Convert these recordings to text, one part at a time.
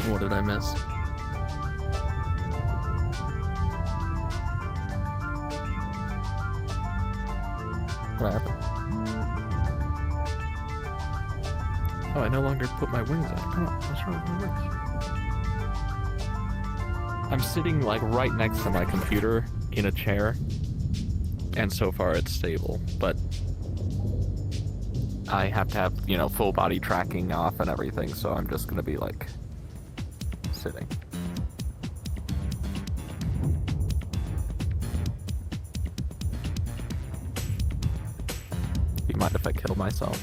What did I miss? What happened? Oh, I no longer put my wings on. Come on, what's wrong with my wings? I'm sitting like right next to my computer in a chair, and so far it's stable, but I have to have, you know, full body tracking off and everything, so I'm just gonna be like sitting. Do you mind if I kill myself?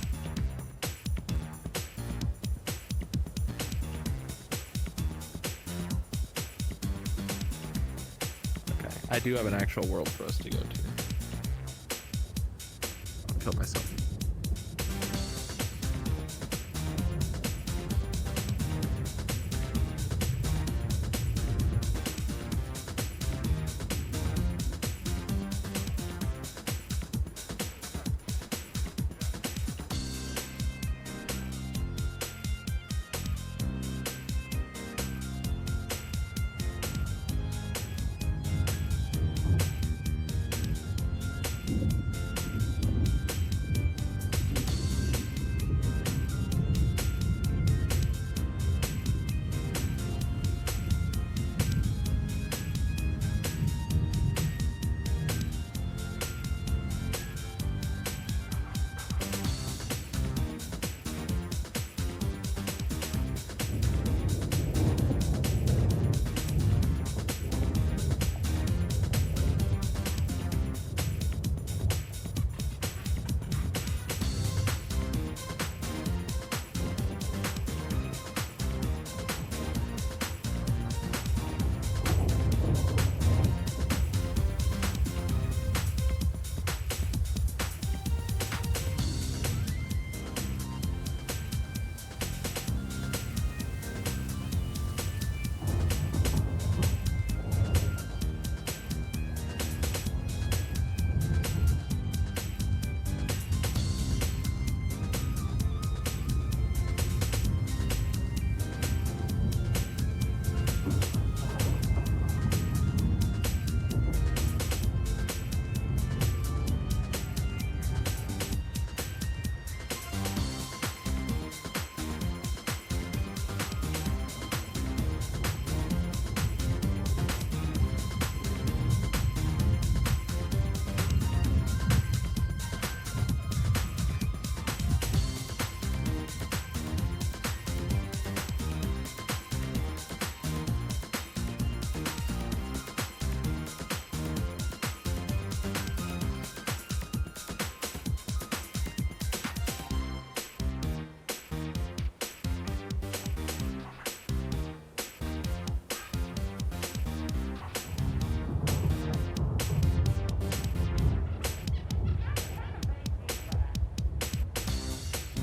Okay, I do have an actual world for us to go to. I'll kill myself.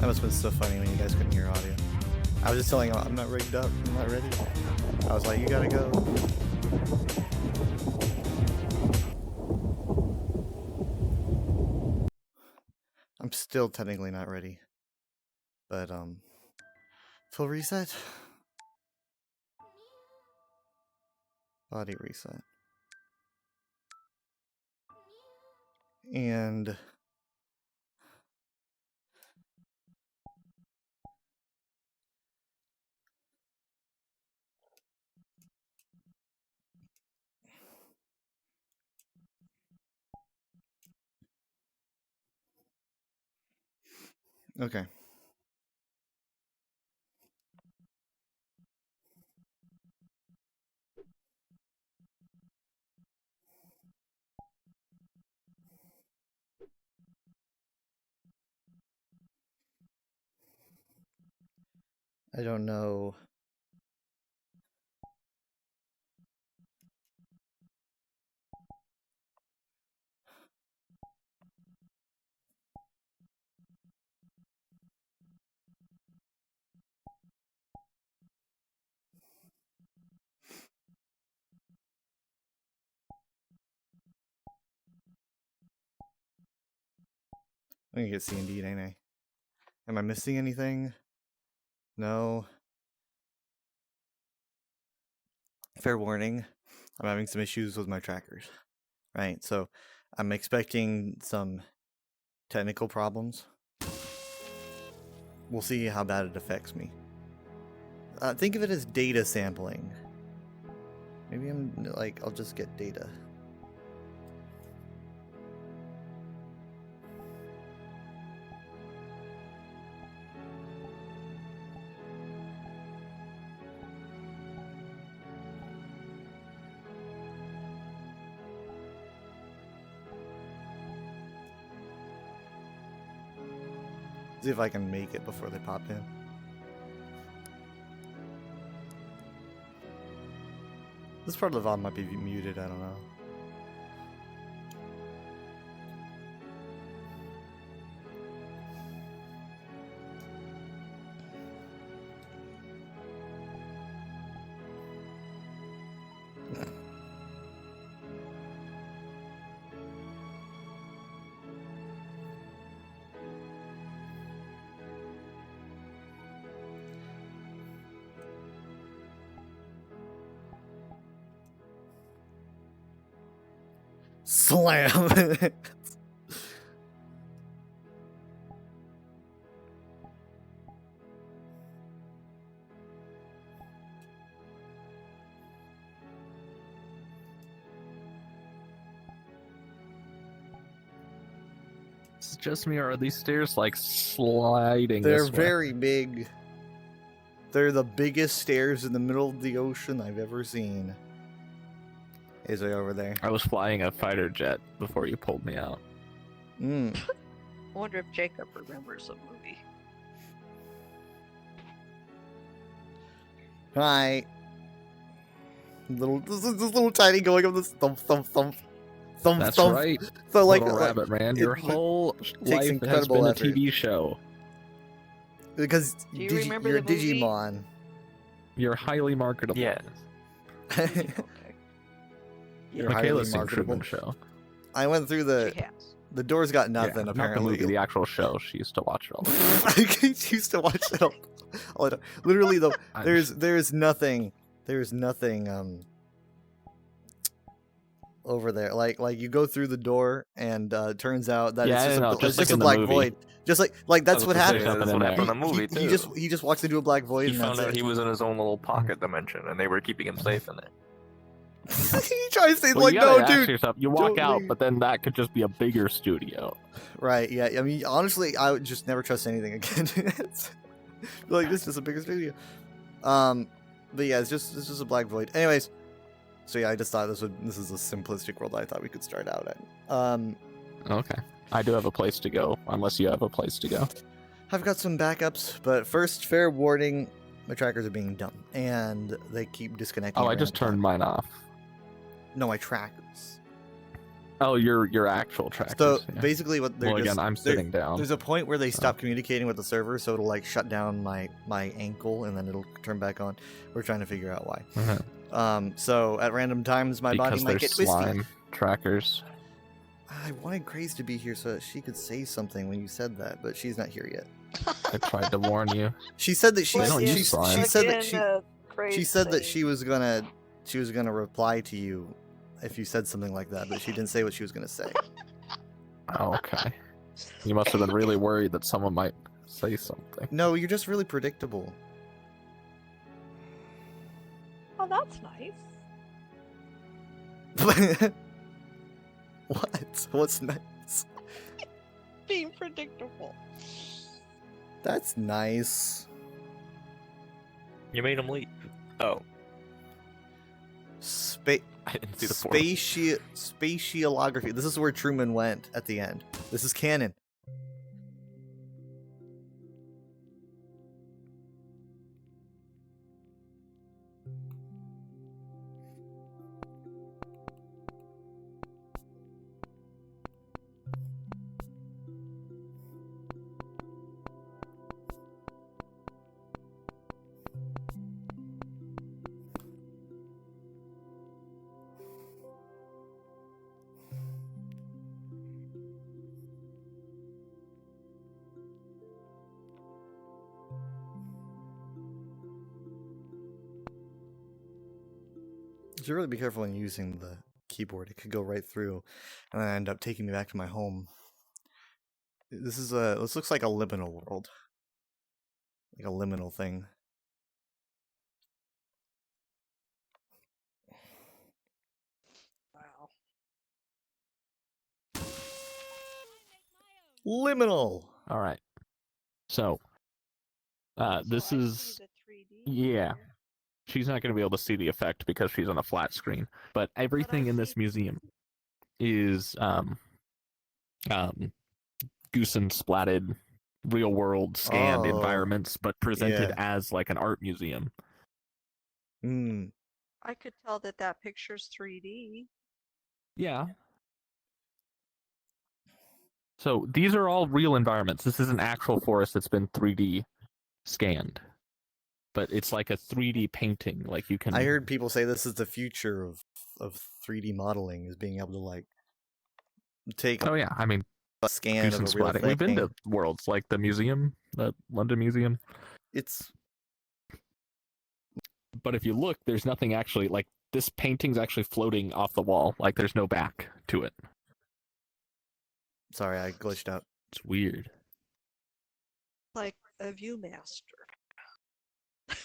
That must have been so funny when you guys couldn't hear audio. I was just telling him, I'm not rigged up, I'm not ready. I was like, you gotta go. I'm still technically not ready. But, full reset. Body reset. And... okay. I don't know. I'm gonna get C&D'd, ain't I? Am I missing anything? No. Fair warning, I'm having some issues with my trackers. Right, so I'm expecting some technical problems. We'll see how bad it affects me. Think of it as data sampling. Maybe I'll just get data. See if I can make it before they pop in. This part of the VOD might be muted, I don't know. Slam! It's just me, or are these stairs like sliding? They're this way? very big. They're the biggest stairs in the middle of the ocean I've ever seen. Is it over there? I was flying a fighter jet before you pulled me out. Mm. I wonder if Jacob remembers the movie. Hi. This little tiny going up this thump thump thump thump That's thump. right. So Little Rabbit Man, your it whole life has incredible been a effort. TV show. Because Do you remember you're the movie? Digimon. You're highly marketable. Yeah. Okay. You're highly Michaela's seen marketable. Truman Show. I went through She has. the door's got nothing Yeah, not the apparently. movie, the actual show. She used to watch it all the time. I used to watch it all the time. Literally though, I'm there's nothing over there. Like you go through the door and turns out that Yeah, it's just, I know, it's just just like a in the black movie. void. Just like that's what happened. Something That's in what there. happened in the movie he too. just walks into a black void He and found that's out it. he was in his own little pocket dimension, and they were keeping him safe in there. he tries to say Well, like, you gotta no, ask dude. yourself, you walk don't out, leave. but then that could just be a bigger studio. Right? Yeah. I mean, honestly, I would just never trust anything again. Like this is a bigger studio. But yeah, it's just a black void. Anyways, so yeah, I just thought this is a simplistic world I thought we could start out at. Okay. I do have a place to go, unless you have a place to go. I've got some backups, but first, fair warning, my trackers are being dumb, and they keep disconnecting. Oh, I around just the clock. turned mine off. No, my trackers. Oh, your actual trackers. So yeah. basically, what they're Well, just again, I'm they're- sitting down. There's a point where they stop communicating with the server, so it'll like shut down my ankle, and then it'll turn back on. We're trying to figure out why. Uh-huh. So at random times, my body Because might they're get twisty. slime trackers. I wanted Grace to be here so that she could say something when you said that, but she's not here yet. I tried to warn you. She said that They don't use slime. she said that Again, she said that saying- she was gonna reply to you if you said something like that, but she didn't say what she was gonna say. Oh, okay. You must have been really worried that someone might say something. No, you're just really predictable. Oh, that's nice. What? What's nice? Being predictable. That's nice. You made him leave. Oh, Space. I didn't see the portal. Spatialography. This is where Truman went at the end. This is canon. You should really be careful when using the keyboard. It could go right through and then end up taking me back to my home. This looks like a liminal world. Like a liminal thing. Wow. Liminal! All right. So, this So I is see the 3D yeah. here. She's not going to be able to see the effect because she's on a flat screen. But everything in this see- museum is Goosen splatted real world scanned Oh, environments, but presented yeah. as like an art museum. Hmm. I could tell that that picture's 3D. Yeah. So these are all real environments. This is an actual forest that's been 3D scanned. But it's like a 3D painting. Like you can I heard people say this is the future of 3D modeling, is being able to like take Oh yeah, I mean a scan of Goosen a real splatting. thing. We've been to worlds like the museum, the London Museum. It's But if you look, there's nothing actually like this painting's actually floating off the wall. Like there's no back to it. sorry, I glitched out. It's weird. Like a Viewmaster.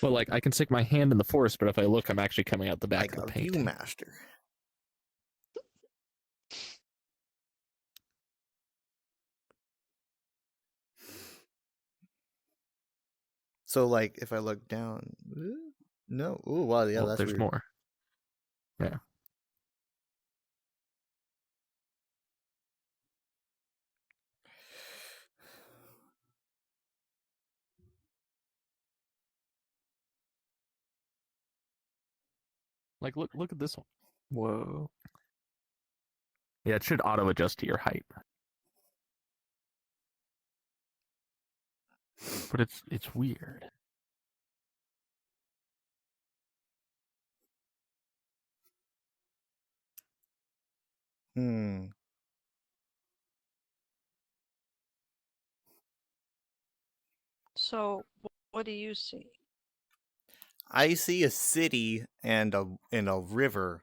Well, like I can stick my hand in the forest, but if I look, I'm actually coming out the back Like of a the painting. Viewmaster. So like if I look down, no. Oh wow, yeah, Well, that's there's weird. more. Yeah. Like look at this one. Whoa. Yeah, it should auto adjust to your height. But it's weird. Hmm. So, what do you see? I see a city and a river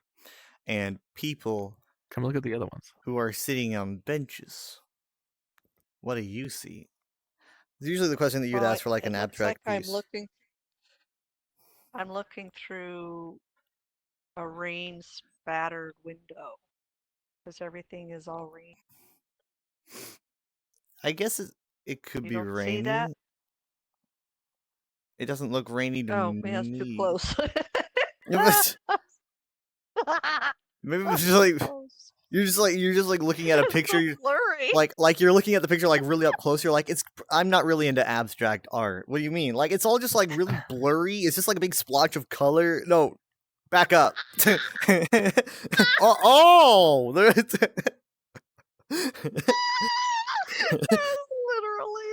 and people Come look at the other ones. who are sitting on benches. What do you see? It's usually the question that you'd Well, ask for like it an looks abstract like piece. I'm looking through a rain spattered window because everything is all rain. I guess it could You be don't see rainy. that? It doesn't look rainy to Oh, me. that's too close. Maybe it's just like Close. you're just like looking at a It's so picture. blurry. Like you're looking at the picture like really up close. You're like, I'm not really into abstract art. What do you mean? Like it's all just like really blurry. It's just like a big splotch of color. No, back up. oh, there. That's literally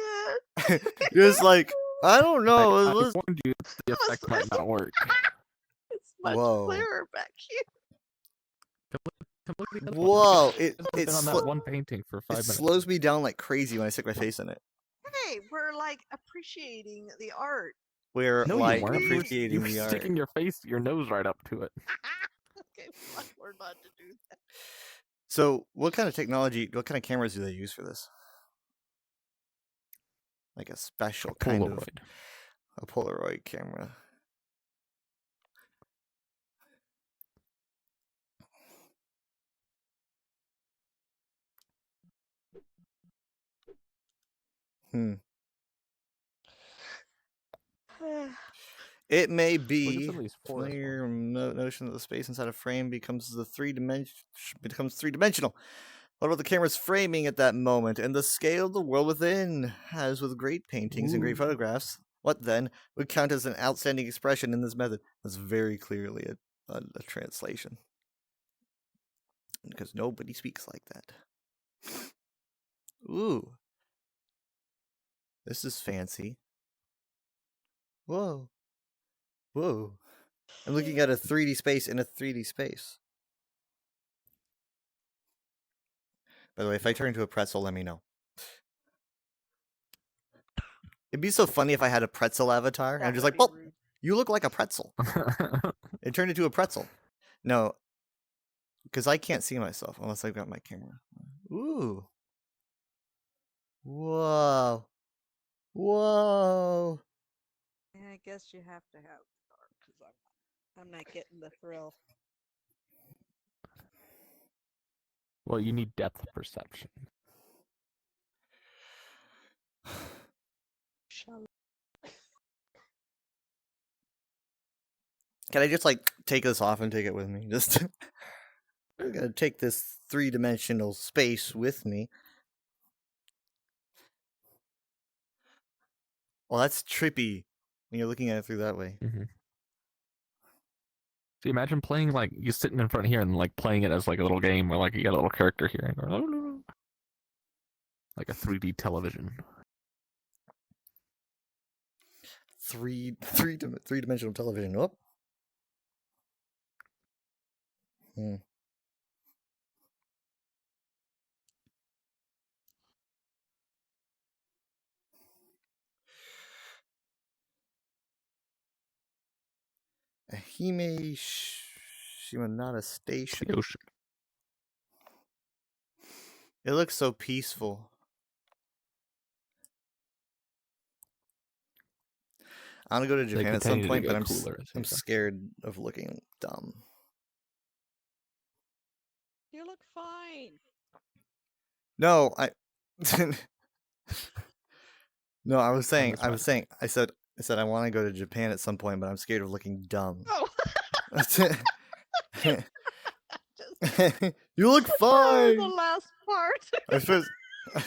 it. You're just like, I don't know. I let's- warned you the effect might not work. It's much Whoa. clearer back here. Come look at the other one. Whoa! It's It been on that one painting for 5 minutes. slows me down like crazy when I stick my face in it. Hey, we're like appreciating the art. We're No, like you weren't. appreciating You were the art. sticking your face, your nose right up to it. Okay, fine, we're not to do that. So, what kind of technology? What kind of cameras do they use for this? Like a special kind of Polaroid. a Polaroid camera. It may Look at be some of these forest familiar ones. notion that the space inside a frame becomes three-dimensional. What about the camera's framing at that moment and the scale of the world within? As with great paintings and great Ooh. photographs, what then would count as an outstanding expression in this method? That's very clearly a translation. Because nobody speaks like that. Ooh. This is fancy. Whoa. Whoa. I'm looking at a 3D space in a 3D space. By the way, if I turn into a pretzel, let me know. It'd be so funny if I had a pretzel avatar. And I'm just like, well, you look like a pretzel. It turned into a pretzel. No, because I can't see myself unless I've got my camera. Ooh. Whoa. Whoa. Yeah, I guess you have to have dark because I'm not getting the thrill. Well, you need depth perception. Shall Can I just like take this off and take it with me? Just I'm gonna take this three-dimensional space with me. Well, that's trippy when you're looking at it through that way. So imagine playing like you sitting in front here and like playing it as like a little game where like you got a little character here and going, like a 3D television. Three-dimensional television. Oh. Ehime Shimanada Station. The ocean. It looks so peaceful. I want to go to They Japan at some continue to point, get but I'm cooler, it I'm seems like. scared of looking dumb. you look fine. No, no, I was saying, that's fine. I said I want to go to Japan at some point, but I'm scared of looking dumb. Oh, just You look the fine. last part. I suppose. I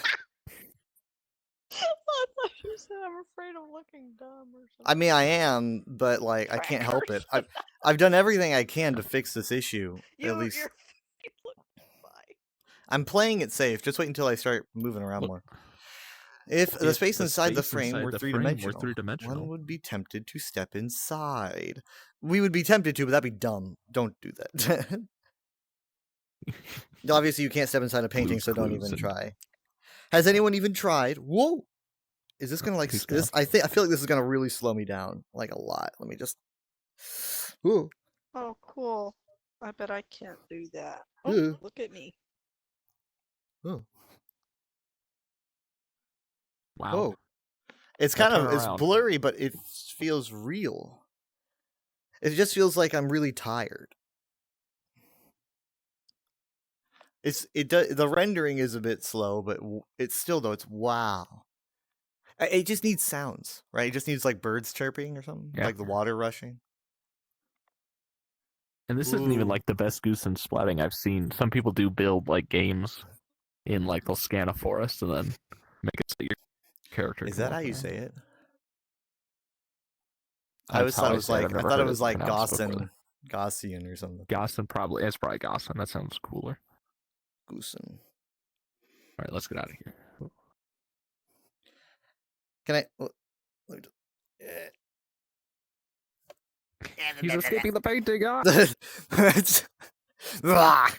thought you said I'm afraid of looking dumb or something. I mean, I am, but like, I can't help it. I've done everything I can to fix this issue. At least you look fine. I'm playing it safe. Just wait until I start moving around Look, more. If the space inside the space frame inside were the frame three-dimensional, three-dimensional. one would be tempted to step inside. We would be tempted to, but that'd be dumb. Don't do that. Obviously, you can't step inside a painting, so don't even Clues and- try. Has anyone even tried? Whoa! Is this gonna like Who's this? I feel like this is gonna really slow me down like a lot. Let me just. Ooh. Oh, cool. I bet I can't do that. Oh, Yeah. look at me. Oh. Wow. Whoa. It's Now kind of turn it's around. blurry, but it feels real. It just feels like I'm really tired. The rendering is a bit slow, but it's still though it's wow. It just needs sounds, right? It just needs like birds chirping or something, Yeah. like the water rushing. And this isn't even Ooh. like the best goose and splatting I've seen. Some people do build like games in like they'll scan a forest and then make it so your character. Is can that walk how you around. say it? That's I always how thought I it was say it. I've like I never thought it heard was like pronounced before. Gaussian or something. Gaussian probably. It's probably Gaussian. That sounds cooler. Goosen. right, let's get out of here. Can I? Let me just- He's escaping the painting. Ah! Ah!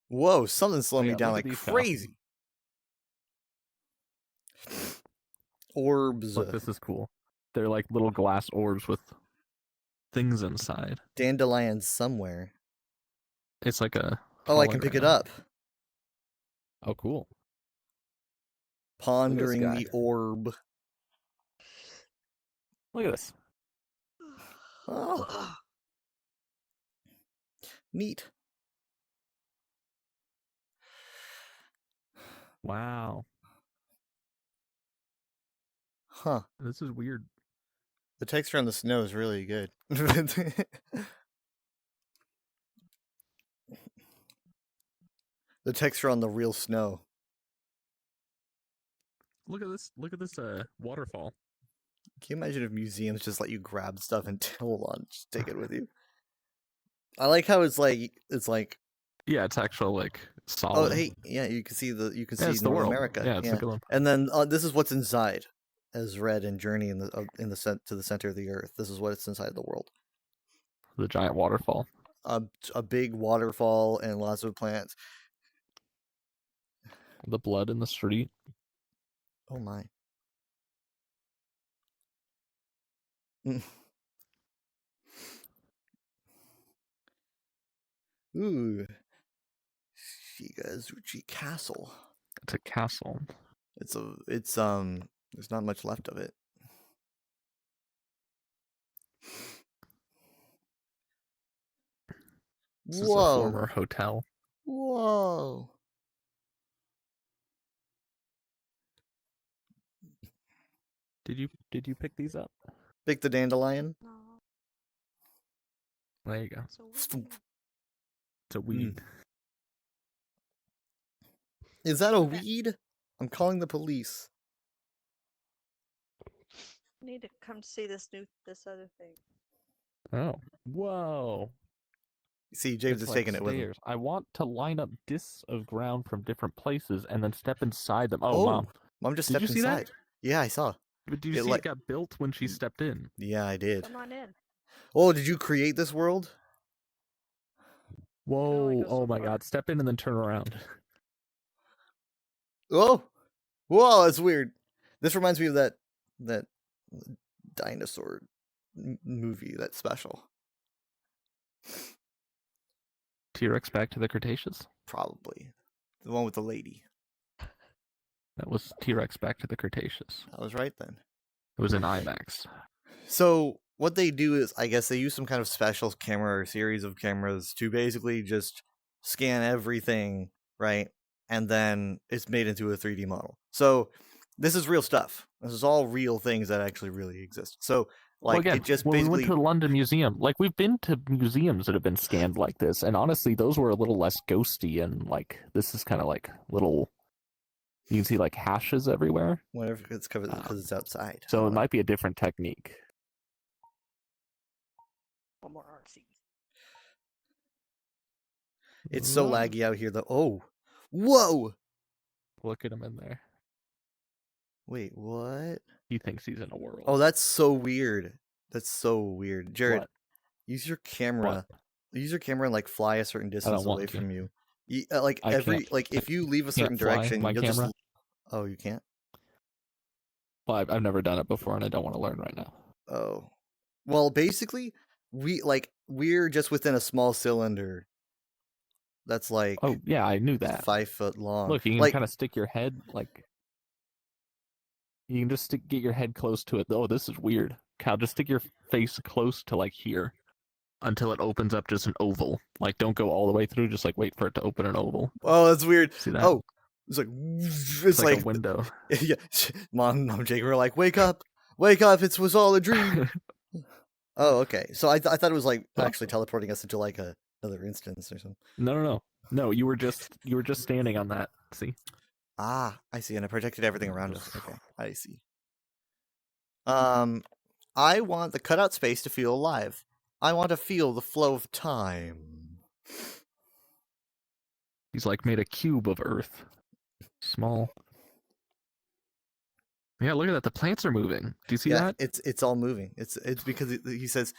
Whoa, something's slowing Yeah, me down look at like these now. crazy. Orbs. Look, this is cool. They're like little glass orbs with things inside. Dandelions somewhere. It's like a. Oh, I can pick it hologram. up. Oh, cool. Pondering guy. the orb. Look at this. Oh, neat. Wow, Huh. this is weird. The texture on the snow is really good. The texture on the real snow. Look at this. Look at this waterfall. Can you imagine if museums just let you grab stuff and hold on, just take it with you? I like how it's like Yeah, it's actual like oh solid. hey yeah you can see Yeah, see it's the North world. America Yeah, it's the good one. and then this is what's inside as red and journey in the to the center of the earth. This is what's inside the world. The giant waterfall. A big waterfall and lots of plants. The blood in the street. Oh my. Mm. Ooh. Shigazuchi Castle. It's a castle. It's there's not much left of it. This is a Whoa. former hotel. Whoa. Did you pick these up? Pick the dandelion. No, There you go. it's a Stomp. weed. It's a weed. Is that a Okay. weed? I'm calling the police. I need to come see this other thing. Oh. Whoa. See, James It's is like taking it with him. stairs. I want to line up discs of ground from different places and then step inside them. Oh, Oh, Mom. Mom just Did stepped you see that? inside. Yeah, I saw. But do you It see like- it got built when she stepped in? Yeah, I did. Come on in. Oh, did you create this world? Whoa. go Oh so my far. god. Step in and then turn around. Oh, whoa, that's weird. This reminds me of that dinosaur movie, that special. T-Rex back to the Cretaceous? Probably the one with the lady. That was T-Rex back to the Cretaceous. I was right then. It was in IMAX. So what they do is, I guess they use some kind of special camera or series of cameras to basically just scan everything, right? And then it's made into a 3D model. So this is real stuff. This is all real things that actually really exist. So like Well, again, it just when we basically went to the London Museum, like we've been to museums that have been scanned like this, and honestly, those were a little less ghosty, and like this is kind of like little. You can see like hashes everywhere, whenever it's covered because it's outside. so it might be a different technique. One more artsy. It's so Whoa. laggy out here though. Oh, whoa! Look at him in there. Wait, what? He thinks he's in a world. Oh, that's so weird. That's so weird. Jared, What? use your camera. Use your camera and like fly a certain distance want away to. from you. Like I every can't- like if you leave a certain fly direction, my you'll camera. just. Oh, you can't. Well, I've never done it before, and I don't want to learn right now. Oh, well, basically, we're just within a small cylinder. That's like Oh yeah, I knew that. 5 foot long. Look, you can like kind of stick your head like. You can just get your head close to it. Oh, this is weird. Cal, just stick your face close to like here, until it opens up just an oval. Like, don't go all the way through. Just like wait for it to open an oval. oh, that's weird. See that? Oh, it's like it's it's like like a window. yeah. Mom, Jake were like, wake up, it was all a dream. Oh, okay. So I thought it was like Huh? actually teleporting us into like another instance or something. No. You were just standing on that. See? Ah, I see. And I projected everything around us. Just- Okay, I see. I want the cutout space to feel alive. I want to feel the flow of time. He's like made a cube of Earth. Small. Yeah, look at that. The plants are moving. Do you see Yeah, that? it's all moving. It's because he says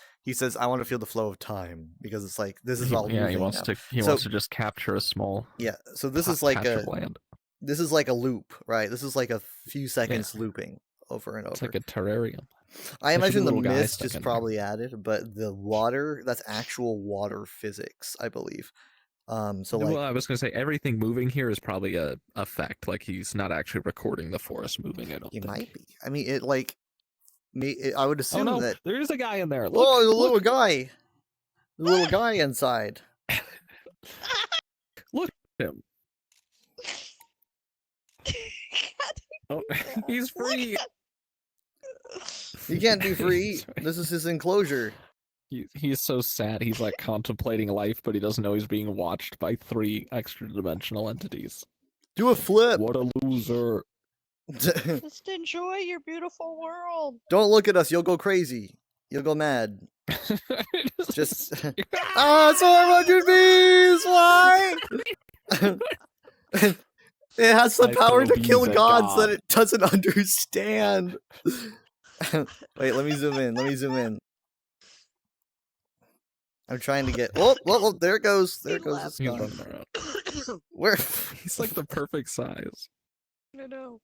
I want to feel the flow of time because it's like this is all Yeah, moving he wants now. to. He So- wants to just capture a small Yeah, so this is like patch a of land. this is like a loop, right? This is like a few seconds looping over and over. It's like a terrarium. I there should be imagine the little guys mist stuck is in there. probably added, but the water, that's actual water physics, I believe. So like Well, I was gonna say everything moving here is probably a effect. Like he's not actually recording the forest moving. I don't it think. might be. I mean, it like I would Oh assume no, that there is a guy in there. Look, oh, the little look, guy. The little guy inside. look at him. Oh, he's free. He can't be free. Sorry. This is his enclosure. He's so sad. He's like contemplating life, but he doesn't know he's being watched by 3 extra-dimensional entities. Do a flip. What a loser! Just enjoy your beautiful world. Don't look at us. You'll go crazy. You'll go mad. Just Ah! it's 400 bees. Why? It has the I power throw to kill bees at gods that God. it doesn't understand. Wait, let me zoom in. Let me zoom in. I'm trying to get. Oh, there it goes. There it He goes. left. It's He's gone. running around. Where? He's like the perfect size. I know.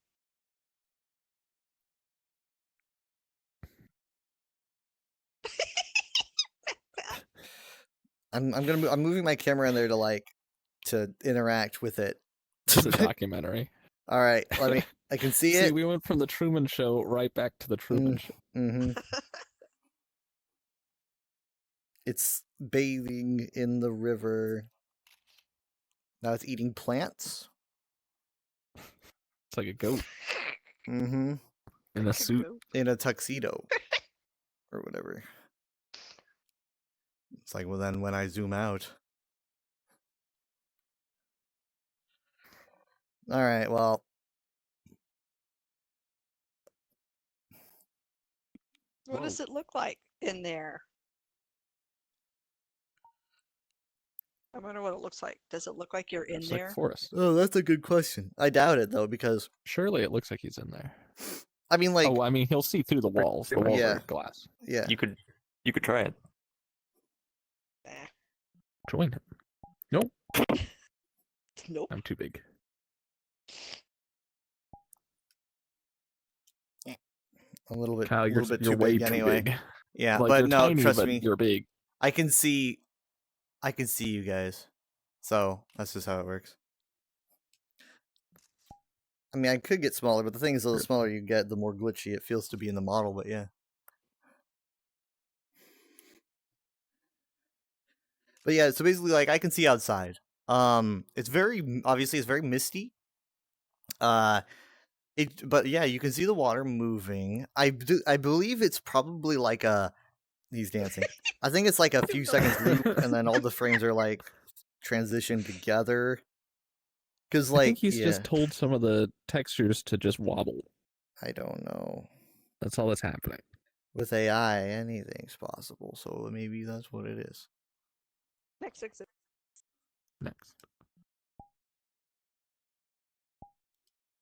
I'm moving my camera in there to interact with it. It's a documentary. All right, let me. I can see See, it. we went from the Truman Show right back to the Truman Show. Mm-hmm. It's bathing in the river. Now it's eating plants. It's like a goat Mm-hmm. in a suit. In a tuxedo. Or whatever. It's like, well, then when I zoom out. All right, well. What does it look like in there? I wonder what it looks like. Does it look like you're in It's there? like forest. Oh, that's a good question. I doubt it, though, because, Surely it looks like he's in there. I mean, like, Oh, I mean, he'll see through the walls. The walls Yeah. are glass. yeah. You could try it. Eh. Join him. Nope, Nope. I'm too big. A little bit, Kyle, you're, bit you're too way big too anyway. big. Yeah, Like, but you're no, tiny, trust but me. you're big. I can see you guys. So that's just how it works. I mean, I could get smaller, but the thing is, the smaller you get, the more glitchy it feels to be in the model, but yeah. But yeah, so basically, like, I can see outside. It's obviously, it's very misty. But yeah, you can see the water moving. I believe it's probably like he's dancing. I think it's like a few seconds loop, and then all the frames are like transitioned together. Because I like, think he's yeah, just told some of the textures to just wobble. I don't know. That's all that's happening. With AI, anything's possible. So maybe that's what it is. Next exhibit. Next.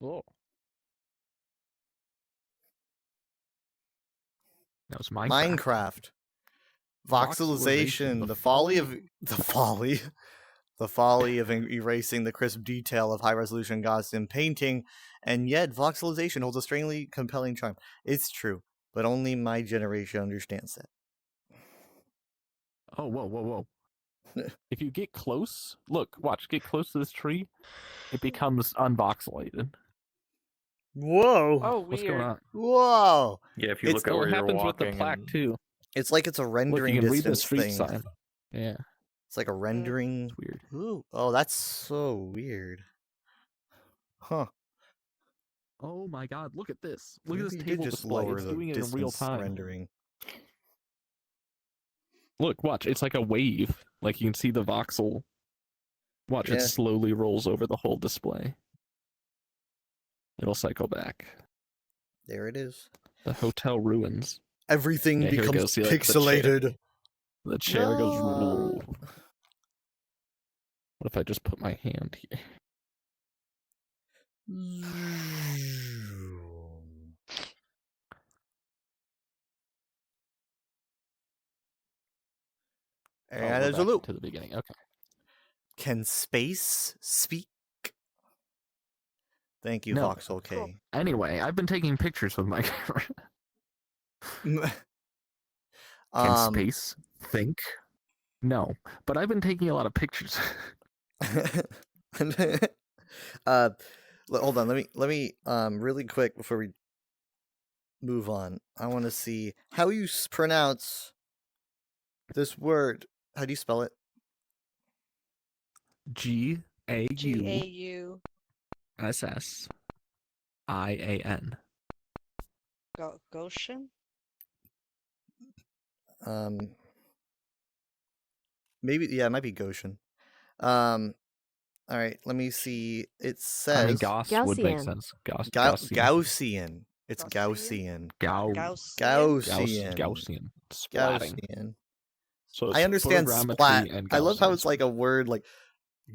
Oh. That was Minecraft. Minecraft. Voxelization. The folly of erasing the crisp detail of high-resolution Gaussian painting, and yet voxelization holds a strangely compelling charm. It's true, but only my generation understands that. Oh, whoa. If you get close, watch, get close to this tree, it becomes unvoxelated. Whoa! Oh, What's going weird. on? Whoa! Yeah, if you It's- look at Oh, where it you're happens walking. with the plaque and- too. It's like it's a Look, rendering you can read the distance street thing. sign. Yeah, It's like a rendering. it's weird. Ooh. Oh, that's so weird. Huh. Oh my god, look at this. Look at Maybe this you did table just display. lower It's the doing it in real distance time. rendering. Look, watch, it's like a wave. Like you can see the voxel. Watch, Yeah. it slowly rolls over the whole display. It'll cycle back. There it is. The hotel ruins. Everything Yeah, here it becomes goes. See, like, the chair. pixelated. The chair goes. No. What if I just put my hand here? And we're there's a back loop. to the beginning. Okay. Can space speak? Thank you, No. Voxel K. Cool. Anyway, I've been taking pictures with my camera. Can space think? No, but I've been taking a lot of pictures. Hold on. Let me really quick before we move on. I want to see how you pronounce this word. How do you spell it? GAUSSIAN. G-A-U. Goshen? Maybe yeah, it might be Goshen. All right, let me see. It I mean, says Gauss would make Gaussian. sense. Gaussian. It's Gaussian? Gaussian. Gaussian? Gaussian. Splatting. Gaussian. So I understand photogrammetry splat. and I love how Gaussian. it's like a word like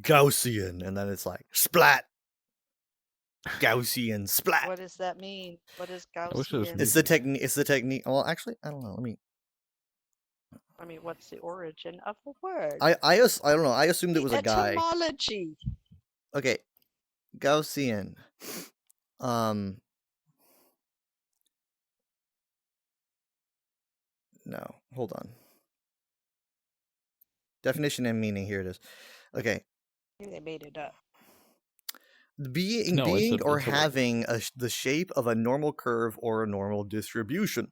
Gaussian, and then it's like splat. Gaussian splat. What does that mean? What is wish it was Gaussian? It's the technique. It's the technique. Well, actually, I don't know. Let me. I mean, what's the origin of the word? I don't know. I assumed it was a guy. Etymology. Okay, Gaussian. No, hold on. Definition and meaning. Here it is. Okay, They made it up. being No, it's a or word. having the shape of a normal curve or a normal distribution.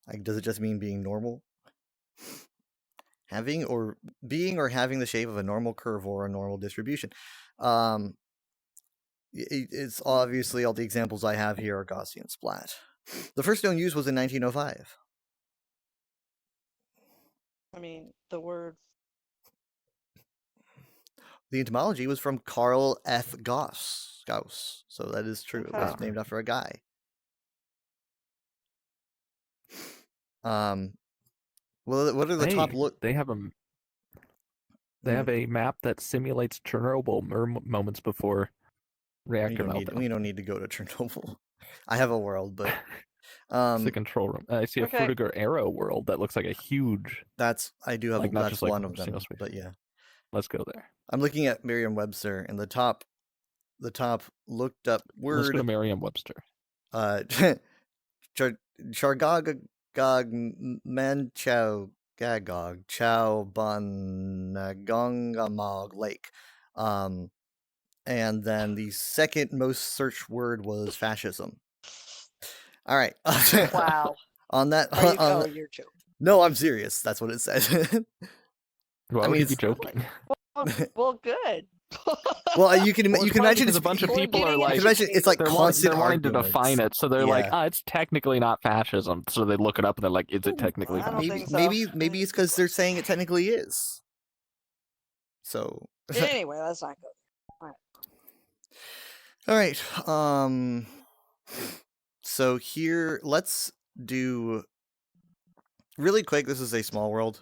Like, does it just mean being normal? Having or being or having the shape of a normal curve or a normal distribution. It's obviously all the examples I have here are Gaussian splat. The first known use was in 1905. I mean, the word. The etymology was from Carl F. Gauss. So that is true. It was Okay. named after a guy. What are the top Hey, look? They have a. They have a map that simulates Chernobyl moments before reactor meltdown. We don't need to go to Chernobyl. I have a world, but It's the control room. I see a Okay. Frutiger Arrow world that looks like a huge. I do have Like, not that's just like one of them. single space. But yeah, Let's go there. I'm looking at Merriam-Webster, and the top looked up Let's go to word Merriam-Webster. Chargagog Manchow Gagog Chow Bangongamog Lake. And then the second most searched word was fascism. All right. Wow. On that, Are you, oh, you're joking. no, I'm serious. That's what it said. Why I would mean, you be it's- joking? Well, good. Well, you can Well, it's imagine because it's a bunch of people people are are getting you like, can imagine it's like they're constant wanting to arguments. define it, so they're like, Yeah. it's technically not fascism. So they look it up and they're like, is it technically I don't fascism? Maybe think so. maybe it's because they're saying it technically is. So Anyway, let's not go. all right. So here, let's do really quick. This is a small world,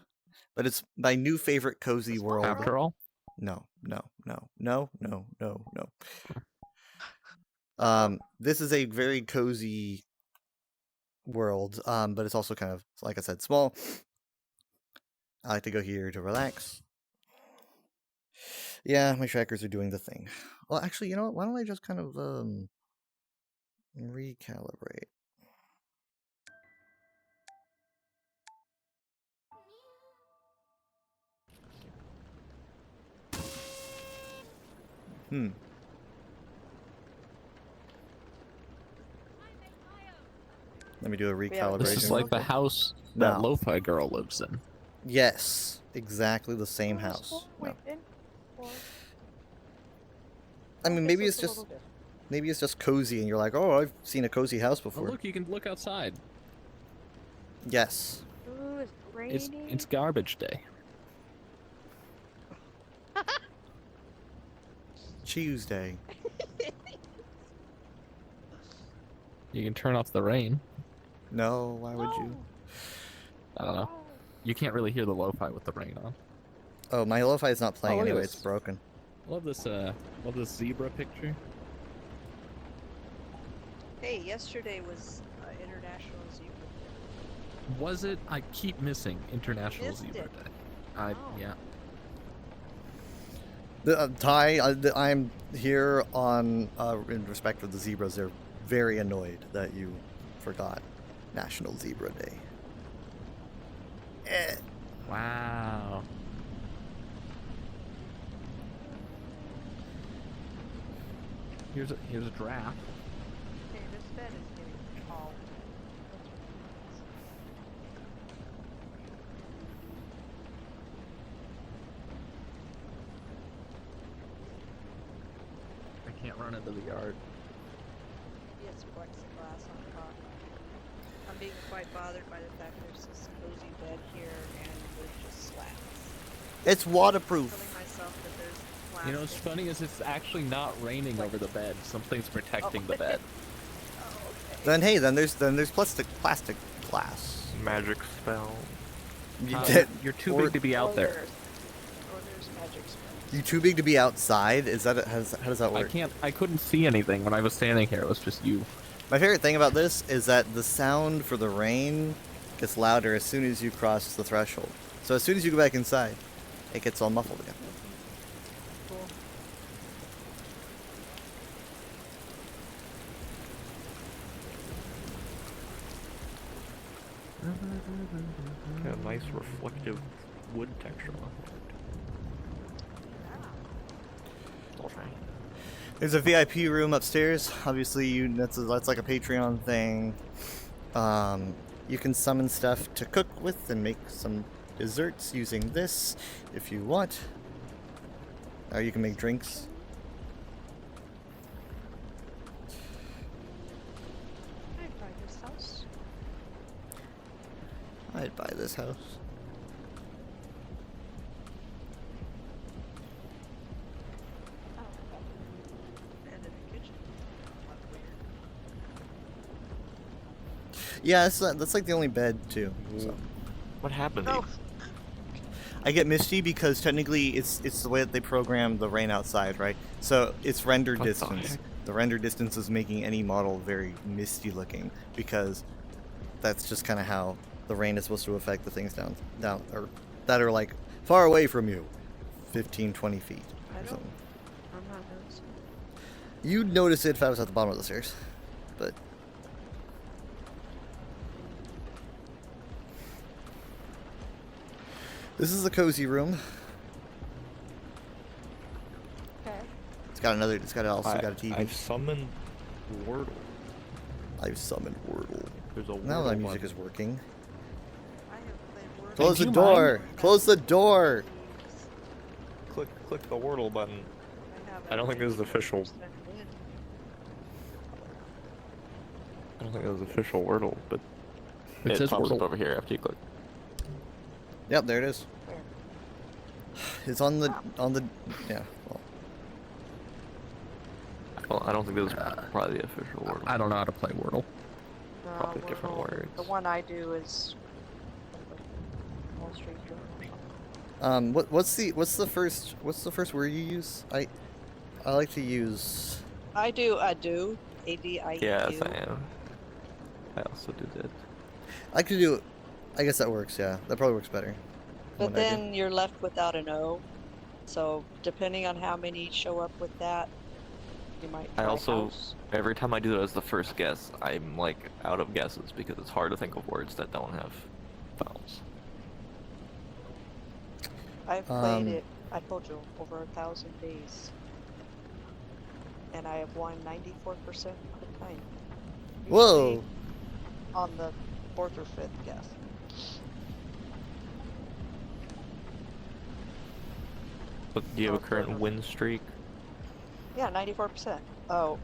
but it's my new favorite cozy world. After all, No. This is a very cozy world, but it's also kind of, like I said, small. I like to go here to relax. Yeah, my trackers are doing the thing. Well, actually, you know what? Why don't I just kind of recalibrate? Let me do a recalibration. this is like the real quick. house that No. Lo-Fi Girl lives in. Yes, exactly the same house. No. I mean, maybe it's just cozy, and you're like, oh, I've seen a cozy house Oh, before. look, you can look outside. Yes. Ooh, it's raining. It's garbage day. Tuesday. You can turn off the rain. No, why would you? I don't know. You can't really hear the lo-fi with the rain on. Oh, my lo-fi is not playing look at anyway. this. It's broken. Love this zebra picture. Hey, yesterday was International Zebra Day. Was it? I keep missing International Missed Zebra it. Day. Oh. Yeah. Ty, I'm here on in respect of the zebras. They're very annoyed that you forgot National Zebra Day. Wow. Here's a giraffe. Hey, this bed is getting tall. That's I can't run into the yard. Maybe it's plexiglass on top. I'm being quite bothered by the fact there's this cozy bed here and there's just slats. It's waterproof. Telling myself that there's plastic. You know what's funny is it's actually not raining over the bed. Something's protecting the bed. Oh, okay. Then there's plastic glass. Magic spell. You're too or- big to be out there. There's magic spells. You too big to be outside? Is that how does that I work? I couldn't see anything when I was standing here. It was just you. My favorite thing about this is that the sound for the rain gets louder as soon as you cross the threshold. So as soon as you go back inside, it gets all muffled again. Cool. Got a nice reflective wood texture on it. All right. There's a VIP room upstairs. Obviously, that's like a Patreon thing. You can summon stuff to cook with and make some desserts using this if you want. Or you can make drinks. I'd buy this house. I'd buy this house. Oh, and in the kitchen. Not weird. Yeah, that's like the only bed too. So. What happened? No. I get misty because technically it's the way that they program the rain outside, right? So it's render What the distance. heck? The render distance is making any model very misty looking because that's just kind of how the rain is supposed to affect the things down or that are like far away from you, 15, 20 feet I or don't- something. I'm not noticing. You'd notice it if I was at the bottom of the stairs, but this is a cozy room. Okay. It's got also got a TV. I've summoned Wordle. I've summoned Wordle. There's a Wordle Now my music button. is working. I have played Word. Close the you door! Close the door! Click the Wordle button. I don't think this is official. 100% win. I don't think that was official Wordle, but It says pops up Wordle. over here after you click. Yep, there it is. Where? It's on the yeah. Well, Well, I don't think this is probably the official Wordle. I don't know how to play Wordle. No, Probably different Wordle- words. The one I do is Wall Street Journal or something. what's the first word you use? I like to use. I do. A-D-I-U. Yes, I am. I also do that. I could do. I guess that works. Yeah, that probably works better. But when I do. then you're left without an O. So depending on how many show up with that, you might I try also- house. Every time I do that as the first guess, I'm like out of guesses because it's hard to think of words that don't have vowels. I've played Um, it, I told you, over 1,000 days. And I have won 94% of the time. Whoa! Usually on the 4th or 5th guess. But do you have a Okay. current win streak? Yeah, 94%. Oh,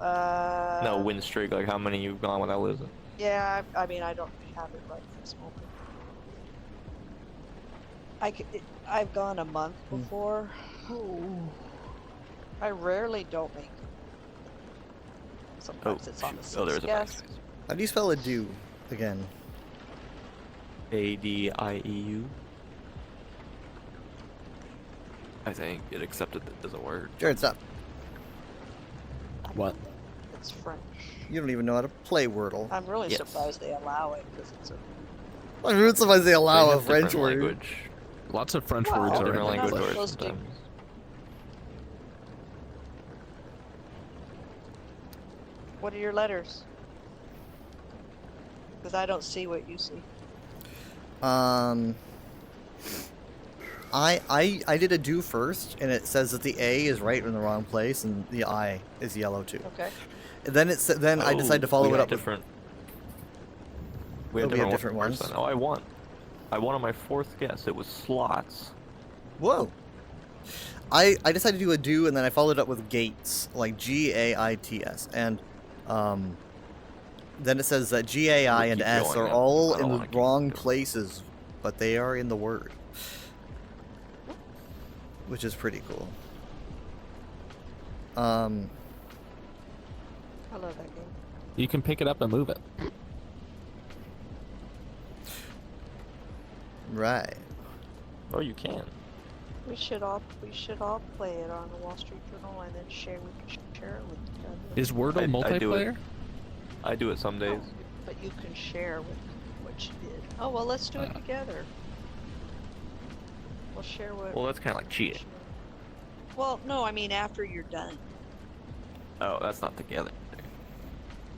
No, win streak, like how many you've gone without losing. Yeah, I mean, I don't have it right this moment. I've gone a month Hmm. before. I rarely don't make. Sometimes it's on the shoot. Oh, there's sixth a guess. backspace. How do you spell adieu again? A-D-I-E-U. I think it accepted it as a word. Jared, stop. What? It's French. You don't even know how to play Wordle. I'm really Yes. surprised they allow it because it's a. I'm really surprised they allow They a have French different word. language. Lots of French Well, words are in Different they're not language English. words supposed to. sometimes. What are your letters? Because I don't see what you see. I did a do first, and it says that the A is right in the wrong place, and the I is yellow too. Okay. And then then I decided to follow we it had up with different. We Oh, had we had different, different words ones? then. Oh, I won. I won on my fourth guess. It was slots. Whoa. I decided to do a do, and then I followed it up with gates, like Gaits, and then it says that GAI and keep S going are up. all I don't in the wanna keep wrong going. places, but they are in the word, which is pretty cool. I love that game. You can pick it up and move it. Right. Oh, you can. We should all play it on the Wall Street Journal and then share it with each other. Is Wordle I do it. multiplayer? I do it some days. No, but you can share with what you did. Oh well, let's do it together. We'll share what. Well, that's kind of like cheating. Well, no, I mean after you're done. Oh, that's not together.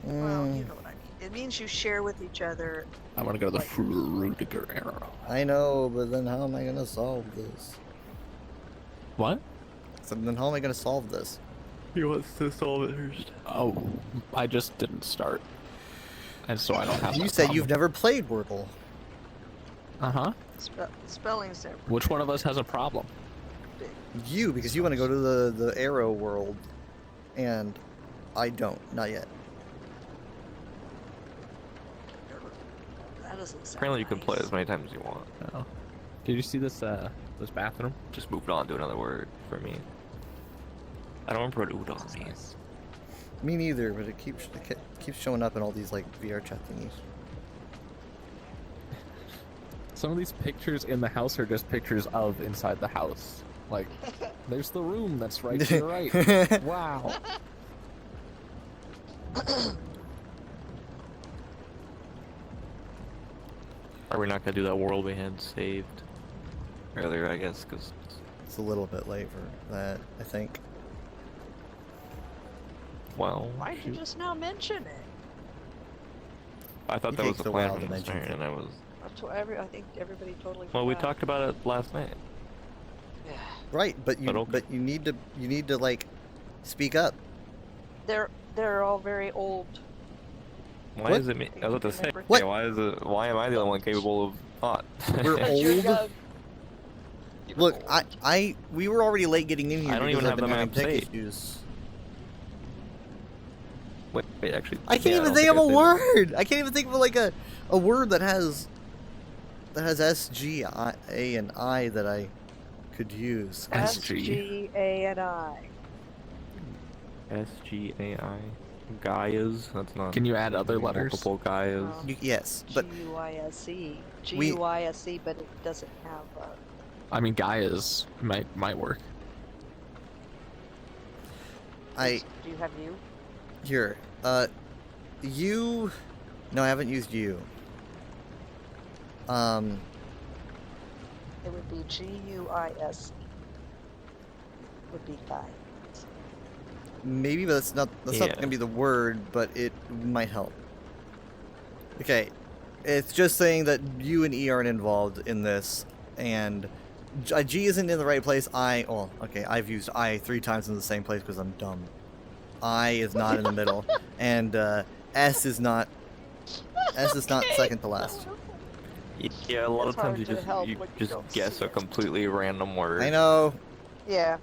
Well, you know what I mean. It means you share with each other. I want to go to the Like- Rudiger arrow. I know, but then how am I gonna solve this? What? So then how am I gonna solve this? He wants to solve it first. Oh, I just didn't start. And so I don't have You that said you've problem. never played Wordle. Uh-huh. Spelling's there. Which one of us has a problem? You, because you want to go to the arrow world, and I don't, not yet. That doesn't sound Apparently, you can play nice. as many times as you want. Oh. Did you see this this bathroom? Just moved on to another word for me. I don't remember what udon means. Nice. Me neither, but it keeps showing up in all these like VR chat thingies. Some of these pictures in the house are just pictures of inside the house. Like, there's the room that's right to your right. Wow. Are we not gonna do that world we had saved earlier? I guess because It's a little bit late for that, I think. well, Why'd you shoot. just now mention it? I thought It that was takes the a plan while from to the mention start, and I was. I think everybody totally. Well, we forgot. talked about it last night. Yeah. Right, but you But okay. you need to like speak up. They're all very old. Why What? is it me? I was about to say. Remember- What? yeah, why is it? Why am I the only one capable of thought? We're Because you're old? young. You're Look, old. we were already late getting in here I don't because even I've have been the having map tech saved. issues. Wait, actually. I can't yeah, even don't think of a I saved it. word. I can't even think of like a word that has S, G, A, and I that I could use. S, S G. G A and I. SGAI. Gaias. That's not. Can you add other letters? Multiple Gaias. No. Yes, but G-U-I-S-E. we- G-U-I-S-E, but it doesn't have I mean, Gaia's might work. I Do you have you? here. You. No, I haven't used you. It would be G-U-I-S-E. Would be guy. Maybe, but that's not Yeah. gonna be the word, but it might help. Okay, it's just saying that you and E aren't involved in this, and G isn't in the right place. I've used I 3 times in the same place because I'm dumb. I is not in the middle, and S is not second to last. Yeah, a lot It's of times hard to help when you don't guess see a it. completely random word. I know. Yeah.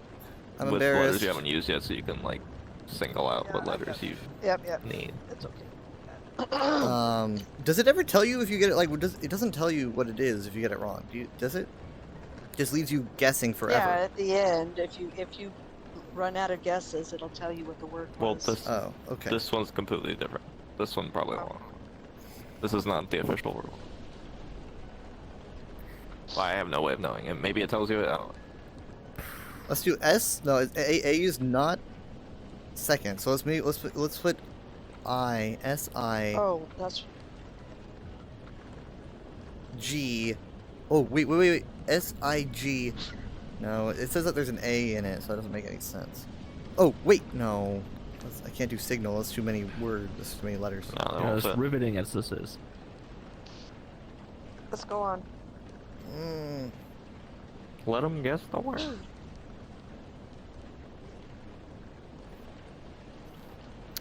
I'm with letters embarrassed. you haven't used yet, so you can like single out what Yeah, I letters got you Yep. need. It's okay. Does it ever tell you if you get it? Like, it doesn't tell you what it is if you get it wrong. Does it? Just leaves you guessing forever. Yeah, at the end, if you run out of guesses, it'll tell you what the word Well, was. this Oh, okay. this one's completely different. This one probably Oh. won't. This is not the official rule. I have no way of knowing it. Maybe it tells you it. Oh. Let's do S. No, A is not second. So let's put I S I Oh, that's G. Oh wait. S I G. No, it says that there's an A in it, so that doesn't make any sense. Oh wait, no. I can't do signal. That's too many words. That's too many letters. No, they You know, won't as fit. riveting as this is. let's go on. Mm. Let them guess the word.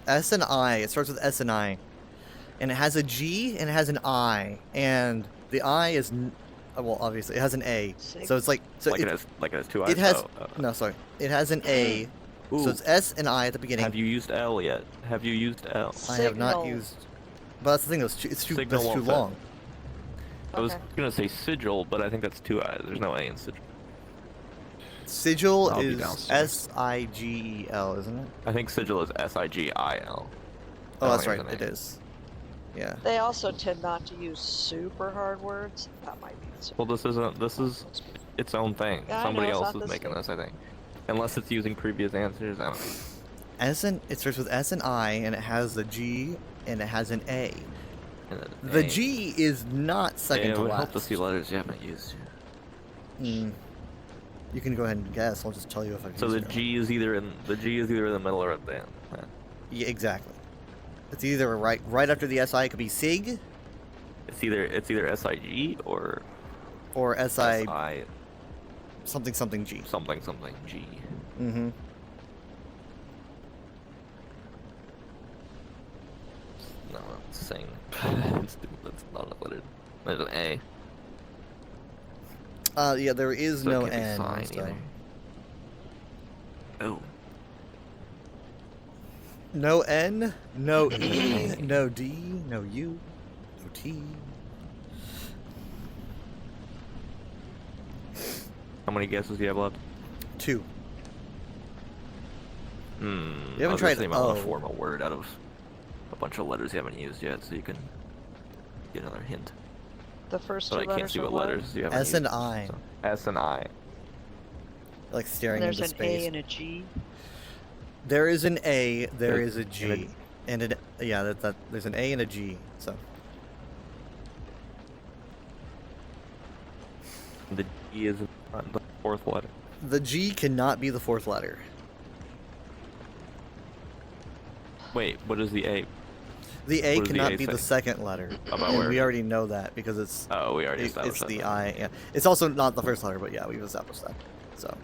S and I. It starts with S and I, and it has a G and it has an I, and the I is well, obviously it has an A. So it's like Like it has two eyes. it has Oh, no, sorry. It has an A. Ooh, So it's S and I at the beginning. have you used L yet? Have you used L? I have not Signal. used. But that's the thing. It's too. Signal That's too won't fit. long. I was Okay. gonna say sigil, but I think that's two eyes. There's no A in sigil. Sigil I'll be is downstairs. SIGEL, isn't it? I think sigil is SIGIL. Oh, I that's don't right. think It it's is. Yeah. They also tend not to use super hard words. That might be. Well, this isn't. This is its own thing. Yeah, I Somebody know, it's else not is this making thing. this, I think. Unless it's using previous answers. I don't know. It starts with S and I, and it has a G, and it has an A. And then The A. G is not second Yeah, it to would last. help to see letters you haven't used. Mm. You can go ahead and guess. I'll just tell you if I've So used the it or not. G is either in the middle or at the end. Yeah. Yeah, exactly. It's either right after the SI. It could be SIG It's either SIG or or SI SI something something G. something something G. Mm-hmm. No, it's sing. That's not a letter. There's an A. Yeah, there is So it no can't be N. sign this time. either. Oh. No N, no E, no D, no U, no T. How many guesses do you have left? 2. Hmm. You I haven't was gonna tried say you might want O. to form a word out of a bunch of letters you haven't used yet, so you can get another hint. The first But two I can't letters see are what letters you haven't S used. and I. so- S and I. Like staring And there's into an space. A and a G. There is an A, there There- is a G, and an yeah, that there's an A and a G. So The G is not the fourth letter. the G cannot be the fourth letter. Wait, what is the A? The A What does the cannot A be the say? second letter. About And where? we already know that because Oh, we already it's established that. the I. Yeah, it's also not the first letter, but yeah, we've established that. So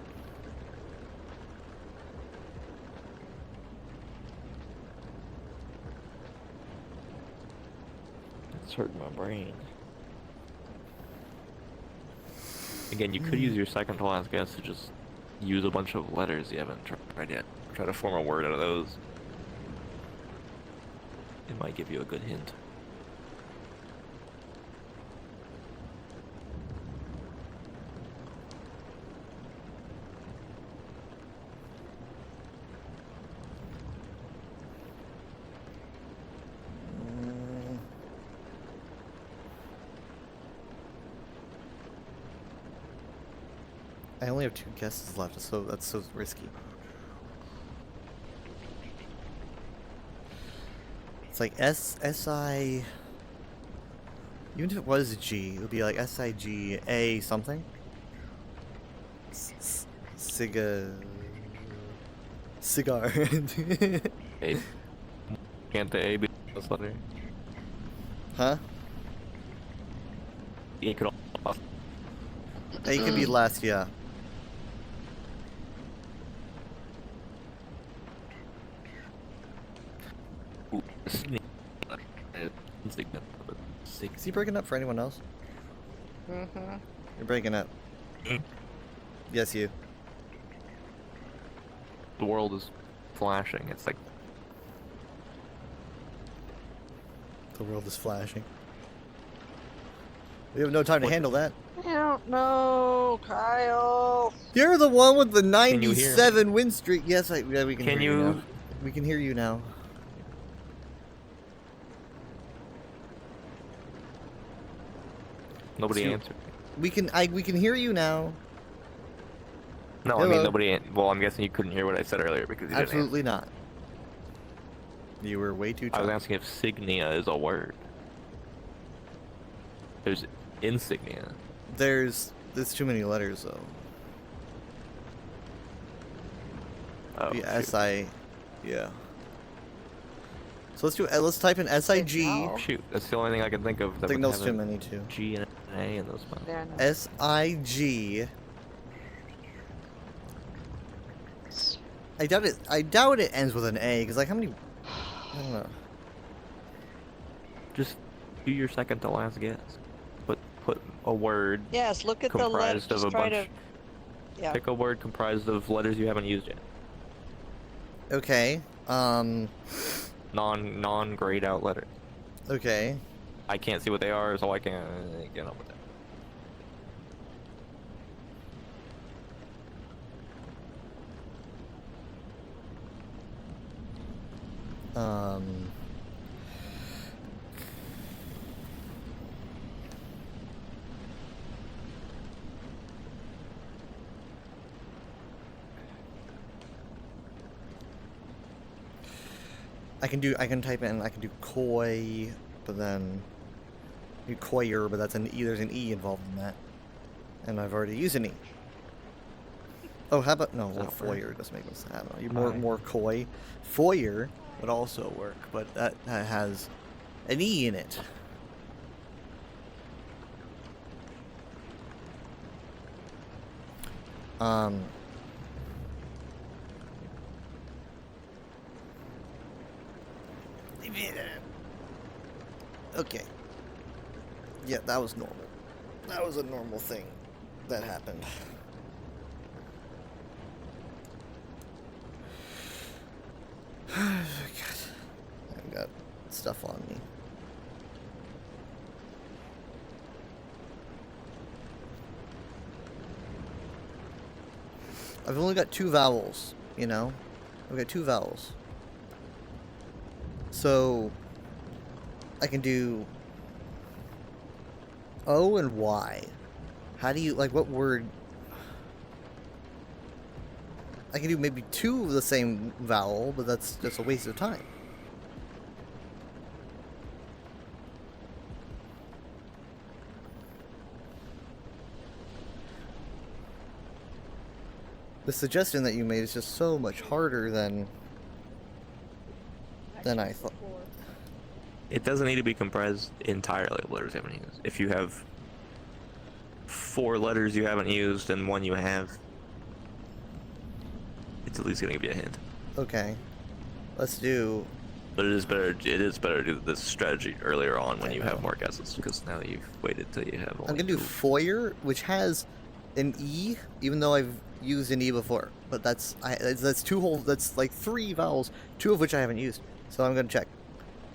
It's hurting my brain. Again, you could use your second to last guess to just use a bunch of letters you haven't tried yet. Try to form a word out of those. It might give you a good hint. mm, I only have 2 guesses left, so that's so risky. It's like SI. Even if it was G, it would be like SIGA something. Cigar. A. Can't the A be the first letter? Huh? A could also A could be last, yeah. Is he breaking up for anyone else? Mm-hmm. You're breaking up. Yes, you. The world is flashing. It's like The world is flashing. We have no time to What- handle that. I don't know, Kyle. You're the one with the you hear me? 97 win streak. Yes, yeah, we can Can hear you you- now. We can hear you now. nobody So- answered. We can hear you now. No, I Hello. mean nobody. Well, I'm guessing you couldn't hear what I said earlier because you didn't. Absolutely not. You were way too I was drunk. asking if signia is a word. There's insignia. There's too many letters though. Oh, The shoot. S-I, yeah. So let's type in S-I-G. No. Shoot, that's the only thing I can think of. I That think would those have too an many too. G and an A in those spots. There, no. S-I-G. I doubt it ends with an A, because like how many, I don't know. Just do your second to last guess. Put a word Yes, look at the letters. comprised of a Try bunch. to. Yeah. Pick a word comprised of letters you haven't used yet. Okay, Non-grayed out letters. okay. I can't see what they are, so I can't get on with it. I can type in, I can do koi, but then do koyer, but that's an E, there's an E involved in that. And I've already used an E. Oh, how about, no, well, that work? foyer doesn't make sense. I don't know, you Alright. more koi. Foyer would also work, but that has an E in it. Okay. Yeah, that was normal. That was a normal thing that happened. God. I've got stuff on me. I've only got 2 vowels, you know? I've got 2 vowels. So I can do O and Y. How do you, like, what word? I can do maybe 2 of the same vowel, but that's just a waste of time. The suggestion that you made is just so much harder than I thought. It doesn't need to be comprised entirely of letters you haven't used. If you have 4 letters you haven't used and 1 you have, it's at least gonna give you a hint. Okay. Let's do. But it is better to do this strategy earlier on when I you know. have more guesses, because now that you've waited till you have only I'm gonna do 2. foyer, which has an E, even though I've used an E before. But that's 2 whole. That's like 3 vowels, 2 of which I haven't used. So I'm gonna check.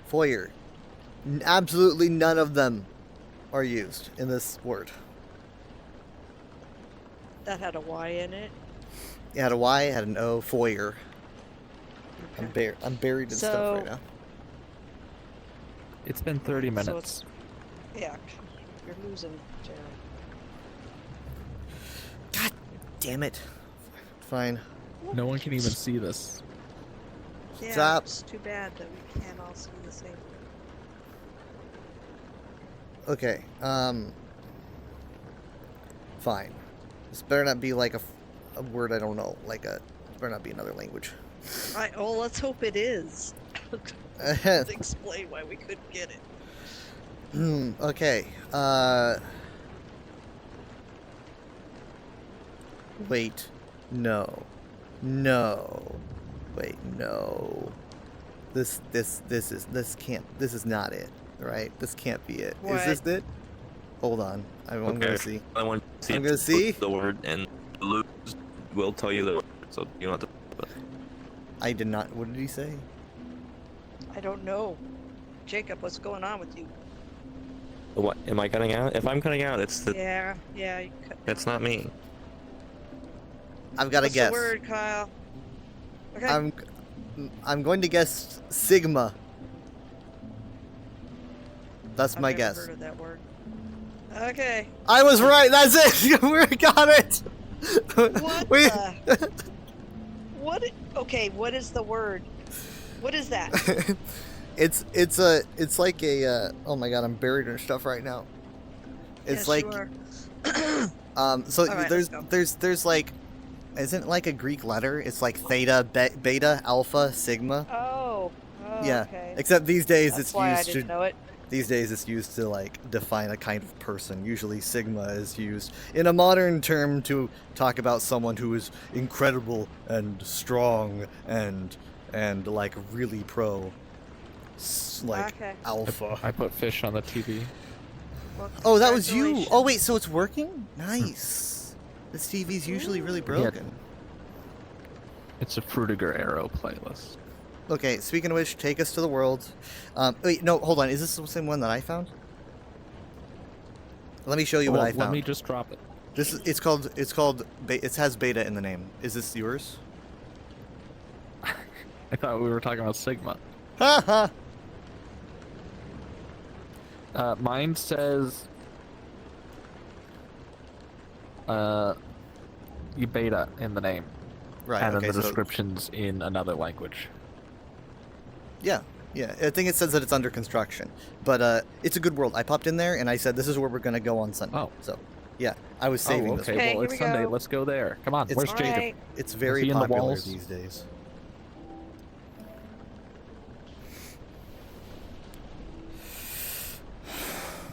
Foyer. Absolutely none of them are used in this word. That had a Y in it. It had a Y, it had an O. Foyer. Okay. I'm buried in stuff right So- now. It's been 30 minutes. So it's. Yeah. You're losing, Jared. God damn it. Fine. No one can even see this. Yeah, Stop. it's too bad that we can't all see the same thing. Okay. Fine. This better not be like a word I don't know. Like a. It better not be another language. Oh, let's hope it is. Let's explain why we couldn't get it. Okay. Wait. No. No. Wait. No. This is not it. Right? This can't be it. What? Is this it? Hold on. I'm Okay. gonna see. I want to see I'm if gonna you see. put the word, and lose will tell you the word, so you don't have to. I did not. What did he say? I don't know. Jacob, what's going on with you? What am I cutting out? If I'm cutting out, it's the. Yeah, you cut That's down. not me. I've got to What's guess. the word, Kyle? Okay. I'm going to guess sigma. That's I've my never guess. heard of that word. Okay. I was right. That's it. We got it. What Wait. the? What? Okay, what is the word? What is that? it's like a oh my god, I'm buried in stuff right now. It's Yes, like you are. so Alright, there's let's go. there's like, isn't it like a Greek letter? It's like theta, beta, alpha, sigma. Oh. Oh, Yeah, okay. except these days That's it's why I used didn't to know it. these days it's used to like define a kind of person. Usually sigma is used in a modern term to talk about someone who is incredible and strong and like really pro like Okay. alpha. I put fish on the TV. Well, Oh, that was you. Oh congratulations. wait, so it's working? Nice. This TV's usually really broken. It's a Frutiger Arrow playlist. Okay, speaking of which, take us to the world. Wait, no, hold on. Is this the same one that I found? Let me show you what Well, I found. let me just drop it. This is, it has beta in the name. Is this yours? I thought we were talking about Sigma. Ha ha! Mine says beta in the name, Right, and okay, then the so, description's in another language. yeah, I think it says that it's under construction. But, it's a good world. I popped in there and I said, this is where we're gonna go on Sunday. Oh. So, yeah, I was saving Oh, this okay. one. Okay, Well, here it's we Sunday. go. Let's go there. Come on. It's- Where's Jacob? Alright. It's very he in the popular walls? these days.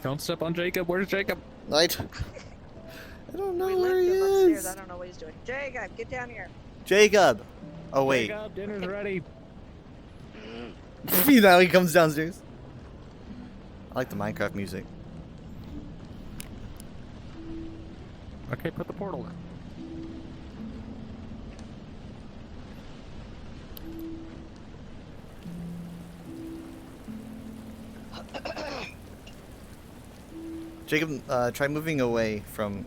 Don't step on Jacob. Where's Jacob? I don't know We where left he him upstairs. is. I don't know what he's doing. Jacob, get down here. Jacob! Oh, wait. Jacob, dinner's ready. Now he comes downstairs. I like the Minecraft music. Okay, put the portal in. Jacob, try moving away from...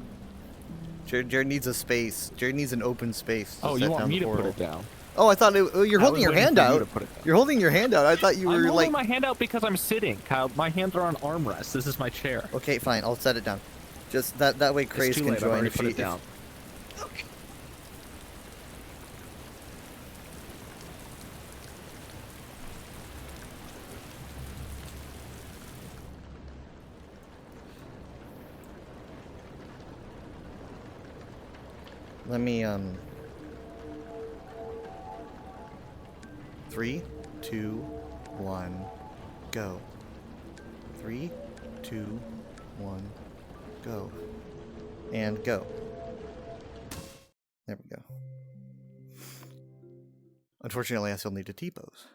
Jared needs a space. Jared needs an open space. To Oh, set you want down me the to put portal. it down? Oh, I thought you're I holding was your waiting hand for you out. to put it down. You're holding your hand out. I thought you I'm were holding like... my hand out because I'm sitting, Kyle. My hands are on armrests. This is my chair. Okay, fine. I'll set it down. Just that way It's Craze too can late. I've join already if put she... it down. Okay. Let me, 3, 2, 1, go. 3, 2, 1, go. And go. There we go. Unfortunately, I still need to T-pose.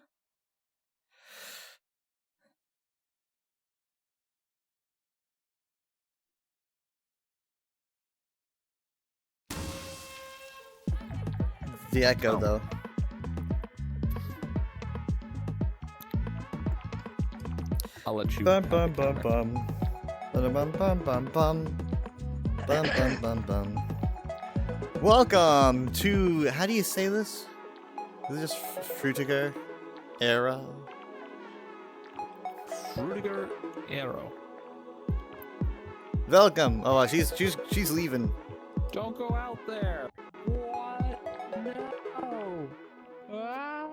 The echo, Oh. though. I'll let you. Bum bum pick it bum up. bum. Bum bum bum bum. Bum bum bum bum. Welcome to, how do you say this? Is it just Frutiger Era? Frutiger Arrow. Welcome. Oh, she's leaving. Don't go out there. What? No. Ah.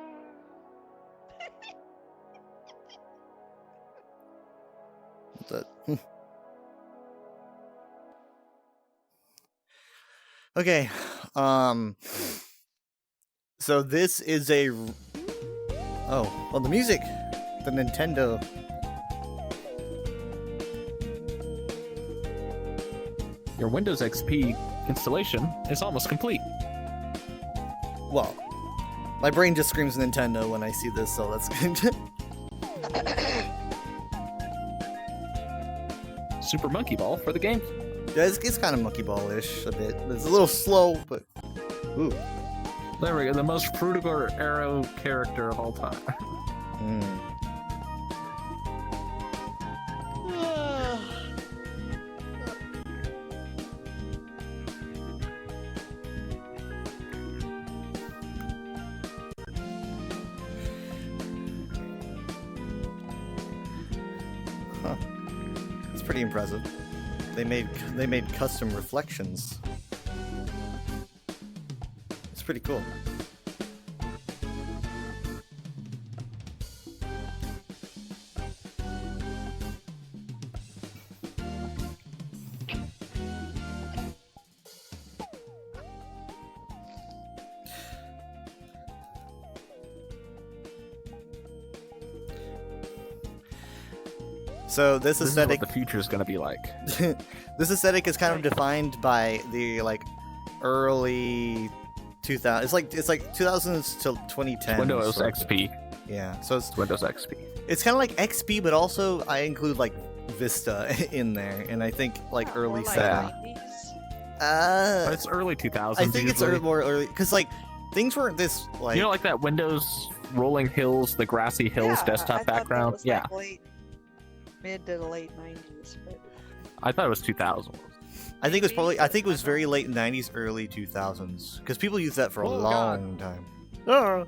What's that? Okay. So this is a. Oh, well, the music, the Nintendo. Your Windows XP installation is almost complete. Well, my brain just screams Nintendo when I see this, so that's good. Super Monkey Ball for the game. Yeah, it's kind of monkey ball-ish a bit. It's a little slow, but ooh. There we go. The most Frutiger Arrow character of all time. Mm. Huh. It's pretty impressive. They made custom reflections pretty cool. So this This is what aesthetic, the future is going to be like. this aesthetic is kind of defined by the like early 2000s. It's like 2000s to 2010s. Windows sort of. XP. Yeah, so It's Windows XP. it's kind of like XP, but also I include like Vista in there, and I think like Yeah, early more like 70s. 90s. But it's early 2000s. I think it's usually. more early because like things weren't this like You know, like that Windows rolling hills, the grassy hills Yeah, I desktop thought that background. was, Yeah, like, mid to the late 90s. But I thought it was 2000. I think it was probably I think it was I very don't- late 90s, early 2000s because people used that for a Oh, long time. Ah.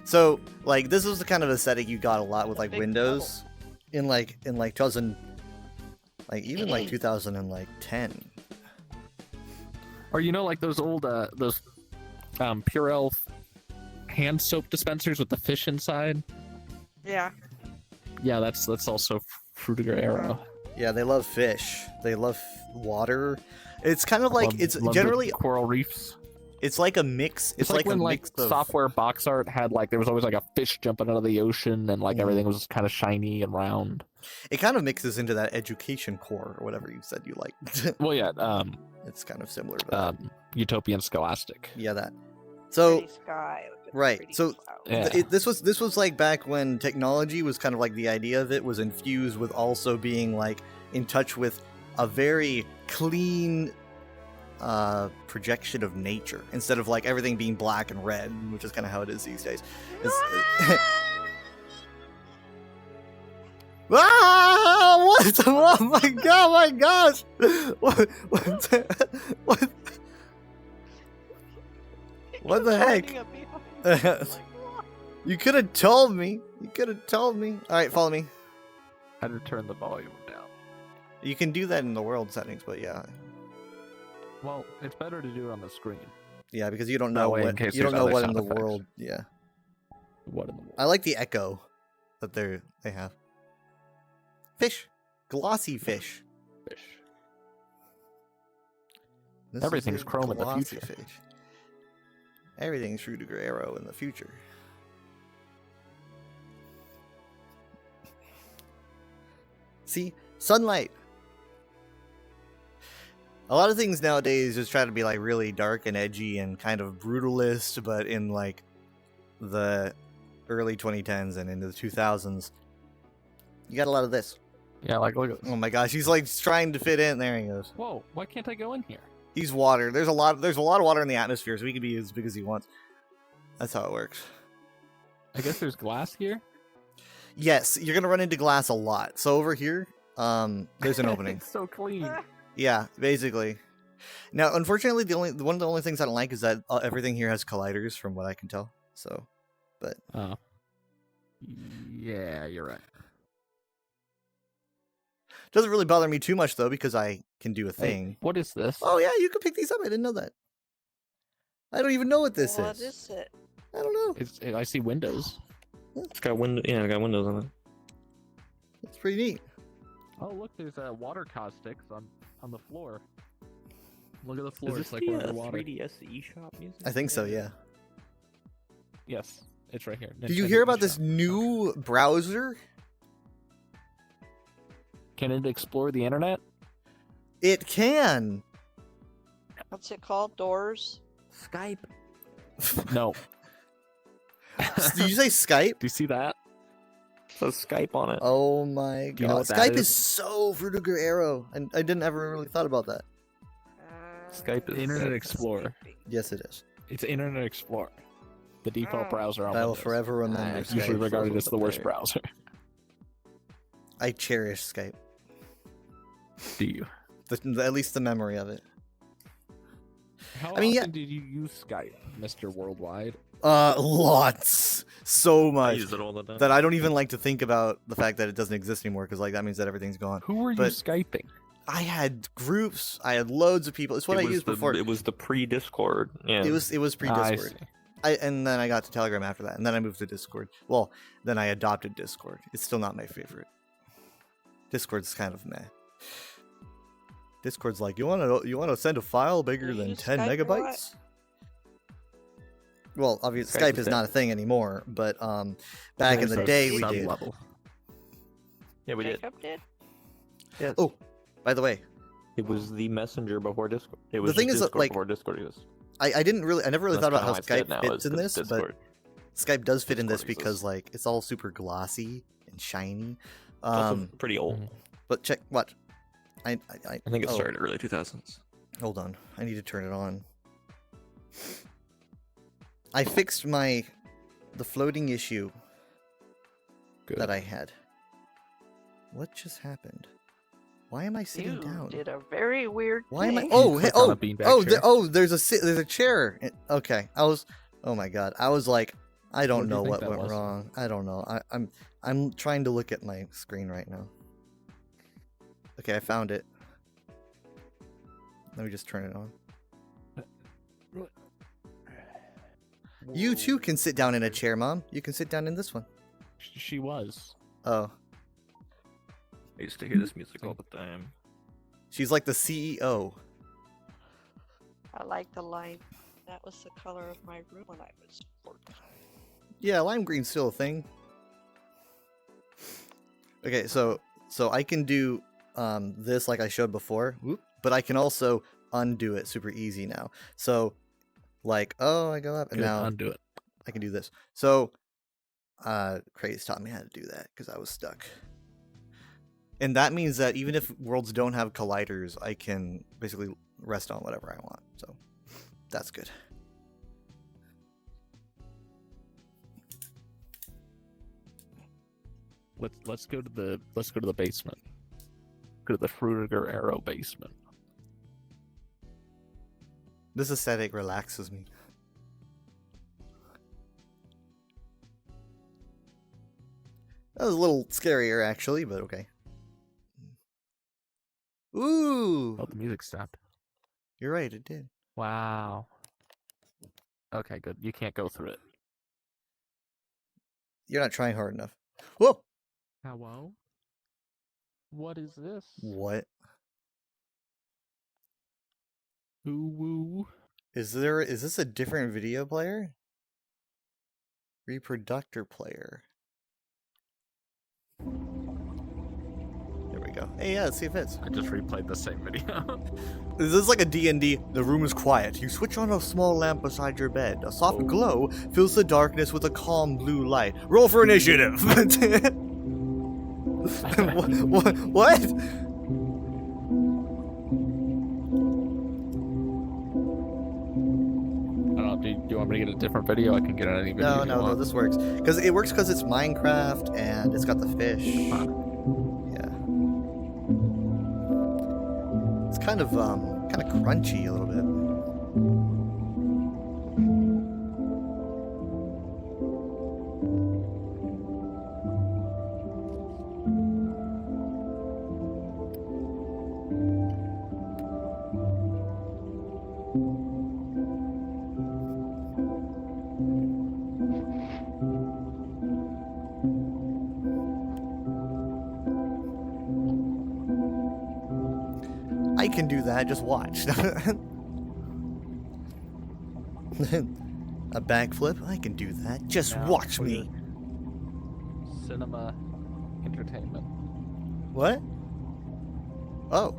So like this was the kind of aesthetic you got a lot with like Big Windows in like 2000, like even like 2010. Or you know, like those old those Purell hand soap dispensers with the fish inside. yeah, Yeah, that's also Frutiger Arrow. Yeah, they love fish. They love water. It's kind of like Love- it's love the generally coral reefs. it's like a mix. It's like when a like mix of software box art had like there was always like a fish jumping out of the ocean and like Mhm. everything was kind of shiny and round. It kind of mixes into that education core or whatever you said you liked. Well, yeah, It's kind of similar to that. Utopian Scholastic. Yeah, that. So pretty sky. with the right, pretty so- clouds. Yeah. this was like back when technology was kind of like the idea of it was infused with also being like in touch with a very clean projection of nature instead of like everything being black and red, which is kind of how it is these days. It's- Ah! What? Oh my god! My gosh! What? What? What the heck? Running up behind you. You could have told me. You could have told me. All right, follow me. Had to turn the volume down. You can do that in the world settings, but yeah, Well, it's better to do it on the screen. yeah, because you don't That know way, in what case you don't there's know other what in sound the effects. world. Yeah, What in the world? I like the echo that they have. Fish, glossy fish. Fish. This is Everything's a chrome in the glossy future. Fish. Everything's Frutiger Arrow in the future. See, sunlight. A lot of things nowadays just try to be like really dark and edgy and kind of brutalist, but in like the early 2010s and into the 2000s, you got a lot of this. Yeah, like look at this. Oh my gosh, he's like trying to fit in. There he goes. Whoa, why can't I go in here? He's water. There's a lot of water in the atmosphere, so he can be as big as he wants. That's how it works. I guess there's glass here. Yes, you're gonna run into glass a lot. So over here, there's an opening. It's so clean. Yeah, basically. Now, unfortunately, one of the only things I don't like is that everything here has colliders, from what I can tell. So, Oh. Yeah, you're right. doesn't really bother me too much though, because I can do a Hey, thing. what is this? Oh yeah, you can pick these up. I didn't know that. I don't even know what this What is. is it? I don't know. I see windows. It's got it got windows on it. It's pretty neat. Oh, look, there's water caustics on the floor. Look at the floor. Is It's this like the we're underwater. 3DS eShop music? I think so. Yeah. Yes, it's right here. Did you Nintendo hear about this eShop. new browser? Can it explore the internet? It can. What's it called? Doors? Skype. No. Did you say Skype? Do you see that? It says Skype on it. Oh my Do you know god. what that Skype is? is so Frutiger Arrow. And I didn't ever really thought about that. Skype is Internet Explorer. Yes, it is. It's Internet Explorer, the default Oh. browser on I will Windows. forever remember It's Usually Skype. regarded as the worst player. browser. I cherish Skype. Do you? At least the memory of it. How I mean, yeah. often did you use Skype, Mr. Worldwide? Lots. So I much. use it all the time. That I don't even like to think about the fact that it doesn't exist anymore, because like that means that everything's gone. Who were you But- Skyping? I had groups. I had loads of people. It's what I used before. It was the pre-Discord. Yeah. It was pre I Discord. see. And then I got to Telegram after that, and then I moved to Discord. Well, then I adopted Discord. It's still not my favorite. Discord's kind of meh. Discord's like, you want to send a file bigger you than use 10 Skype or what? megabytes? Well, obviously Skype Skype is is dead. not a thing anymore, but back in There's the a day we did. sub-level. Yeah, we did. Jacob did? Yes. Oh, by the way, It was the messenger before Discord. It was thing just is that, Discord like, before Discord existed. I never really That's thought about kinda how why it's dead Skype now, fits is in 'cause this, Discord. but Skype does fit in this Discord because exists. like it's all super glossy and shiny. It's also pretty old. But check what I I think it oh, started early 2000s. Hold on, I need to turn it on. I fixed the floating issue Good. that I had. What just happened? Why am I sitting You down? did a very weird Why am I? thing. Oh, hey, click on oh, a beanbag oh, chair. there's a chair. Okay, I was. Oh my god, I was like, I don't What do you know think what that went was? wrong. I don't know. I'm trying to look at my screen right now. Okay, I found it. Let me just turn it on. You too can sit down in a chair, Mom. You can sit down in this one. She was. Oh, I used to hear this music all the time. she's like the CEO. I like the lime. That was the color of my room when I was 14. Yeah, lime green's still a thing. Okay, so I can do this like I showed before, whoop, but I can also undo it super easy now. So, like, oh, I go up, and Good, now undo it. I can do this. So, Craze taught me how to do that because I was stuck. And that means that even if worlds don't have colliders, I can basically rest on whatever I want. So, that's good. Let's go to the basement. Go to the Fruitiger Arrow basement. This aesthetic relaxes me. That was a little scarier, actually, but okay. Ooh! Oh, the music stopped. You're right, it did. Wow. Okay, good. You can't go through it. You're not trying hard enough. Whoa! Hello? What is this? What? Ooh woo. Is this a different video player? Reproductor player. There we go. Hey, yeah, let's see if it fits. I just replayed the same video. This is like a D&D. The room is quiet. You switch on a small lamp beside your bed. A soft glow fills the darkness with a calm blue light. Roll for initiative. What? I don't know. Do you want me to get a different video? I can get any video. you No, want. this works. Because it's Minecraft and it's got the fish. Huh. Yeah. It's kind of crunchy a little bit. I can do that, just watch. A backflip? I can do that. Just Now watch for me. Cinema entertainment. What? Oh.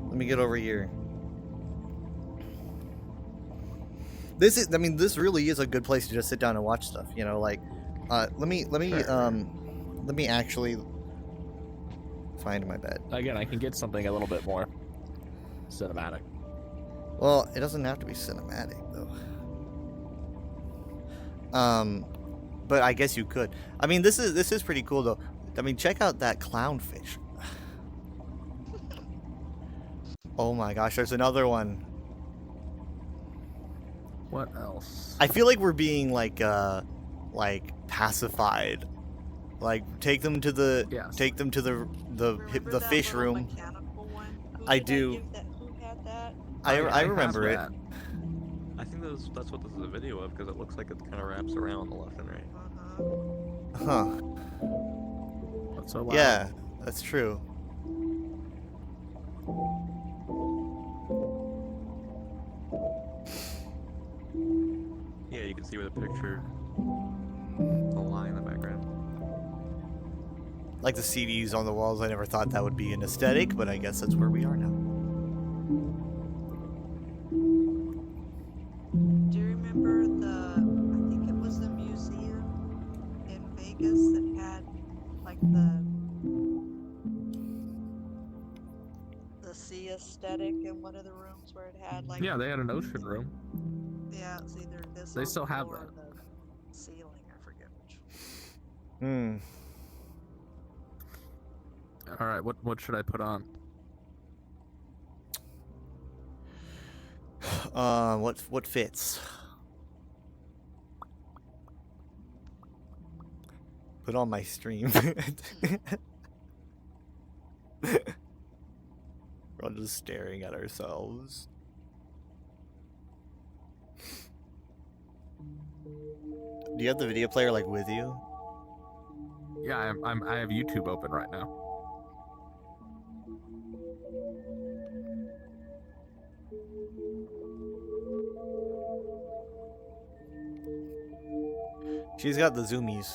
Let me get over here. This really is a good place to just sit down and watch stuff, you know, like let me actually find my bed. Again, I can get something a little bit more cinematic. Well, it doesn't have to be cinematic though. But I guess you could. I mean, this is pretty cool though. I mean, check out that clownfish. Oh my gosh, there's another one. What else? I feel like we're being like pacified Like take them to the Yes. Remember the that fish little room. mechanical one? Who I did do. give that? Who had that? I have remember it. that. I think that's what this is a video of because it looks like it kind of wraps around on the left and right. Uh-huh. Huh. That's so loud. Yeah, that's true. Yeah, you can see with the picture the line in the background. Like the CDs on the walls, I never thought that would be an aesthetic, but I guess that's where we are now. Do you remember I think it was the museum in Vegas that had like the sea aesthetic in one of the rooms where it had like Yeah, they had an ocean room. yeah, it's either this They on still the have floor or that. the ceiling, I forget which. Hmm. All right, what should I put on? What fits? Put on my stream. We're all just staring at ourselves. Do you have the video player like with you? Yeah, I have YouTube open right now. She's got the zoomies.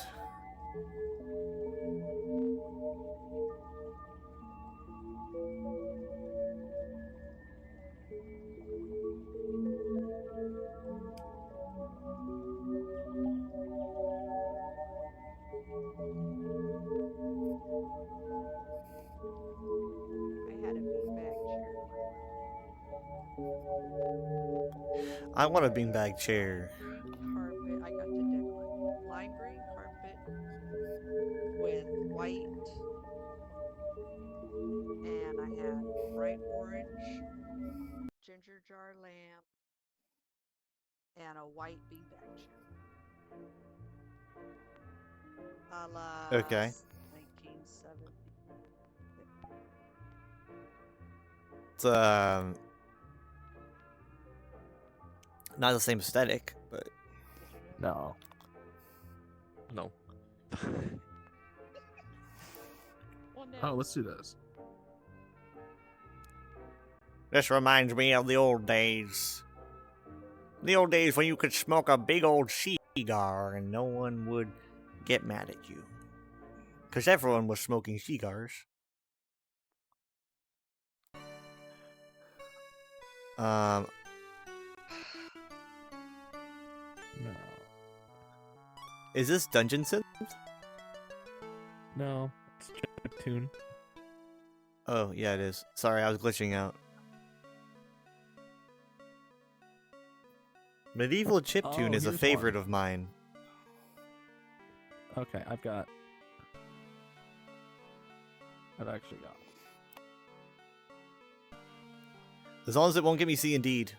I had a beanbag chair. I want a beanbag chair. Carpet. I got to decorate lime green carpet with white, and I had bright orange ginger jar lamp and a white beanbag chair. A la Okay. 1970. It's not the same aesthetic, but No. No. Well, Oh, now, let's do this. this reminds me of the old days. The old days when you could smoke a big old cigar and no one would get mad at you. Because everyone was smoking cigars. No. Is this Dungeon Synth? No. It's chiptune. Oh, yeah, it is. Sorry, I was glitching out. Medieval chiptune Oh, is a here's favorite one. of mine. Okay, I've actually got. As long as it won't get me C indeed.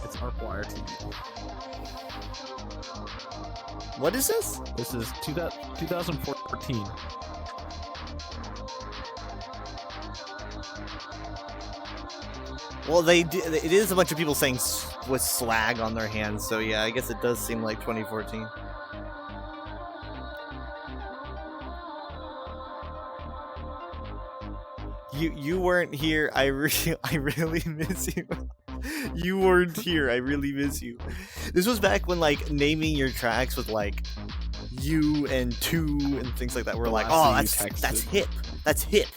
It's ArcWire TV. What is this? This is 2014. Well, it is a bunch of people saying with swag on their hands, so yeah, I guess it does seem like 2014. You weren't here. I really miss you. You weren't here. I really miss you. This was back when like naming your tracks with like you and two and things like that were The like, last oh, thing you that's texted. hip. That's hip.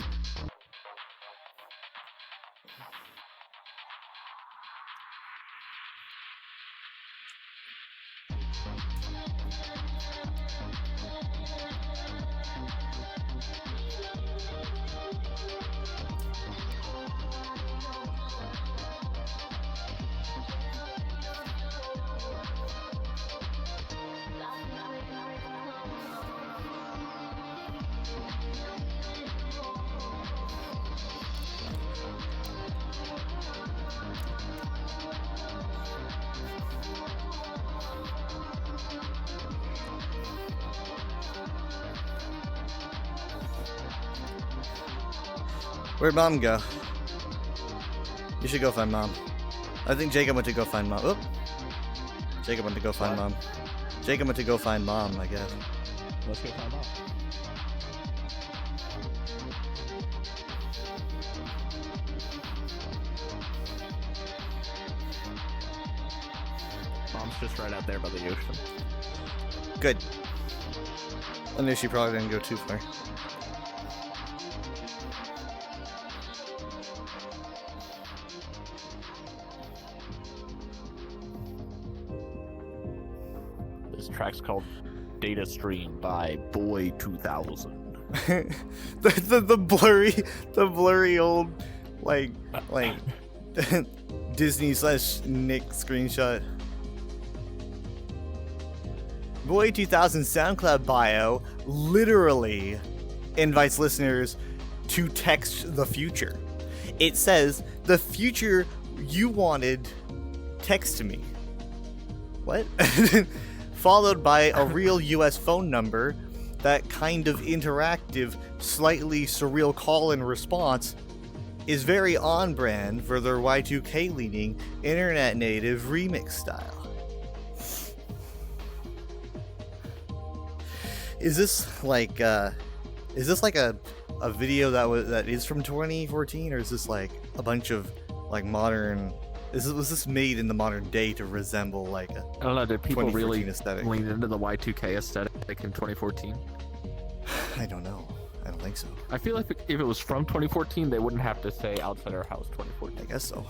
Where'd mom go? You should go find mom. I think Jacob went to go find mom. Oop. Jacob went to go find What? mom. Jacob went to go find mom, I guess. Let's go find out. Mom's just right out there by the ocean. Good. I knew she probably didn't go too far. This track's called Data Stream by Boy 2000. the blurry old like Disney / Nick screenshot. Boy 2000 SoundCloud bio literally invites listeners to text the future. It says, "The future you wanted, text to me." What? Followed by a real US phone number, that kind of interactive, slightly surreal call and response is very on brand for their Y2K leaning, internet native remix style. Is this like a video that is from 2014, or is this like a bunch of like modern? Was this made in the modern day to resemble like a I don't know, did people 2014 really aesthetic? lean into the Y2K aesthetic in 2014? I don't know. I don't think so. I feel like if it was from 2014, they wouldn't have to say Outside Our House 2014. I guess so.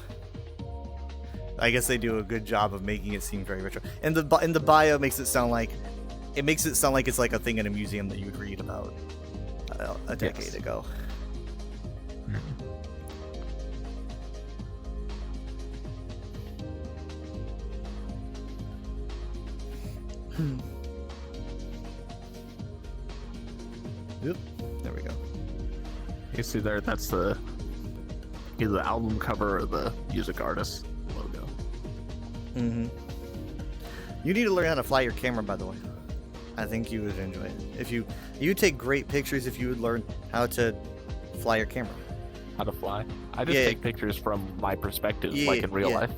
I guess they do a good job of making it seem very retro. And the bio makes it sound like it's like a thing in a museum that you would read about a decade Yes. ago. Yep. There we go. You see there, that's either the album cover or the music artist logo. Mm-hmm. You need to learn how to fly your camera, by the way. I think you would enjoy it. If you take great pictures if you would learn how to fly your camera. How to fly. I just Yeah. take pictures from my perspective, Yeah, like in real yeah. life.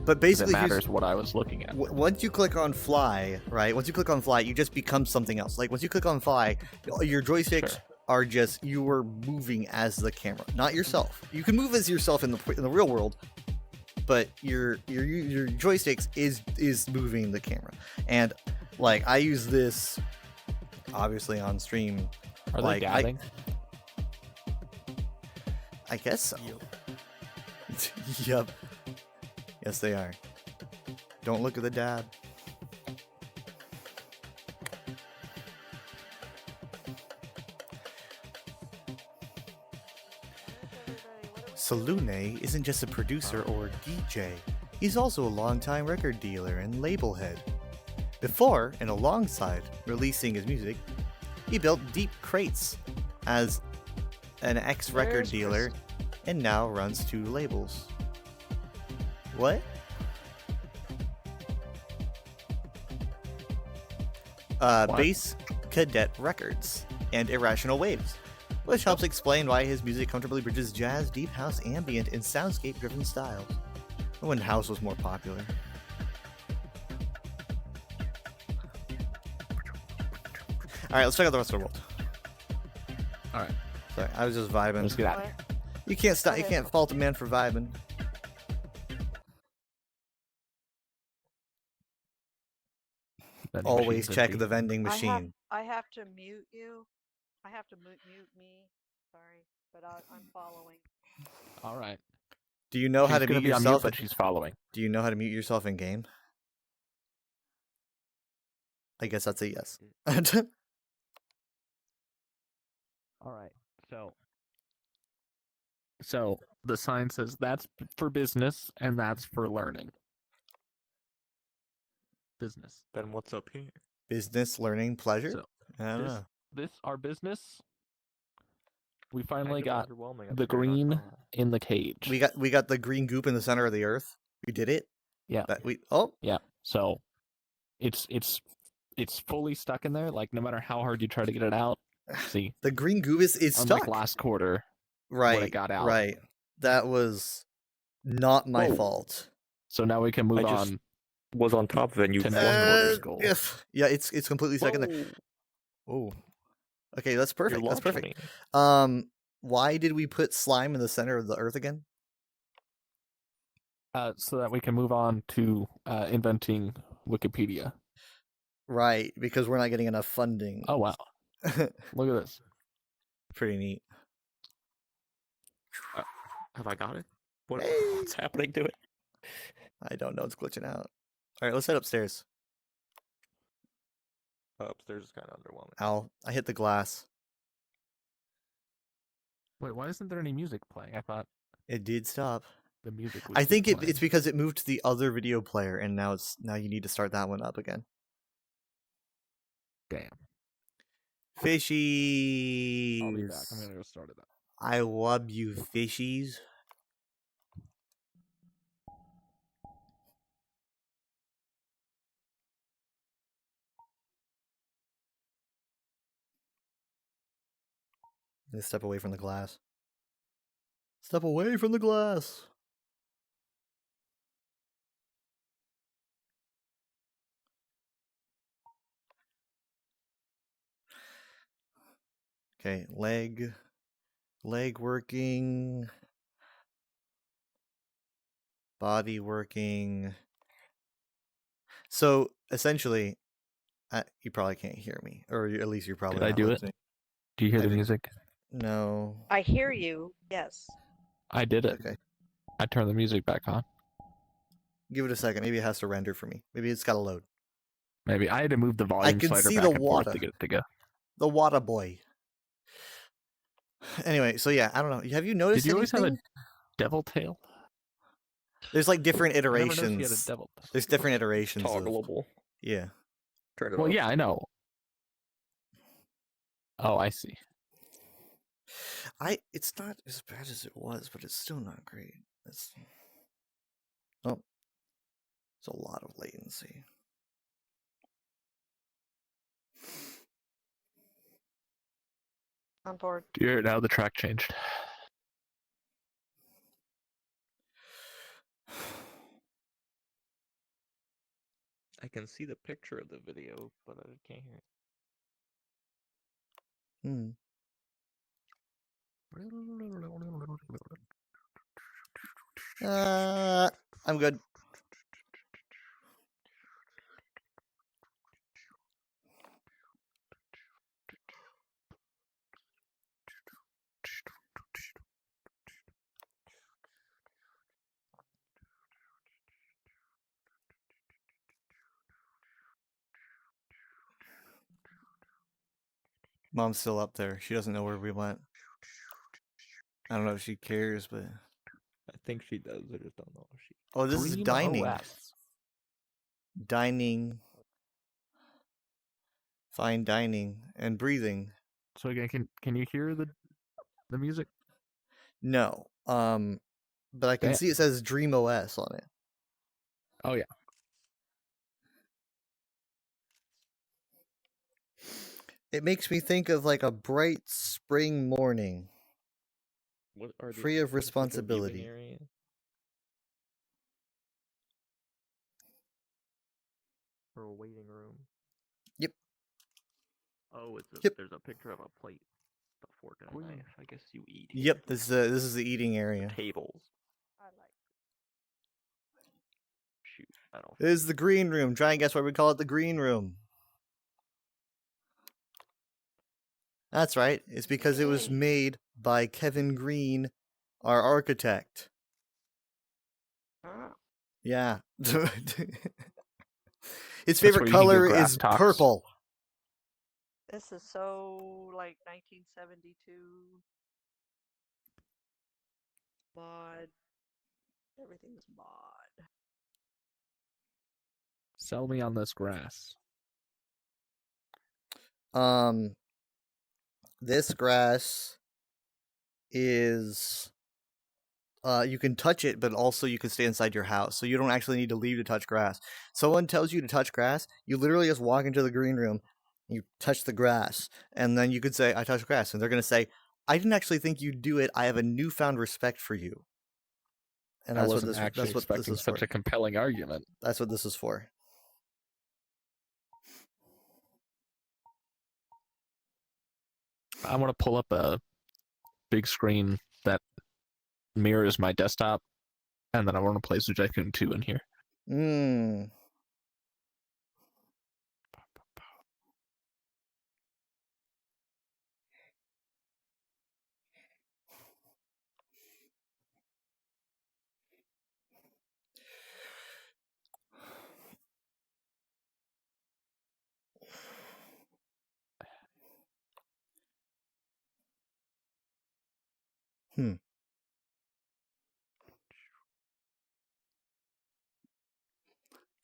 But 'Cause basically, it here's- matters what I was looking at. once you click on fly, right? Once you click on fly, you just become something else. Like once you click on fly, your joysticks Sure. are just you are moving as the camera, not yourself. You can move as yourself in the real world, but your joysticks is moving the camera. And like I use this obviously on stream. Are like, they dabbing? I guess so. Yup. Yes, they are. Don't look at the dab. Salune isn't just a producer or DJ. He's also a longtime record dealer and label head. Before and alongside releasing his music, he built Deep Crates as an ex-record Where's dealer and now runs 2 labels. What? What? Bass Cadet Records and Irrational Waves, which helps explain why his music comfortably bridges jazz, deep house, ambient, and soundscape-driven styles. When house was more popular. All right, let's check out the rest of the world. All right, Sorry, I was just vibing. let's get out of here. You can't stop. You Okay. can't fault a man for vibing. Vending Always machine's check empty. the vending machine. I have to mute you. I have to mute me. Sorry, but I'm following. All right. Do you know how She's to gonna mute be on mute, yourself? but she's following. Do you know how to mute yourself in game? I guess that's a yes. All right. So the sign says that's for business and that's for learning. Business. Then what's up here? Business, learning, pleasure. So I don't this, know. this our business. We finally Kind of got underwhelming, the I'm not green gonna lie. in the cage. We got the green goop in the center of the earth. We did it. Yeah. Yeah. So it's fully stuck in there. Like no matter how hard you try to get it out. See, The green goop is unlike stuck. last quarter, Right. when it got out. Right. That was not my Whoa. fault. So now we can move I just- on. Was on top of it and you To flunked next it. quarter's goal. Yeah, it's completely stuck in there. Whoa, Oh. Okay, that's you're perfect. That's launching perfect. me. Why did we put slime in the center of the earth again? So that we can move on to inventing Wikipedia. Right, because we're not getting enough funding. Oh wow! Look at this. Pretty neat. Have I got it? Hey. What's happening to it? I don't know, it's glitching out. Alright, let's head upstairs. Upstairs is kind of underwhelming. Ow, I hit the glass. Wait, why isn't there any music playing? I thought It did stop. the music was. I think playing. it's because it moved to the other video player and now you need to start that one up again. Damn. Fishies. I'll be back. I'm gonna go start it up. I love you, fishies. Let's step away from the glass. Step away from the glass. Okay, leg working. Body working. So essentially, you probably can't hear me, or at least you're probably. Did I not do it? listening. Do you hear I the did- music? No. I hear you. Yes. I did it. Okay. I turned the music back on. Give it a second. Maybe it has to render for me. Maybe it's got to load. Maybe I had to move the volume can slider see back the and forth water. to get it to go. The water boy. Anyway, so yeah, I don't know. Have you noticed? Did you always have a anything? devil tail? There's like different I never noticed you had a iterations. devil. There's different iterations. Of, Toggleable. yeah. Turn it Well, off. yeah, I know. Oh, I see. It's not as bad as it was, but it's still not great. It's a lot of latency. On board. Do you hear it now? The track changed. I can see the picture of the video, but I can't hear it. Hmm. I'm good. Mom's still up there. She doesn't know where we went. I don't know if she cares, but I think she does. I just don't know if she. oh, this is Green dining. OS. Dining. Fine dining and breathing. So again, can you hear the music? No. But I can Yeah. see it says Dream OS on it. Oh yeah. It makes me think of like a bright spring morning. What are these? Free of Is this a viewing responsibility. area? Or a waiting room? Yep. Oh, Yep. There's a picture of a plate, a fork and a Green. knife. I guess you eat. Yep, here. this is the eating area. Tables. I like. Shoot, I don't. This is the green room. Try and guess why we call it the green room. That's right. It's because it was Yay. made by Kevin Green, our architect. Ah. Yeah. His That's favorite where you can color go graph is tops. purple. This is so like 1972. Mod. Everything's mod. Sell me on this grass. This grass is you can touch it, but also you can stay inside your house, so you don't actually need to leave to touch grass. Someone tells you to touch grass, you literally just walk into the green room, you touch the grass, and then you could say, I touch grass, and they're gonna say, I didn't actually think you'd do it. I have a newfound respect for you. And I that's what wasn't this. actually That's what this expecting is for. such a compelling argument. That's what this is for. I want to pull up a big screen that mirrors my desktop, and then I want to play Sudoku 2 in here. Mm.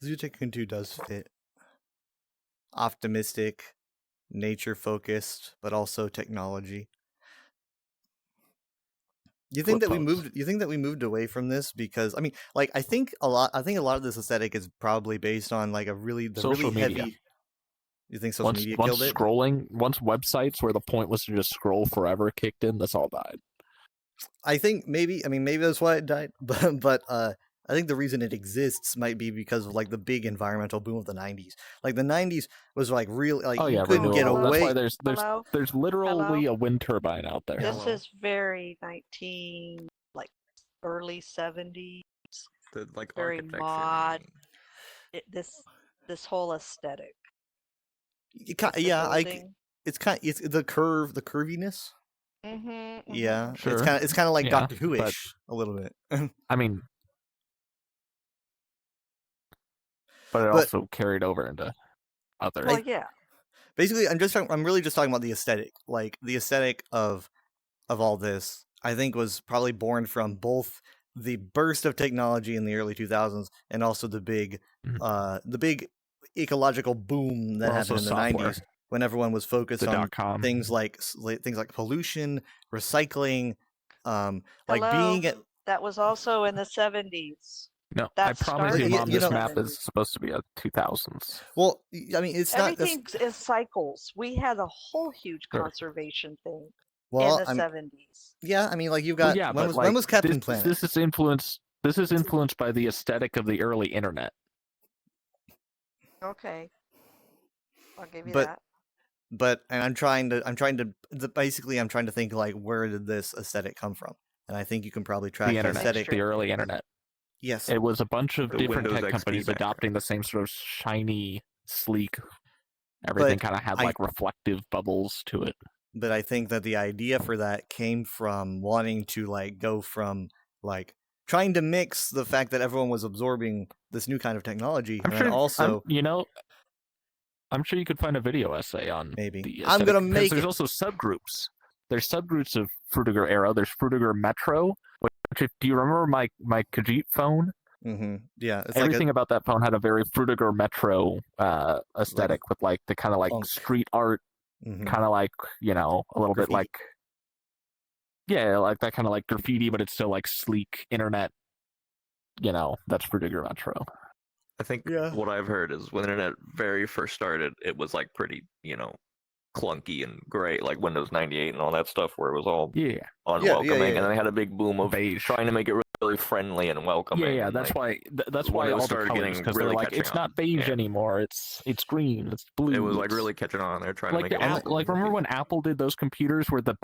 Sudoku 2 does fit. Optimistic, nature focused, but also technology. You think Flip that we phones. moved? You think that we moved away from this because I mean, like I think a lot of this aesthetic is probably based on like really Social media. heavy. You think social Once media once killed it? scrolling, once websites where the point was to just scroll forever kicked in, that's all died. I think maybe. I mean, maybe that's why it died. But I think the reason it exists might be because of like the big environmental boom of the '90s. Like the '90s was like real. Like Oh you yeah, couldn't get renewable. That's away. why Hello? there's literally Hello? a wind turbine out there. This Hello. is very 19, like early 70s. The like Very architecture. mod. This whole aesthetic. You with the yeah, building. it's it's the curviness. Mm-hmm, Yeah, Sure. it's kind of like Yeah, Doctor Who-ish but- a little bit. I mean, but it But- also carried over into other. Well, yeah. Basically, I'm really just talking about the aesthetic. Like the aesthetic of all this, I think was probably born from both the burst of technology in the early 2000s and also the big ecological boom that Or also happened in the software. 90s when everyone was focused The on .com. things like pollution, recycling, like Hello? being at That was also in the 70s. No, that I promise you, started Mom, in the this map 70s. is supposed to be a 2000s. well, I mean, it's not. Everything is cycles. We had a whole huge Sure. conservation thing Well, in the 70s. yeah, I mean, like you've Well, got yeah, when but was Captain this, Planet? This is influenced. This is influenced by the aesthetic of the early internet. Okay. I'll give you But- that. But and I'm trying to basically I'm trying to think like where did this aesthetic come from? And I think you can probably track The the internet, aesthetic. the early internet. Yes, It was a bunch of The different Windows tech XP companies background. adopting the same sort of shiny, sleek. Everything But kind of had I- like reflective bubbles to it. but I think that the idea for that came from wanting to like go from like trying to mix the fact that everyone was absorbing this new kind of technology, I'm and sure. then also I'm sure you could find a video essay on Maybe. the I'm gonna aesthetic, because make there's it. also subgroups. There's subgroups of Frutiger era. There's Frutiger Metro. Which, do you remember my Khajiit phone? Yeah, it's Everything like about that phone had a very Frutiger Metro aesthetic with like the kind of like punk. street art, Mhm. kind of like a little bit Graffiti. like like that kind of like graffiti, but it's still like sleek internet. That's Frutiger Metro. I think Yeah. what I've heard is when the internet very first started, it was like pretty, clunky and great, like Windows 98 and all that stuff, where it was all Yeah, unwelcoming, yeah. and then they had a big boom of beige. trying to make it really friendly and welcoming. Yeah. and, That's like, why. That's when why it all the started colors, getting because really they're like catching it's not on. beige Yeah. anymore. It's green. It's blue. it was like it's- really catching on. They're trying to like make it remember when Apple did those computers where the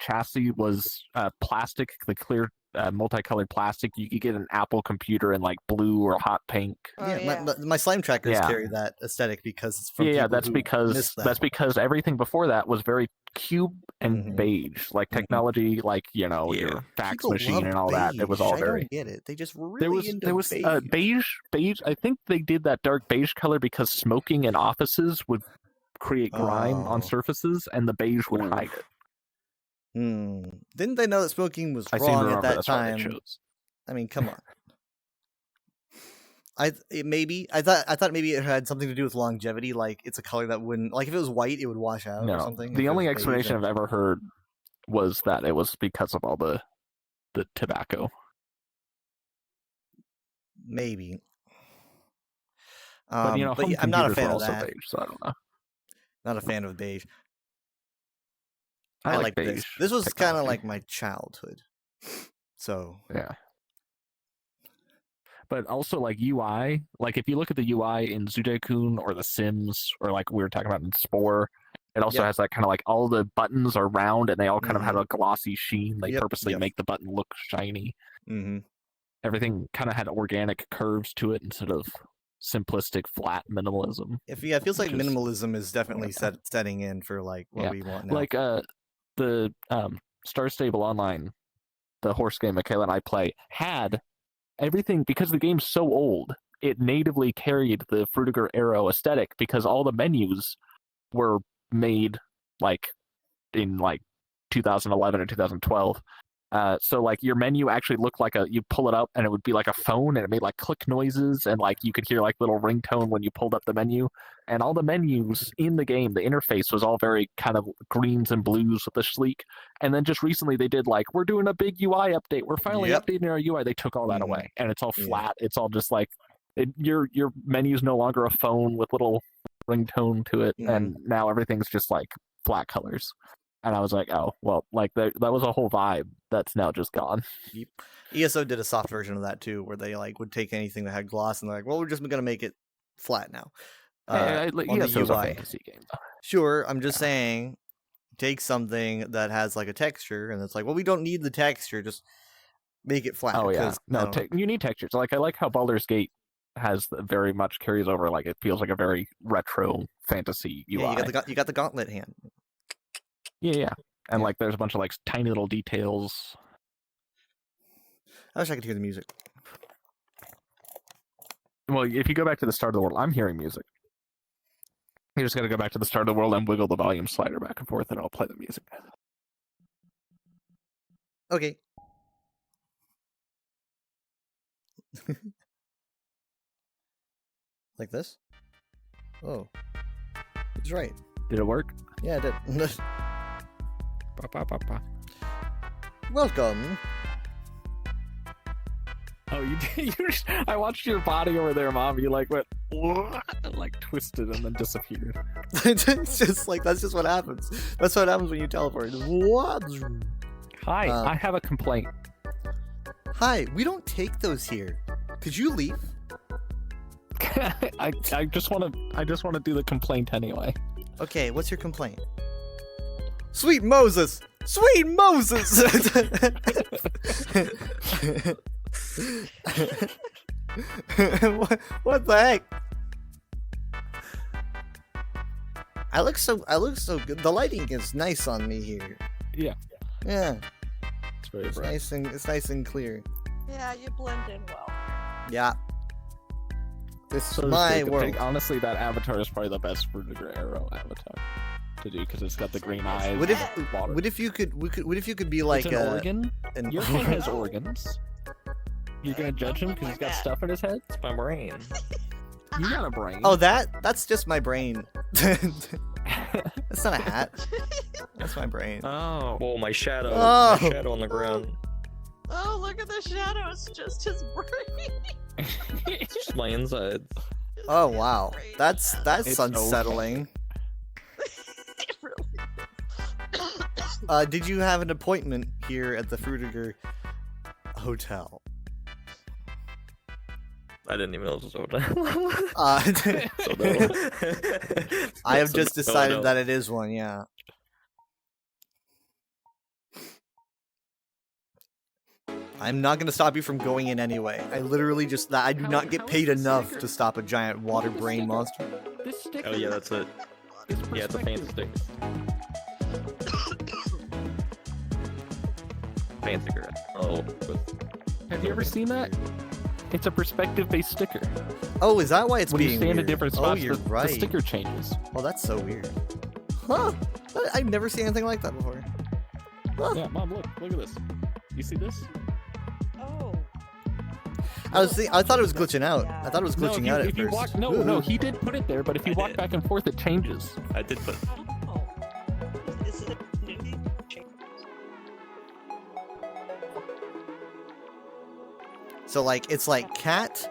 chassis was plastic, the clear multicolored plastic? You could get an Apple computer in like blue or hot pink. Oh, yeah, yeah. my slime trackers Yeah. carry that aesthetic because it's from Yeah, people that's who because missed that. everything before that was very cube and Mhm. beige, like Mhm. technology, like your Yeah. fax People machine love and all that. It was all beige. I very. don't get it. They just really There was into beige. beige. I think they did that dark beige color because smoking in offices would create grime on Oh. surfaces, and the beige would Ooh. hide it. Didn't they know that smoking was I seem to wrong at remember that that's why they time? chose. I mean, come on. I thought maybe it had something to do with longevity. Like it's a color that wouldn't, like if it was white, it would wash out or No, something. the If it only was beige, explanation then- I've ever heard was that it was because of all the tobacco. maybe. But but home yeah, I'm not a computers fan were of also that. beige, so I don't know. Not a fan of beige. I like beige this. This was kind of technology. like my childhood. So Yeah. But also like UI, like if you look at the UI in Sudoku or The Sims or like we were talking about in Spore, it also Yep. has like kind of like all the buttons are round and they all kind of have a glossy sheen. They Yep, purposely yep. make the button look shiny. hmm Everything kind of had organic curves to it instead of simplistic flat minimalism. it feels like Which is- minimalism is definitely setting in for like what Yeah. we want now. Like the Star Stable Online, the horse game Michaela and I play, had everything because the game's so old. It natively carried the Frutiger Arrow aesthetic because all the menus were made like in like 2011 or 2012. So like your menu actually looked like you pull it up and it would be like a phone and it made like click noises and like you could hear like little ringtone when you pulled up the menu, and all the menus in the game, the interface was all very kind of greens and blues with the sleek. And then just recently they did like, we're doing a big UI update, we're finally Yep. updating our UI. They took all that Mhm. away and it's all Yeah. flat. It's all just like your menu's no longer a phone with little ringtone to it, and now everything's just like flat colors. And I was like, oh, well, like that was a whole vibe that's now just gone. ESO did a soft version of that too, where they like would take anything that had gloss and they're like, well, we're just gonna make it flat now. On the ESO's a UI. fantasy game, though. Sure, I'm just saying, take something that has like a texture, and it's like, well, we don't need the texture, just make it flat. Oh, yeah. 'cause, No, you know, you need textures. Like, I like how Baldur's Gate has very much carries over. Like, it feels like a very retro fantasy UI. yeah, you got the gauntlet hand. Yeah. And, Yeah. like, there's a bunch of, like, tiny little details. I wish I could hear the music. Well, if you go back to the start of the world, I'm hearing music. You just got to go back to the start of the world and wiggle the volume slider back and forth, and it'll play the music. Okay. Like this? Oh. He's right. Did it work? Yeah, it did. Ba, ba, ba, ba. Welcome. Oh, you did. I watched your body over there, Mom. You like went, "What?" and like twisted and then disappeared. It's just like, that's just what happens. That's what happens when you teleport. Just, what? Hi, Um, I have a complaint. Hi, we don't take those here. Could you leave? I just want to do the complaint anyway. Okay, what's your complaint? Sweet Moses! Sweet Moses! what the heck? I look so good. The lighting is nice on me here. Yeah. Yeah, It's very it's bright. nice and clear. Yeah, you blend in well. Yeah. This So is does my Jacob world. think. Honestly, that avatar is probably the best Frutiger Arrow avatar to do because it's got the green eyes. What if and the water. what if you could be like it's an organ? an Your king has organs. You're gonna judge him because he's got stuff in his head? It's my brain. You got a brain. Oh, that's just my brain. That's not a hat. That's my brain. Oh. Whoa, my shadow. Oh. My shadow on the ground. Oh, look at the shadow. It's just his brain. It's just my insides. Oh wow, that's It's unsettling. It really Did you have an appointment here at the Frutiger Hotel? I didn't even know this was hotel. So no. I have So just no, decided no. that it is one. Yeah. I'm not gonna stop you from going in anyway. I literally just I do not get paid enough to stop a giant water brain monster. This sticker. Oh yeah, that's it. is Yeah, it's a fancy perspective. stick. Fancy girl. Oh, Have you ever seen that? It's a perspective-based sticker. Oh, is that why it's When you being stand weird? at different Oh, spots, you're the right. sticker changes. Oh, that's so weird. Huh? I've never seen anything like that before. Huh. Yeah, Mom, look at this. You see this? Oh. I thought it was glitching out. I thought it was glitching out at if you first. walk, no, he did put it there, but if you I walk did. back and forth, it changes. I did put. Oh. Is it change? So like it's like cat,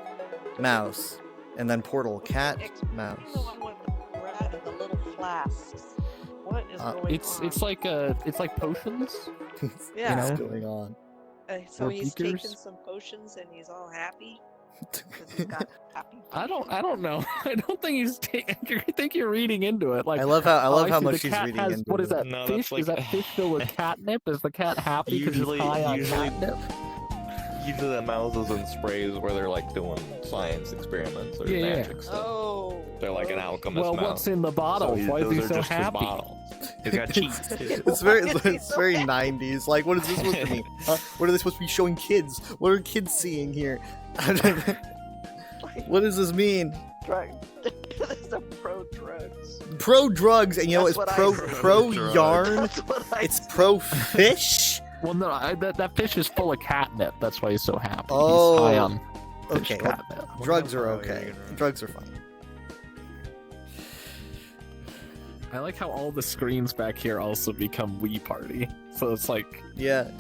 mouse, and then portal cat, The mouse. one with the bread and the little flasks. What is going It's on? it's like potions. Yeah. What's know? going on? So or he's beakers. taken some potions and he's all happy because he's got happy. I don't know. I don't think he's. I think you're reading into it. Like I love how oh, I how see, much the she's cat reading has, into what is it. that No, fish? that's Is that like- fish filled with catnip? Is the cat happy because he's Usually- high on usually- catnip? Usually the mouths and sprays where they're like doing science experiments or Yeah, yeah. magic stuff. Oh. They're like an okay. alchemist Well, mouth. what's in the bottle? Why is those he are so just his happy? bottles. He's got cheats. It's very Why is he it's so very happy? 90s. Like, what is this supposed to mean? Huh? What are they supposed to be showing kids? What are kids seeing here? What does this mean? Drug. There's a pro drugs. Pro drugs, and you know That's it's what I pro said. pro Drugs. yarn. That's what I It's said. pro fish. Well, no, that fish is full of catnip. That's why he's so happy. Oh, he's high on fish Okay, well, catnip. drugs are how far okay. you're gonna- Drugs are fine. I like how all the screens back here also become Wii Party. So it's like Yeah.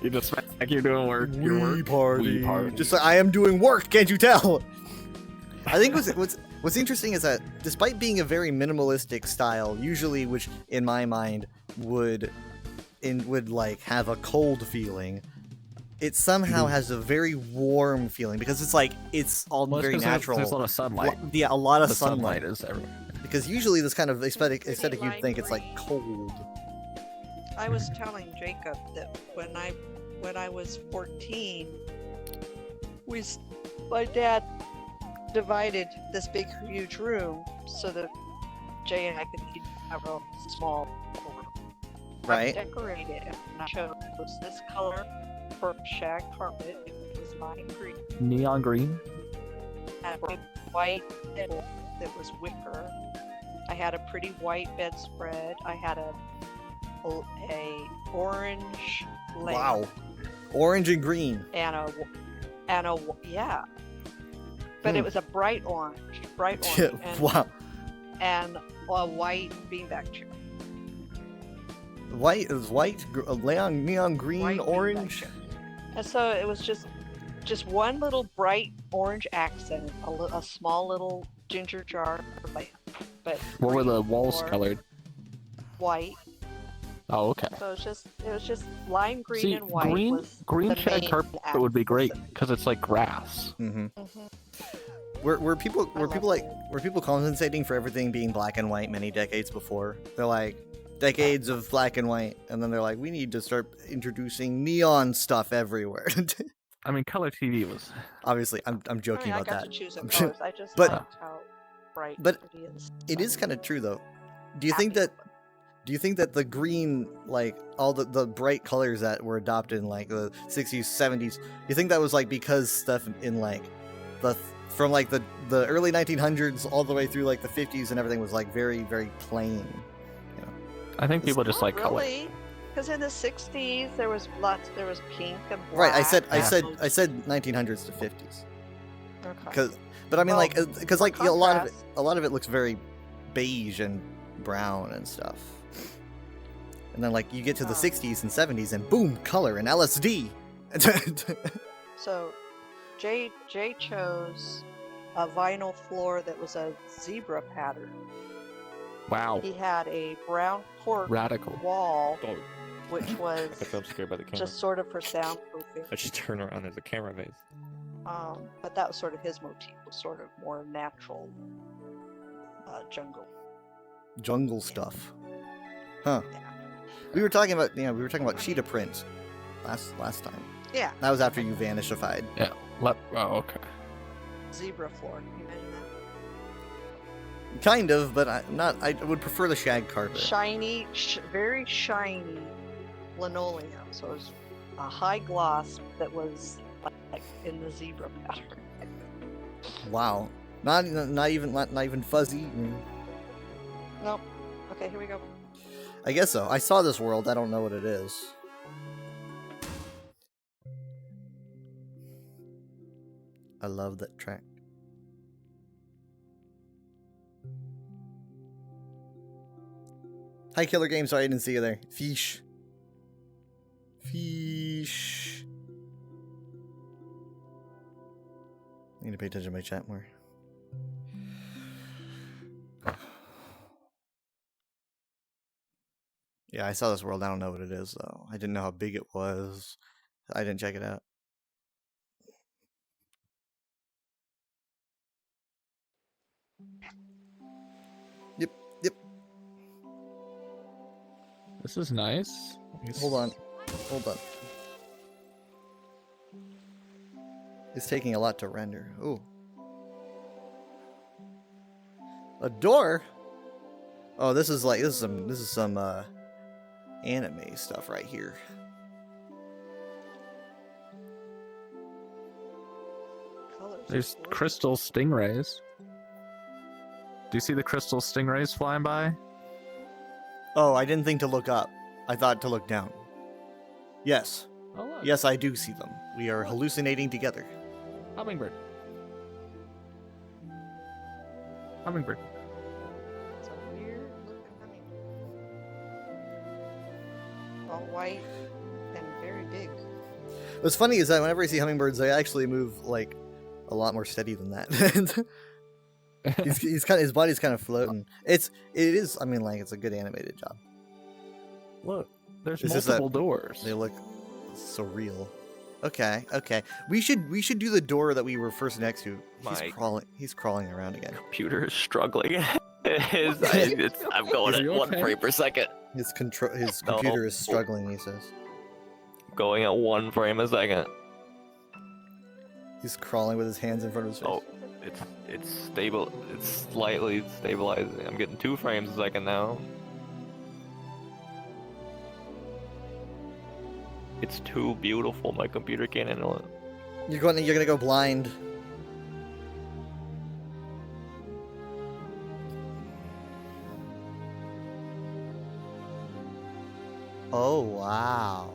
you just like you're doing work. Your work. party. Wii party. Just like I am doing work. Can't you tell? I think what's interesting is that despite being a very minimalistic style, usually which in my mind would like have a cold feeling, it somehow has a very warm feeling because it's like it's all Well, it's very 'cause there's- natural. There's a lot of sunlight. Yeah, a lot of The sunlight. sunlight is everywhere. Because usually this kind of aesthetic Pretty you'd lime think it's like green. cold. I was telling Jacob that when I was 14, my dad divided this big huge room so that Jay and I could have a small room. Right. I decorated it and I chose this color for shag carpet. It was lime green. Neon green. Had a white table that was wicker. I had a pretty white bedspread. I had a orange lamp Wow. Orange and green. and a yeah. But Hmm. it was a bright orange, Yeah, and, wow. and a white beanbag chair. White is white, neon green, White beanbag orange. chair. And so it was just one little bright orange accent, a small little ginger jar lamp. But What were green the walls floor, colored? White. Oh, okay. So it was just lime green See, and white. green was green the shag main carpet would be great accent. because it's like grass. Mm-hmm. Mhm. Were people I love were people compensating for everything being black and white many decades before? They're like decades of black and white, and then they're like, we need to start introducing neon stuff everywhere. I mean, color TV was. Obviously, I'm joking I about got that. to choose the I'm colors. I just but- liked how bright but pretty and It is sunny kind of true though. Do you happy think that? it was. Do you think that the green, like all the bright colors that were adopted in like the 60s, 70s, you think that was like because stuff in like from like the early 1900s all the way through like the 50s and everything was like very, very plain? I think people just Not like color. really, because in the '60s there was pink and black. Right. I said and- 1900s to 50s. Okay. But I mean Well, like because like for a lot of it looks very beige and brown and stuff. And then like you get to the Oh. 60s and 70s and boom, color and LSD. So, Jay chose a vinyl floor that was a zebra pattern. Wow, He had a brown cork radical. wall, Oh, which was I felt scared by the camera. just sort of for soundproofing. I just turn around. There's a camera face. But that was sort of his motif, was sort of more natural jungle. Jungle stuff. Huh. Yeah. We were talking about cheetah print last time. Yeah, That was after you vanishified. Oh, okay. zebra floor. Can you imagine that? Kind of, but I would prefer the shag carpet. Shiny, very shiny linoleum. So it was a high gloss that was like in the zebra pattern. Wow. Not even fuzzy. Nope. Okay, here we go. I guess so. I saw this world. I don't know what it is. I love that track. Hi, Killer Game. Sorry I didn't see you there. Fish. Fish. I need to pay attention to my chat more. Yeah, I saw this world. I don't know what it is though. I didn't know how big it was. I didn't check it out. Yep, yep. This is nice. Hold on. Hold on. It's taking a lot to render. Ooh. A door? Oh, this is some anime stuff right here. Colors are There's gorgeous. crystal stingrays. Do you see the crystal stingrays flying by? Oh, I didn't think to look up. I thought to look down. Yes. Oh, look. Yes, I do see them. We are hallucinating together. Hummingbird. Hummingbird. It's a weird looking hummingbird. All white and very big. What's funny is that whenever I see hummingbirds, they actually move like a lot more steady than that. His body's kind of floating. It is. I mean, like it's a good animated job. Look, there's It's just that multiple doors. They look so real. Okay, okay. We should do the door that we were first next to. He's crawling around again. Computer is struggling. I'm going Is at he 1 okay? frame per second. His No. computer is struggling. He says Going at 1 frame a second. he's crawling with his hands in front of his face. Oh, it's stable. It's slightly stabilizing. I'm getting 2 frames a second now. It's too beautiful. My computer can't handle it. You're gonna go blind. Oh wow.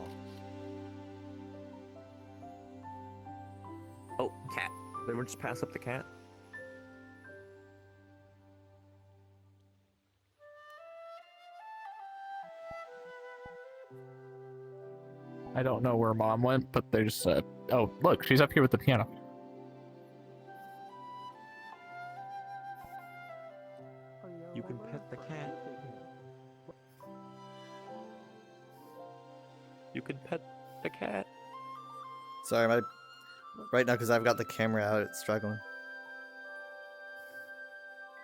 Oh, cat. Did everyone just pass up the cat? I don't know where Mom went, but there's oh, look, she's up here with the piano. You can pet the cat. You can pet the cat. Sorry, right now because I've got the camera out, it's struggling.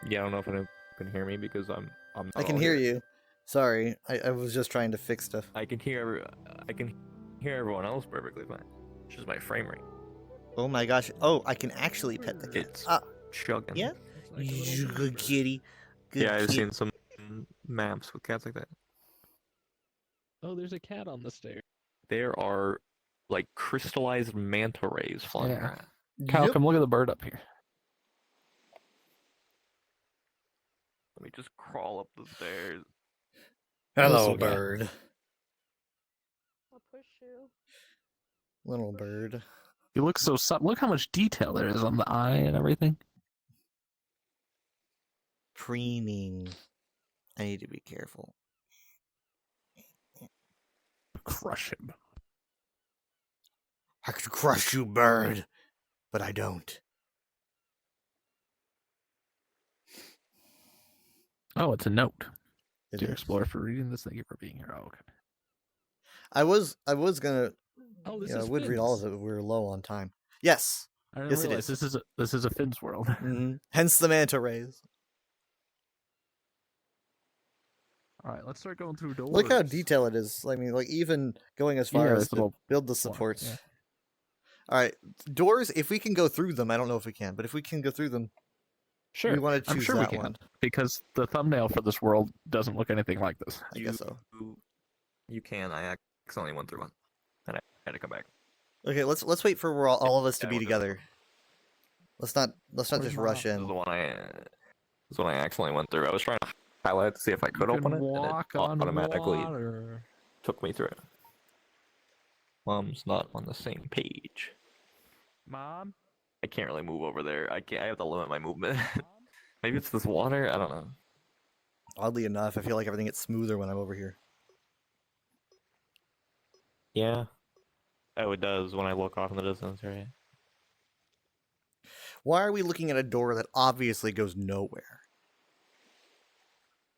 Yeah, I don't know if anyone can hear me because I'm. I can hear you. Sorry, I was just trying to fix stuff. I can hear everyone else perfectly fine. It's just my frame rate. Oh my gosh. Oh, I can actually pet the cat. It's Ah, chugging. yeah. You good kitty. Good Yeah, I've kitty. seen some maps with cats like that. Oh, there's a cat on the stairs. There are like crystallized manta rays flying Yeah. around. Kyle, Yep. come look at the bird up here. Let me just crawl up the stairs. Hello, Listen, guy. bird. I'll push you. Little bird. You look so look how much detail there is on the eye and everything. Preening. I need to be careful. Crush him. I could crush you, bird, but I don't. Oh, it's a note. It Dear is. Explorer, for reading this, thank you for being here. Oh, okay. I was gonna. Oh, this Yeah, I is would read all of Finn's. it, but we were low on time. Yes. I didn't Yes, it realize is. this is a Finn's world. Hence the manta rays. All right, let's start going through doors. Look how detailed it is. I mean, like even going as far Yeah, as this to little build the Floor, supports. yeah. All right, doors. If we can go through them, I don't know if we can, but if we can go through them, Sure, we want to I'm choose sure we that can. one. Because the thumbnail for this world doesn't look anything like this. I guess so. You can. I accidentally went through one, and I had to come back. Okay, let's wait for all of us to Yeah, be we'll do it. together. Let's not Where's just my- rush This is in. the one I accidentally went through. I was trying to highlight to see if I could You open can it, and it walk on automatically water. took me through it. Mom's not on the same page. Mom? I can't really move over there. I have to limit my movement. Maybe it's this water. I don't know. Oddly enough, I feel like everything gets smoother when I'm over here. Yeah. Oh, it does when I look off in the distance, right? Why are we looking at a door that obviously goes nowhere?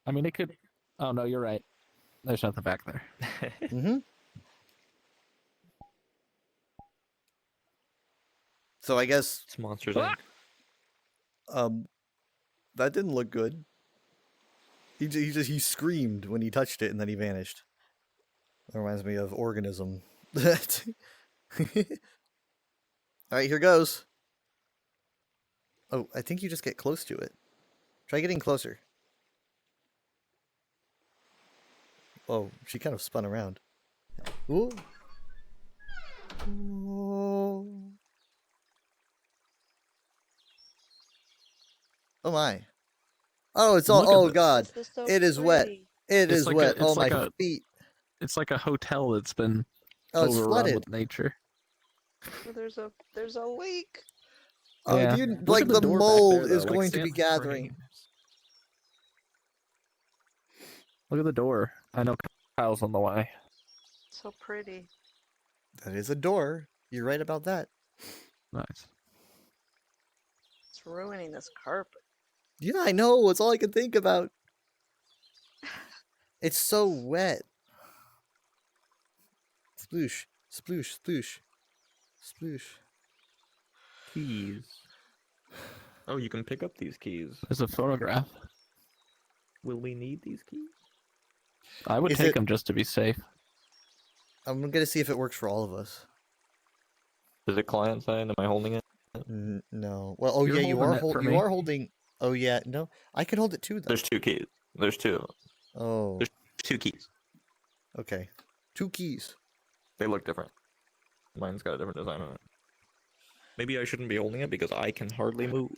I mean, it could. Oh no, you're right. There's nothing back there. Mm-hmm. So I guess It's Monsters Ah! Inc. that didn't look good. He screamed when he touched it and then he vanished. That reminds me of Organism. All right, here goes. Oh, I think you just get close to it. Try getting closer. Oh, she kind of spun around. Ooh. Oh. Oh my. Oh, it's all. Look at Oh this. god. This is so It is wet. pretty. It It's is like wet. it's Oh like my a- feet. It's like a hotel that's been Oh, it's overrun flooded. with nature. Oh, there's a leak. Oh, Yeah. dude, Look like at the door back mold there, though, is like going to be Santa gathering. frames. Look at the door. I know Kyle's on the way. So pretty. That is a door. You're right about that. Nice. It's ruining this carpet. Yeah, I know. It's all I can think about. It's so wet. Sploosh, sploosh, sploosh, sploosh. Keys. Oh, you can pick up these keys. There's a photograph. Will we need these keys? I would Is take it- them just to be safe. I'm gonna see if it works for all of us. Is it client side? Am I holding it? No. Well, oh You're yeah, you holding are it for you me. are holding. Oh yeah, no, I can hold it too though. There's 2 keys. There's 2. Oh, There's 2 keys. okay. 2 keys. They look different. Mine's got a different design on it. Maybe I shouldn't be holding it because I can hardly move.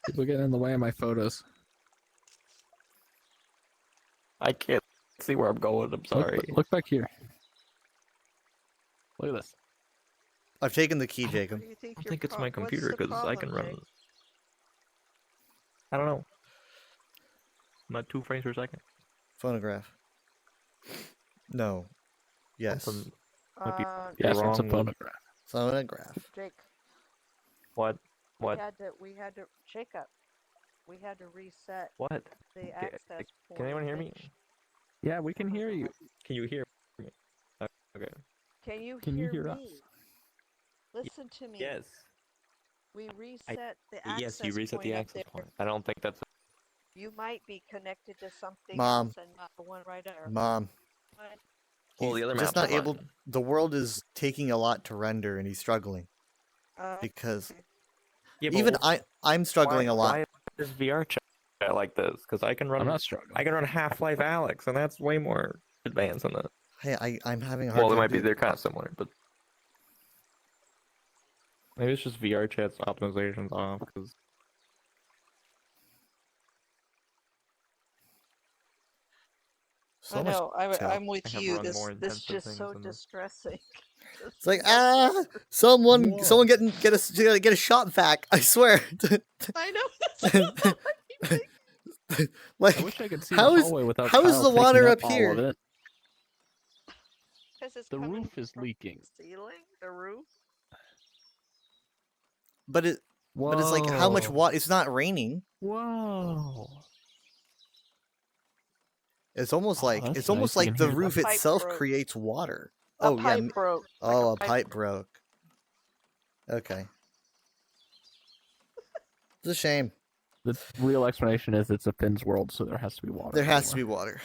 People get in the way of my photos. I can't see where I'm going. I'm sorry. Look back here. Look at this. I've taken the key, What Jacob. do you think I your think it's pro- my what's computer the because I can problem, run. Jake? I don't know. Not 2 frames per second. Phonograph. No. Yes. Something might be Yes, it's a wrong with- photograph. Phonograph. Jake, What? What? we had to Jacob. We had to reset What? the access point. Can anyone hear me? page. Yeah, we can hear you. Can you hear me? Okay. Can you Can you hear us? me? Listen to me. Yes. We reset the access Yes, you reset point the up access there. point. I don't think that's. You might be connected to something Mom. else and not the one right there. Mom. What? Well, the He's other just maps not are able. fine. The world is taking a lot to render, and he's struggling because Yeah, but even why- I'm struggling a lot. Why is VR chat like this? Because I can run. I'm not struggling. I can run Half-Life Alex, and that's way more advanced than that. Hey, I'm having a hard Well, they time. might be. doing- They're kind of similar, but maybe it's just VR chat's optimization's off. Because So I much know. tell. I'm with I have you. run This more is intensive just things so than this. distressing. It's like someone Whoa. get a shot vac. I swear. I know. That's what I keep thinking. Like I wish I could see how the is- hallway without how is Kyle the taking water up up all here? of it. 'Cause it's The coming roof is from leaking. the ceiling, the roof. but it's like how much water? It's not raining. Whoa. It's almost Oh, like that's it's almost nice. You like can the hear roof the pipe itself broke. creates water. A Oh yeah. pipe broke. like Oh, a pipe broke. Okay. It's a shame. The real explanation is it's a Finn's world, so there has to be water. There has to be everywhere.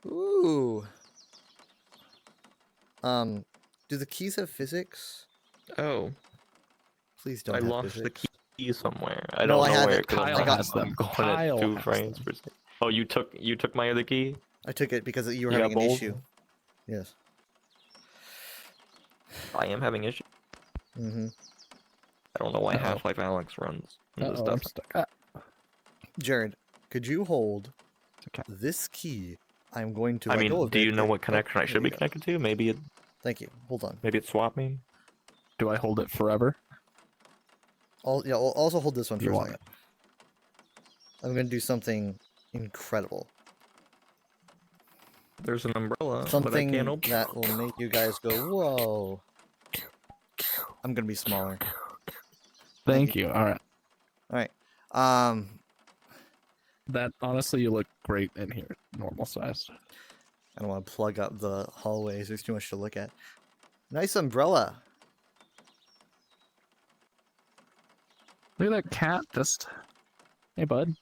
water. Ooh. Do the keys have physics? oh, Please don't. I have lost physics. the key somewhere. I No, don't I know have where. it. 'Cause I'm Kyle not- has them. I'm going Kyle at 2 has frames them. per second. Oh, you took my other key. I took it because you were You got having an both? issue. Yes. I am having issues. Mm-hmm. I don't know why Uh-oh. Half-Life Alex runs. and this Uh-oh, I'm doesn't. stuck. Ah, Jared, could you hold okay. this key? I'm going to. I let mean, go of do it you know and- what connection I there should we be go. connected to? Maybe it Thank you. Hold on. swapped me. Do I hold it forever? I'll also hold this one You for a want second. I'm going to do something incredible. There's an umbrella, but I Something can't open. that will make you guys go, whoa. I'm going to be smaller. Thank you. All right. All right. That honestly, you look great in here, normal sized. I don't want to plug up the hallways. There's too much to look at. Nice umbrella. Look at that cat. Just, hey, bud.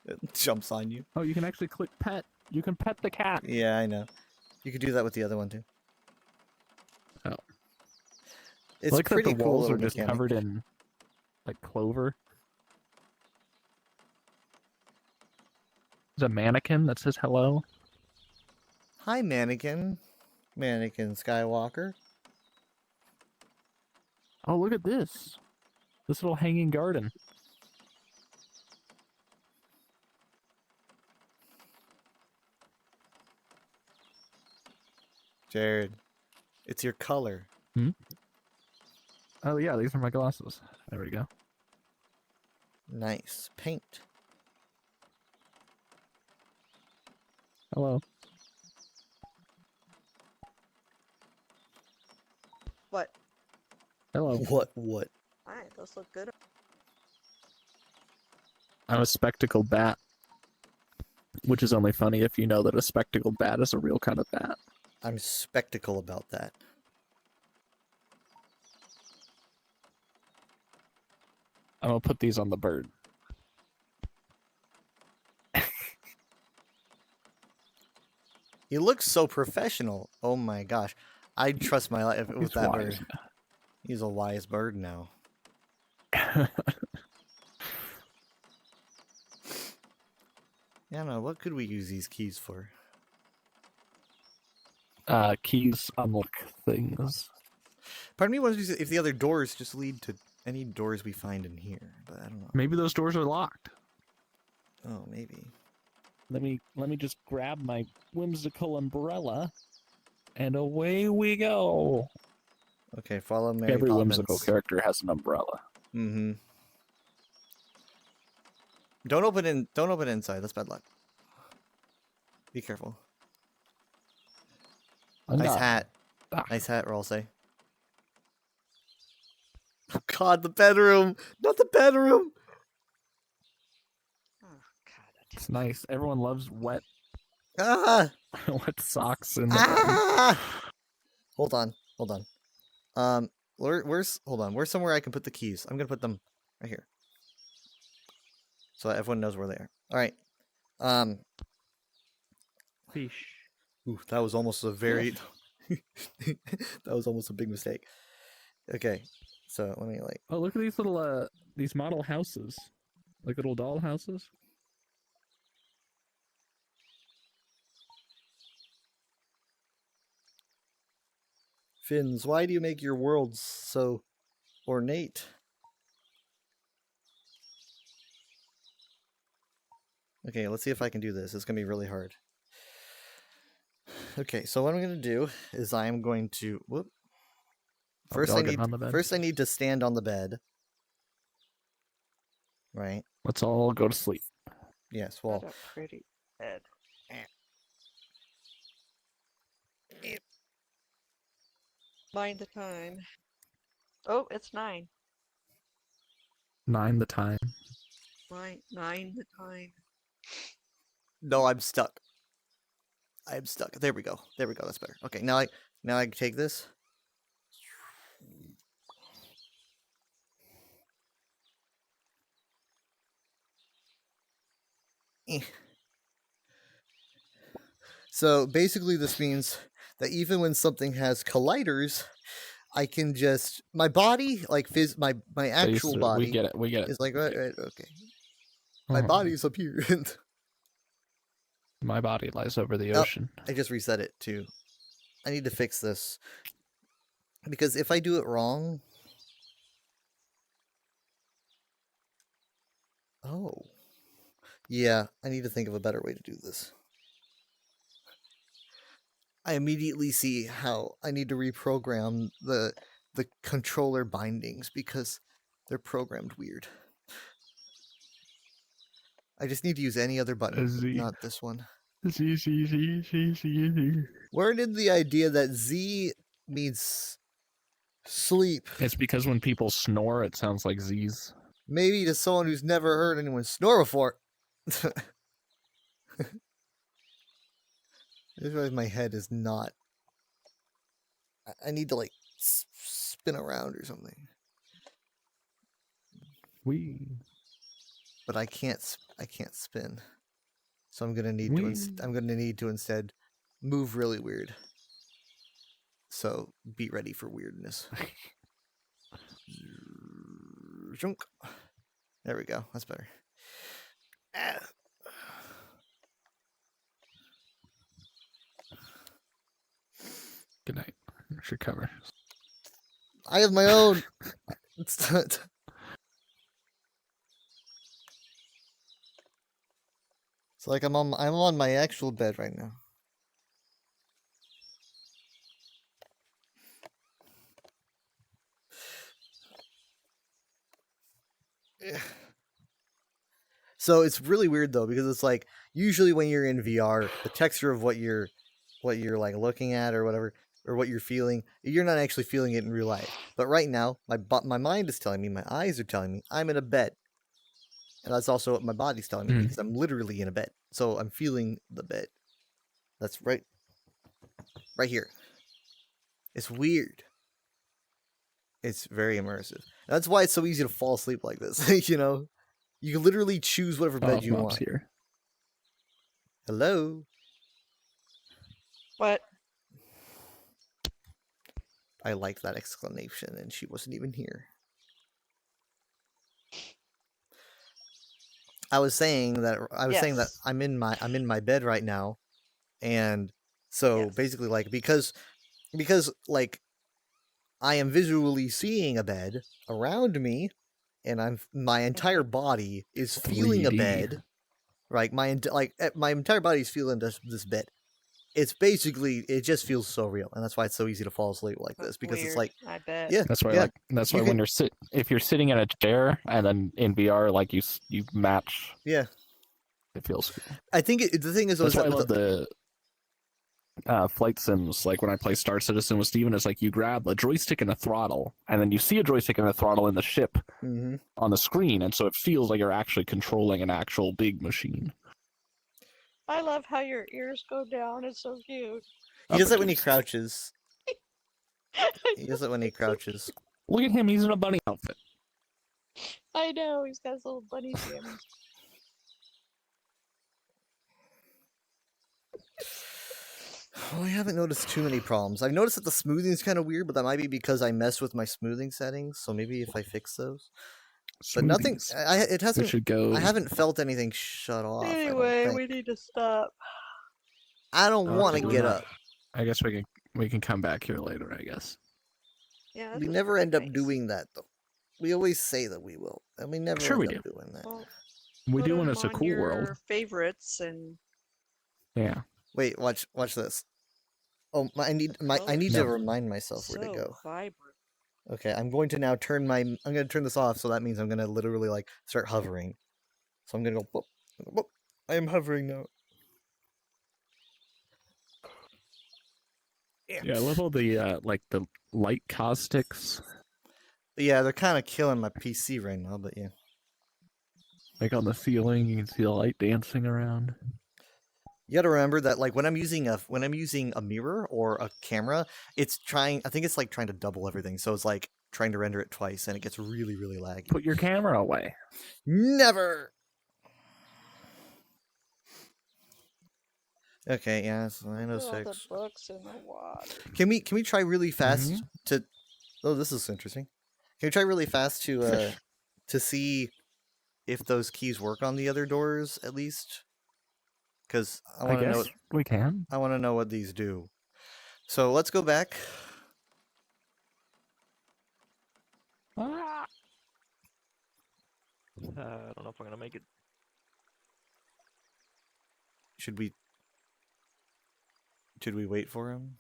It jumps on you. Oh, you can actually click pet. You can pet the cat. Yeah, I know. You could do that with the other one too. Oh. It's I like that pretty the cool walls are little just mechanic. covered in like clover. There's a mannequin that says hello. Hi, mannequin. Mannequin Skywalker. Oh, look at this. This little hanging garden. Jared, it's your color. Oh yeah, these are my glasses. There we go. Nice. Paint. Hello. What? Hello. What? Alright, those look good. I'm a spectacled bat. Which is only funny if you know that a spectacled bat is a real kind of bat. I'm spectacle about that. I'm gonna put these on the bird. He looks so professional. Oh my gosh. I'd trust my life with He's that wise. bird. He's a wise bird now. Yeah, no, what could we use these keys for? Keys unlock things. Part of me wonders if the other doors just lead to any doors we find in here, but I don't know. Maybe those doors are locked. Oh, maybe. Let me just grab my whimsical umbrella, and away we go. Okay, follow Mary Every Poppins. whimsical character has an umbrella. Mm-hmm. Don't open inside. That's bad luck. Be careful. I'm Nice not- hat. Ah. Nice hat, Roll say. Oh God, the bedroom! Not the bedroom! Oh, God. It's nice. Everyone loves wet Ah! wet socks in the Ah! Hold on. Where's somewhere I can put the keys? I'm gonna put them right here, so that everyone knows where they are. All right. fish. Ooh, that was almost a very. That was almost a big mistake. Okay, so let me like. Oh, look at these little these model houses, like little doll houses. Finns, why do you make your worlds so ornate? Okay, let's see if I can do this. It's gonna be really hard. Okay, so what I'm gonna do is I am going to whoop. Oh, we all getting on the bed? First I need to stand on the bed. Right? Let's all go to sleep. Yes, well, What a pretty bed. Mind the time. Oh, it's 9. 9 the time. 9 the time. no, I'm stuck. I'm stuck. There we go. That's better. Okay, now I can take this. Eh. So basically this means that even when something has colliders, I can just my body like my actual body We get it. We get it. is like right, okay. My Uh-huh. body's up here. My body lies over the Oh. ocean. I just reset it too. I need to fix this. Because if I do it wrong. Oh. Yeah, I need to think of a better way to do this. I immediately see how I need to reprogram the controller bindings because they're programmed weird. I just need to use any other button, Z. not this one. Z. Where did the idea that Z means sleep? It's because when people snore, it sounds like Z's. Maybe to someone who's never heard anyone snore before. I just realized my head is not. I need to like spin around or something, We. but I can't. I can't spin. So I'm gonna need to. I'm gonna need to instead move really weird. So be ready for weirdness. Junk. There we go. That's better. Ah. Good night. Should cover. I have my own. It's not. It's like I'm on my actual bed right now. Yeah. So it's really weird though, because it's like usually when you're in VR, the texture of what you're like looking at or whatever, or what you're feeling, you're not actually feeling it in real life. But right now, my mind is telling me, my eyes are telling me I'm in a bed. And that's also what my body's telling me, because I'm literally in a bed. So I'm feeling the bed. That's right here. It's weird. It's very immersive. That's why it's so easy to fall asleep like this. You know, you can literally choose whatever bed you want. Here. Hello. What? I liked that exclamation, and she wasn't even here. I was saying that Yes. I'm in my bed right now, and so Yes. basically like because like I am visually seeing a bed around me, and my entire body is feeling a 3D. bed. Right, my entire body is feeling this bed. It's basically, it just feels so real, and that's why it's so easy to fall asleep like this, because it's Weird, like, I bet. yeah, That's why, yeah. that's You why can- when if you're sitting in a chair and then in VR, like you match. Yeah. It feels good. I think the thing is, though, That's is why I that love the flight sims. Like when I play Star Citizen with Steven, it's like you grab a joystick and a throttle, and then you see a joystick and a throttle in the ship Mhm. on the screen, and so it feels like you're actually controlling an actual big machine. I love how your ears go down. It's so cute. He does that when he Uppercase. crouches. He does it when he crouches. Look at him, he's in a bunny outfit. I know, he's got his little bunny jammies. Well, I haven't noticed too many problems. I've noticed that the smoothing is kind of weird, but that might be because I mess with my smoothing settings. So maybe if I fix those, but nothing. Smoothies. It We hasn't. should go. I haven't felt anything shut off. Anyway, I we need to stop. don't Oh, want to did we get not? up. I guess we can come back here later. I guess. Yeah, We this is never pretty end up nice. doing that though. We always say that we will, and we never Sure we end up doing that. Well, We put do when 'em it's a on cool world. your favorites and Yeah. Wait, watch this. Oh, I need to No. remind myself where to so go. vibrant. Okay, I'm going to now turn I'm going to turn this off, so that means I'm going to literally like start hovering. So I'm going to go boop, boop. I am hovering now. Yeah, I love all the like the light caustics, Yeah, they're kind of killing my PC right now, but yeah. like on the ceiling. You can see the light dancing around. You got to remember that like when I'm using a mirror or a camera, it's trying. I think it's like trying to double everything, so it's like trying to render it twice, and it gets really, really laggy. Put your camera away. Never. Okay, yeah, it's Put all the 9:06. books in the water. Can we try really fast to? Oh, this is interesting. Can we try really fast to see if those keys work on the other doors at least? Because I I want to guess know. we can. I want to know what these do. So let's go back. Ah! I don't know if I'm gonna make it. Should we wait for him?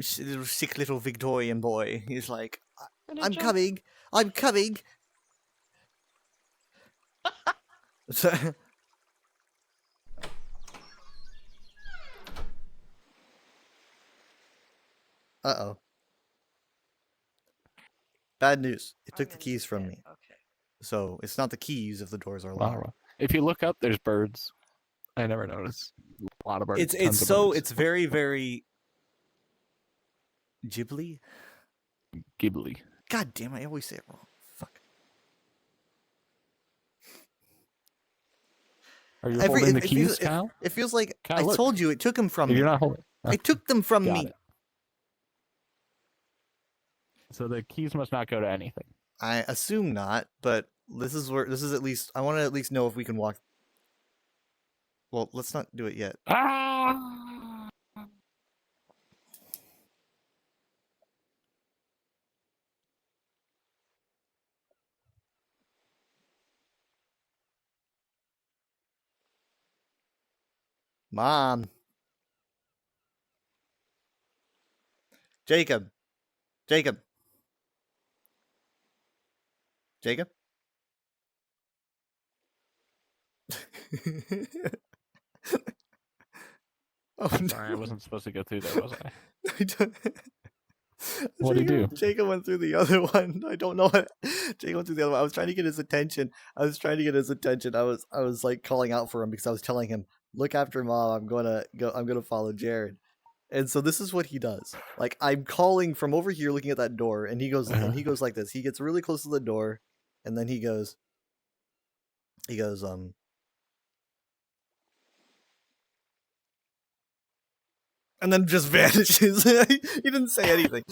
Sick little Victorian boy. He's like, Gonna I'm jump- coming. I'm coming. Uh-oh. Bad news. It I'm took the in keys from bed, me. Okay. So it's not the keys if the doors are Wow. locked. If you look up, there's birds. I never noticed. A lot of birds. It's tons of so birds. it's very very Ghibli. Ghibli. God damn it! I always say it wrong. Fuck. Are you holding the it keys, feels, Kyle? it feels like Kyle, I look. told you it took them from If me. you're not holding. I took them from Got me. it. So the keys must not go to anything. I assume not, but this is at least I want to at least know if we can walk. Well, let's not do it yet. Ah! Mom. Jacob. Jacob. Jacob? Oh no. Sorry, I wasn't supposed to go through there, was I? I don't... What'd he do? Jacob went through the other one. I don't know what Jacob went through the other one. I was trying to get his attention. I was like calling out for him because I was telling him, look after mom, I'm gonna follow Jared. And so this is what he does. Like I'm calling from over here looking at that door, and he goes like this. He gets really close to the door, and then he goes and then just vanishes. He didn't say anything.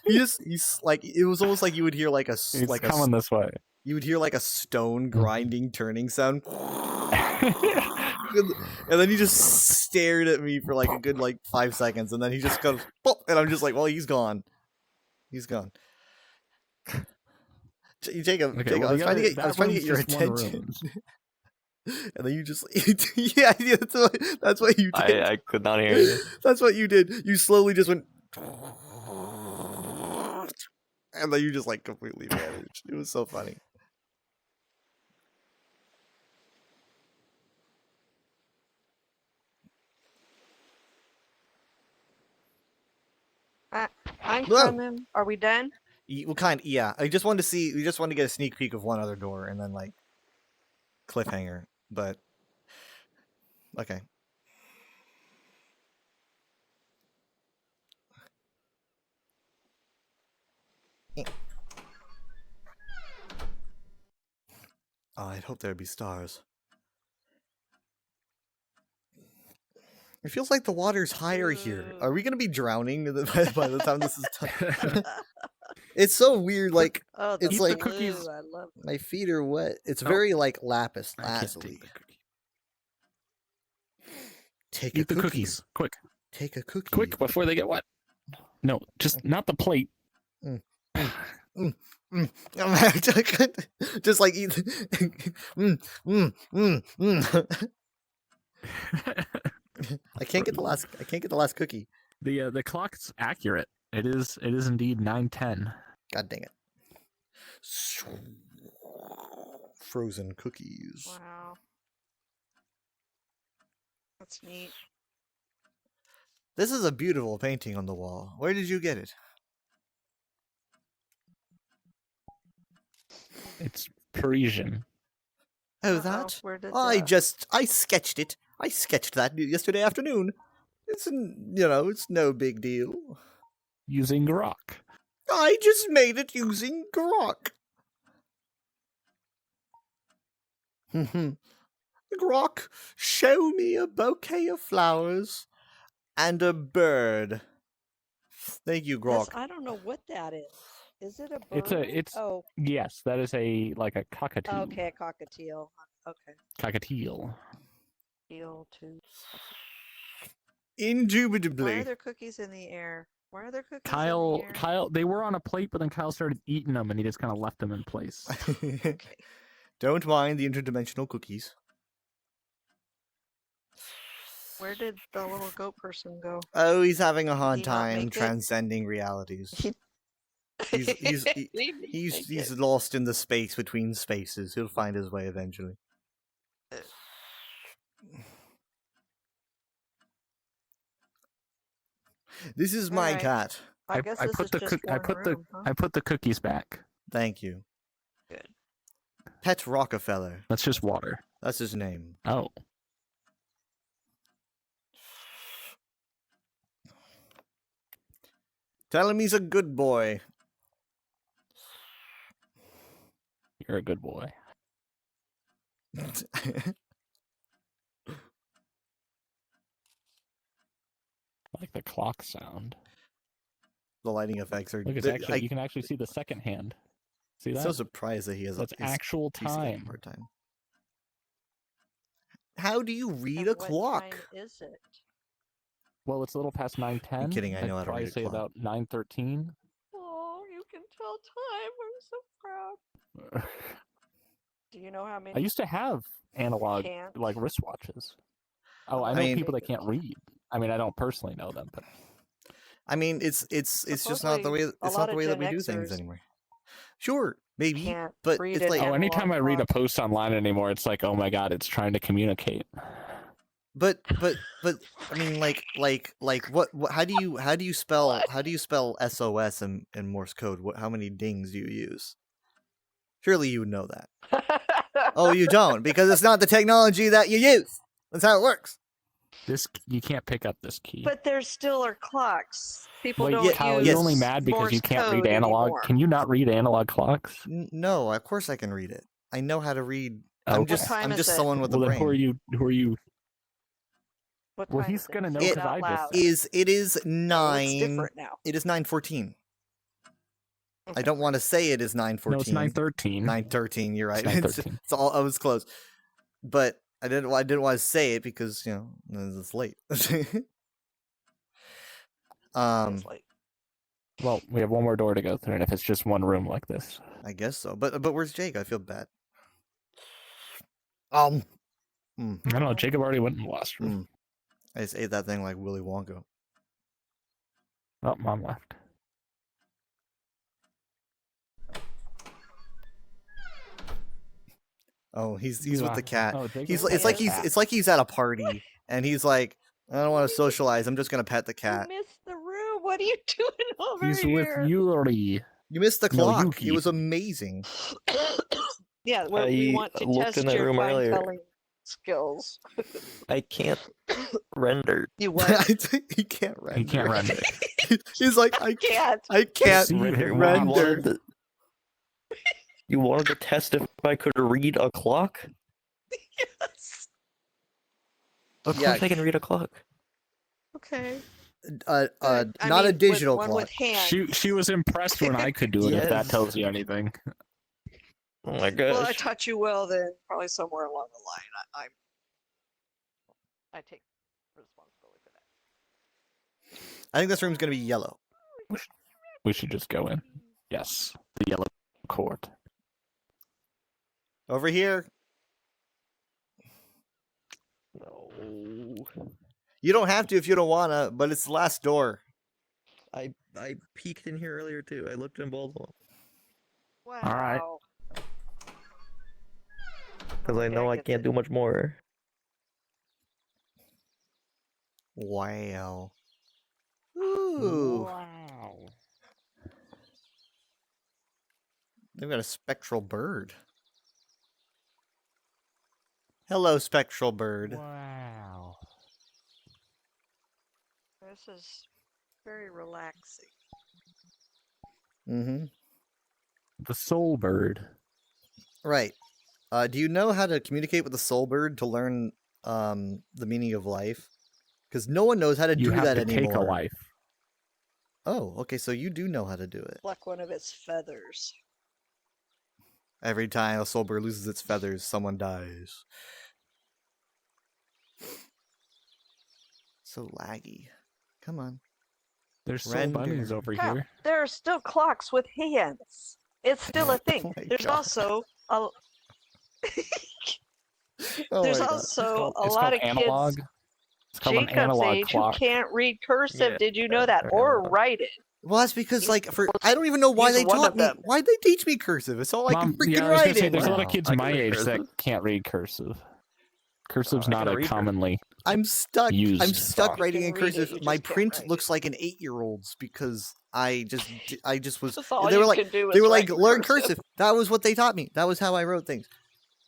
He's like, it was almost like you would hear like a He's coming this way. you would hear like a stone grinding turning sound. And then he just stared at me for like a good like 5 seconds, and then he just goes pop, and I'm just like, well, he's gone. He's gone. Jacob, Okay, Jacob, well, I was trying to get that your room's just one attention. room. And then you just yeah, that's what you did. I could not hear you. That's what you did. You slowly just went and then you just like completely vanished. It was so funny. I'm Whoa. coming. Are we done? Well, yeah. We just wanted to get a sneak peek of one other door and then like cliffhanger, but okay. Oh, I'd hope there'd be stars. It feels like the water's higher here. Are we gonna be drowning by the time this is done? It's so weird. Like Oh, the it's blue, like cookies. I love it. my feet are wet. It's Oh. very like lapis I can't lazuli. take the cookie. Take Eat a the cookie. cookies. Quick. Take a cookie. Quick before they get wet. No, just not the plate. Just like eat. I can't get the last cookie. The clock's accurate. It is indeed 9:10. God dang it. Frozen cookies. Wow. That's neat. This is a beautiful painting on the wall. Where did you get it? It's Parisian. Oh, Uh-oh, that? where did I sketched it. I sketched that yesterday afternoon. It's it's no big deal. Using grok. I just made it using grok. Grok, show me a bouquet of flowers and a bird. Thank you, Grok. I don't know what that is. Is it a bird? It's Oh, yes, that is a cockatoo. okay, a cockatiel. Okay. Cockatiel. Teal too. Why Indubitably. are there cookies in the air? Why are there cookies in Kyle, the air? Kyle, they were on a plate, but then Kyle started eating them, and he just kind of left them in place. Okay. Don't mind the interdimensional cookies. Where did the little goat person go? Oh, he's having a hard Did he not time make it? transcending realities. He's Did he make he's it? lost in the space between spaces. He'll find his way eventually. This is my Alright. cat. I guess this is just one room, huh? I put the cookies back. Thank you. Good. Pet Rockefeller. That's just water. That's his name. Oh. Tell him he's a good boy. You're a good boy. I like the clock sound. The lighting effects are. Look, it's actually you can actually see the second hand. See that? So surprised that he has. That's he's- actual he's having a time. hard time. How do you read And a what clock? time is it? Well, it's a little past 9:10. kidding, I know how to I'd probably read a say clock. about 9:13. Oh, you can tell time. I'm so proud. Do you know how many? I used to have analog Can't. like wristwatches. Oh, I know mean- people that can't read. I mean, I don't personally know them, but I mean, it's just not the way. Supposedly, a It's lot not the of way that Gen we do things Xers anymore. Sure, maybe, can't but read it's an like. oh, anytime I analog read a clock. post online anymore, it's like, oh my god, it's trying to communicate. But I mean, like what how do you spell SOS in Morse code? How many dings do you use? Surely you would know that. Oh, you don't, because it's not the technology that you use. That's how it works. This you can't pick up this key. But there still are clocks. People Wait, don't Kyle, use you're only mad because Morse you can't read code analog. anymore. Can you not read analog clocks? No, of course I can read it. I know how to read. I'm Okay. just What time I'm is just it? someone with a Well, then brain. who are you? What Well, time he's is it? gonna know Say it 'cause out I just loud. said. It is Oh, it's 9. different now. It is 9:14. I Okay. don't want to say it is 9:14. No, it's 9:13. 9:13. You're right. It's 9:13. It's all. I was close, but I didn't want to say it because it's late. It's like, Well, we have one more door to go through, and if it's just one room like this, I guess so. But where's Jake? I feel bad. I don't know. Jacob already went in the last room. I just ate that thing like Willy Wonka. Oh, mom left. Oh, he's with the cat. Oh, Jacob He's with it's the like cat. he's at a party and he's like, I don't want to socialize. I'm just gonna pet the cat. You missed the room. What are you doing over He's here? with Yuri. You missed the No, clock. Yuki. It was amazing. Yeah, we want to looked test in that your room earlier. mind-telling skills. I can't render. You what? He can't render. He can't render. He's like, I Can't. can't See, Render. render. You wanted to test if I could read a clock? Yes. Of Yeah. course I can read a clock. Okay. Not I a mean, digital one clock. with hands. She was impressed when I could do it. If that Yes. tells you anything. Oh my gosh. Well, I taught you well then, probably somewhere along the line. I take responsibility for that. I think this room's gonna be yellow. We should just go in. Yes, the yellow court. Over here. No. You don't have to if you don't wanna, but it's the last door. I peeked in here earlier too. I looked in both of them. Wow. right. Because I know I can't do much more. Wow. Ooh. Wow. They've got a spectral bird. Hello, spectral bird. Wow. This is very relaxing. Mm-hmm. The soul bird. Right. Do you know how to communicate with the soul bird to learn the meaning of life? Because no one knows how to You do have that to anymore. take a life. Oh, okay, so you do know how to do it. Pluck one of its feathers. Every time a soul bird loses its feathers, someone dies. So laggy. Come on. There's soul Render. bunnies over Yeah, here. there are still clocks with hands. It's still a thing. Oh my There's God. also a Oh there's my God. also a It's lot called of analog. kids It's called an Jacob's analog age clock. who can't read cursive. Yeah, Did you know yeah, that? they're Or analog. write it. Well, that's because, He's- like, I don't even know why he's they one taught of me. them. Why'd they teach me cursive? It's all I can Mom, freaking yeah, I was gonna write say, in. there's a lot of Wow. kids I my can read age that cursive. can't read cursive. Cursive's I not can a read cursive. commonly I'm stuck. Used I'm stuck font. writing You in can read it, cursive. you My just can't print write. looks like an 8-year-old's because I just was. That's all They were you like, can do they is were write like, in learn cursive. That was what they taught me. That was how I wrote things.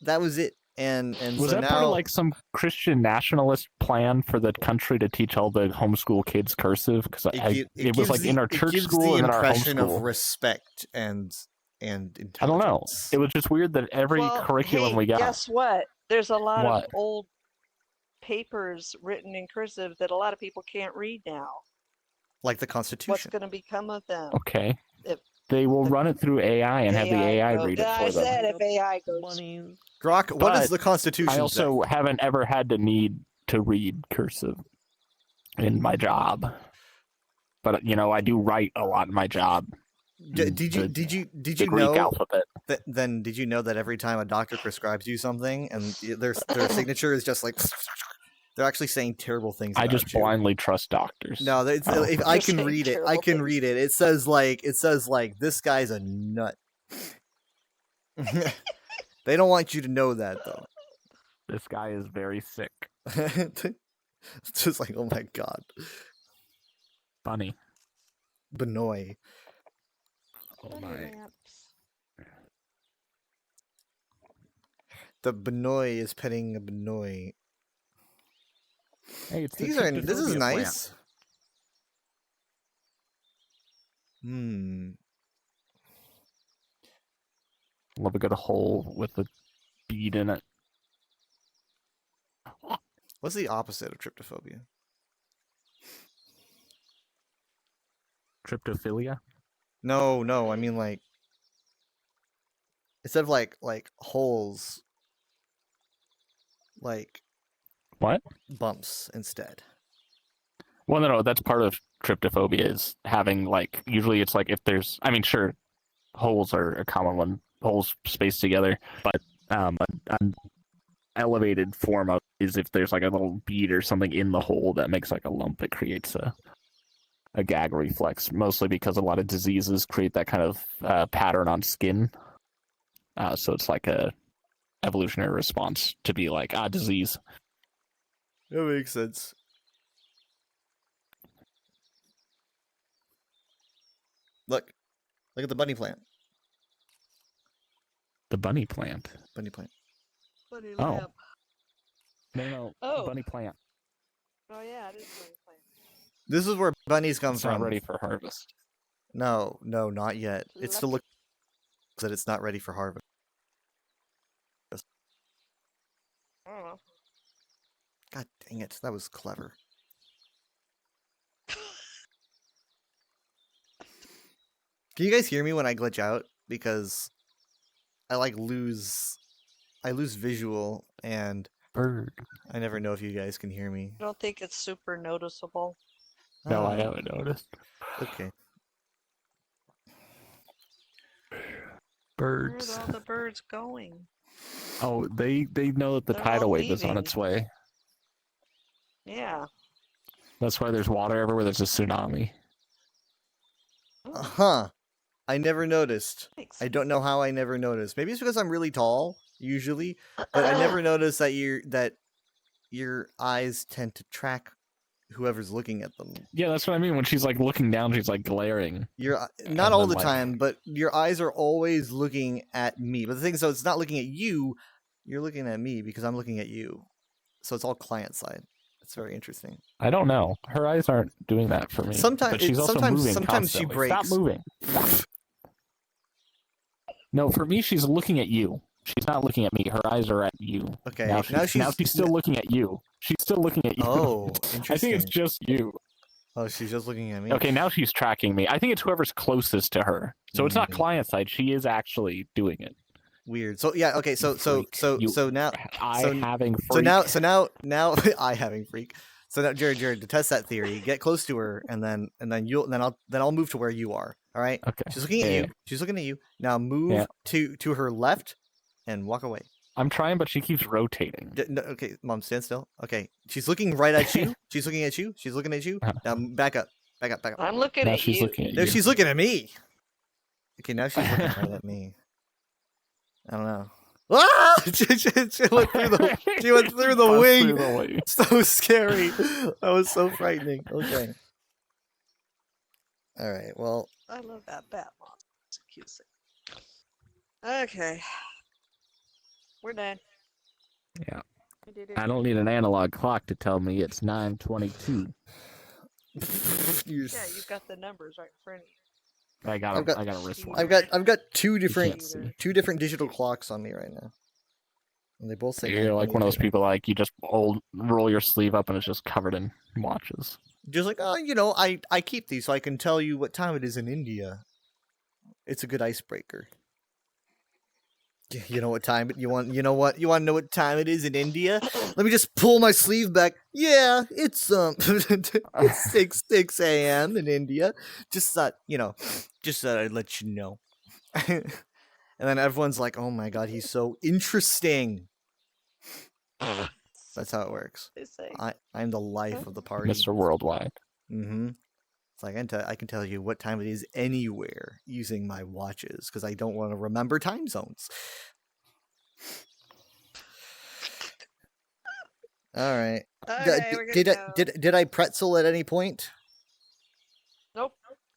That was it. And Was so that now, part of like some Christian nationalist plan for the country to teach all the homeschool kids cursive? Because it was like in our church school and in our impression of homeschool. respect and intelligence. I don't know. It was just weird that every Well, curriculum hey, we got. guess what? There's a lot What? of old papers written in cursive that a lot of people can't read now. like the What's Constitution. going to become of them? Okay. If They will run it through AI and have the AI goes- read it I for them. said if AI goes. Money. Grok, what does But the Constitution I say? also haven't ever had to need to read cursive in my job. But I do write a lot in my job. Did you the Greek Greek know alphabet. then did you know that every time a doctor prescribes you something and their signature is just like they're actually saying terrible things I about just you. blindly trust doctors. No, it's, Oh. if I You're can saying read it. I terrible can things. read it. It says like this guy's a nut. They don't want you to know that though. This guy is very sick. It's just like, oh my god. Funny. Benoy. Oh Bunny my. lamps. The Benoy is petting a Benoy. Hey, it's the This is Tryptophobia nice. Hmm. plant. Love a good hole with a bead in it. What's the opposite of tryptophobia? Tryptophilia? No, I mean like instead of like holes, like What? bumps instead. Well, no, that's part of tryptophobia is having like usually it's like if there's sure holes are a common one, holes spaced together, but an elevated form of is if there's like a little bead or something in the hole that makes like a lump, it creates a gag reflex, mostly because a lot of diseases create that kind of pattern on skin. So it's like a evolutionary response to be like, disease. That makes sense. Look at the bunny plant. The bunny plant. Bunny plant. Bunny Oh. lamp. No, Oh. bunny plant. Oh yeah, it is bunny plant. This is where bunnies come It's from. not ready for harvest. No, not yet. It still Lucky. looks that it's not ready for harvest. I don't know. God dang it, that was clever. Can you guys hear me when I glitch out? Because I lose visual and Bird. I never know if you guys can hear me. I don't think it's super noticeable. No, I Oh, haven't noticed. okay. Where are Birds. all the birds going? Oh, they know that the They're tidal all wave is on leaving. its way. Yeah. That's why there's water everywhere. There's a tsunami. Huh. I never noticed. Thanks. I don't know how I never noticed. Maybe it's because I'm really tall, usually, but I never noticed that your eyes tend to track whoever's looking at them. Yeah, that's what I mean. When she's like looking down, she's like glaring. Not And all then, the like- time, but your eyes are always looking at me. But the thing is, though, it's not looking at you. You're looking at me because I'm looking at you. So it's all client side. It's very interesting. I don't know. Her eyes aren't doing that for me. Sometimes- but she's also sometimes- moving sometimes she constantly. breaks. Stop moving. Stop. No, for me, she's looking at you. She's not looking at me. Her eyes are at you. Okay, Now she's still looking at you. She's still looking at you. Oh, interesting. I think it's just you. Oh, she's just looking at me. Okay, now she's tracking me. I think it's whoever's closest to her. So it's not Mm. client side. She is actually doing it. Weird. So yeah. Okay. So You- now I So- having freak. so now I having freak. So now Jared, to test that theory, get close to her, and then I'll move to where you are. All right. Okay. She's looking at Yeah, you. yeah. She's looking at you. Now move Yeah. to her left, and walk away. I'm trying, but she keeps rotating. No, okay, Mom, stand still. Okay, she's looking right at you. She's looking at you. She's looking at you. Uh-huh. Now back up. I'm looking Now at she's you. looking at No, you. she's looking at me. Okay, now she's looking right at me. I don't know. Ah! She went through the Bust wing. through the wing. So scary. That was so frightening. Okay. All right. Well, I love that bat monster. It's the cutest thing. Okay. We're done. Yeah. We did it. I don't need an analog clock to tell me it's 9:22. you're Yeah, you've got the numbers right in front of you. I got I've got- a wristwatch. I've got two different can't see. digital clocks on me right now, and they both say. You're like one of those 9:22. people like you just roll your sleeve up and it's just covered in watches. Just like, oh, I keep these so I can tell you what time it is in India. It's a good icebreaker. You know what time you want? You know what? You want to know what time it is in India? Let me just pull my sleeve back. Yeah, it's it's 6 a.m. in India. Just thought I'd let you know. And then everyone's like, "Oh my god, he's so interesting." That's how it works. They say. I'm the life of the party. Mr. Worldwide. Mm-hmm. It's like I can tell you what time it is anywhere using my watches because I don't want to remember time zones. All right. Okay, we're Did gonna go. did I pretzel at any point? Nope.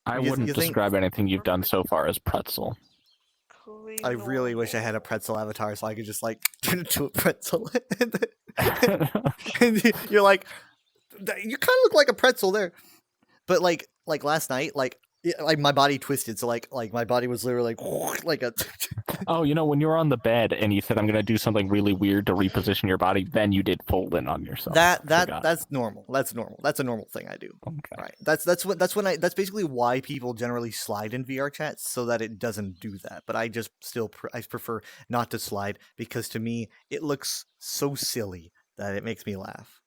I You wouldn't think- describe anything you've done so far as pretzel. Clean I really wish I had a pretzel avatar so I could just like turn into a pretzel. And you're like, you kind of look like a pretzel there, but like last night, like my body twisted, so like my body was literally like a. Oh, when you were on the bed and you said I'm gonna do something really weird to reposition your body, then you did fold in on yourself. Forgot. That's normal. That's normal. That's a normal thing I do. Okay. Right. That's basically why people generally slide in VR chats so that it doesn't do that. But I just still I prefer not to slide because to me it looks so silly that it makes me laugh.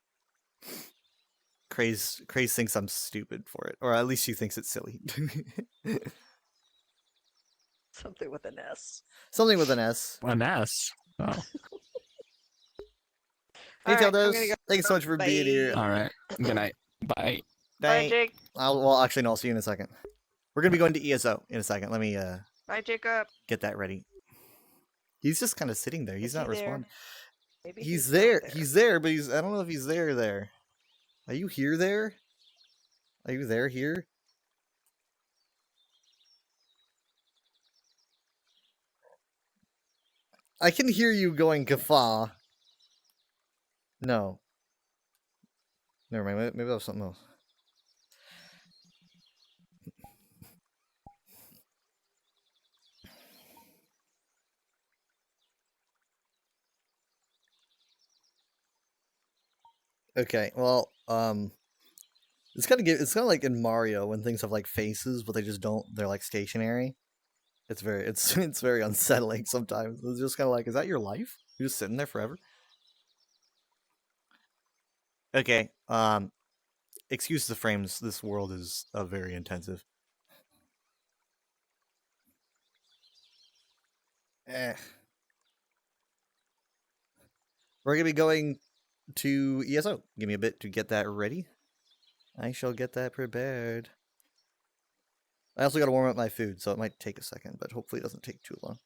Craze thinks I'm stupid for it, or at least she thinks it's silly. Something with an S. Something with an S. An S. Oh. Hey, Alright, I'm Teldos, gonna go. thank you so much for being here. Bye. All right. Good night. Bye. Bye, Bye. Jake. Well, actually, no. I'll see you in a second. We're gonna be going to ESO in a second. Let me Bye, Jacob. get that ready. He's just kind of sitting there. He's Is not he there? responding. Maybe He's not there. He's there, but I don't know if he's there. Are you here there? Are you there here? I can hear you going guffaw. No. Never mind. Maybe that was something else. Okay, well, it's kind of like in Mario when things have like faces, but they just don't. They're like stationary. It's very unsettling sometimes. It's just kind of like, is that your life? You're just sitting there forever. Okay, excuse the frames. This world is very intensive. We're gonna be going to ESO. Give me a bit to get that ready. I shall get that prepared. I also got to warm up my food, so it might take a second, but hopefully it doesn't take too long.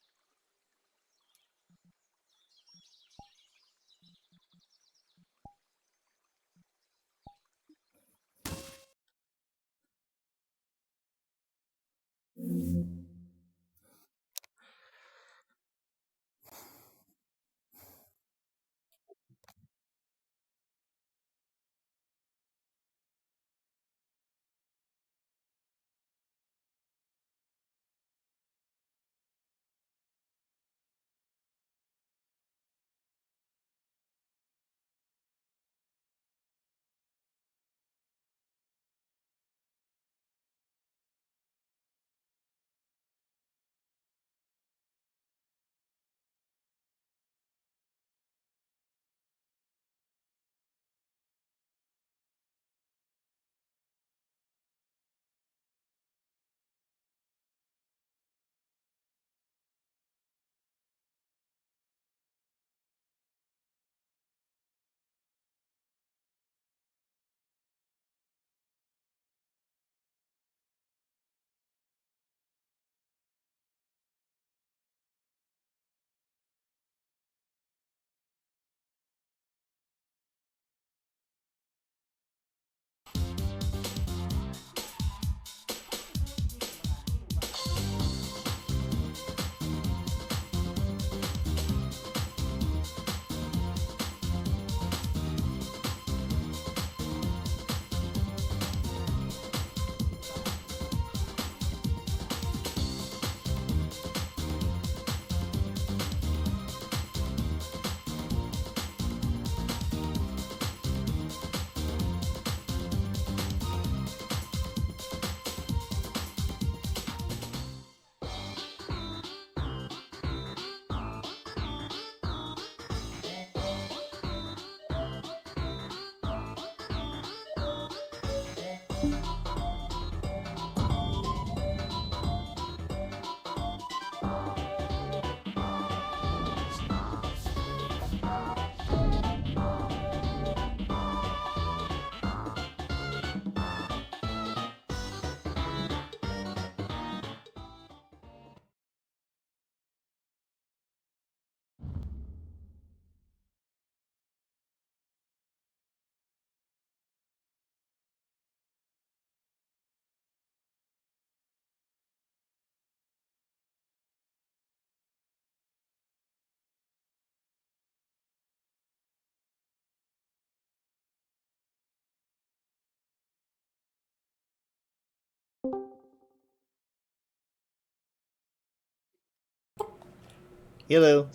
Hello.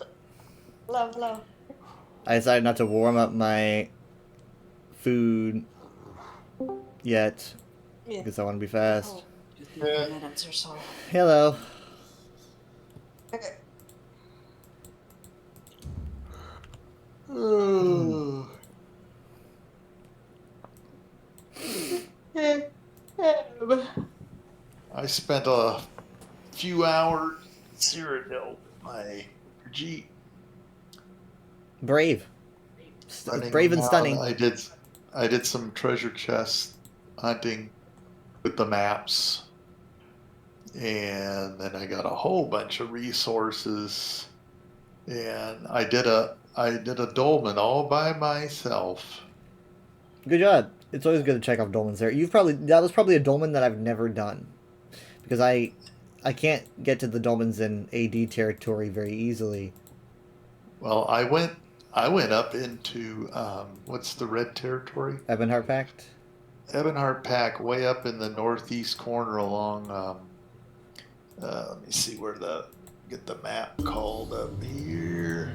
Hello, hello. I decided not to warm up my food yet Yeah. because I want to be fast. Oh, just a few minutes or so. Hello. Okay. I spent a few hours in Cyrodiil with my Jeep. Brave. running Brave and around. stunning. I did some treasure chest hunting with the maps, and then I got a whole bunch of resources, and I did a dolmen all by myself. Good job. It's always good to check off dolmens there. That was probably a dolmen that I've never done because I can't get to the dolmens in AD territory very easily. Well, I went up into what's the red territory? Ebonheart Pact. Ebonheart Pack, way up in the northeast corner along. Let me see where get the map called up here.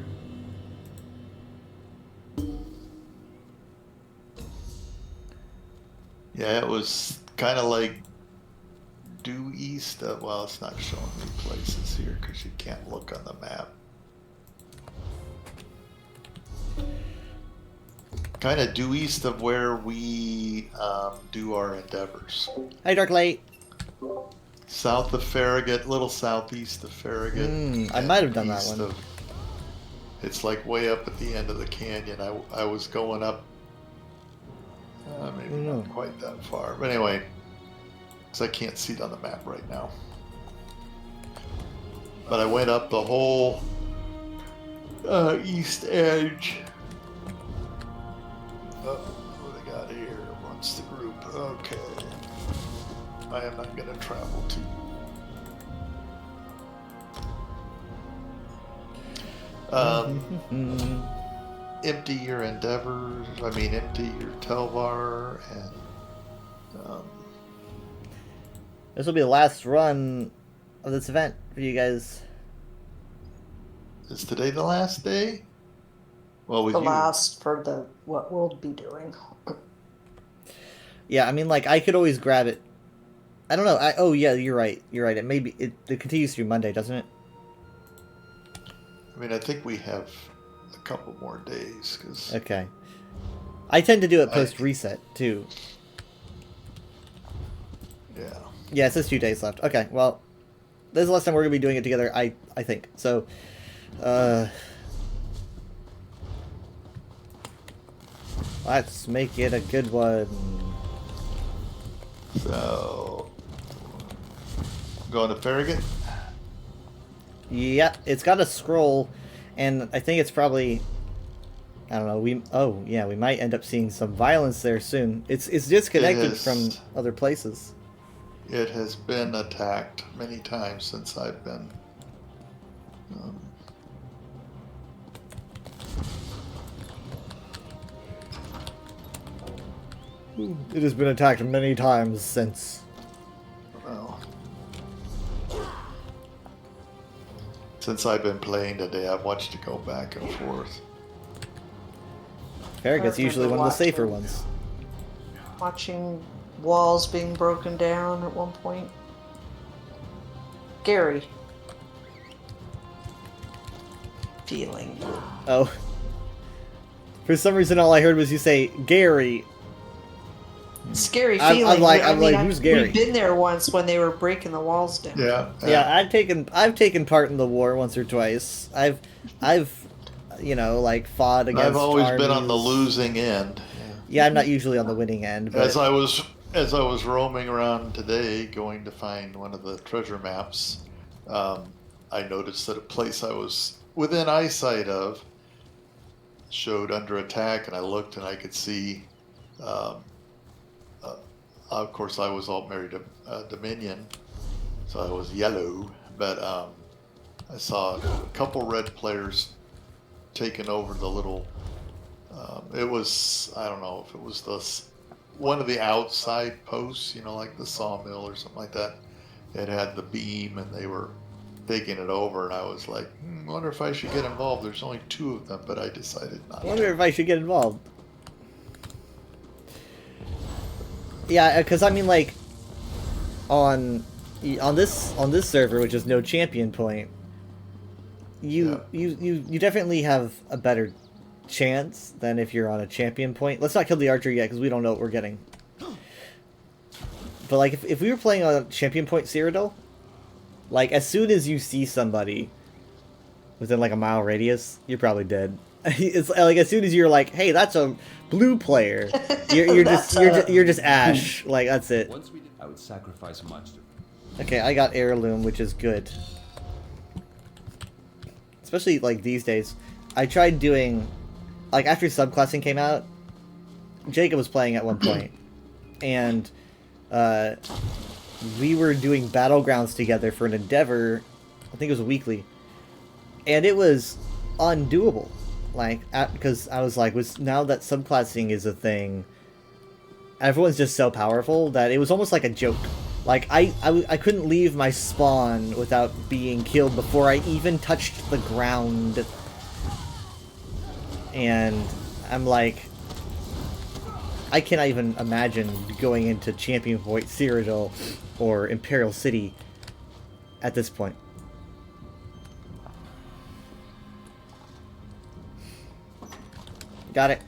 Yeah, it was kind of like due east of. Well, it's not showing me places here because you can't look on the map. Kind of due east of where we do our endeavors. Hi, Darklight. South of Farragut, little southeast of Farragut. I might have done that east one. It's like way up at the end of the canyon. I was going up, maybe not quite that far. But anyway, because I can't see it on the map right now. But I went up the whole east edge. Oh, what do I got here? What's the group? Okay. I am not going to travel to. Empty your endeavors. Empty your Telvar, and This will be the last run of this event for you guys. is today the last day? Well, with The you. last for what we'll be doing. Yeah, I could always grab it. I don't know. Oh yeah, you're right. You're right. It continues through Monday, doesn't it? I think we have a couple more days because. Okay. I tend to do it post reset too. Yeah. Yeah, it says 2 days left. Okay, well, this is the last time we're gonna be doing it together. I think so. Let's make it a good one. So, going to Farragut? Yeah, it's got a scroll, and I think it's probably. I don't know. We might end up seeing some violence there soon. It's disconnected from other places. It has been attacked many times since I've been. It has been attacked many times since. Well, since I've been playing today, I've watched it go back and forth. Farragut's usually one of the safer watching- ones. Watching walls being broken down at one point. Gary. Feeling. Oh. For some reason, all I heard was you say Gary. scary I'm feeling. like- but I I'm mean, like, who's Gary? We've been there once when they were breaking the walls down. Yeah. Yeah, I've taken part in the war once or twice. I've you know, like fought against. I've always been on the armies. losing end. Yeah, I'm not usually on the winning end, but As I was roaming around today, going to find one of the treasure maps, I noticed that a place I was within eyesight of showed under attack, and I looked and I could see. Of course, I was all married to Dominion, so I was yellow. But I saw a couple red players taking over the little. It was, I don't know if it was one of the outside posts, you know, like the sawmill or something like that. It had the beam, and they were taking it over, and I was like, wonder if I should get involved. There's only 2 of them, but I decided not I wonder to. if I should get involved. Yeah, because I mean, like, on this server, which is no champion point, you definitely have a better chance than if you're on a champion point. Let's not kill the archer yet, because we don't know what we're getting. But like, if we were playing on a champion point Cyrodiil, like as soon as you see somebody within like a mile radius, you're probably dead. It's like as soon as you're like, hey, that's a blue player, you're just ash. Like that's it. Once we did, I would sacrifice much to. Okay, I got heirloom, which is good. Especially like these days. I tried doing, like after subclassing came out, Jacob was playing at one point, and we were doing battlegrounds together for an endeavor. I think it was a weekly, and it was undoable. Like, because I was like, now that subclassing is a thing, everyone's just so powerful that it was almost like a joke. Like, I couldn't leave my spawn without being killed before I even touched the ground. And I'm like, I cannot even imagine going into Champion Point, Cyrodiil, or Imperial City at this point. Got it.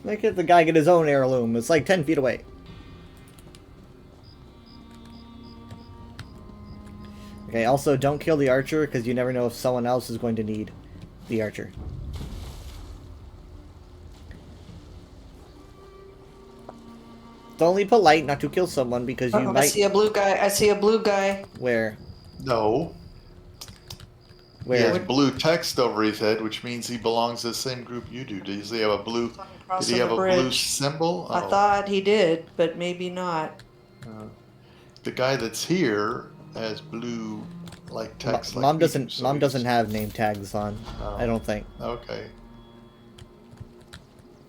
Make it the guy get his own heirloom. It's like 10 feet away. Okay, also don't kill the archer because you never know if someone else is going to need the archer. It's only polite not to kill someone because you I might... see a blue guy. I see a blue guy. Where? No. He Where? has blue text over his head, which means he belongs to the same group you do. Does he have a blue? Did Crossing he have the a blue bridge. symbol? I Oh. thought he did, but maybe not. The guy that's here has blue, like text. Mom like doesn't. me, so Mom he's- doesn't have name tags on. Oh. I don't think. Okay.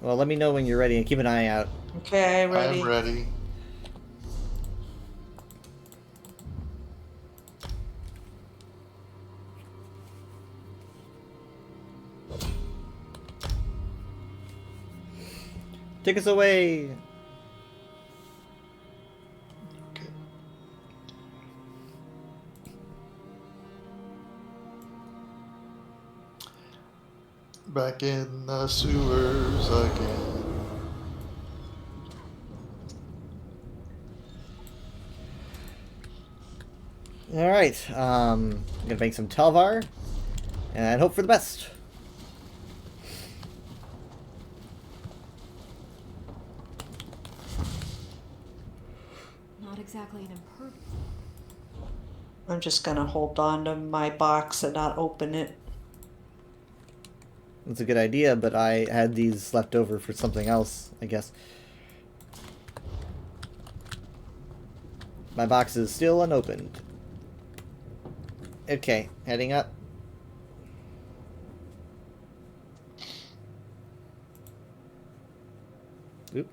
Well, let me know when you're ready and keep an eye out. Okay, ready. I'm ready. Take us away. Okay. Back in the sewers again. All right. I'm gonna make some Telvar, and hope for the best. Not exactly an impervious. I'm just gonna hold on to my box and not open it. That's a good idea, but I had these left over for something else, I guess. My box is still unopened. Okay, heading up. Oop.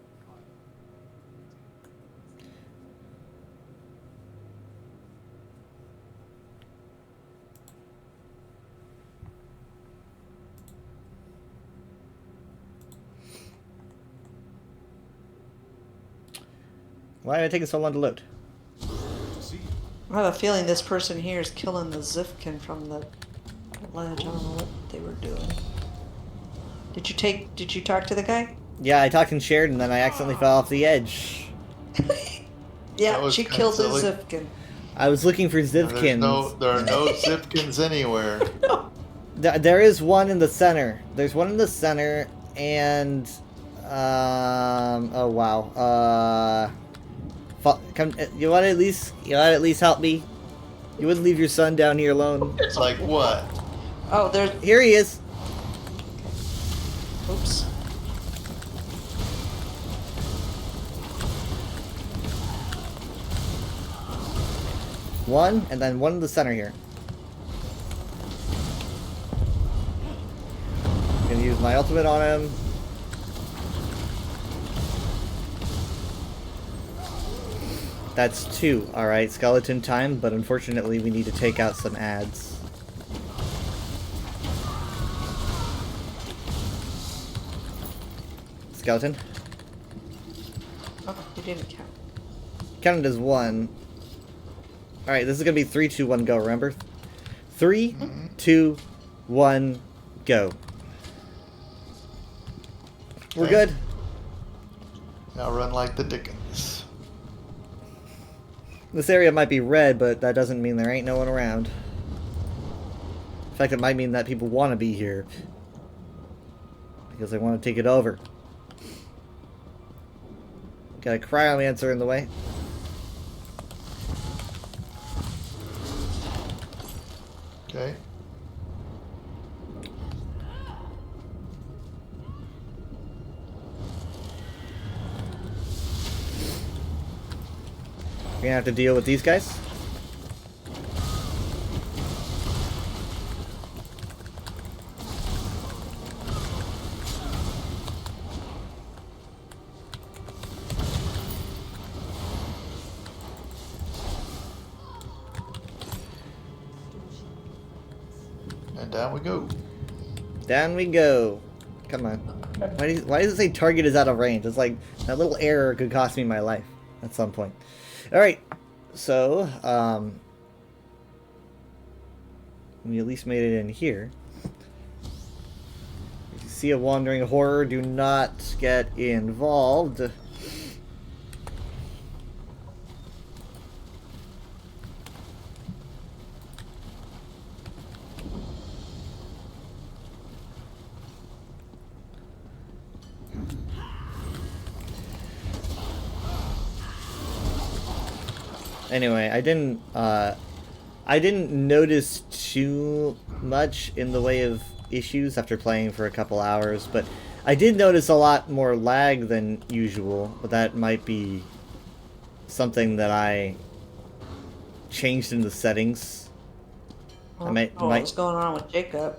Why did it take so long to load? I have a feeling this person here is killing the Zifkin from the ledge. I don't know what they were doing. Did you talk to the guy? Yeah, I talked and shared, and then I accidentally fell off the edge. Yeah, That was she kinda killed a silly. Zipkin. I was looking for Zivkins. There are no Zipkins anywhere. There is one in the center. There's one in the center, and oh wow. Come, you want to at least help me? You wouldn't leave your son down here alone. It's like what? Oh, there's. Here he is. Oops. One, and then one in the center here. Gonna use my ultimate on him. That's 2. Alright, skeleton time, but unfortunately we need to take out some ads. Skeleton. Oh, you didn't count. Counted as 1. Alright, this is gonna be 3, 2, 1, go, remember? 3, 2, 1, go. We're Okay. good. Now run like the Dickens. This area might be red, but that doesn't mean there ain't no one around. In fact, it might mean that people want to be here. Because they want to take it over. Got a cryomancer in the way. Okay. We're gonna have to deal with these guys. And down we go. Down we go. Come on. Why does it say target is out of range? It's like that little error could cost me my life at some point. Alright. So, we at least made it in here. If you see a wandering horror, do not get involved. Anyway, I didn't notice too much in the way of issues after playing for a couple hours, but I did notice a lot more lag than usual, but that might be something that I changed in the settings. What's going on with Jacob?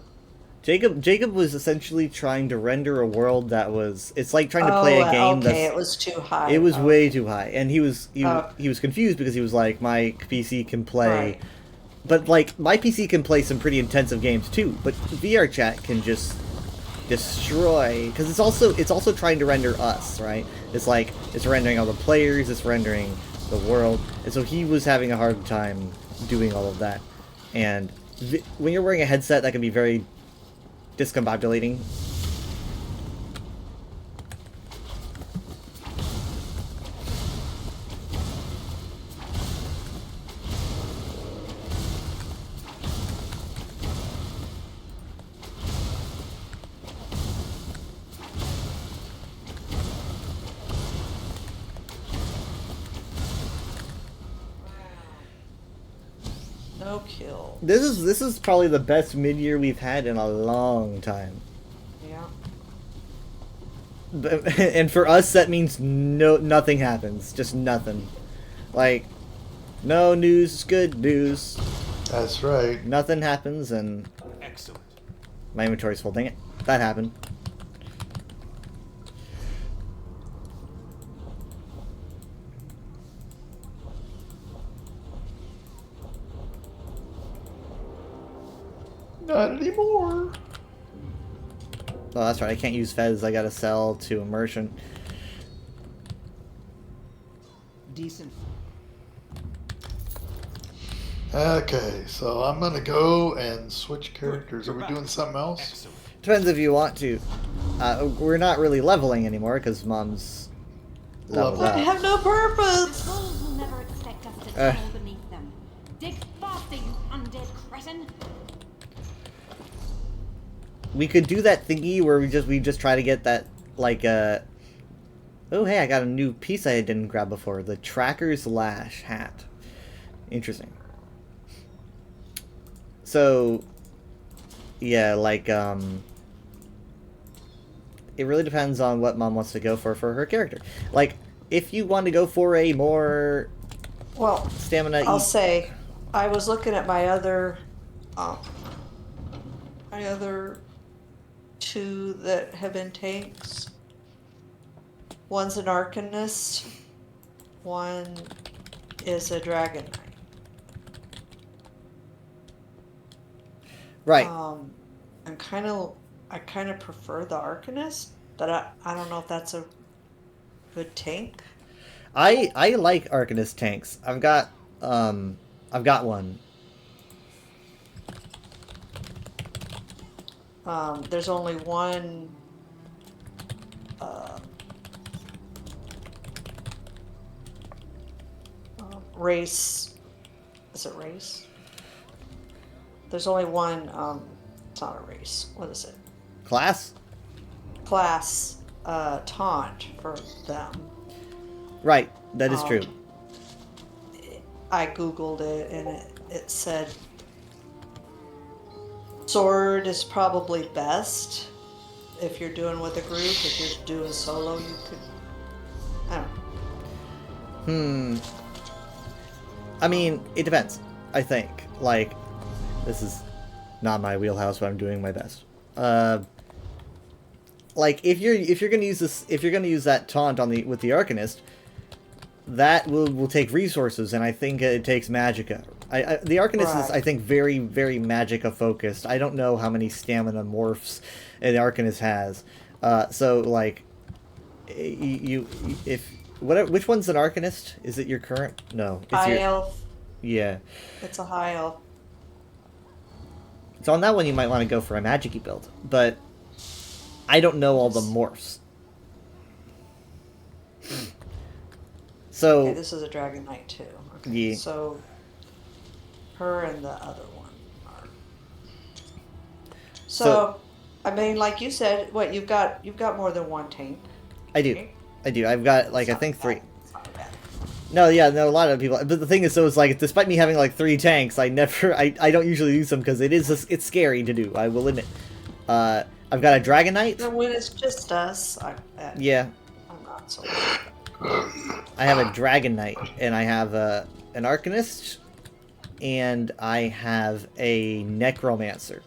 Jacob was essentially trying to render a world that was, it's like trying to play a game okay, it was too high. it was Oh, way too high, and he was Oh. confused because he was like, my PC can play, Right. but like my PC can play some pretty intensive games too, but VR chat can just destroy, because it's also trying to render us, right? It's like it's rendering all the players, it's rendering the world, and so he was having a hard time doing all of that. And when you're wearing a headset, that can be very discombobulating. No kill. This is probably the best mid-year we've had in a long time. Yeah. And for us, that means nothing happens. Just nothing. Like, no news is good news. That's right. Nothing happens, and Excellent. my inventory's full. Dang it. That happened. Not anymore. Oh, that's right. I can't use Fez. I gotta sell to a merchant. Decent. Okay, so I'm gonna go and switch characters. Are we doing something else? Excellent. Depends if you want to. We're not really leveling anymore because Mom's leveled Level. I up. have no The purpose. trolls will never expect us to Uh. tunnel beneath them. Dig faster, you undead cretin! We could do that thingy where we just try to get that like oh hey, I got a new piece I didn't grab before. The Tracker's Lash hat. Interesting. So yeah, like it really depends on what Mom wants to go for her character. Like if you want to go for a more Well, stamina I'll say, I was looking at my other two that have been tanks. One's an Arcanist. One is a Dragon Knight. right. I kind of prefer the Arcanist, but I don't know if that's a good tank. I like Arcanist tanks. I've got one. There's only one race. Is it race? There's only one. It's not a race. What is it? Class? Class taunt for them. Right. That is true. I googled it and it said sword is probably best if you're doing with a group. If you're doing solo, you could. I don't know. I mean, it depends. I think. Like, this is not my wheelhouse, but I'm doing my best. Like if you're gonna use this, if you're gonna use that taunt on with the Arcanist, that will take resources, and I think it takes Magicka. The Arcanist is, Right. I think, very, very Magicka focused. I don't know how many stamina morphs an Arcanist has. So like, which one's an Arcanist? Is it your current? No, it's High your. elf. Yeah. It's a high elf. So on that one, you might want to go for a Magic-y build, but I don't know all the morphs. So Okay, this is a Dragon Knight too. Okay, Yeah. so her and the other one are. So, I mean, like you said, what you've got more than one tank. I do, right? I've got like It's I not think bad. 3. It's not bad. No, yeah, no, a lot of people. But the thing is, so it's like, despite me having like 3 tanks, I don't usually use them because it's scary to do. I will admit. I've got a Dragon Knight. And when it's just us, Yeah, I'm not so. I have a Dragon Knight, and I have an Arcanist, and I have a Necromancer.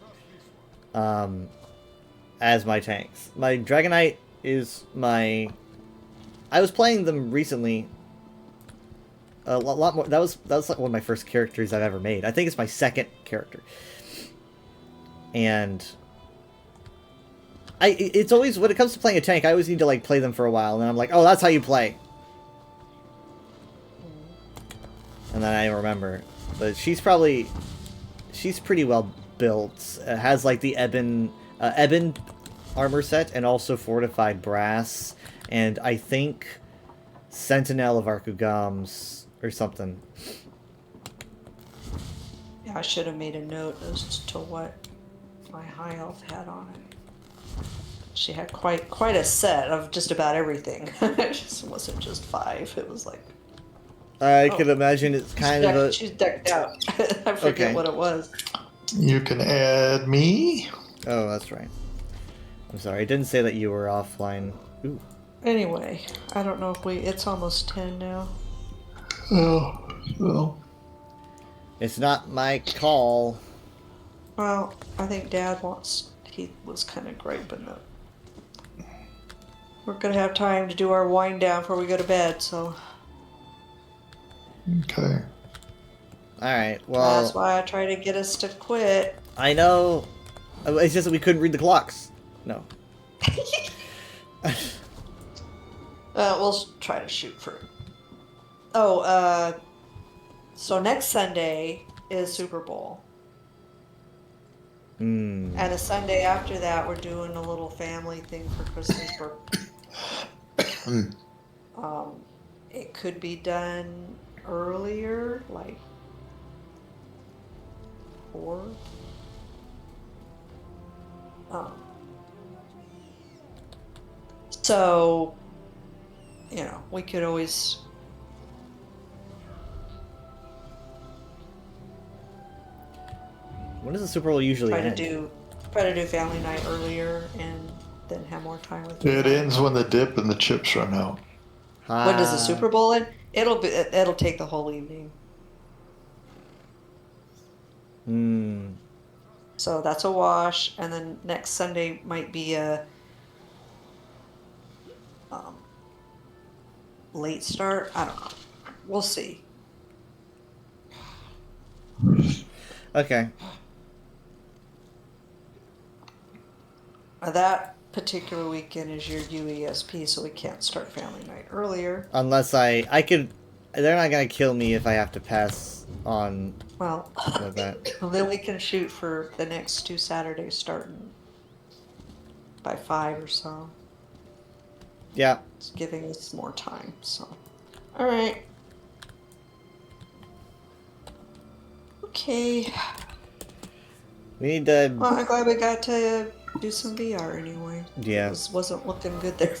As my tanks. My Dragon Knight is my. I was playing them recently. A lot more. That was like one of my first characters I've ever made. I think it's my second character. And it's always, when it comes to playing a tank, I always need to like play them for a while, and then I'm like, oh, that's how you play. And then I remember, but she's pretty well built. Has like the ebon armor set, and also fortified brass, and I think Sentinel of Arkugams or something. Yeah, I should have made a note as to what my high elf had on it. She had quite a set of just about everything. It just wasn't just 5. It was like I could imagine it's kind of a. she's decked out. I forget Okay. what it was. You can add me. Oh, that's right. I'm sorry, I didn't say that you were offline. Ooh. Anyway, I don't know if it's almost 10 now. Oh, well. It's not my call. Well, I think Dad he was kind of griping that we're gonna have time to do our wind down before we go to bed, so Okay. Alright, well, that's why I try to get us to quit. I know. It's just that we couldn't read the clocks. No. We'll try to shoot for. So next Sunday, is Super Bowl. Hmm. And a Sunday after that, we're doing a little family thing for Christmas birthday. It could be done earlier, like 4. So, we could always. When does the Super Bowl usually Try to end? do family night earlier and then have more time with It family. ends when the dip and the chips run out. When does the Super Bowl end? It'll take the whole evening. Hmm. So that's a wash, and then next Sunday might be a late start. I don't know. We'll see. Okay. That particular weekend is your UESP, so we can't start family night earlier. Unless I could. They're not gonna kill me if I have to pass on Well, with that. then we can shoot for the next 2 Saturdays starting by 5 or so. Yeah. It's giving us more time, so. All right. Okay. We need to. Well, I'm glad we got to do some VR anyway. Yeah. It wasn't looking good there.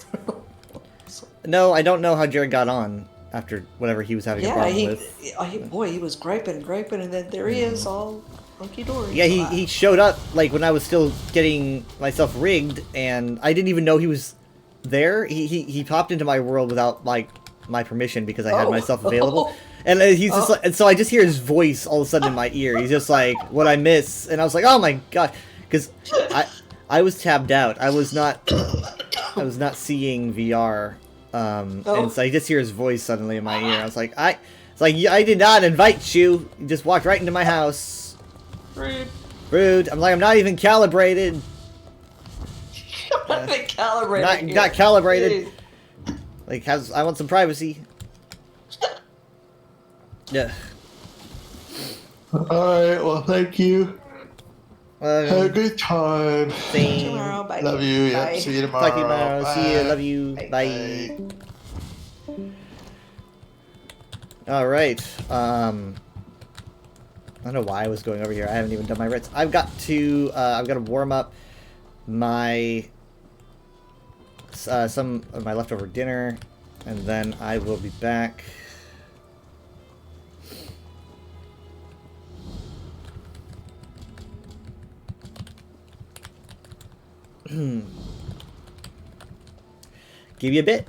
So, No, I don't know how Jared got on after whatever he was having a yeah, problem with. he was griping, and then there he is, all hunky dory. Yeah, he showed up like when I was still getting myself rigged, and I didn't even know he was there. He popped into my world without like my permission because I had myself available, and he's just like, and so I just hear his voice all of a sudden in my ear. He's just like, "What I miss?" And I was like, "Oh my god," because I was tabbed out. I was not seeing VR. And so I just hear his voice suddenly in my ear. I was like, I did not invite you. You just walked right into my house. Rude. I'm like, I'm not even calibrated. Not even calibrated. Not calibrated. Like, I want some privacy. Yeah. Alright, well, thank you. Have a good time. Same. Tomorrow, bye. Love you. Bye. Yep, see you tomorrow. Talk to you tomorrow. See you. Bye. Love you. Bye. All right. I don't know why I was going over here. I haven't even done my writs. I've got to warm up my some of my leftover dinner, and then I will be back. Give you a bit.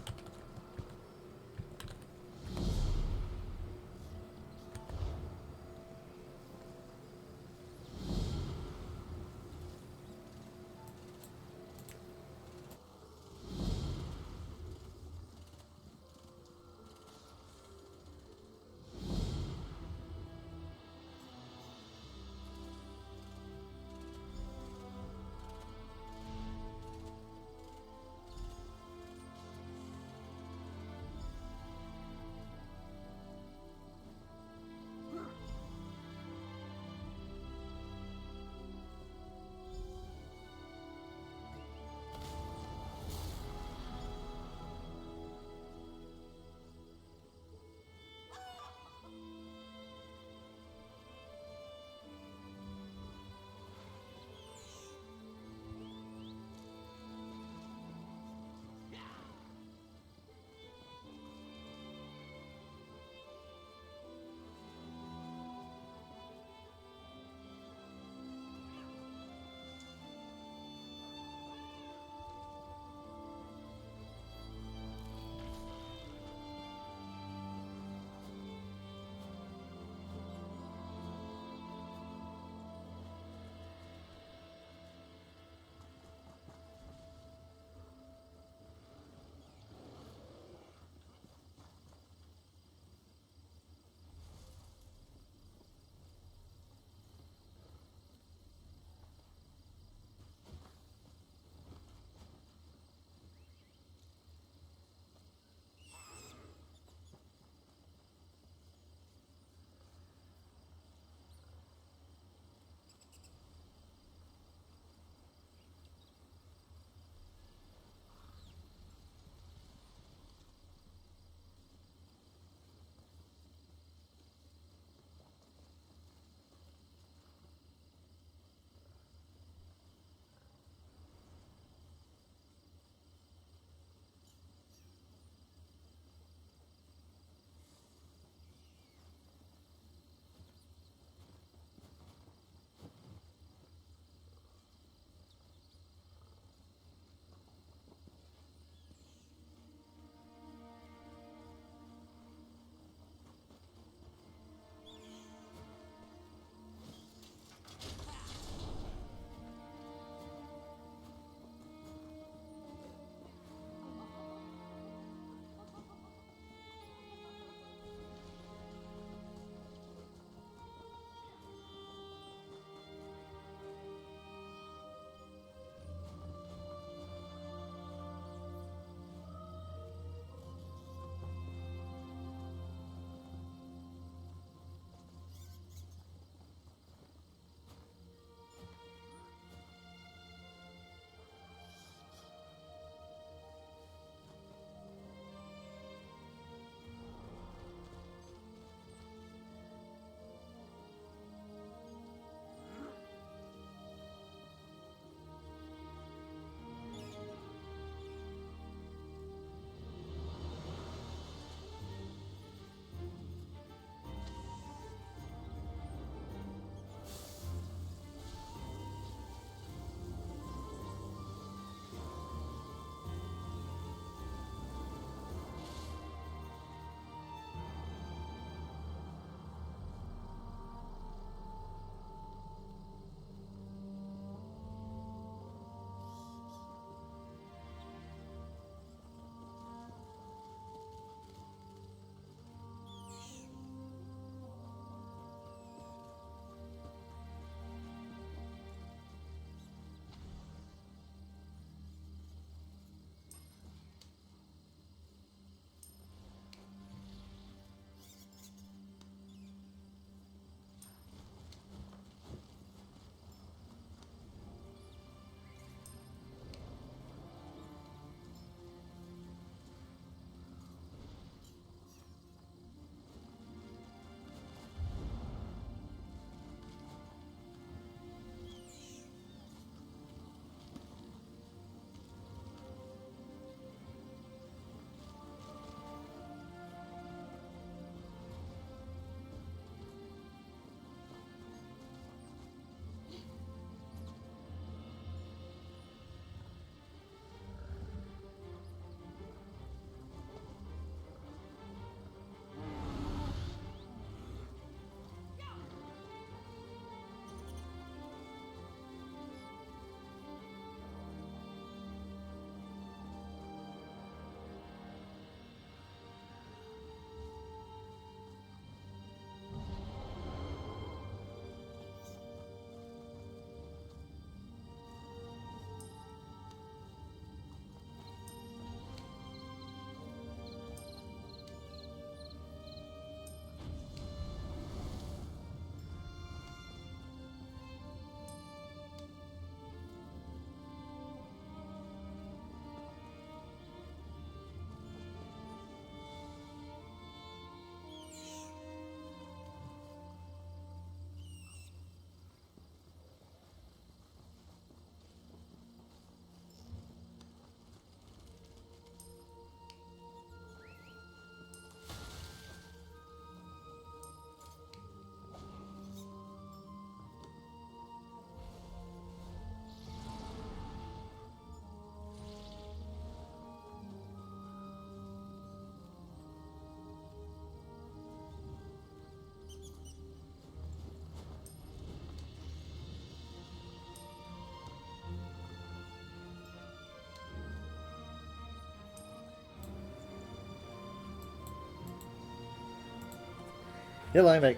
Hello, I'm back.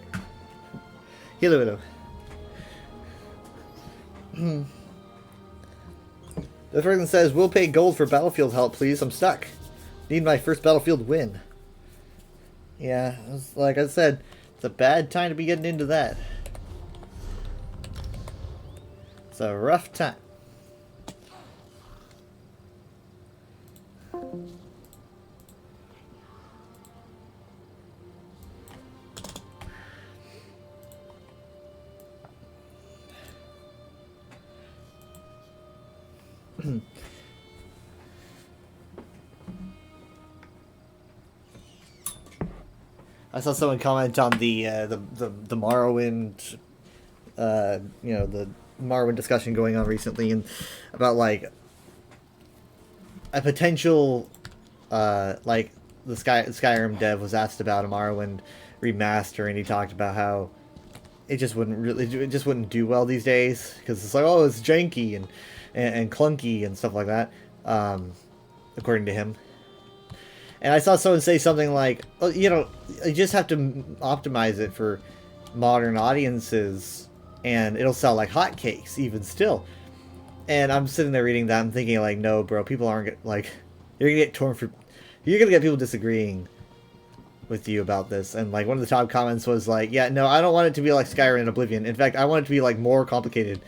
Hello, hello. This person says, "We'll pay gold for battlefield help, please. I'm stuck. Need my first battlefield win." Yeah, like I said, it's a bad time to be getting into that. It's a rough time. I saw someone comment on the Morrowind, you know, the Morrowind discussion going on recently, and about like a potential, like the Skyrim dev was asked about a Morrowind remaster, and he talked about how it just wouldn't do well these days because it's like, oh, it's janky and clunky and stuff like that, according to him. And I saw someone say something like, oh, you know, you just have to optimize it for modern audiences and it'll sell like hotcakes even still. And I'm sitting there reading that, I'm thinking like, no, bro, people aren't like, you're gonna get people disagreeing with you about this. And like one of the top comments was like, yeah, no, I don't want it to be like Skyrim and Oblivion. In fact, I want it to be like more complicated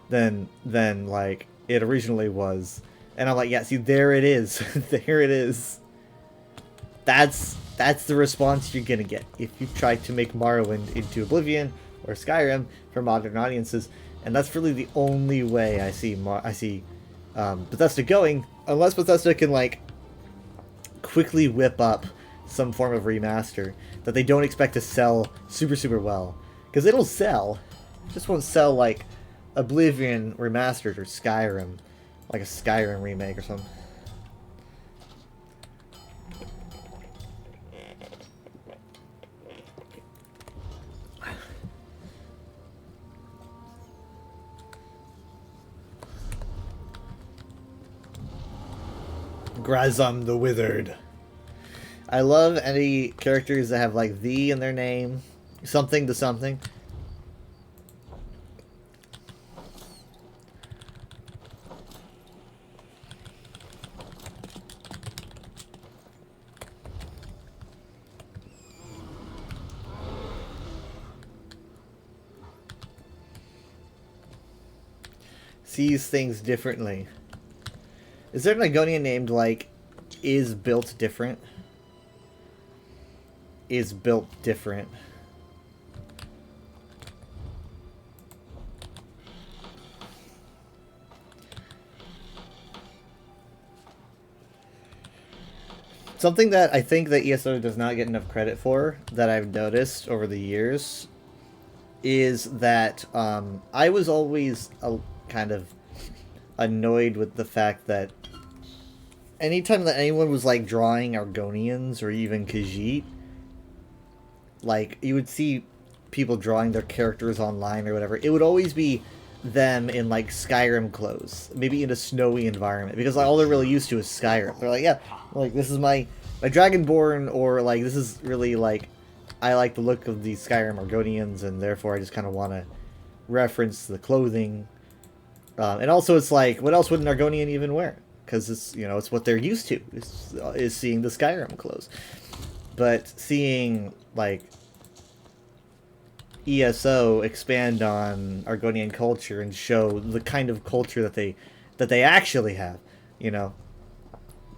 than like it originally was. And I'm like, yeah, see, there it is. There it is. That's the response you're gonna get if you try to make Morrowind into Oblivion or Skyrim for modern audiences, and that's really the only way I see Bethesda going, unless Bethesda can like quickly whip up some form of remaster that they don't expect to sell super well, because it'll sell, it just won't sell like Oblivion remastered or Skyrim, like a Skyrim remake or something. Grazam the Withered. I love any characters that have like "the" in their name, something to something. Sees things differently. Is there an Argonian named, like, is built different? Is built different. Something that I think that ESO does not get enough credit for, that I've noticed over the years, is that I was always kind of annoyed with the fact that anytime that anyone was like drawing Argonians or even Khajiit, like you would see people drawing their characters online or whatever, it would always be them in like Skyrim clothes, maybe in a snowy environment, because like all they're really used to is Skyrim. They're like, yeah, like this is my Dragonborn, or like this is really like, I like the look of these Skyrim Argonians, and therefore I just kind of want to reference the clothing. And also it's like, what else would an Argonian even wear? Because it's, you know, it's what they're used to, is seeing the Skyrim clothes. But seeing like ESO expand on Argonian culture and show the kind of culture that they actually have, you know,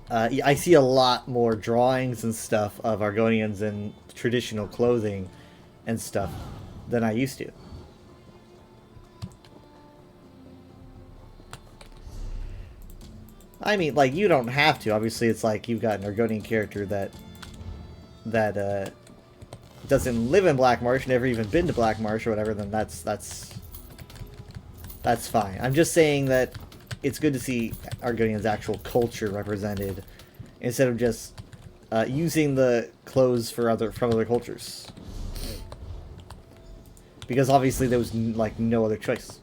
I see a lot more drawings and stuff of Argonians in traditional clothing and stuff than I used to. I mean, like, you don't have to. Obviously, it's like you've got an Argonian character that doesn't live in Black Marsh, never even been to Black Marsh or whatever, then that's fine. I'm just saying that it's good to see Argonian's actual culture represented instead of just using the clothes from other cultures. Because obviously there was like no other choice.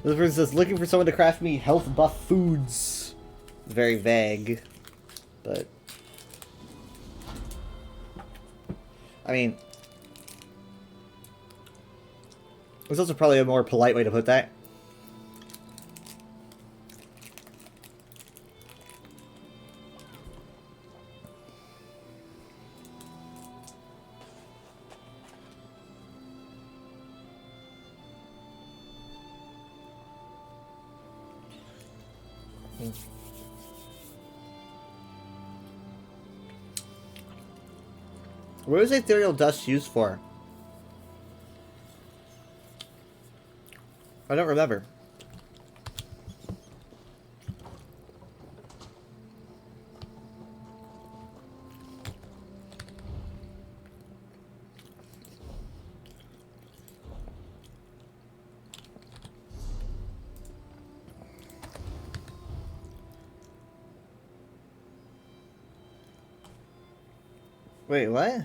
This person says, looking for someone to craft me health buff foods. It's very vague, but... I mean... There's also probably a more polite way to put that. What is ethereal dust used for? I don't remember. Wait, what?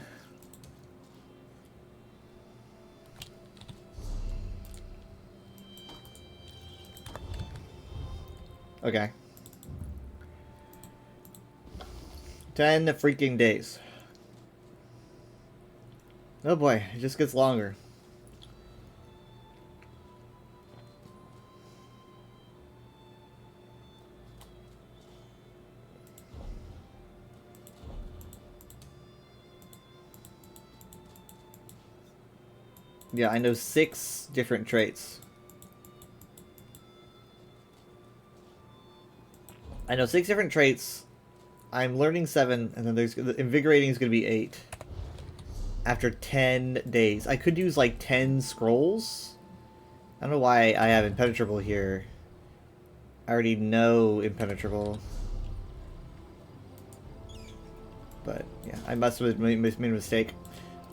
Okay. 10 freaking days. Oh boy, it just gets longer. Yeah, I know 6 different traits. I know 6 different traits. I'm learning 7, and then there's invigorating is going to be 8. After 10 days. I could use like 10 scrolls. I don't know why I have impenetrable here. I already know impenetrable. But yeah, I must have made a mistake.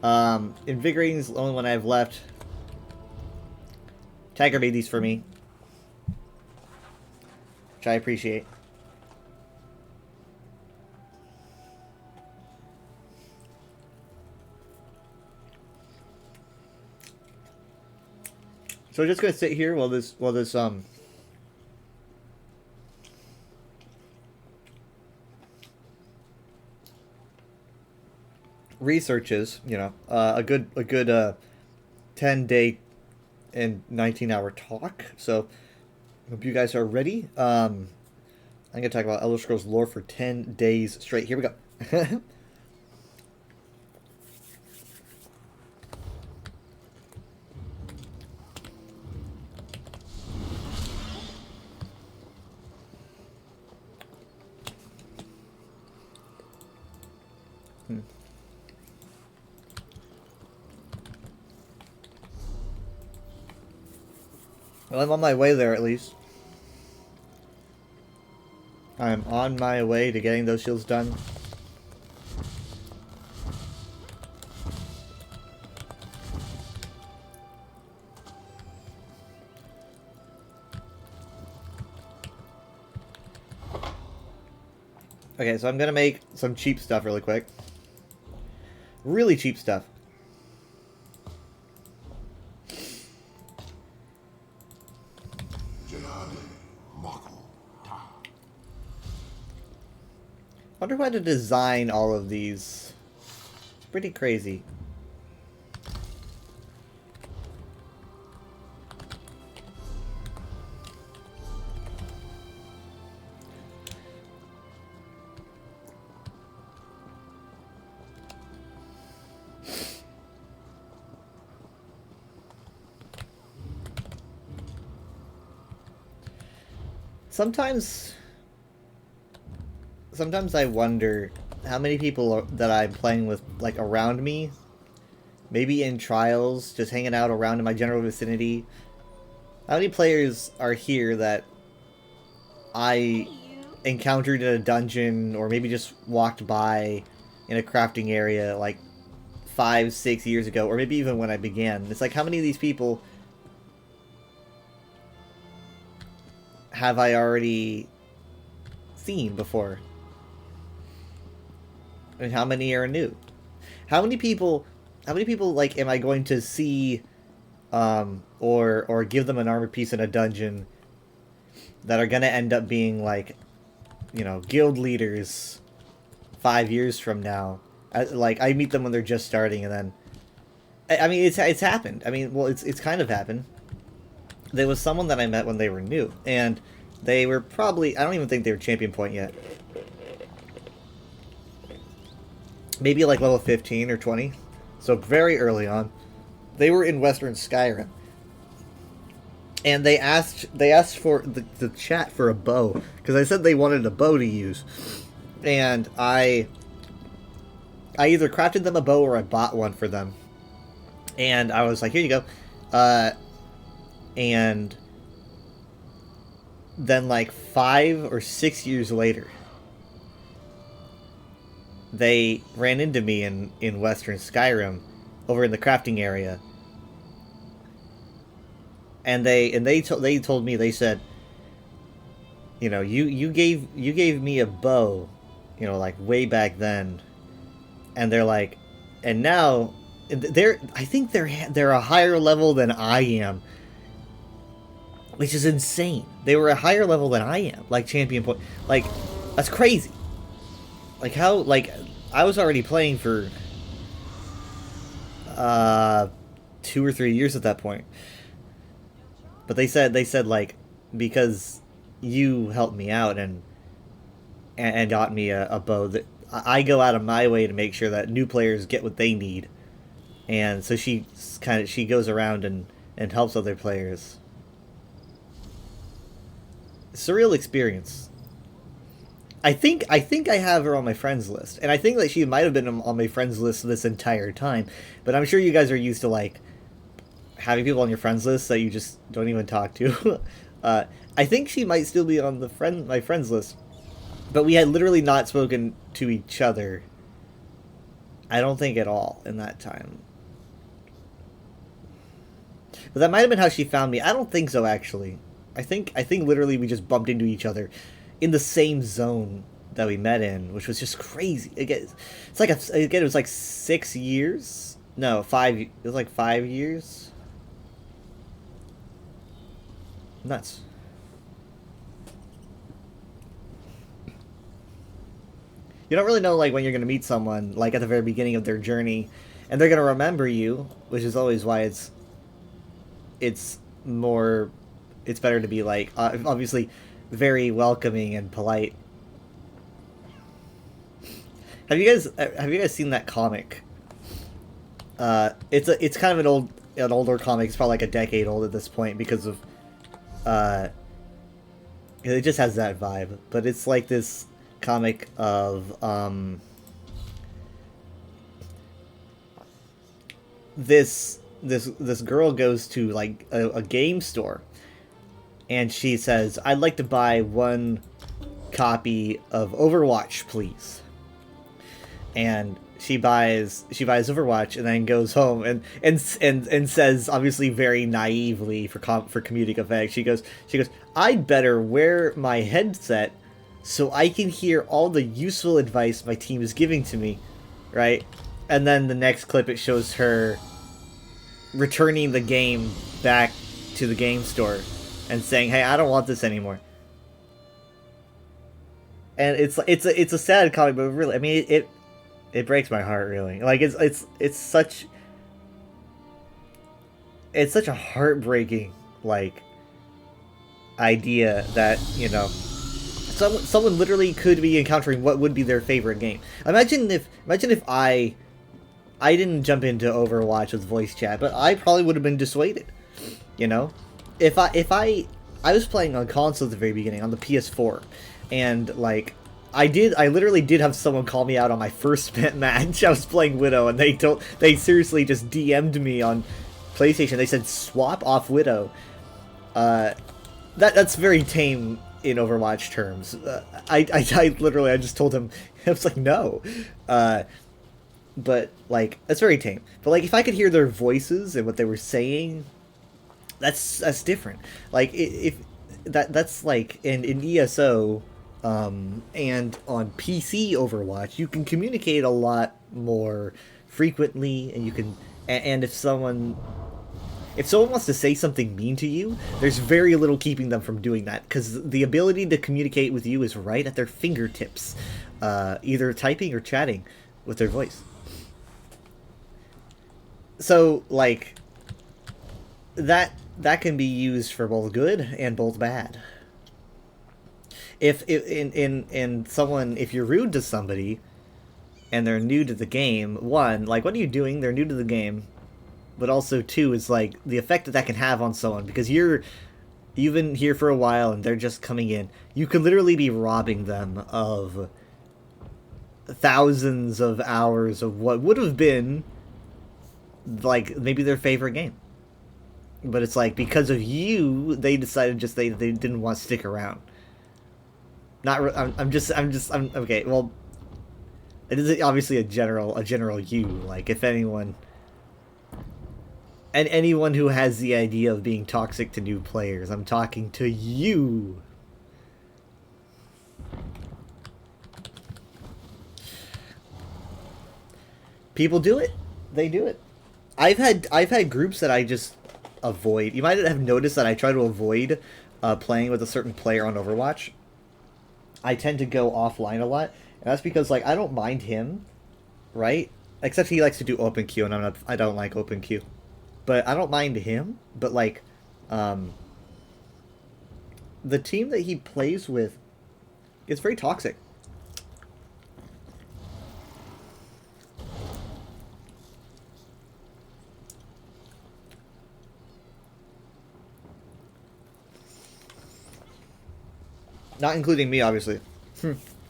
Invigorating is the only one I have left. Tiger made these for me, which I appreciate. So we're just gonna sit here while this researches, you know, a good 10-day and 19-hour talk. So hope you guys are ready. I'm gonna talk about Elder Scrolls lore for 10 days straight. Here we go. Well, I'm on my way there, at least. I am on my way to getting those shields done. Okay, so I'm gonna make some cheap stuff really quick. Really cheap stuff. I wonder how to design all of these. It's pretty crazy. Sometimes I wonder how many people that I'm playing with, like, around me, maybe in trials, just hanging out around in my general vicinity. How many players are here that I encountered in a dungeon, or maybe just walked by in a crafting area, like, 5-6 years ago, or maybe even when I began? It's like, how many of these people have I already seen before? And how many are new? How many people, like, am I going to see or give them an armor piece in a dungeon that are gonna end up being like, you know, guild leaders 5 years from now. I meet them when they're just starting, and then I mean it's happened. I mean, well, it's kind of happened. There was someone that I met when they were new, and they were probably, I don't even think they were champion point yet. Maybe like level 15 or 20. So very early on. They were in Western Skyrim. And they asked for the chat for a bow, because I said they wanted a bow to use. And I either crafted them a bow or I bought one for them. And I was like, here you go. And then like 5 or 6 years later, they ran into me in Western Skyrim over in the crafting area. And they told me, they said, you know, you gave me a bow, you know, like way back then. And they're like, and now I think they're a higher level than I am. Which is insane. They were a higher level than I am, like champion point. Like, that's crazy. Like how, like, I was already playing for 2 or 3 years at that point. But they said like, because you helped me out and got me a bow, that I go out of my way to make sure that new players get what they need. And so she goes around and helps other players. Surreal experience. I think I have her on my friends list, and I think that she might have been on my friends list this entire time. But I'm sure you guys are used to like having people on your friends list that you just don't even talk to. I think she might still be on my friends list, but we had literally not spoken to each other. I don't think at all in that time. But that might have been how she found me. I don't think so, actually. I think literally we just bumped into each other in the same zone that we met in, which was just crazy. Again, it was like 6 years. No, 5. It was like 5 years. Nuts. You don't really know like when you're gonna meet someone like at the very beginning of their journey, and they're gonna remember you, which is always why it's better to be like obviously very welcoming and polite. Have you guys seen that comic? It's kind of an older comic. It's probably like a decade old at this point because of it just has that vibe. But it's like this comic of this girl goes to like a game store, and she says, "I'd like to buy 1 copy of Overwatch, please." And she buys Overwatch, and then goes home and says, obviously very naively for comedic effect, she goes, "I'd better wear my headset so I can hear all the useful advice my team is giving to me," right? And then the next clip, it shows her returning the game back to the game store and saying, "Hey, I don't want this anymore." And it's a sad comic, but really, I mean, it breaks my heart, really. Like it's such a heartbreaking like idea that, you know, someone literally could be encountering what would be their favorite game. Imagine if I didn't jump into Overwatch with voice chat, but I probably would have been dissuaded. You know, if I was playing on console at the very beginning on the PS4, and like I literally did have someone call me out on my first match. I was playing Widow, and they seriously just DM'd me on PlayStation. They said swap off Widow. That's very tame in Overwatch terms. I just told him, I was like, no. But like, that's very tame. But like, if I could hear their voices and what they were saying, that's different. Like that's like in ESO, and on PC Overwatch, you can communicate a lot more frequently, and you can, and if someone if someone wants to say something mean to you, there's very little keeping them from doing that, because the ability to communicate with you is right at their fingertips, either typing or chatting with their voice. So, like, that can be used for both good and both bad. If you're rude to somebody and they're new to the game, one, like, what are you doing? They're new to the game. But also, two, is like the effect that can have on someone, because you've been here for a while and they're just coming in. You could literally be robbing them of thousands of hours of what would have been like maybe their favorite game. But it's like, because of you, they decided they didn't want to stick around. I'm okay. Well, it is obviously a general you. Like, if anyone. And anyone who has the idea of being toxic to new players, I'm talking to you. People do it. They do it. I've had groups that I just avoid. You might have noticed that I try to avoid playing with a certain player on Overwatch. I tend to go offline a lot, and that's because, like, I don't mind him, right? Except he likes to do open queue, and I don't like open queue. But I don't mind him, but, like, the team that he plays with is very toxic. Not including me, obviously.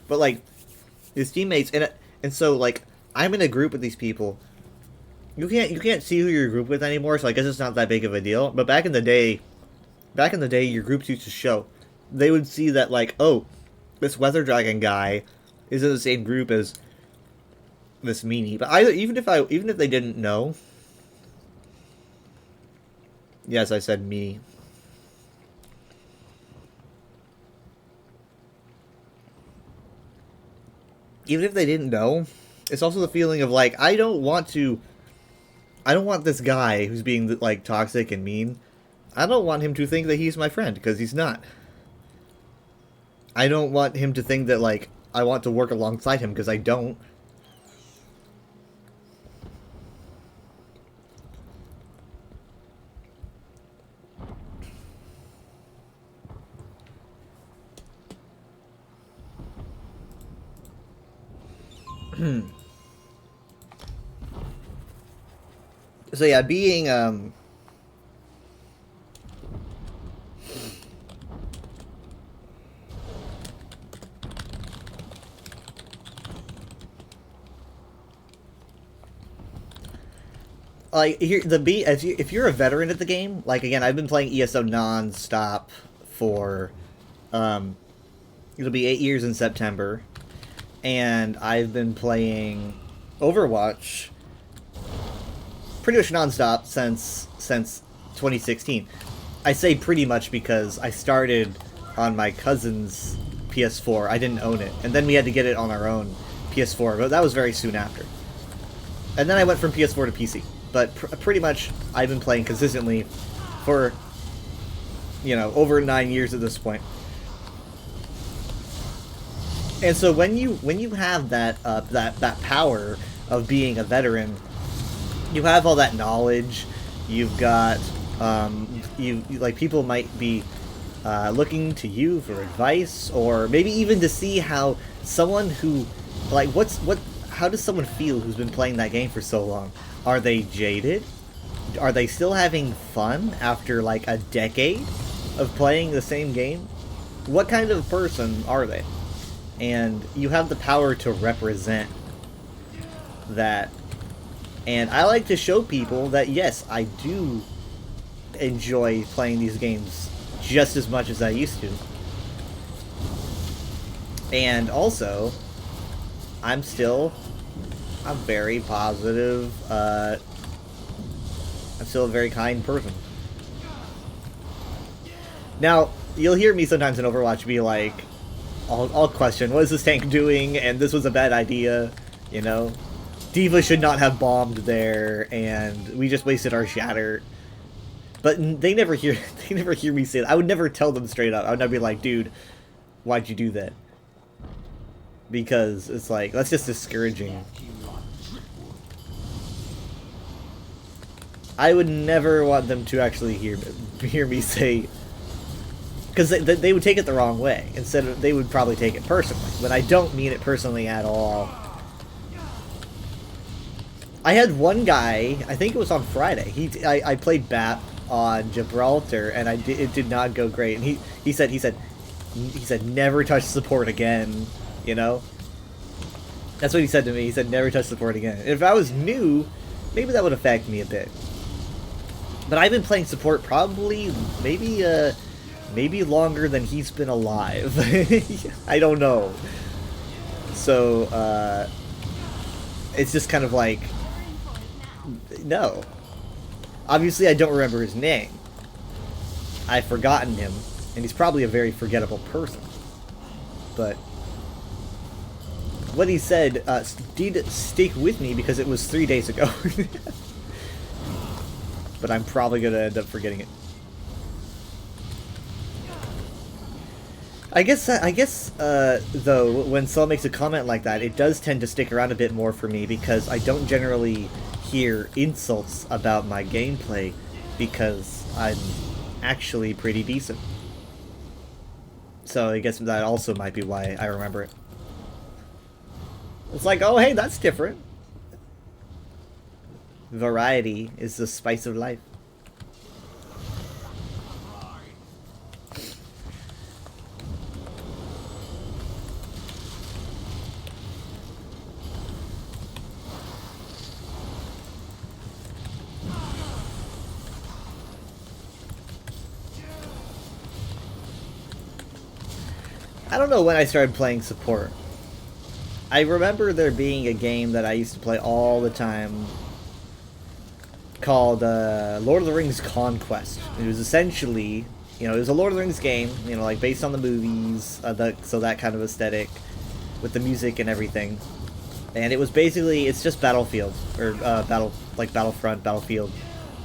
But, like, his teammates, and so, like, I'm in a group with these people. You can't see who you're grouped with anymore, so I guess it's not that big of a deal. But back in the day, your groups used to show. They would see that, like, oh, this Weather Dragon guy is in the same group as this meanie. But even if they didn't know, yes, I said meanie. Even if they didn't know, it's also the feeling of, like, I don't want this guy who's being, like, toxic and mean. I don't want him to think that he's my friend, because he's not. I don't want him to think that, like, I want to work alongside him, because I don't. So yeah, being like, here if you're a veteran at the game, like, again, I've been playing ESO non-stop for it'll be 8 years in September, and I've been playing Overwatch pretty much non-stop since 2016. I say pretty much because I started on my cousin's PS4. I didn't own it, and then we had to get it on our own PS4, but that was very soon after. And then I went from PS4 to PC. But pretty much I've been playing consistently for, you know, over 9 years at this point. And so when you have that that power of being a veteran, you have all that knowledge. You've got you like, people might be looking to you for advice, or maybe even to see how someone who, like, how does someone feel who's been playing that game for so long? Are they jaded? Are they still having fun after, like, a decade of playing the same game? What kind of person are they? And you have the power to represent that. And I like to show people that, yes, I do enjoy playing these games just as much as I used to. And also, I'm still a very positive, I'm still a very kind person. Now, you'll hear me sometimes in Overwatch be like, I'll question, what is this tank doing, and this was a bad idea, you know? D.Va should not have bombed there, and we just wasted our shatter. but they never hear they never hear me say that. I would never tell them straight up. I would never be like, dude, why'd you do that? Because it's like, that's just discouraging. I would never want them to actually hear me say, because they would take it the wrong way. Instead of, they would probably take it personally, but I don't mean it personally at all. I had one guy, I think it was on Friday. I played BAP on Gibraltar, and it did not go great. And he said never touch support again. You know, that's what he said to me. He said never touch support again. If I was new, maybe that would affect me a bit. But I've been playing support probably maybe longer than he's been alive. I don't know. So it's just kind of like, no. Obviously I don't remember his name. I've forgotten him, and he's probably a very forgettable person. But what he said did stick with me because it was 3 days ago. But I'm probably gonna end up forgetting it. I guess though, when someone makes a comment like that, it does tend to stick around a bit more for me because I don't generally hear insults about my gameplay because I'm actually pretty decent. So I guess that also might be why I remember it. It's like, oh hey, that's different. Variety is the spice of life. I don't know when I started playing support. I remember there being a game that I used to play all the time called Lord of the Rings Conquest. It was essentially, you know, it was a Lord of the Rings game, you know, like based on the movies, so that kind of aesthetic, with the music and everything. And it was basically, it's just Battlefield, or Battlefront, Battlefield,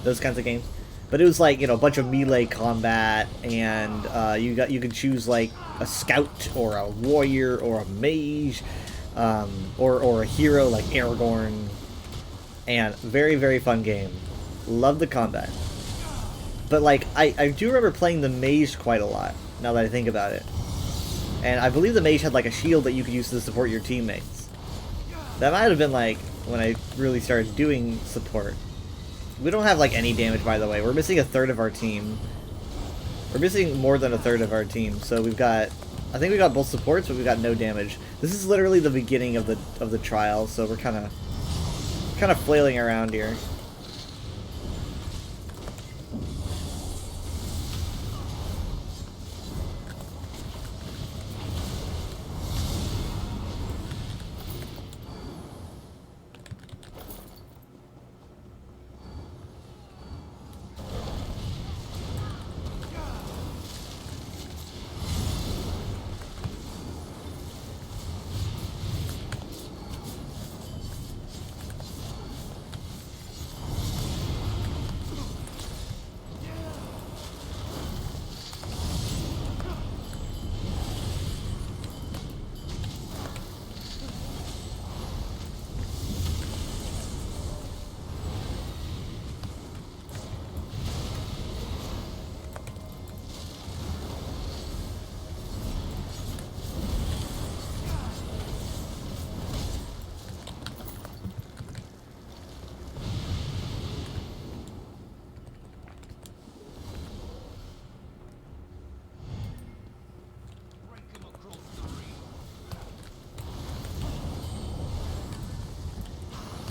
those kinds of games. But it was like, you know, a bunch of melee combat, and you could choose like a scout or a warrior or a mage, or a hero like Aragorn. And very, very fun game. Love the combat. But like, I do remember playing the mage quite a lot, now that I think about it. And I believe the mage had like a shield that you could use to support your teammates. That might have been like when I really started doing support. We don't have like any damage, by the way. We're missing a third of our team. We're missing more than a third of our team. So we've got, I think we got both supports, but we got no damage. This is literally the beginning of the trial, so we're kind of flailing around here.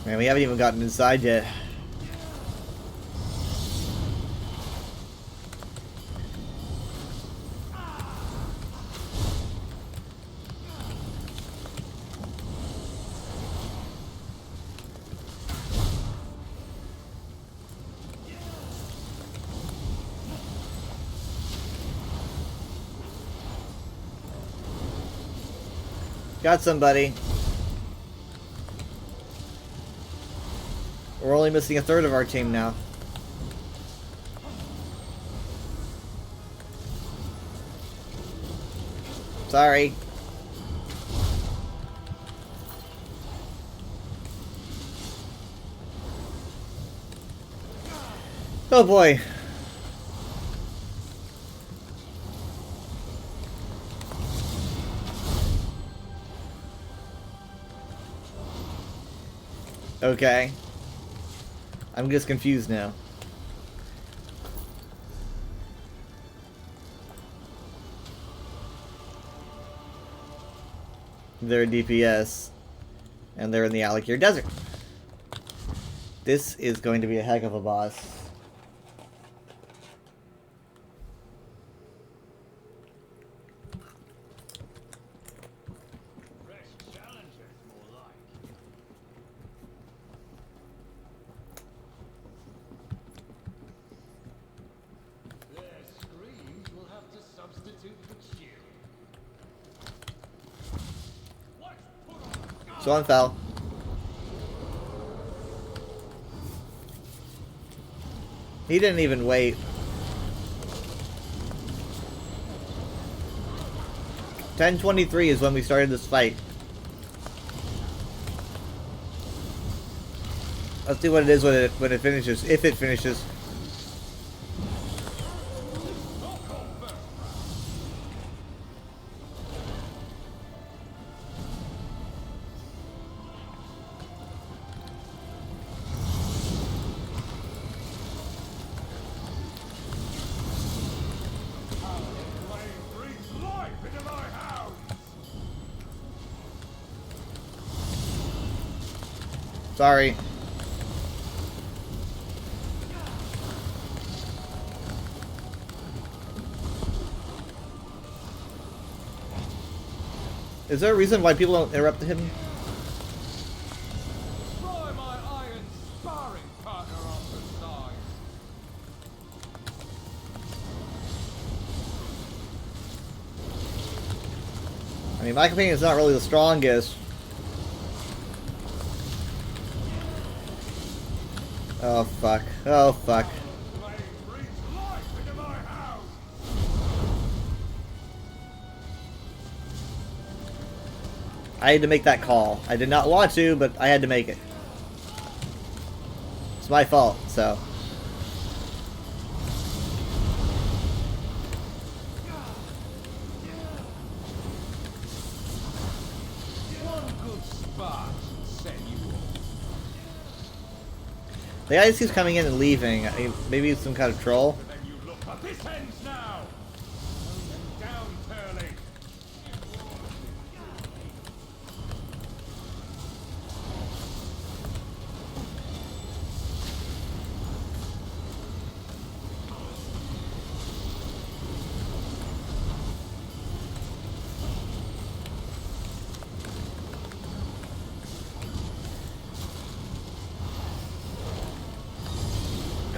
Man, we haven't even gotten inside yet. Got somebody. We're only missing a third of our team now. Sorry. Oh boy. Okay. I'm just confused now. They're DPS, and they're in the Alakir Desert. This is going to be a heck of a boss. Someone fell. He didn't even wait. 10:23 is when we started this fight. Let's see what it is when it finishes. If it finishes. Sorry. Is there a reason why people don't interrupt him? Try my iron sparring partner on the side. I mean, my companion is not really the strongest. Oh fuck. Oh fuck. I had to make that call. I did not want to, but I had to make it. It's my fault, so. One good spark should set you off. The guy just keeps coming in and leaving. I mean, maybe he's some kind of troll. Then you look, but this ends now. Down, Turley.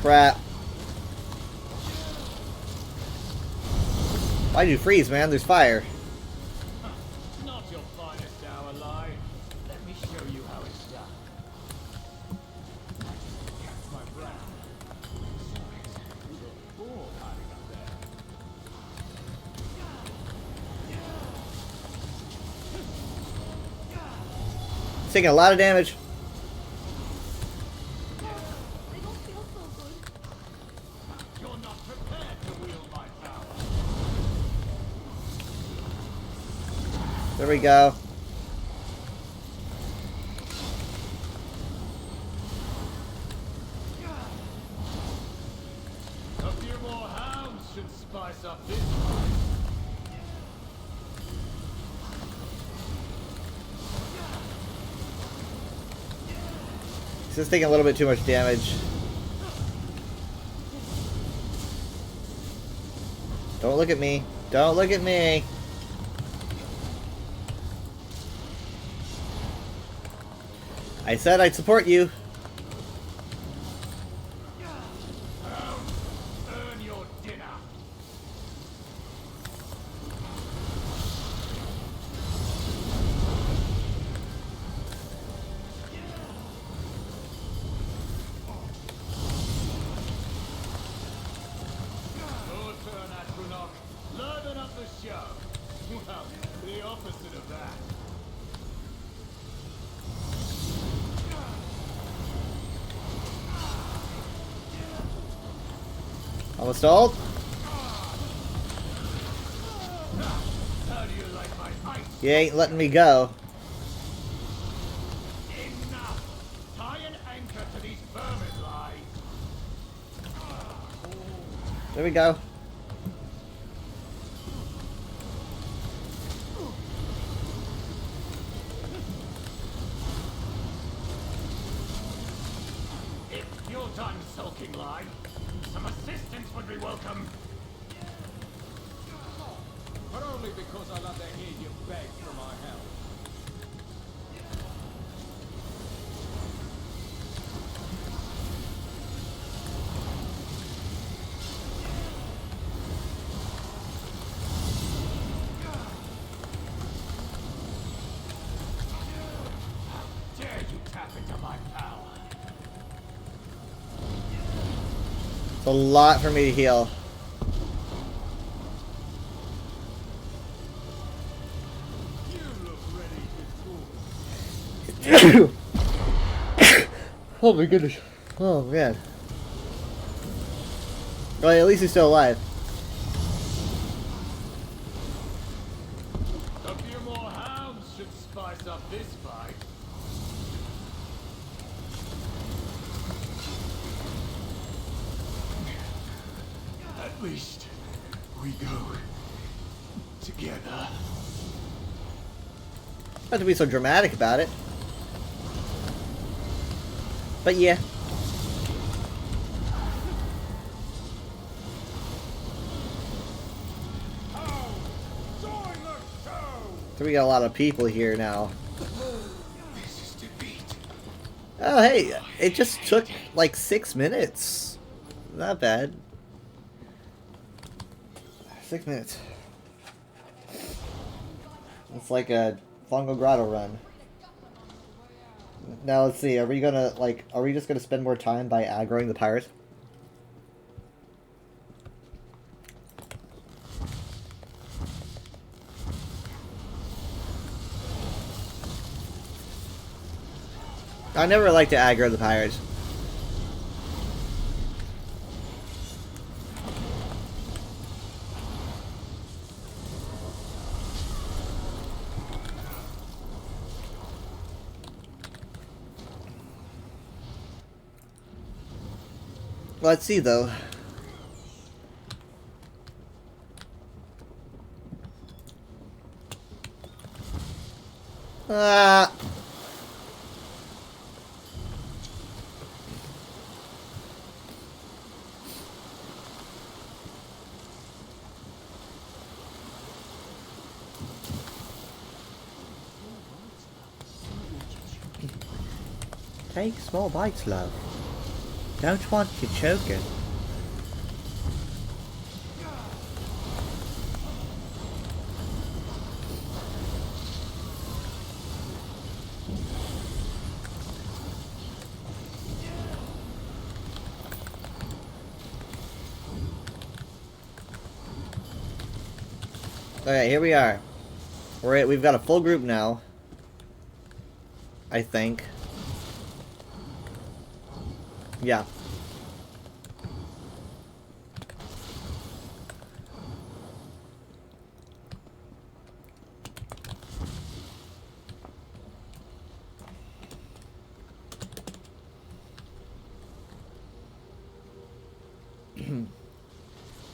Crap. Why'd you freeze, man? There's fire. Not your finest hour, lie. Let me show you how it's done. Catch my breath. There's a ball hiding up there. It's taking a lot of damage. You're not prepared to wield my power. There we go. A few more hounds should spice up this fight. He's just taking a little bit too much damage. Don't look at me. Don't look at me. I said I'd support you. Earn your dinner. Your turn, Atronach. Learn up the show. Well, Almost all. How do you like my ice? You ain't letting me go. Enough! Tie an anchor to these vermin lies. There we go. If you're done sulking, lie, some assistance would be welcome. But only because I love to hear you beg for my help. Dare you tap into my power? It's a lot for me to heal. You look ready to talk. Oh my goodness. Oh man. Well, at least he's still alive. A few more hounds should spice up this fight. At least we go together. Not to be so dramatic about it. But yeah. So we got a lot of people here now. This is defeat. Oh hey, it just took like 6 minutes. Not bad. 6 minutes. It's like a Fongo Grotto run. Now let's see, are we just gonna spend more time by aggroing the pirates? I never like to aggro the pirates. Let's see though. Take small bites, love. Don't want you choking. Okay, here we are. We've got a full group now. I think. Yeah.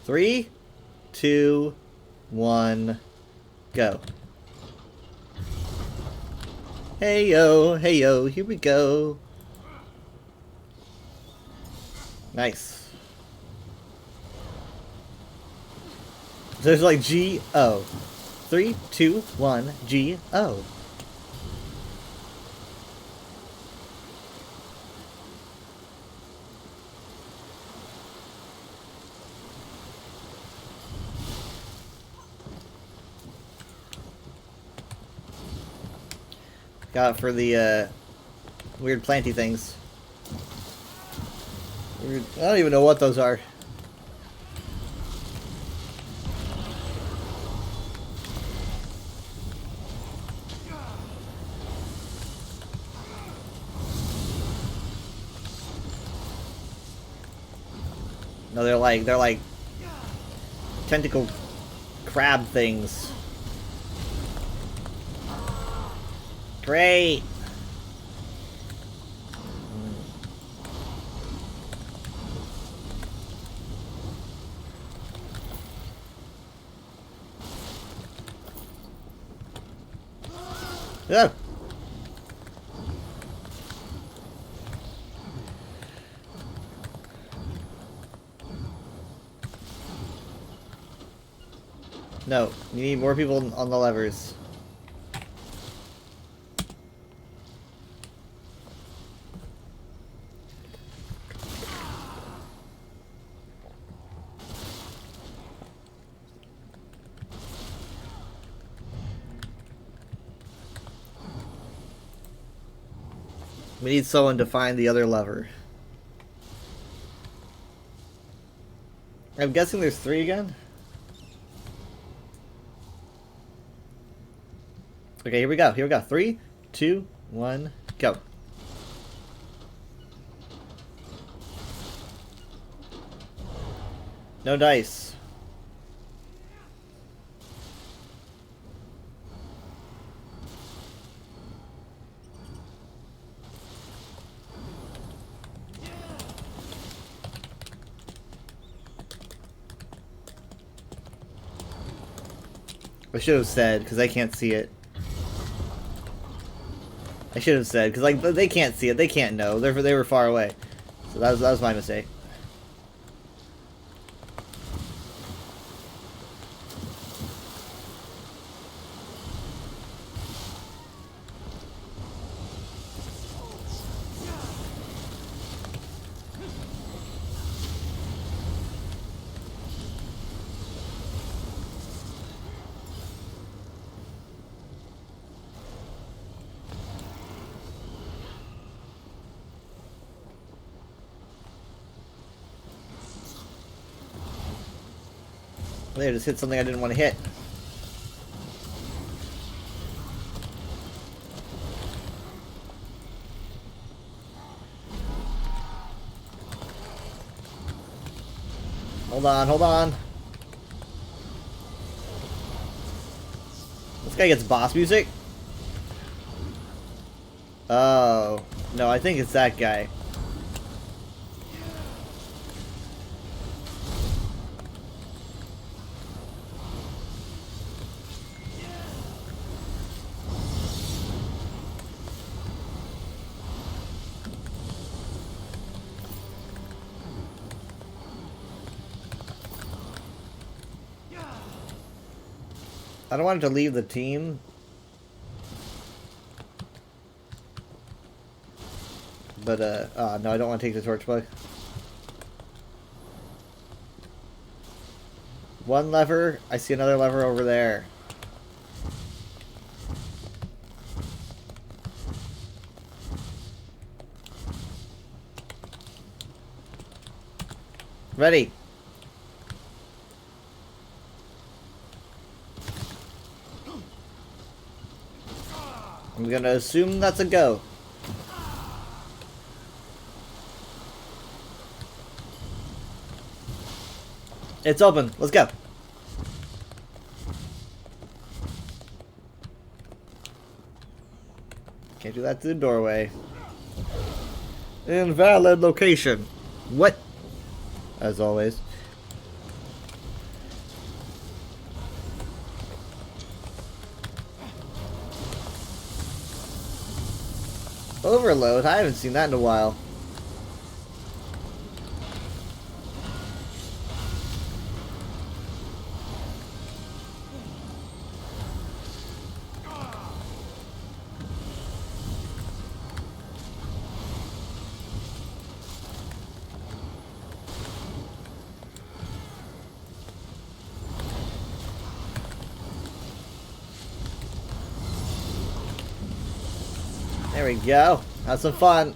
Three, 2, 1, go. Hey yo, here we go. Nice. There's like G-O. 3, 2, 1, G-O. Got it for the weird planty things. Weird. I don't even know what those are. No, they're like tentacle crab things. Great. Yeah. No, you need more people on the levers. We need someone to find the other lever. I'm guessing there's 3 again? Okay, here we go. Here we go. 3, 2, 1, go. No dice. I should have said, because I can't see it. I should have said, because like they can't see it, they can't know. They were far away, so that was my mistake. There, just hit something I didn't want to hit. Hold on, hold on. This guy gets boss music? Oh. No, I think it's that guy. I don't want him to leave the team. But, no, I don't want to take the torch bug. One lever. I see another lever over there. Ready. I'm gonna assume that's a go. It's open. Let's go. Can't do that to the doorway. Invalid location. What? As always. Overload? I haven't seen that in a while. There we go. Have some fun.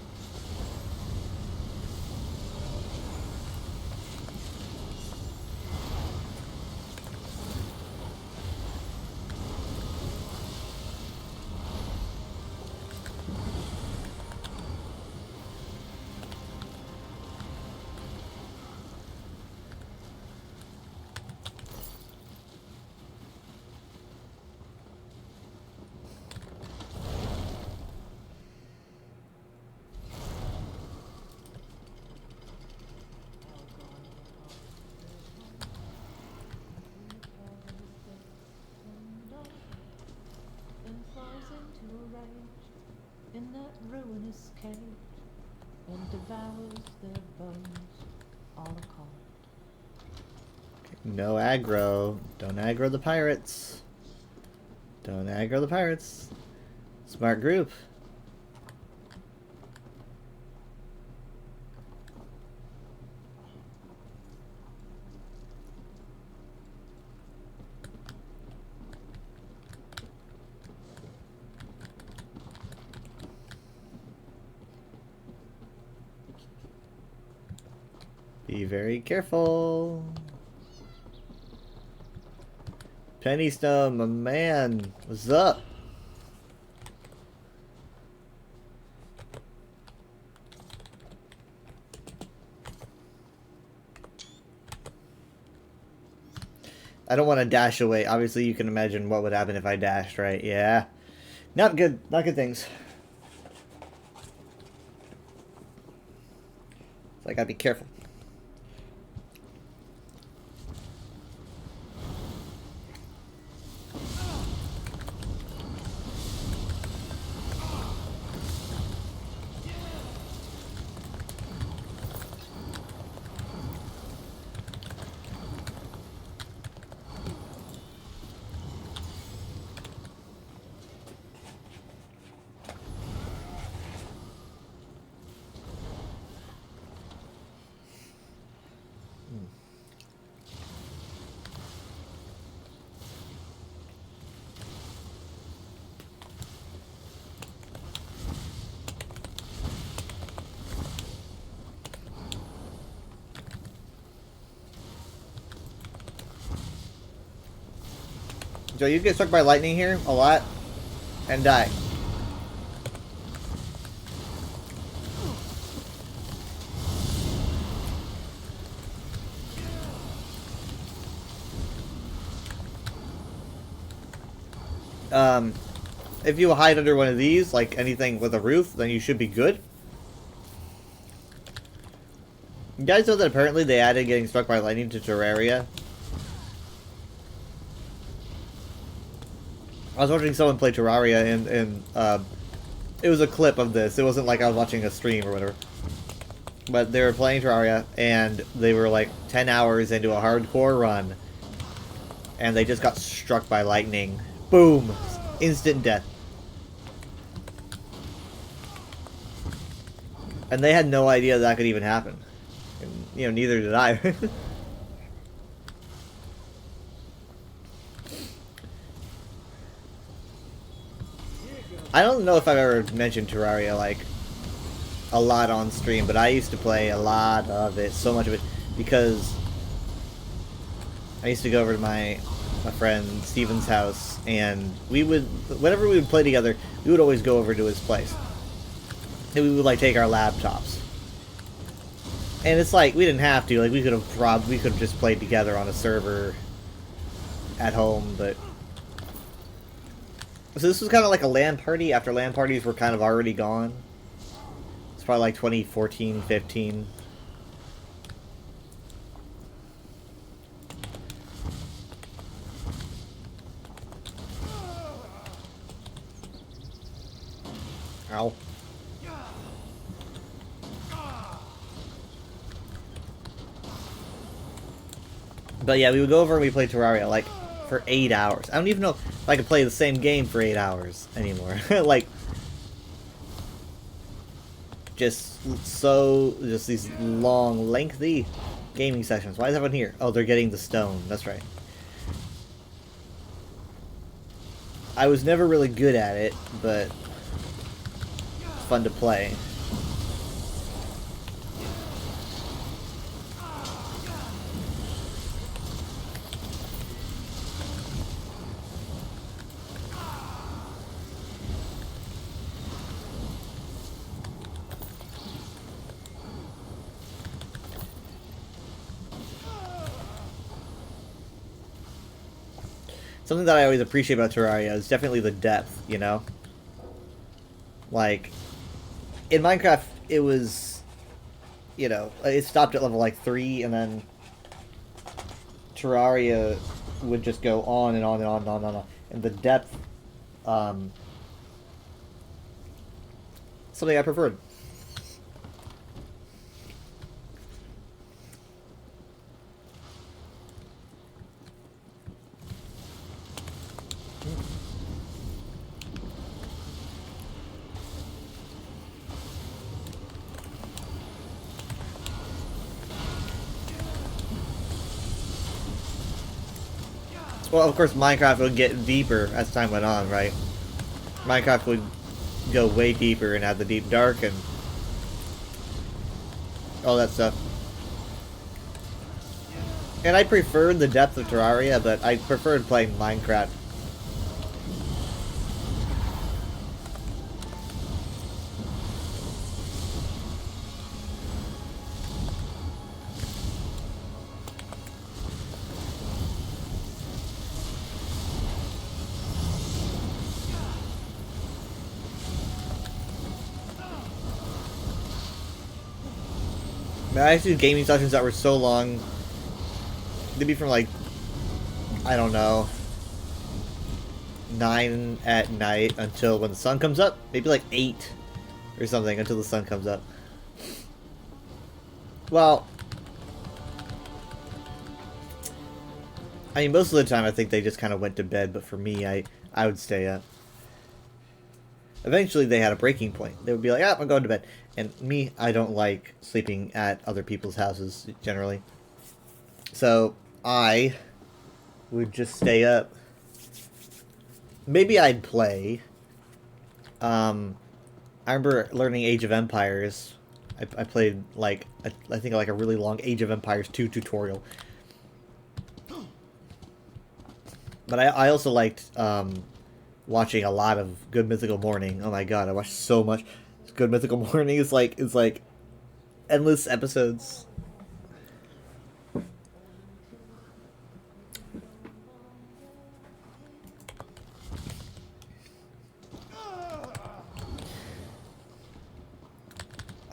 hate and devours their bones all a No aggro. Don't aggro the pirates. Don't aggro the pirates. Smart group. Be very careful. Pennystone, my man. What's up? I don't want to dash away. Obviously, you can imagine what would happen if I dashed, right? Yeah. Not good. Not good things. So I gotta be careful. Joe, you get struck by lightning here a lot and die. If you hide under one of these, like anything with a roof, then you should be good. You guys know that apparently they added getting struck by lightning to Terraria? I was watching someone play Terraria and it was a clip of this. It wasn't like I was watching a stream or whatever. But they were playing Terraria and they were like 10 hours into a hardcore run. And they just got struck by lightning. Boom! Instant death. And they had no idea that could even happen. And, you know, neither did I. I don't know if I've ever mentioned Terraria, like, a lot on stream, but I used to play a lot of it, so much of it, because I used to go over to my friend Steven's house, and we would, whenever we would play together, we would always go over to his place. And we would, like, take our laptops. And it's like, we didn't have to, like, we could have just played together on a server at home, but... So this was kind of like a LAN party after LAN parties were kind of already gone. It's probably like 2014, 15. Ow. But yeah, we would go over and we play Terraria, like, for 8 hours. I don't even know if I could play the same game for 8 hours anymore. Like, just these long, lengthy gaming sessions. Why is everyone here? Oh, they're getting the stone. That's right. I was never really good at it, but it's fun to play. Something that I always appreciate about Terraria is definitely the depth, you know? Like, in Minecraft, it was, you know, it stopped at level, like, 3, and then Terraria would just go on and on and on and on and on. And the depth, something I preferred. Well, of course, Minecraft would get deeper as time went on, right? Minecraft would go way deeper and have the deep dark and all that stuff. And I preferred the depth of Terraria, but I preferred playing Minecraft. I used to do gaming sessions that were so long. They'd be from like, I don't know, 9 at night until when the sun comes up. Maybe like 8 or something until the sun comes up. Well, I mean, most of the time I think they just kind of went to bed, but for me, I would stay up. Eventually they had a breaking point. They would be like, ah, I'm going to bed. And me, I don't like sleeping at other people's houses, generally. So, I would just stay up. Maybe I'd play. I remember learning Age of Empires. I played, like, I think like a really long Age of Empires 2 tutorial. But I also liked, watching a lot of Good Mythical Morning. Oh my god, I watched so much. Good Mythical Morning is like endless episodes. I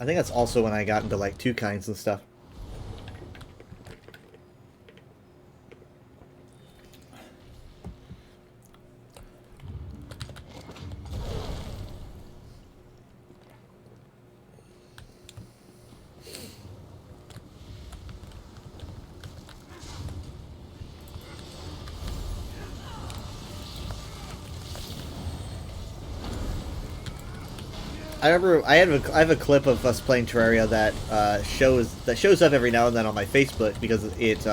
think that's also when I got into like 2 kinds and stuff. I remember I have a clip of us playing Terraria that shows up every now and then on my Facebook because it's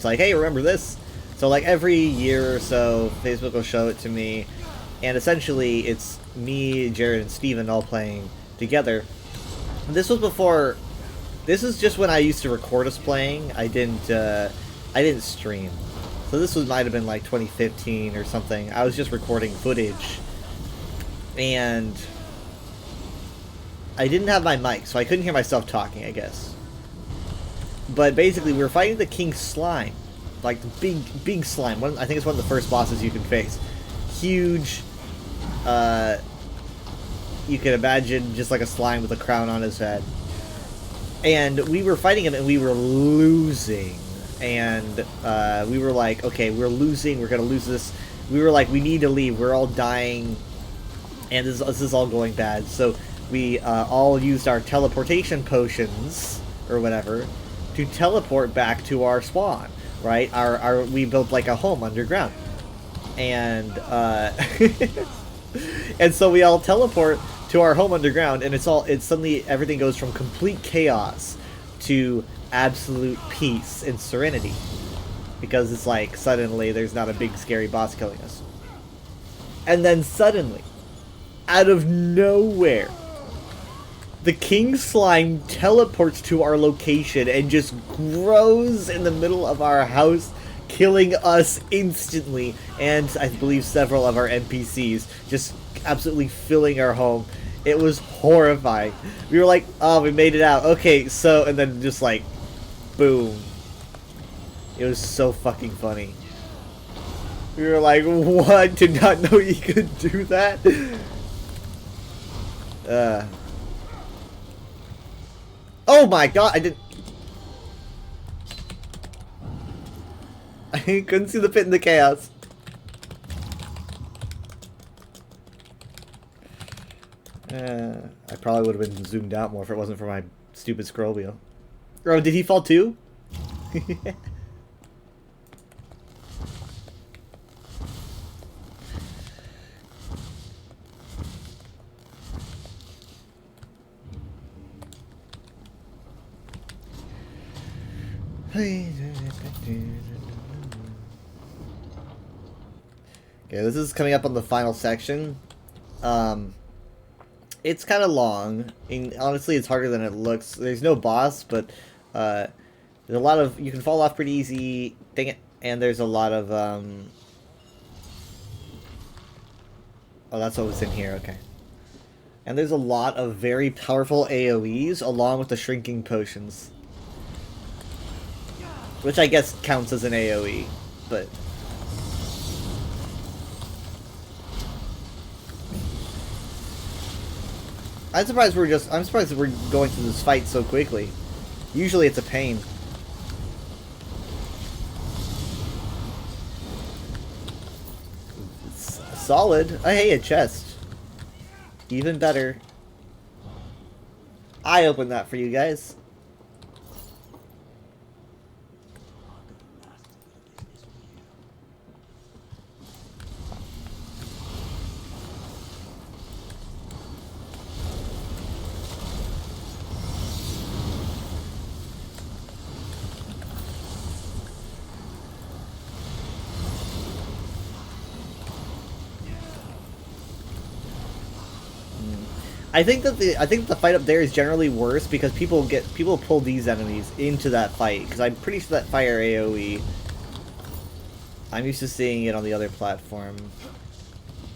like, hey, remember this? So like every year or so, Facebook will show it to me, and essentially it's me, Jared, and Steven all playing together. This was before. This is just when I used to record us playing. I didn't stream. So this might have been like 2015 or something. I was just recording footage, and I didn't have my mic, so I couldn't hear myself talking, I guess. But basically, we were fighting the King Slime. Like, the big slime. I think it's one of the first bosses you can face. Huge, you can imagine just like a slime with a crown on his head. And we were fighting him, and we were losing. And we were like, okay, we're losing, we're gonna lose this. We were like, we need to leave, we're all dying. And this is all going bad. So we all used our teleportation potions, or whatever, to teleport back to our spawn, right? We built like a home underground. And, and so we all teleport to our home underground, and it's suddenly everything goes from complete chaos to absolute peace and serenity. Because it's like, suddenly there's not a big scary boss killing us. And then suddenly, out of nowhere, the King Slime teleports to our location and just grows in the middle of our house, killing us instantly, and I believe several of our NPCs, just absolutely filling our home. It was horrifying. We were like, oh, we made it out. Okay, so, and then just like, boom. It was so fucking funny. We were like, what? Did not know you could do that? Oh my god, I couldn't see the pit in the chaos. I probably would have been zoomed out more if it wasn't for my stupid scroll wheel. Oh, did he fall too? Okay, this is coming up on the final section. It's kind of long, and honestly, it's harder than it looks. There's no boss, but there's a lot of you can fall off pretty easy. Dang it! And there's a lot of oh, that's what was in here. Okay. And there's a lot of very powerful AoEs along with the shrinking potions, which I guess counts as an AoE, but. I'm surprised we're going through this fight so quickly. Usually it's a pain. It's solid. Oh, hey, a chest. Even better. I opened that for you guys. I think that the fight up there is generally worse because people pull these enemies into that fight because I'm pretty sure that fire AoE. I'm used to seeing it on the other platform.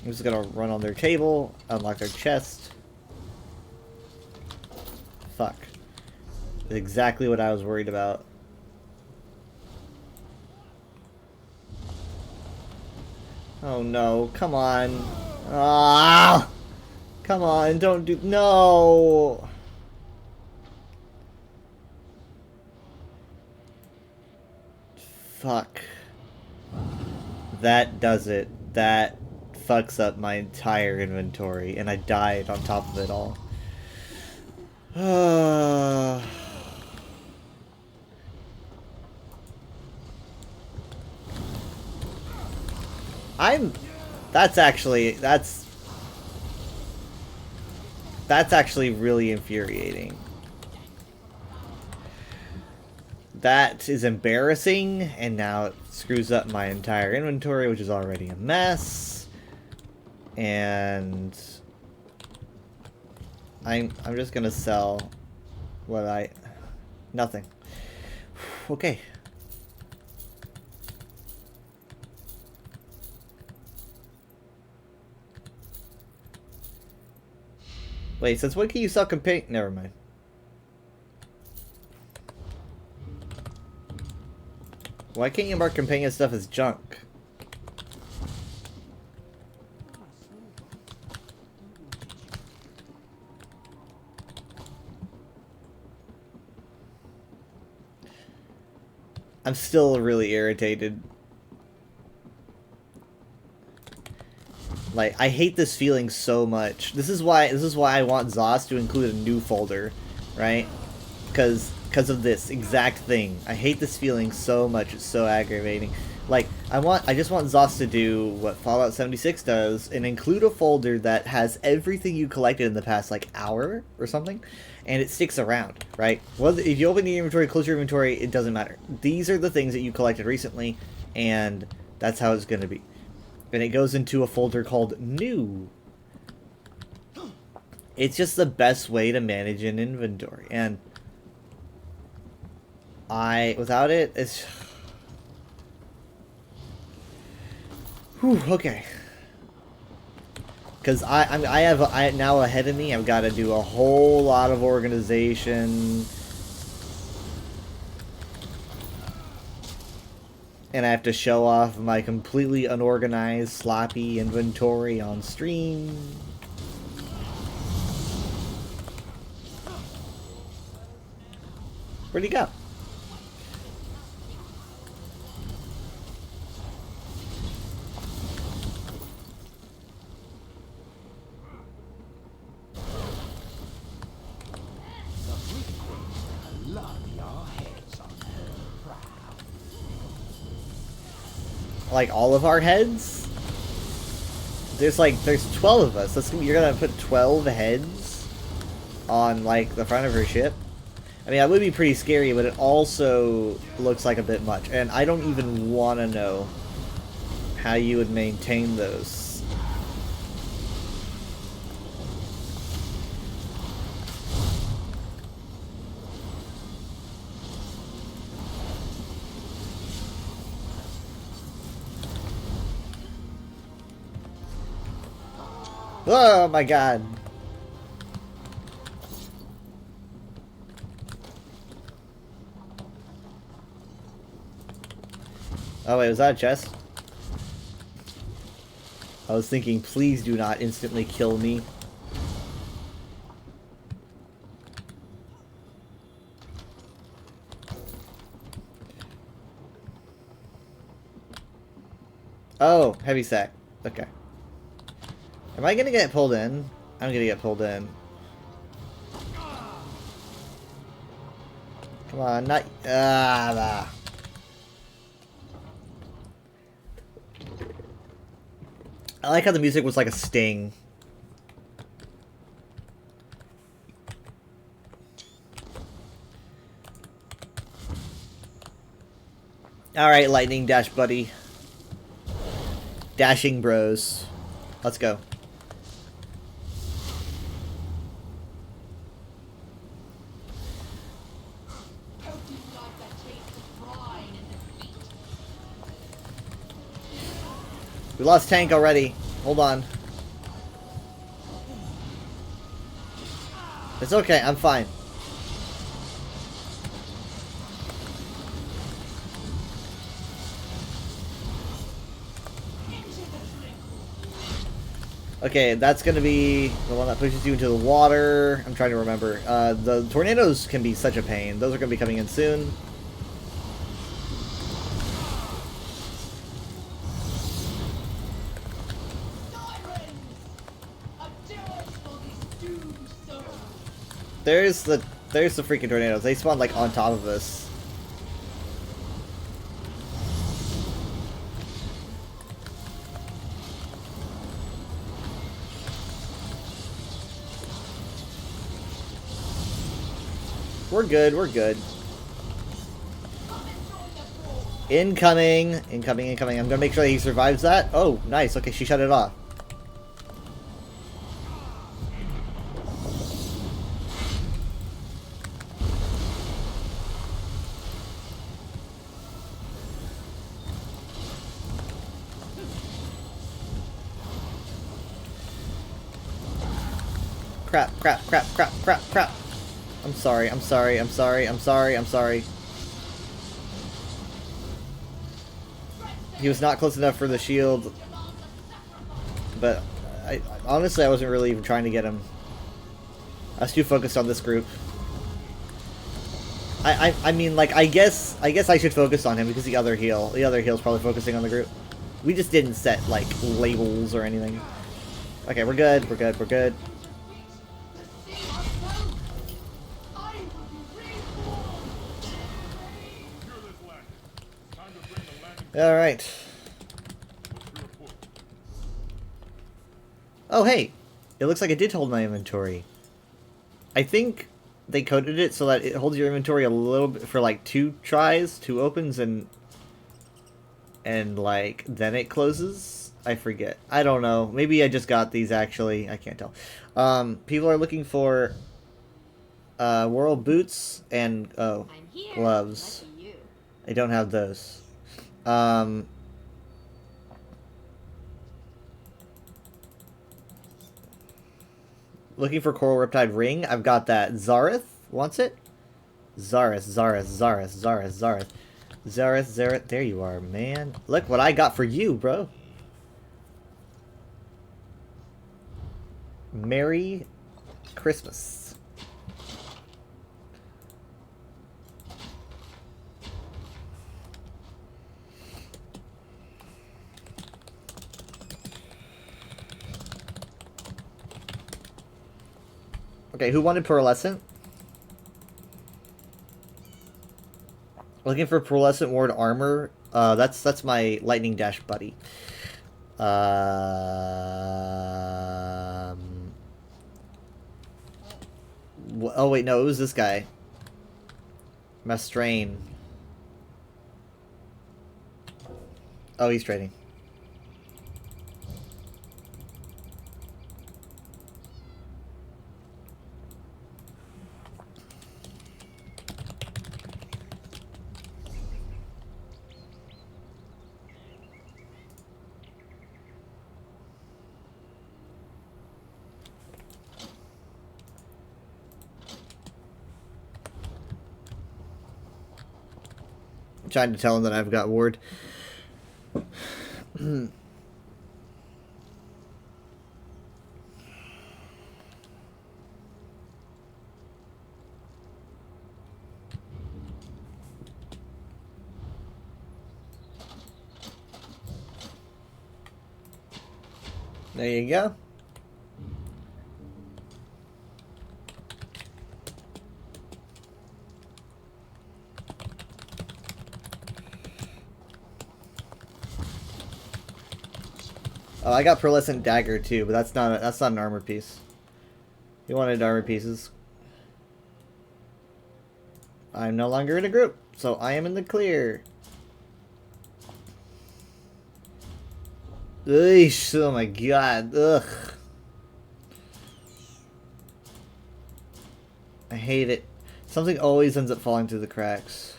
I'm just gonna run on their table, unlock their chest. Fuck. That's exactly what I was worried about. Oh no, come on. Ah! Come on, don't do... No! Fuck. That does it. That fucks up my entire inventory, and I died on top of it all. That's actually really infuriating. That is embarrassing, and now it screws up my entire inventory, which is already a mess. And I'm just gonna sell what nothing. Okay. Wait, since when can you sell companion? Never mind. Why can't you mark companion stuff as junk? I'm still really irritated. Like, I hate this feeling so much. This is why I want ZOS to include a new folder, right? Because of this exact thing. I hate this feeling so much. It's so aggravating. Like, I just want ZOS to do what Fallout 76 does and include a folder that has everything you collected in the past, like, hour or something, and it sticks around, right? Well, if you open the inventory, close your inventory, it doesn't matter. These are the things that you collected recently, and that's how it's going to be. And it goes into a folder called New. It's just the best way to manage an inventory. And without it, it's... Whew, okay. Because I have now ahead of me, I've got to do a whole lot of organization. And I have to show off my completely unorganized, sloppy inventory on stream. Where'd he go? Like all of our heads? There's 12 of us. You're gonna put 12 heads on like the front of her ship? I mean, that would be pretty scary, but it also looks like a bit much. And I don't even want to know how you would maintain those. Oh my god. Oh wait, was that a chest? I was thinking, please do not instantly kill me. Oh, heavy sack. Okay. Am I gonna get pulled in? I'm gonna get pulled in. Come on, not... I like how the music was like a sting. Alright, lightning dash buddy. Dashing bros. Let's go. We lost tank already. Hold on. It's okay, I'm fine. Okay, that's gonna be the one that pushes you into the water. I'm trying to remember. The tornadoes can be such a pain. Those are gonna be coming in soon. There's the freaking tornadoes. They spawn like on top of us. We're good, we're good. Incoming! Incoming, incoming. I'm gonna make sure that he survives that. Oh, nice. Okay, she shut it off. Crap, crap, crap, crap, crap, crap. I'm sorry, I'm sorry, I'm sorry, I'm sorry, I'm sorry. He was not close enough for the shield. But, honestly, I wasn't really even trying to get him. I was too focused on this group. I mean, like, I guess I should focus on him because the other heal's probably focusing on the group. We just didn't set, like, labels or anything. Okay, we're good, we're good, we're good. Alright. Oh, hey! It looks like it did hold my inventory. I think they coded it so that it holds your inventory a little bit for like 2 tries, 2 opens, and like, then it closes? I forget. I don't know. Maybe I just got these actually. I can't tell. People are looking for world boots and gloves. I don't have those. Looking for Coral Riptide Ring. I've got that. Zareth wants it? Zareth. There you are, man. Look what I got for you, bro. Merry Christmas. Okay, who wanted Pearlescent? Looking for Pearlescent Ward armor. That's my lightning dash buddy. Oh wait, no, it was this guy. Mastrain. Oh, he's trading. trying to tell him that I've got ward. There you go. Oh, I got pearlescent dagger too, but that's not an armor piece. You wanted armor pieces. I'm no longer in a group, so I am in the clear. Eesh, oh my god, ugh. I hate it. Something always ends up falling through the cracks.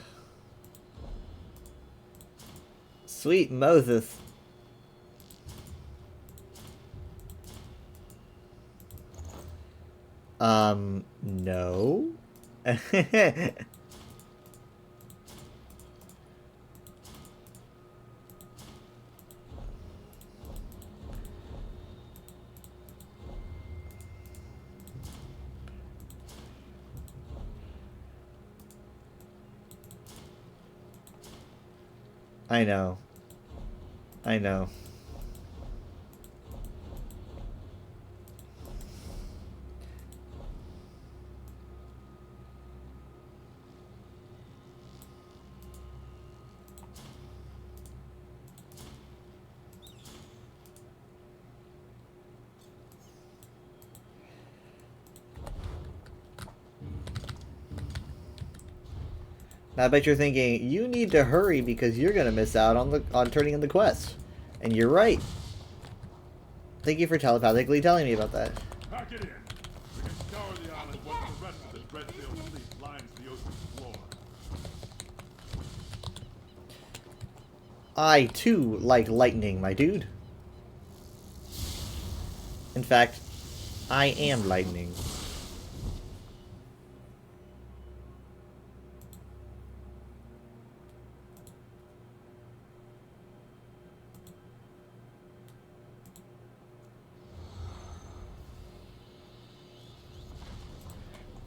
Sweet Moses. No. I know. I know. Now I bet you're thinking, you need to hurry because you're gonna miss out on turning in the quest. And you're right. Thank you for telepathically telling me about that. Pack it in. We can scour the island once the rest of the Dreadsail fleet lines the ocean floor. I too like lightning, my dude. In fact, I am lightning.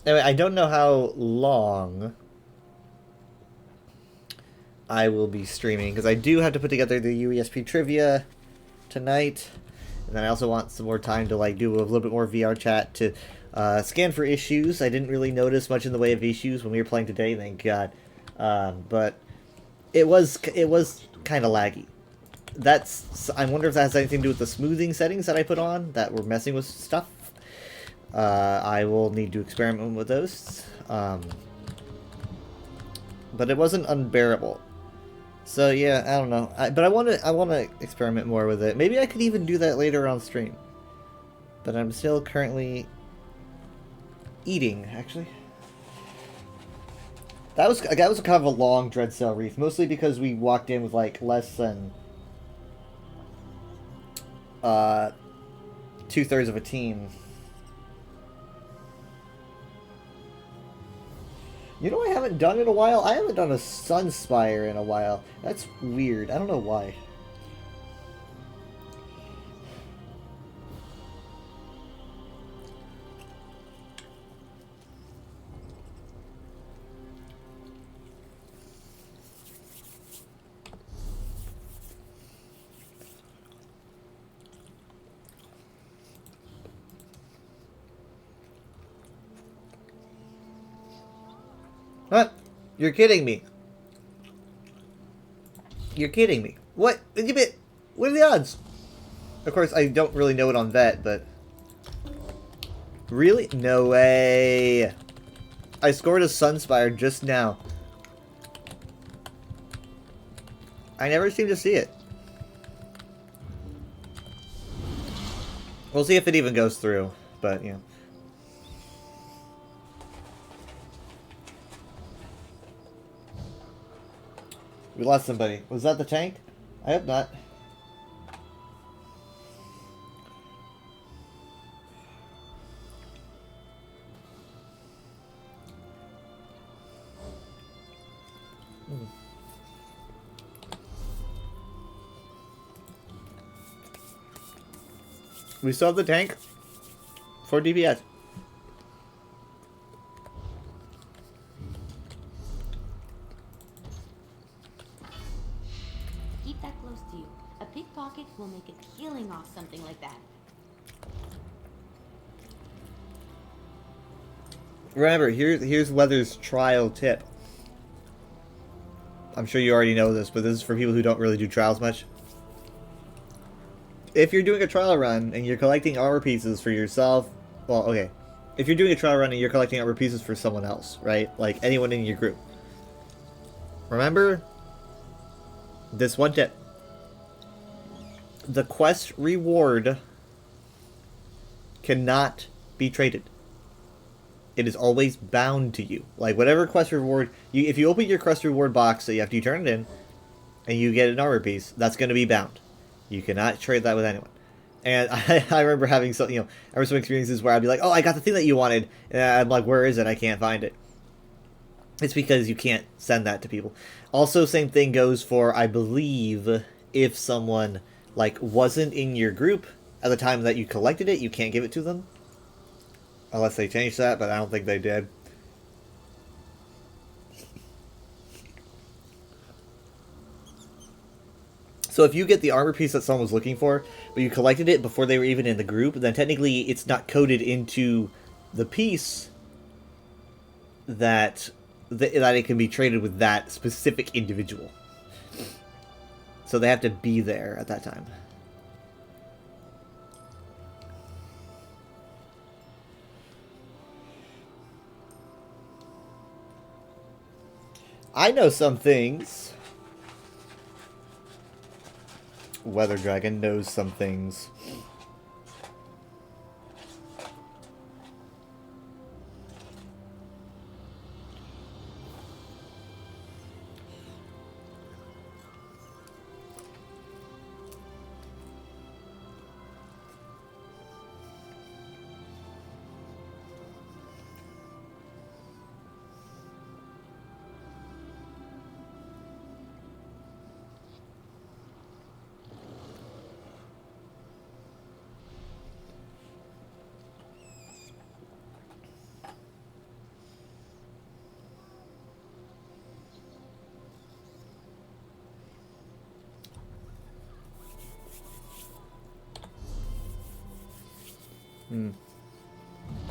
Anyway, I don't know how long I will be streaming, because I do have to put together the UESP trivia tonight, and then I also want some more time to like do a little bit more VR chat to scan for issues. I didn't really notice much in the way of issues when we were playing today, thank God, but it was kind of laggy. I wonder if that has anything to do with the smoothing settings that I put on that were messing with stuff. I will need to experiment with those, but it wasn't unbearable. So yeah, I don't know. But I want to experiment more with it. Maybe I could even do that later on stream. But I'm still currently eating. Actually, that was kind of a long Dreadsail Reef, mostly because we walked in with like less than 2/3 of a team. You know, I haven't done in a while. I haven't done a Sunspire in a while. That's weird. I don't know why. What? You're kidding me. You're kidding me. What? What are the odds? Of course, I don't really know it on Vet, but... Really? No way. I scored a Sunspire just now. I never seem to see it. We'll see if it even goes through, but, yeah. We lost somebody. Was that the tank? I hope not. We still have the tank for DPS. Keep that close to you. A pickpocket will make a killing off something like that. Remember, here's Weather's trial tip. I'm sure you already know this, but this is for people who don't really do trials much. If you're doing a trial run and you're collecting armor pieces for yourself, well, okay. If you're doing a trial run and you're collecting armor pieces for someone else, right? Like anyone in your group. Remember this one tip. The quest reward cannot be traded. It is always bound to you. Like whatever quest reward, if you open your quest reward box that after you turn it in, and you get an armor piece, that's going to be bound. You cannot trade that with anyone. And I remember having some, I remember some experiences where I'd be like, oh, I got the thing that you wanted, and I'm like, where is it? I can't find it. It's because you can't send that to people. Also, same thing goes for, I believe, if someone like wasn't in your group at the time that you collected it, you can't give it to them. Unless they changed that, but I don't think they did. So if you get the armor piece that someone was looking for, but you collected it before they were even in the group, then technically it's not coded into the piece that it can be traded with that specific individual. So they have to be there at that time. I know some things. Weather Dragon knows some things. Hmm.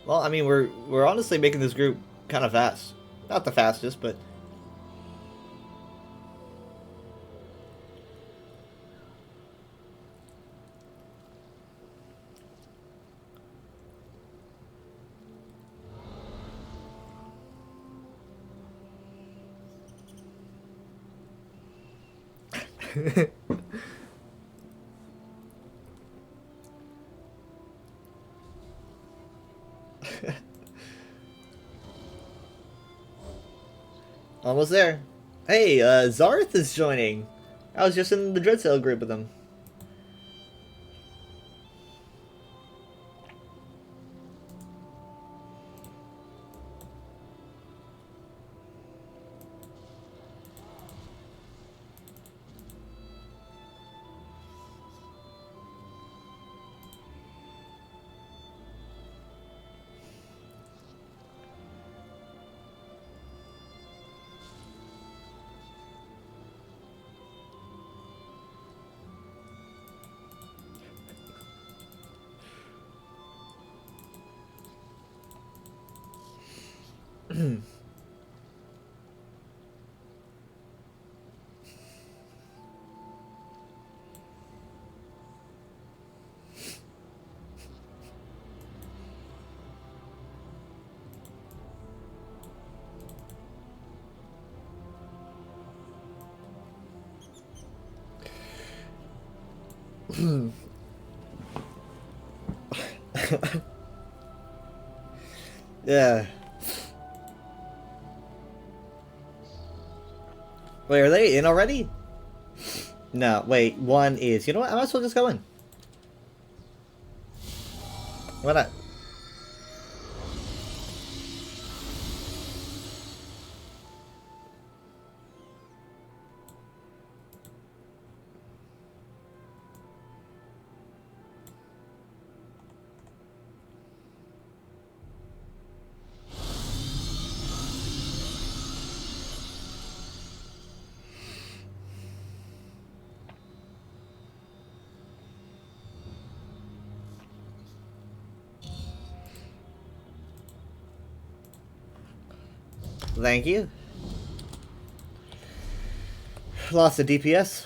Well, I mean, we're honestly making this group kind of fast. Not the fastest, but Almost there. Hey, Zarth is joining. I was just in the Dreadsail group with him. Yeah. Wait, are they in already? No, wait, one is. You know what? I might as well just go in. Why not? Thank you. Lost the DPS.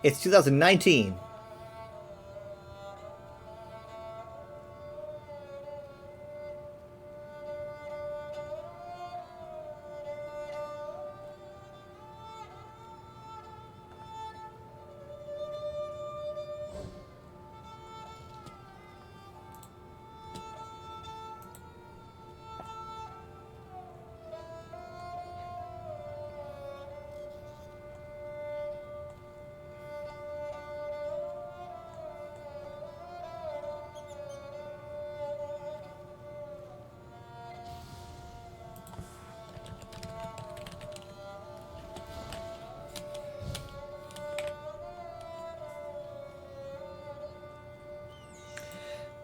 It's 2019.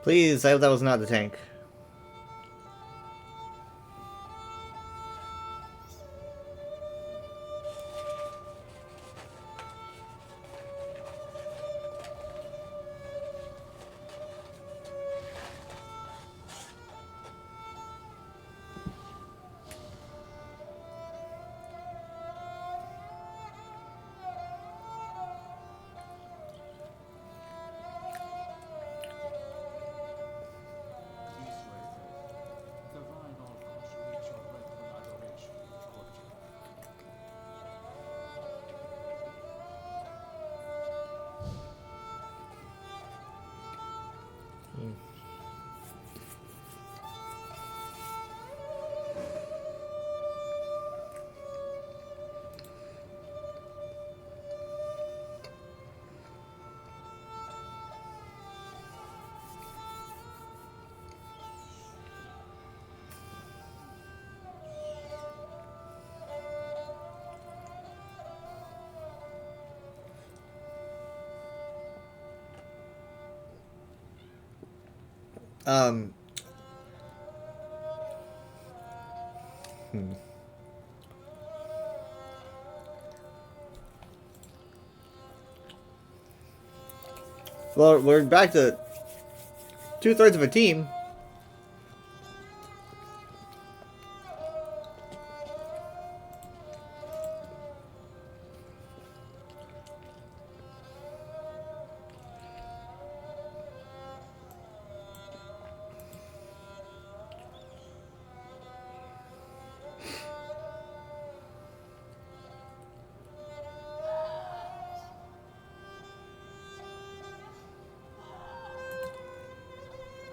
Please, I hope that was not the tank. Um. Hmm. Well, we're back to 2/3 of a team.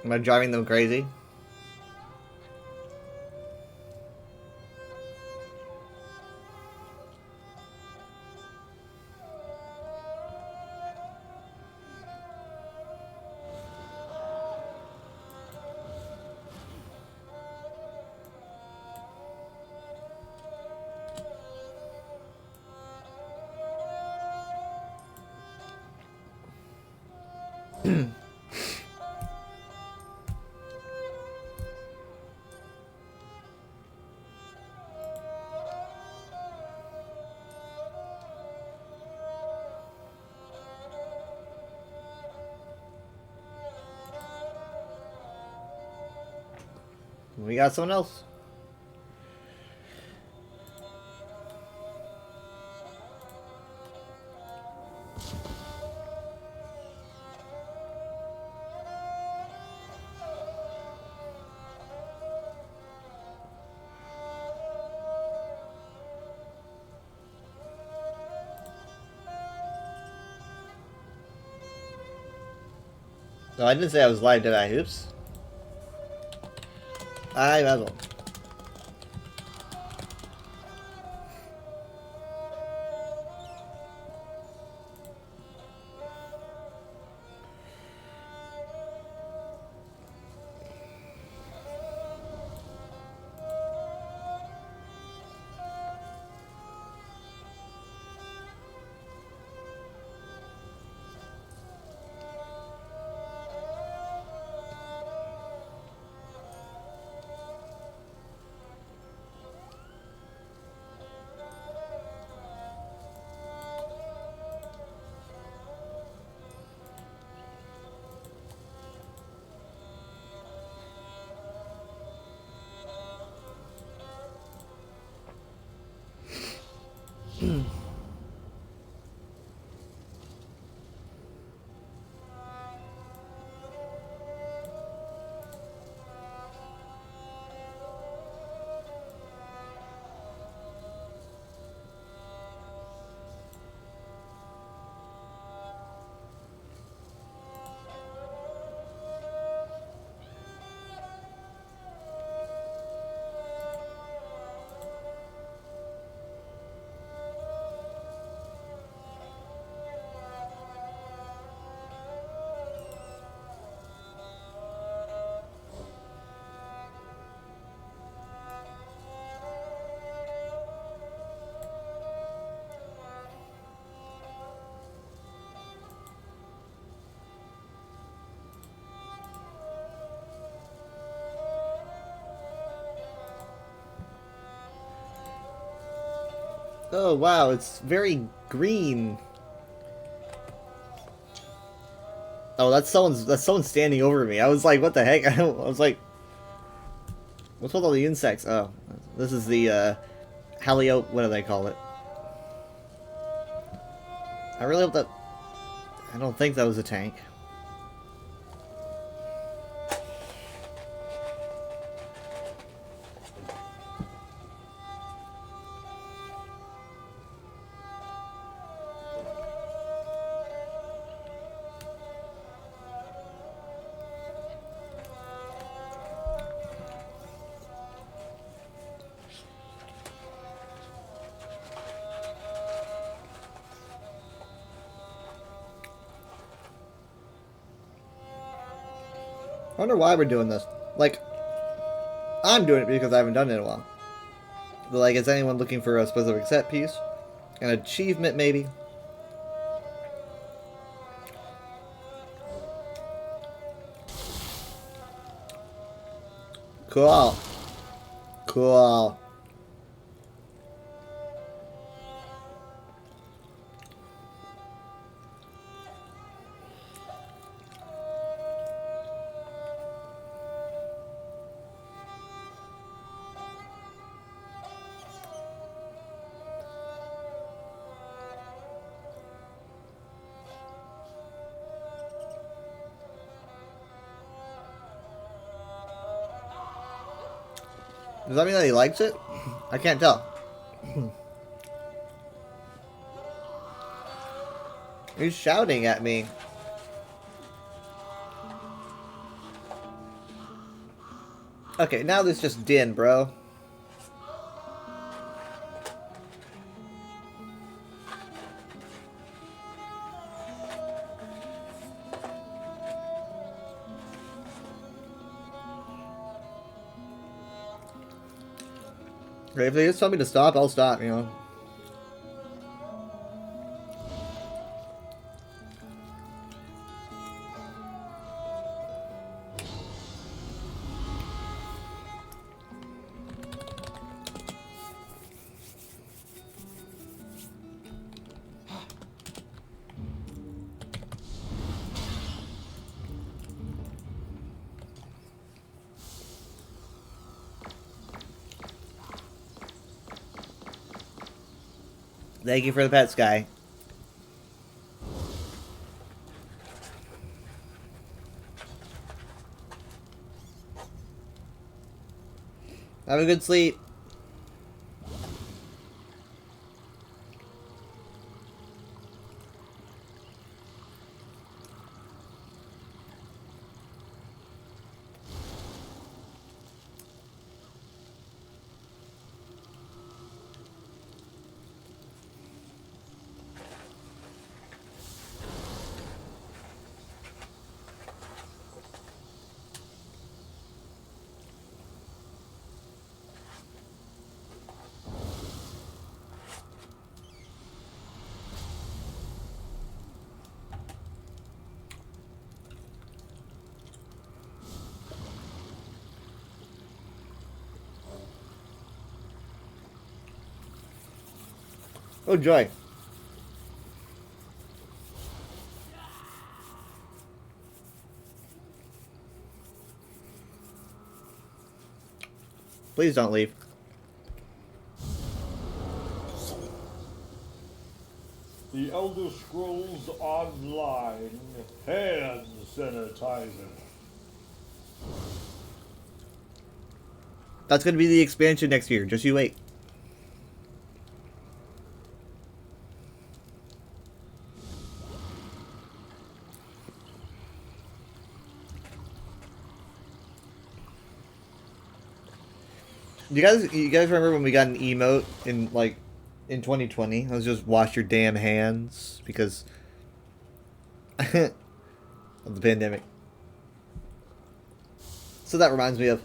Am I driving them crazy? We got someone else. No, I didn't say I was live, did I? Oops. I might as well. Oh wow, it's very green. Oh, that's someone standing over me. I was like, what the heck? I was like, what's with all the insects? Oh, this is the Halio. What do they call it? I really hope that. I don't think that was a tank. I wonder why we're doing this. Like, I'm doing it because I haven't done it in a while. But like, is anyone looking for a specific set piece? An achievement, maybe? Cool. Cool. Does that mean that he likes it? I can't tell. He's shouting at me. Okay, now this just Din, bro. If they just tell me to stop, I'll stop, you know. Thank you for the pets, guy. Have a good sleep. Oh, joy. Please don't leave. The Elder Scrolls Online hand sanitizer. That's going to be the expansion next year. Just you wait. You guys remember when we got an emote in like in 2020? It was just wash your damn hands because of the pandemic. So that reminds me of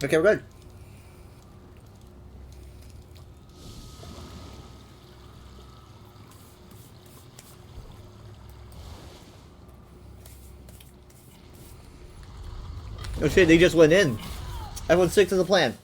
okay, we're good. Oh shit, they just went in. Everyone stick to the plan.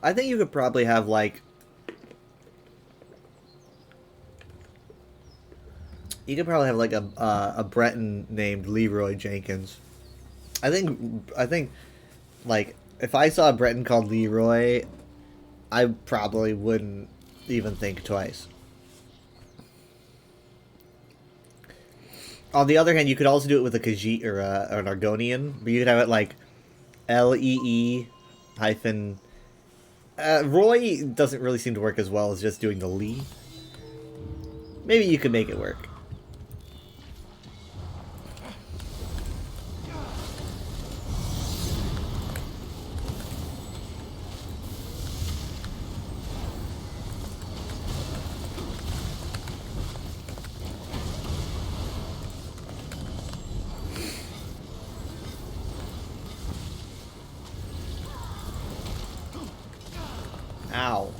I think you could probably have like a Breton named Leroy Jenkins. I think like if I saw a Breton called Leroy, I probably wouldn't even think twice. On the other hand, you could also do it with a Khajiit or an Argonian, but you could have it like LEE hyphen. Roy doesn't really seem to work as well as just doing the Lee. Maybe you could make it work. Ow.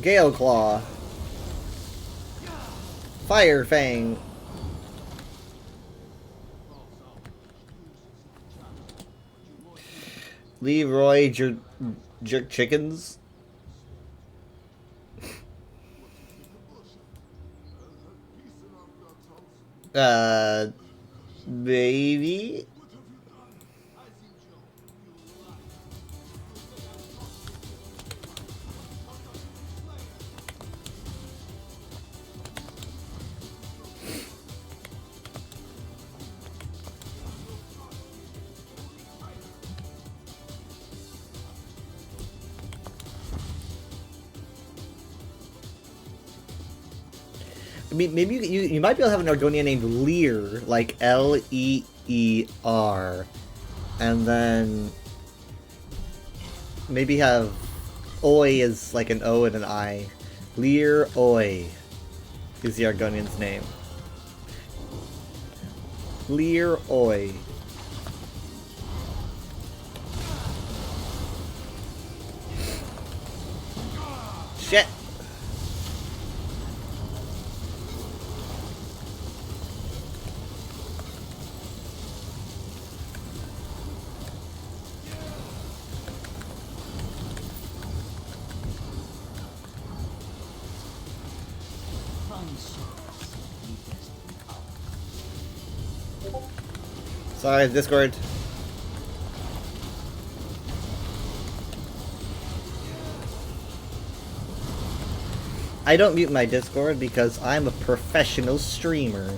Gale Claw. Fire Fang. Leroy Jerk Chickens. Maybe? I mean, maybe you might be able to have an Argonian named Leer, like Leer, and then maybe have Oi as like an O and an I. Leer Oi is the Argonian's name. Leer Oi. Shit. Sorry, Discord. I don't mute my Discord because I'm a professional streamer.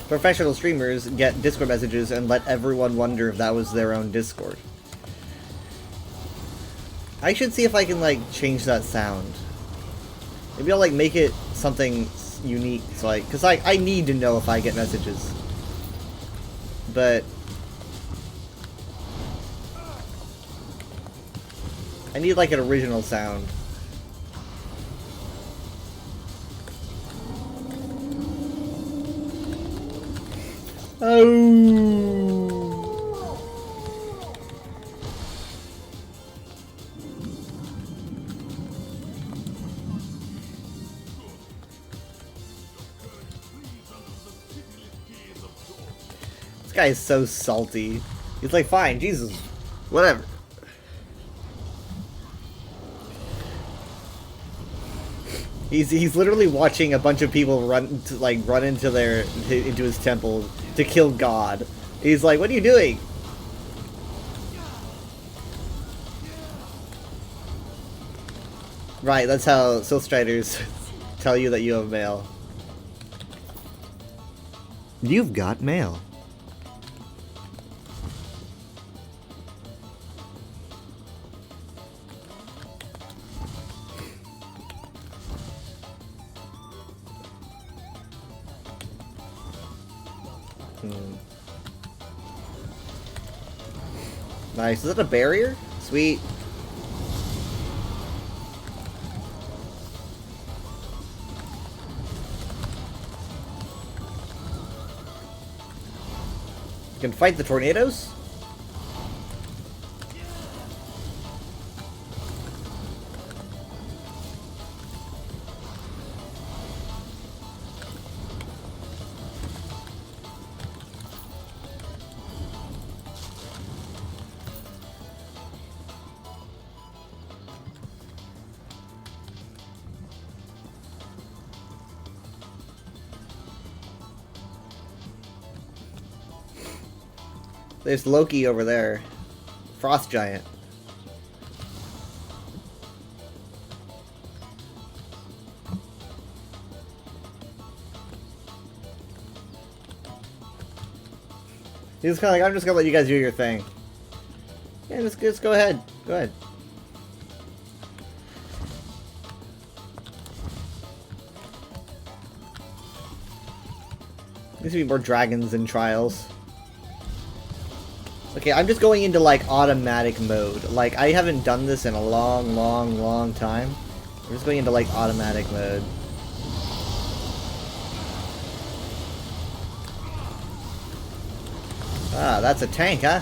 Professional streamers get Discord messages and let everyone wonder if that was their own Discord. I should see if I can, like, change that sound. Maybe I'll, like, make it something unique, so because I need to know if I get messages. But I need, like, an original sound. Oh. This guy is so salty. He's like, fine, Jesus, whatever. He's literally watching a bunch of people run into his temple to kill God. He's like, what are you doing? Right, that's how Soul Striders tell you that you have mail. You've got mail. Nice. Is that a barrier? Sweet. You can fight the tornadoes? There's Loki over there. Frost Giant. He's kind of like, I'm just gonna let you guys do your thing. Yeah, just go ahead. Go ahead. There needs to be more dragons in Trials. Okay, I'm just going into, like, automatic mode. Like, I haven't done this in a long time. I'm just going into, like, automatic mode. Ah, that's a tank, huh?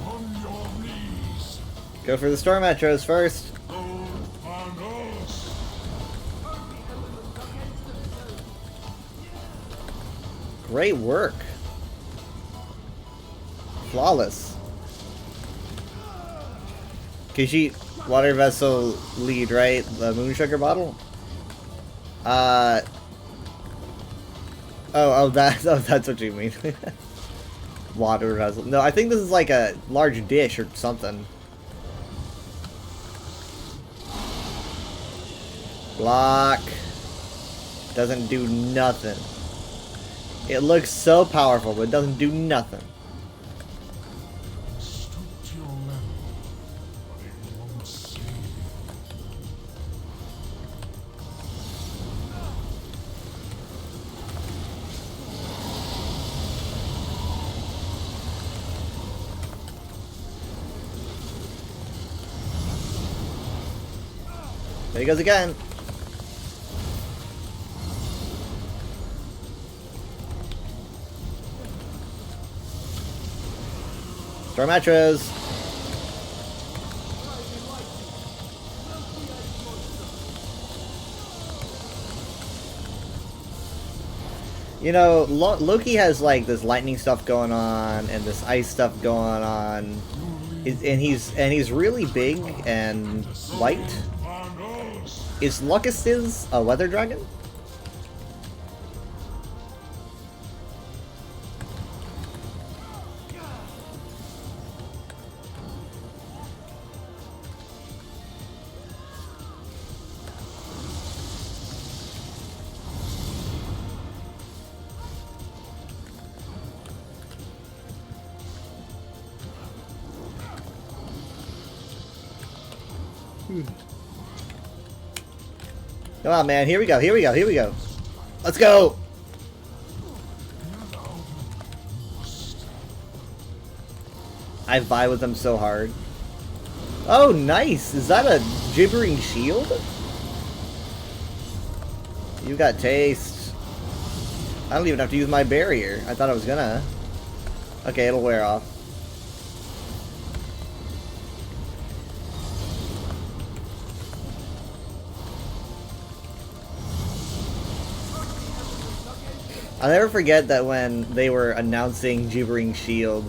On your knees. Go for the Storm Metros first. Great work. Flawless. Kishi, water vessel lead, right? The moon sugar bottle? That's what you mean. Water vessel. No, I think this is like a large dish or something. Block. Doesn't do nothing. It looks so powerful, but it doesn't do nothing. Stoop to your level, but it won't save you. There he goes again. Storm Metros. You know, Loki has like this lightning stuff going on and this ice stuff going on, and he's really big and light. Is Lucas's a weather dragon? Come on, man. Here we go. Here we go. Here we go. Let's go. I vibe with them so hard. Oh, nice. Is that a gibbering shield? You got taste. I don't even have to use my barrier. I thought I was gonna. Okay, it'll wear off. I'll never forget that when they were announcing Gibbering Shield,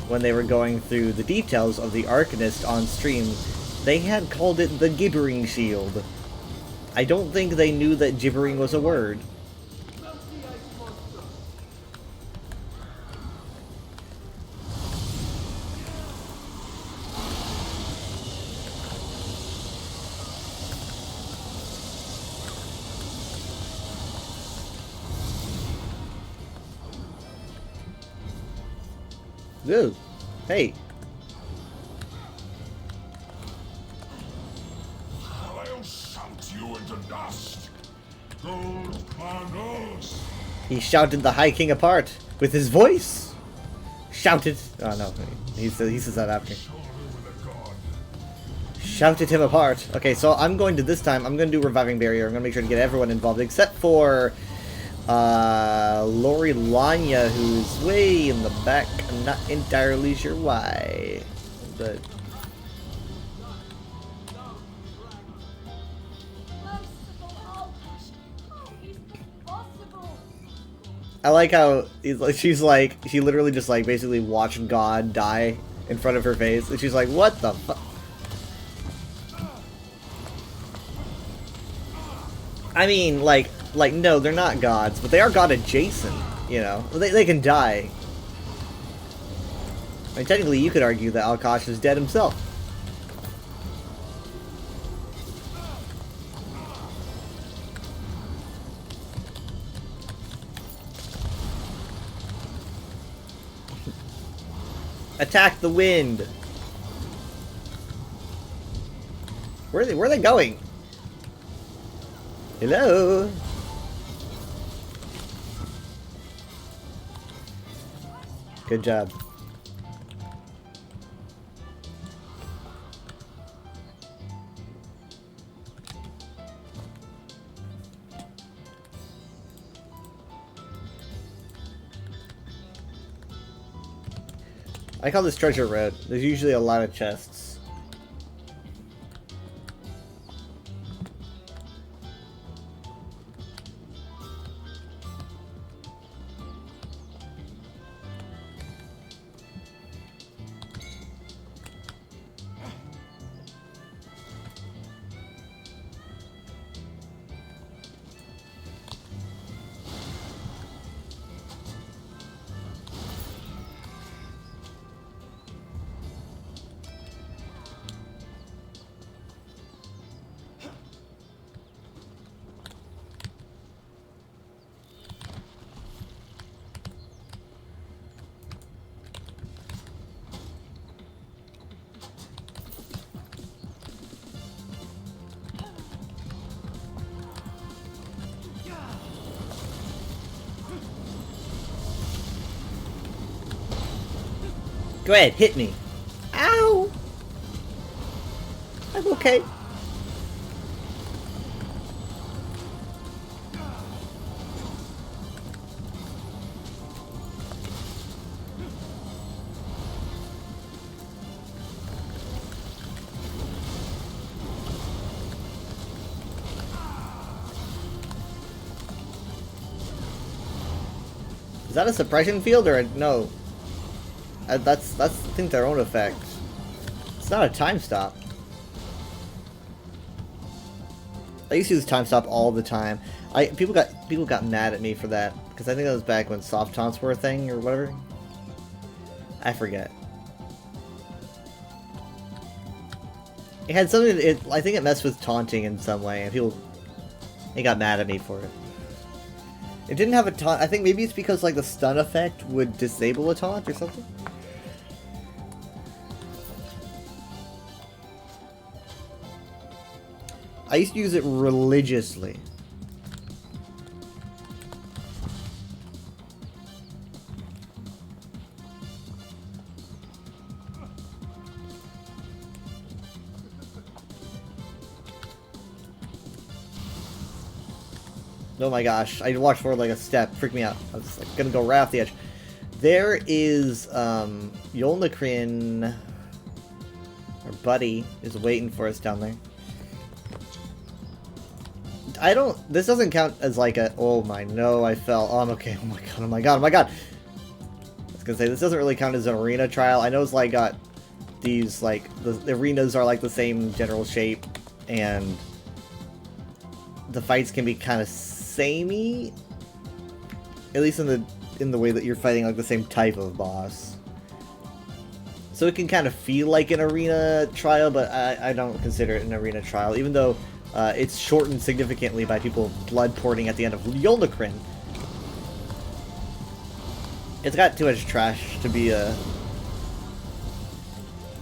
when they were going through the details of the Arcanist on stream, they had called it the Gibbering Shield. I don't think they knew that gibbering was a word. Ooh. Hey. He shouted the High King apart with his voice. Shouted. Oh no, he says that after. Shouted him apart. Okay, so I'm going to this time. I'm going to do Reviving Barrier. I'm going to make sure to get everyone involved except for Lori Lanya, who's way in the back. I'm not entirely sure why, but. I like how she's like, she literally just like basically watched God die in front of her face, and she's like, what the fuck? I mean, like, no, they're not gods, but they are god adjacent, you know? They can die. I mean, technically, you could argue that Alkash is dead himself. Attack the wind! Where are they going? Hello? Good job. I call this treasure road. There's usually a lot of chests. Go ahead, hit me. Ow! I'm okay. Is that a suppression field or a no? That's I think their own effect. It's not a time stop. I used to use time stop all the time. People got mad at me for that because I think that was back when soft taunts were a thing or whatever. I forget. It had something. I think it messed with taunting in some way, and they got mad at me for it. It didn't have a taunt. I think maybe it's because like the stun effect would disable a taunt or something. I used to use it religiously. Oh my gosh, I walked forward like a step, freaked me out. I was like gonna go right off the edge. There is Yolnakrin, our buddy, is waiting for us down there. This doesn't count as like a, oh my, no, I fell. Oh, I'm okay. Oh my god, oh my god, oh my god. I was gonna say, this doesn't really count as an arena trial. I know it's like got these, like, the arenas are like the same general shape, and the fights can be kind of samey. At least in the way that you're fighting like the same type of boss. So it can kind of feel like an arena trial, but I don't consider it an arena trial, even though it's shortened significantly by people blood porting at the end of Yolnakrin. It's got too much trash to be an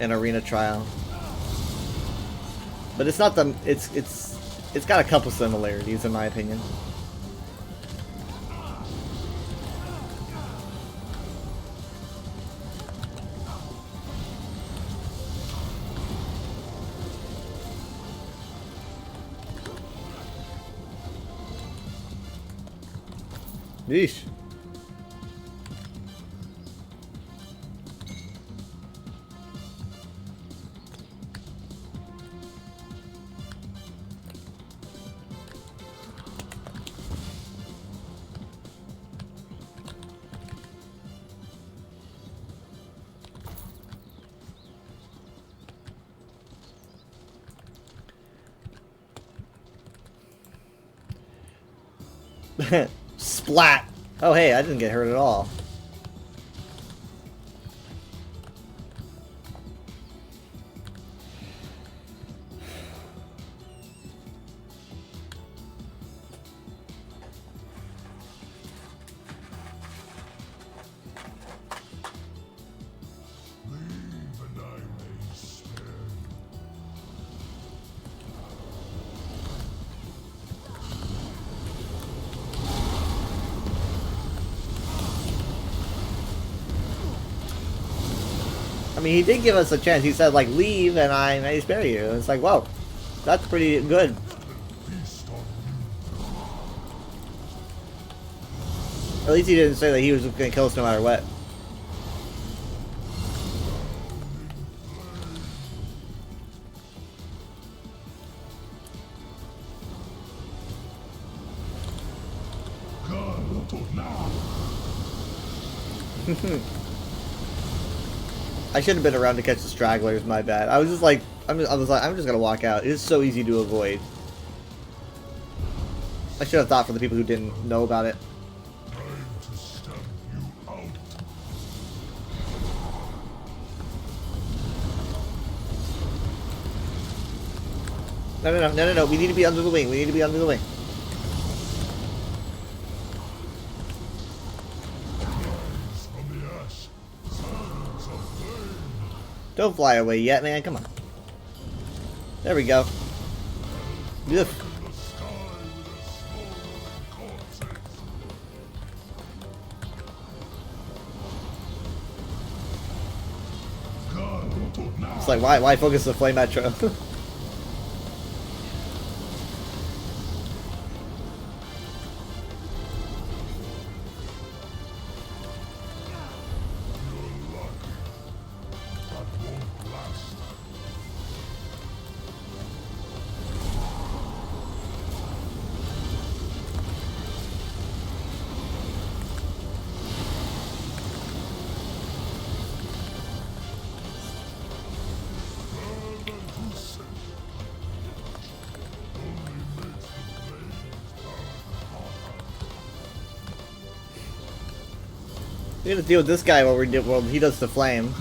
arena trial. But it's not the it's It's got a couple similarities in my opinion. Yeesh. Splat! Oh hey, I didn't get hurt at all. I mean, he did give us a chance. He said, like, leave and I may spare you. It's like, whoa, that's pretty good. At least he didn't say that he was going to kill us no matter what. I should have been around to catch the stragglers. My bad. I was just like, I'm just gonna walk out. It is so easy to avoid. I should have thought for the people who didn't know about it. No. We need to be under the wing. We need to be under the wing. Don't fly away yet, man. Come on. There we go. Ugh. It's like, why focus the flame metro? We're gonna deal with this guy while he does the flame.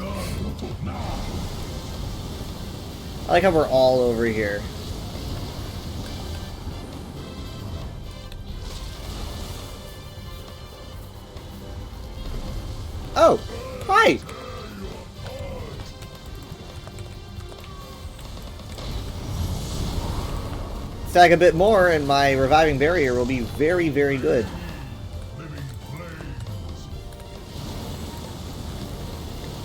I like how we're all over here. Oh! Hi! Stack a bit more and my reviving barrier will be very, very good.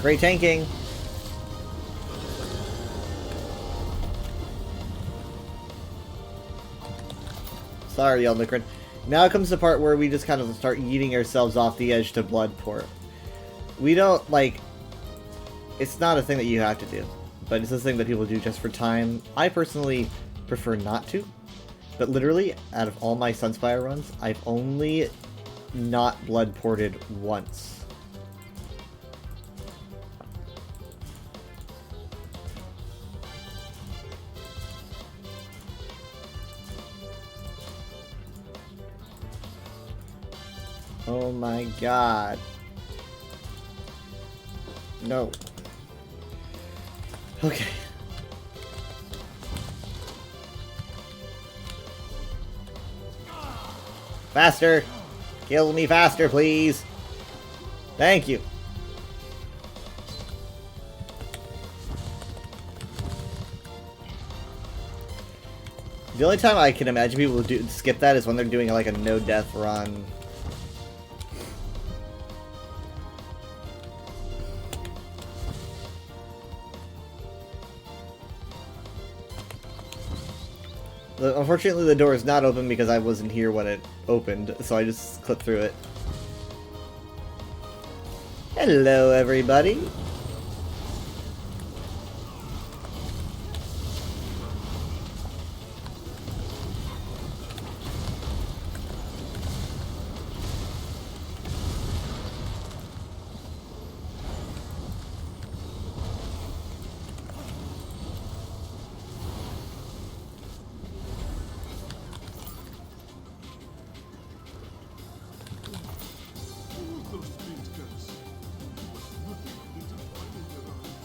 Great tanking. Sorry, Eldnicrin. Now comes the part where we just kind of start eating ourselves off the edge to Bloodport. We don't, like... It's not a thing that you have to do. But it's a thing that people do just for time. I personally prefer not to. But literally, out of all my Sunspire runs, I've only not Bloodported once. Oh my god. No. Okay. Faster! Kill me faster, please! Thank you. The only time I can imagine people will skip that is when they're doing like a no-death run. Unfortunately, the door is not open because I wasn't here when it opened, so I just clipped through it. Hello, everybody. Those things can see. But nothing is defining their eyes.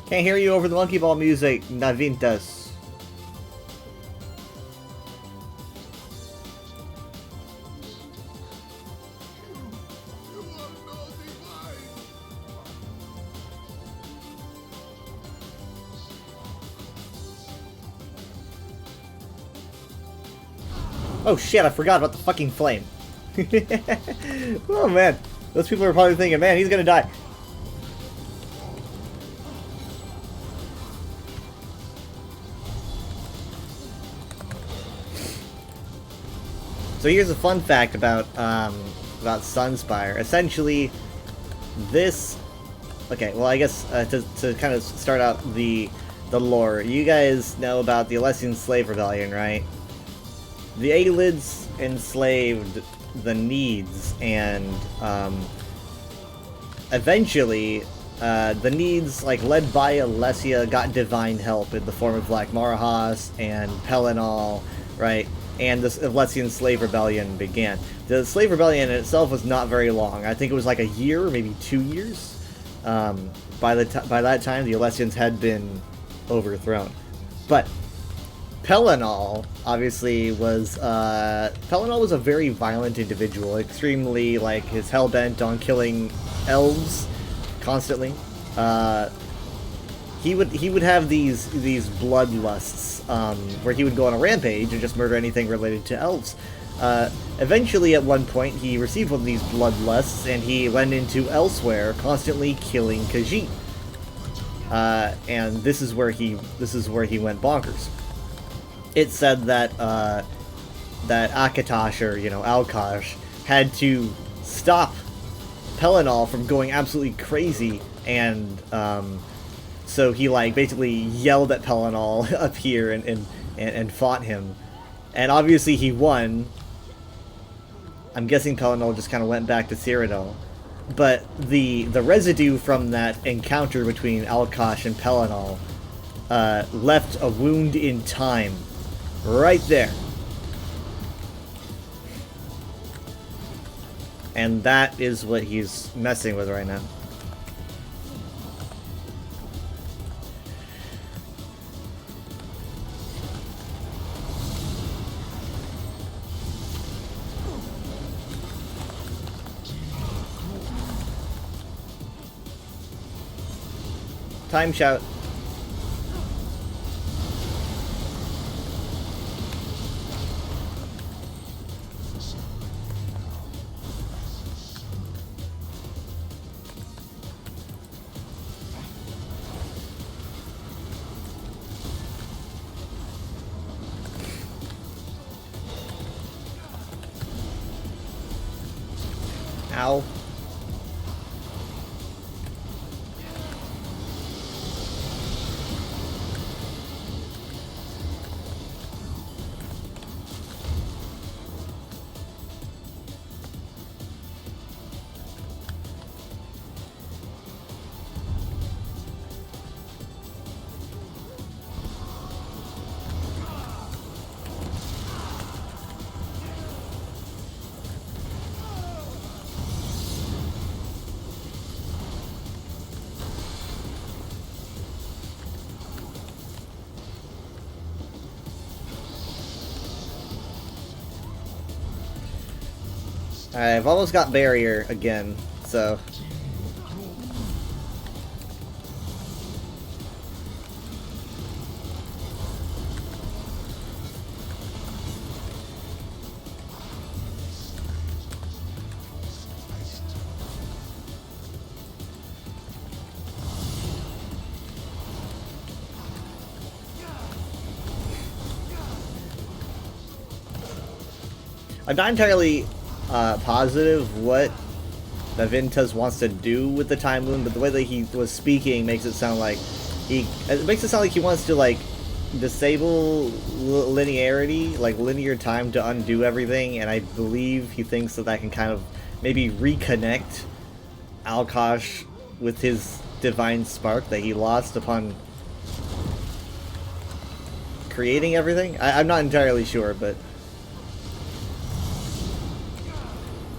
Can't hear you over the monkey ball music, Navintas. Oh shit, I forgot about the fucking flame. Oh man, those people are probably thinking, man, he's gonna die. So here's a fun fact about Sunspire. Essentially, this... Okay, well I guess to kind of start out the lore, you guys know about the Alessian Slave Rebellion, right? The Aelids enslaved the Needs, and eventually the Needs, like led by Alessia, got divine help in the form of like Marahas and Pelinal, right? And this Alessian Slave Rebellion began. The Slave Rebellion in itself was not very long. I think it was like a year, maybe 2 years. By that time, the Alessians had been overthrown. But Pelinal, obviously, was Pelinal was a very violent individual, extremely, like, his hell-bent on killing elves constantly. He would have these bloodlusts, where he would go on a rampage and just murder anything related to elves. Eventually, at one point, he received one of these bloodlusts, and he went into Elsewhere, constantly killing Khajiit. And this is where he went bonkers. It said that that Akatosh, or Alkosh, had to stop Pelinal from going absolutely crazy, and so he basically yelled at Pelinal up here and fought him, and obviously he won. I'm guessing Pelinal just kind of went back to Cyrodiil, but the residue from that encounter between Alkosh and Pelinal left a wound in time right there. And that is what he's messing with right now. Time shout. Ow. I've almost got barrier again, so. I'm not entirely positive what Navintas wants to do with the Time Moon, but the way that he was speaking makes it sound like he wants to like disable linearity, like linear time, to undo everything, and I believe he thinks that that can kind of maybe reconnect Alkosh with his divine spark that he lost upon creating everything. I'm not entirely sure, but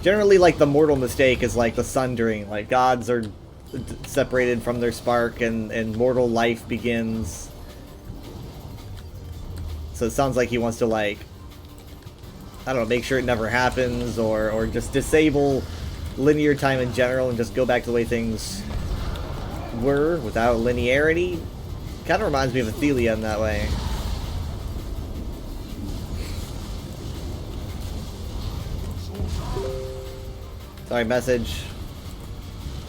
generally, like, the mortal mistake is like the sundering, like gods are separated from their spark and mortal life begins. So it sounds like he wants to, like, I don't know, make sure it never happens, or just disable linear time in general and just go back to the way things were without linearity. Kind of reminds me of Athelia in that way. Sorry, message.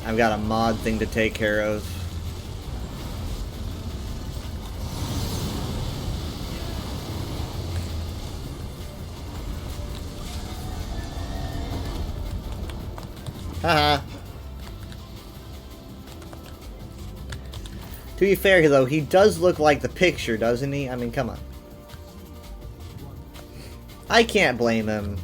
I've got a mod thing to take care of. Haha. To be fair, though, he does look like the picture, doesn't he? I mean, come on. I can't blame him.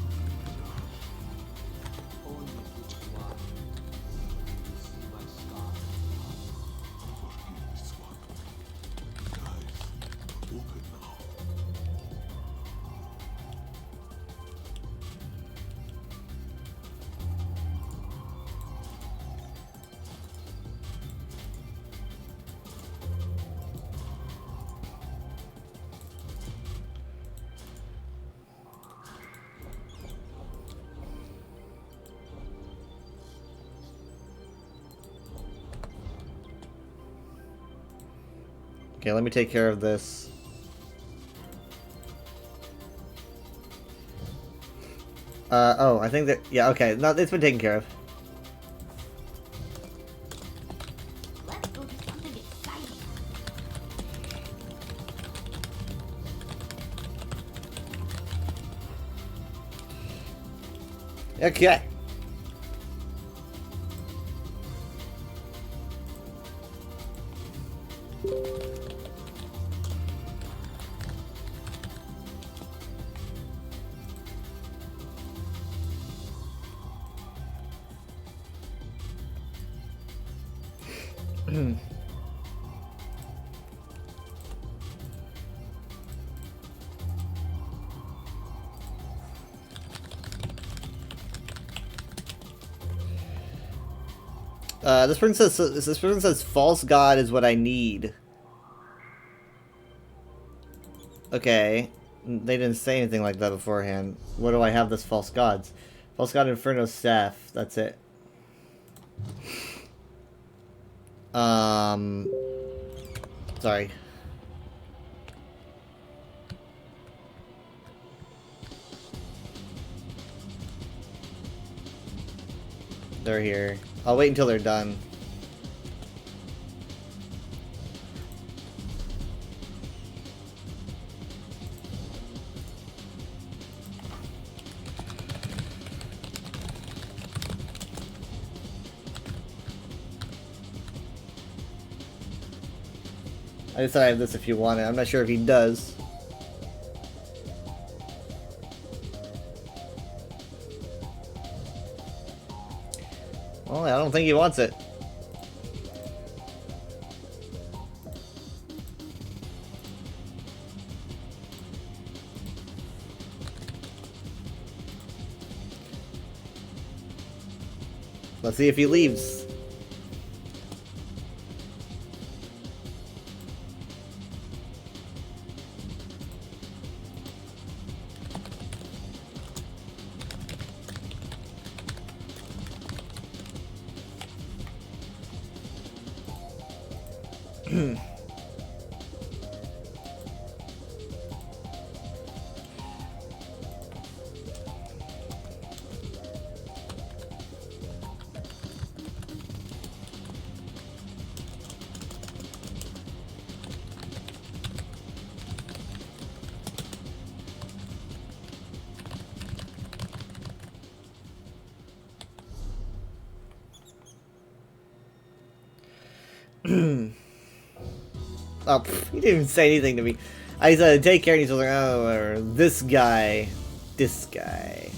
Okay, let me take care of this. Oh, I think that, yeah, okay, no, it's been taken care of. Let's go do something exciting. Okay. This person says false god is what I need. Okay. They didn't say anything like that beforehand. What do I have this false gods? False god Inferno staff. That's it. Sorry. They're here. I'll wait until they're done. I just said I have this if you want it. I'm not sure if he does. Well, I don't think he wants it. Let's see if he leaves. Oh, he didn't even say anything to me. I said, take care, and he's like, oh, whatever. This guy. This guy.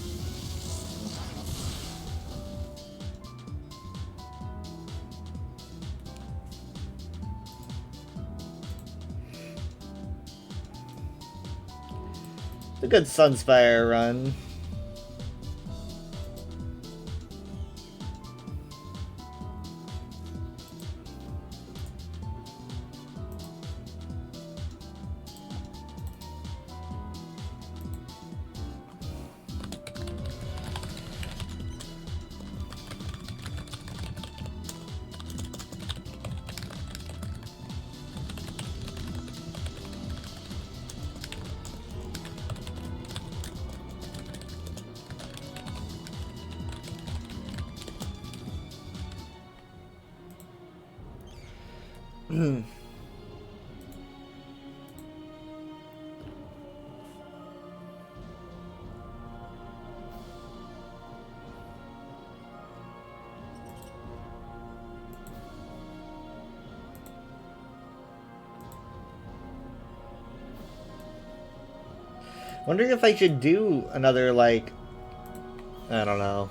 It's a good Sunspire run. Wondering if I should do another, like, I don't know.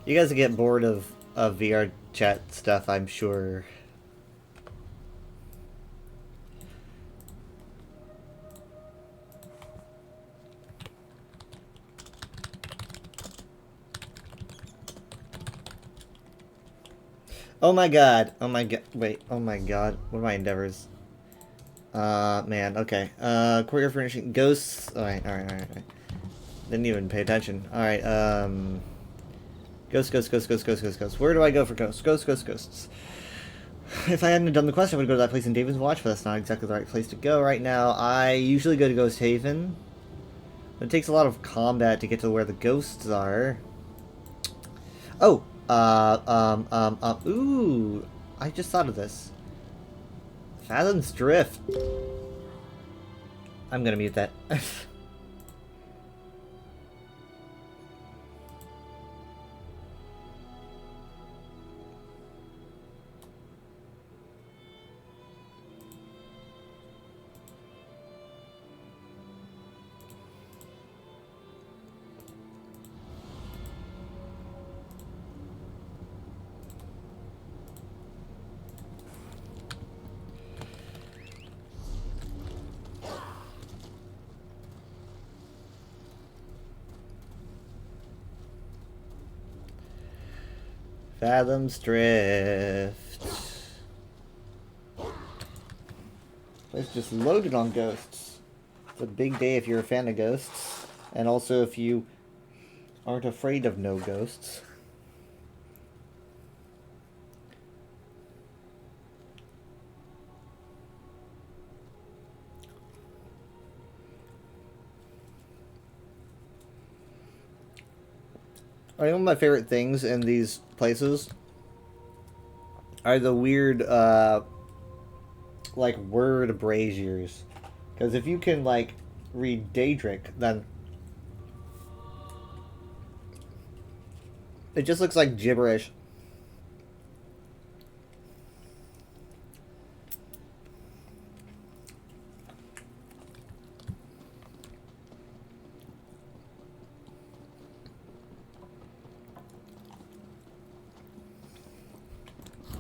You guys get bored of VR chat stuff, I'm sure. Oh my god. Oh my god. Wait. Oh my god. What are my endeavors? Man. Okay. Courier furnishing. Ghosts. Alright. Didn't even pay attention. Alright. Ghosts. Where do I go for ghosts? Ghosts. If I hadn't done the quest, I would go to that place in David's Watch, but that's not exactly the right place to go right now. I usually go to Ghost Haven. It takes a lot of combat to get to where the ghosts are. Oh! Ooh! I just thought of this. Fathom's Drift. I'm gonna mute that. Fathom's Drift. It's just loaded on ghosts. It's a big day if you're a fan of ghosts. And also if you aren't afraid of no ghosts. I think one of my favorite things in these places are the weird, like, word braziers. Because if you can, like, read Daedric, then it just looks like gibberish.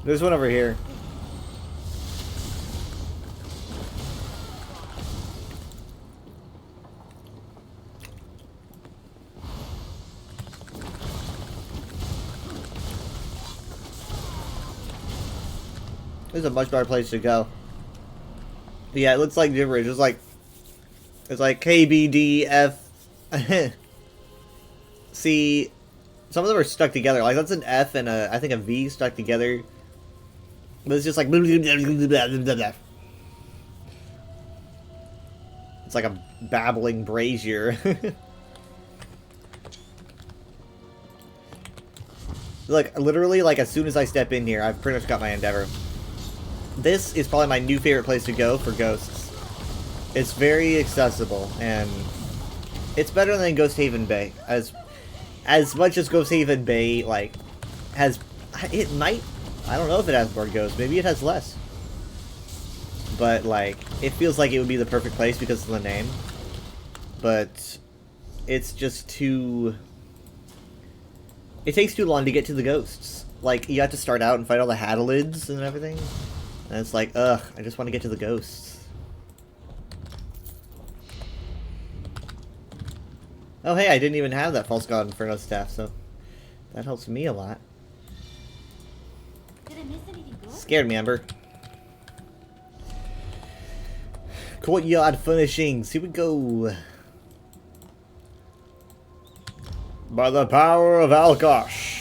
There's one over here. This is a much better place to go. Yeah, it looks like gibberish. It's like KBDF. See, some of them are stuck together. Like that's an F and I think a V stuck together. But it's just like it's like a babbling brazier. Look, literally, like as soon as I step in here, I've pretty much got my endeavor. This is probably my new favorite place to go for ghosts. It's very accessible, and it's better than Ghost Haven Bay. As much as Ghost Haven Bay, like, has... It might... I don't know if it has more ghosts. Maybe it has less. But, like, it feels like it would be the perfect place because of the name. But it's just too... It takes too long to get to the ghosts. Like, you have to start out and fight all the Hadalids and everything. And it's like, ugh, I just want to get to the ghosts. Oh hey, I didn't even have that False God Inferno staff, so that helps me a lot. Did I miss anything good? Scared me, Ember. Courtyard furnishings, here we go. By the power of Alkosh.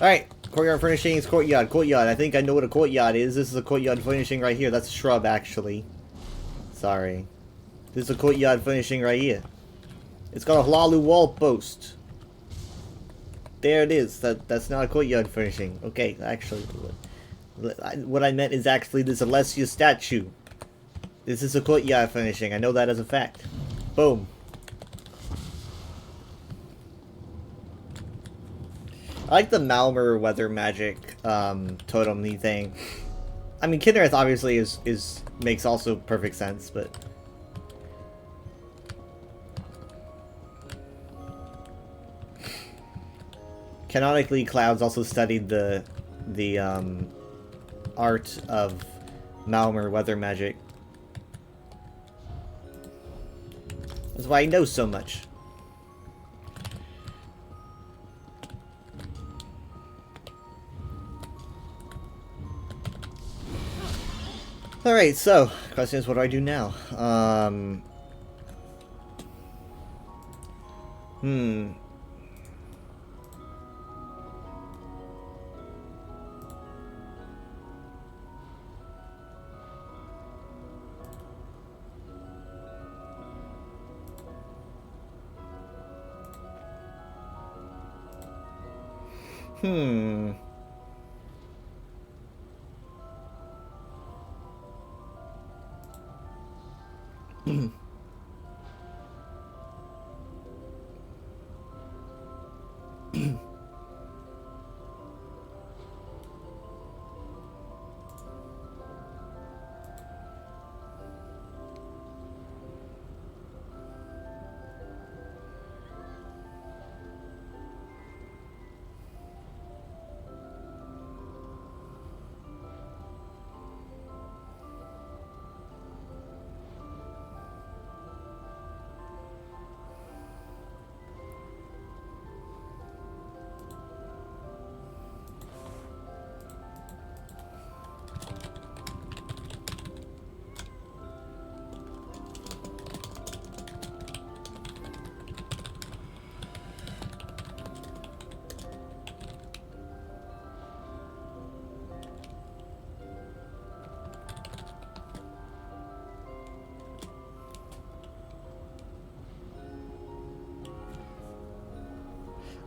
Alright, courtyard furnishings, courtyard, courtyard. I think I know what a courtyard is. This is a courtyard furnishing right here. That's a shrub, actually. Sorry. This is a courtyard furnishing right here. It's got a Hlalu wall post. There it is. That's not a courtyard furnishing. Okay, actually, what I meant is actually this Alessia statue. This is a courtyard furnishing. I know that as a fact. Boom. I like the Malmer weather magic totem-y thing. I mean, Kinnereth obviously makes also perfect sense, but canonically, Clouds also studied the art of Malmer weather magic. That's why he knows so much. Alright, so, question is, what do I do now?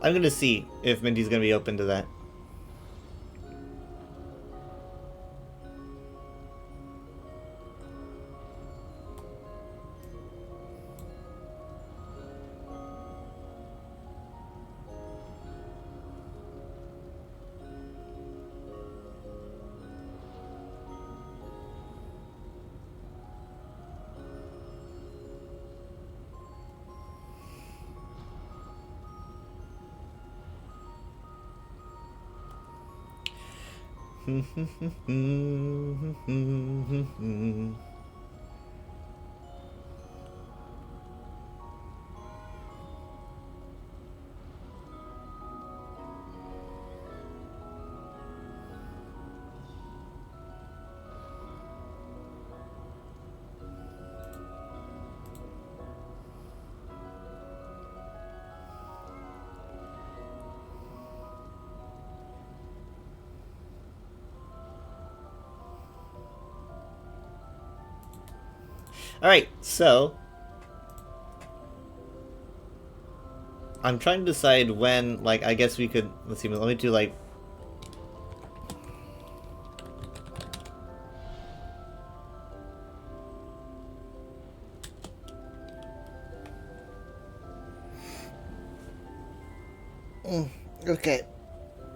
I'm gonna see if Minty's gonna be open to that. Alright, so I'm trying to decide when, like, I guess we could, let's see, let me do, like, okay,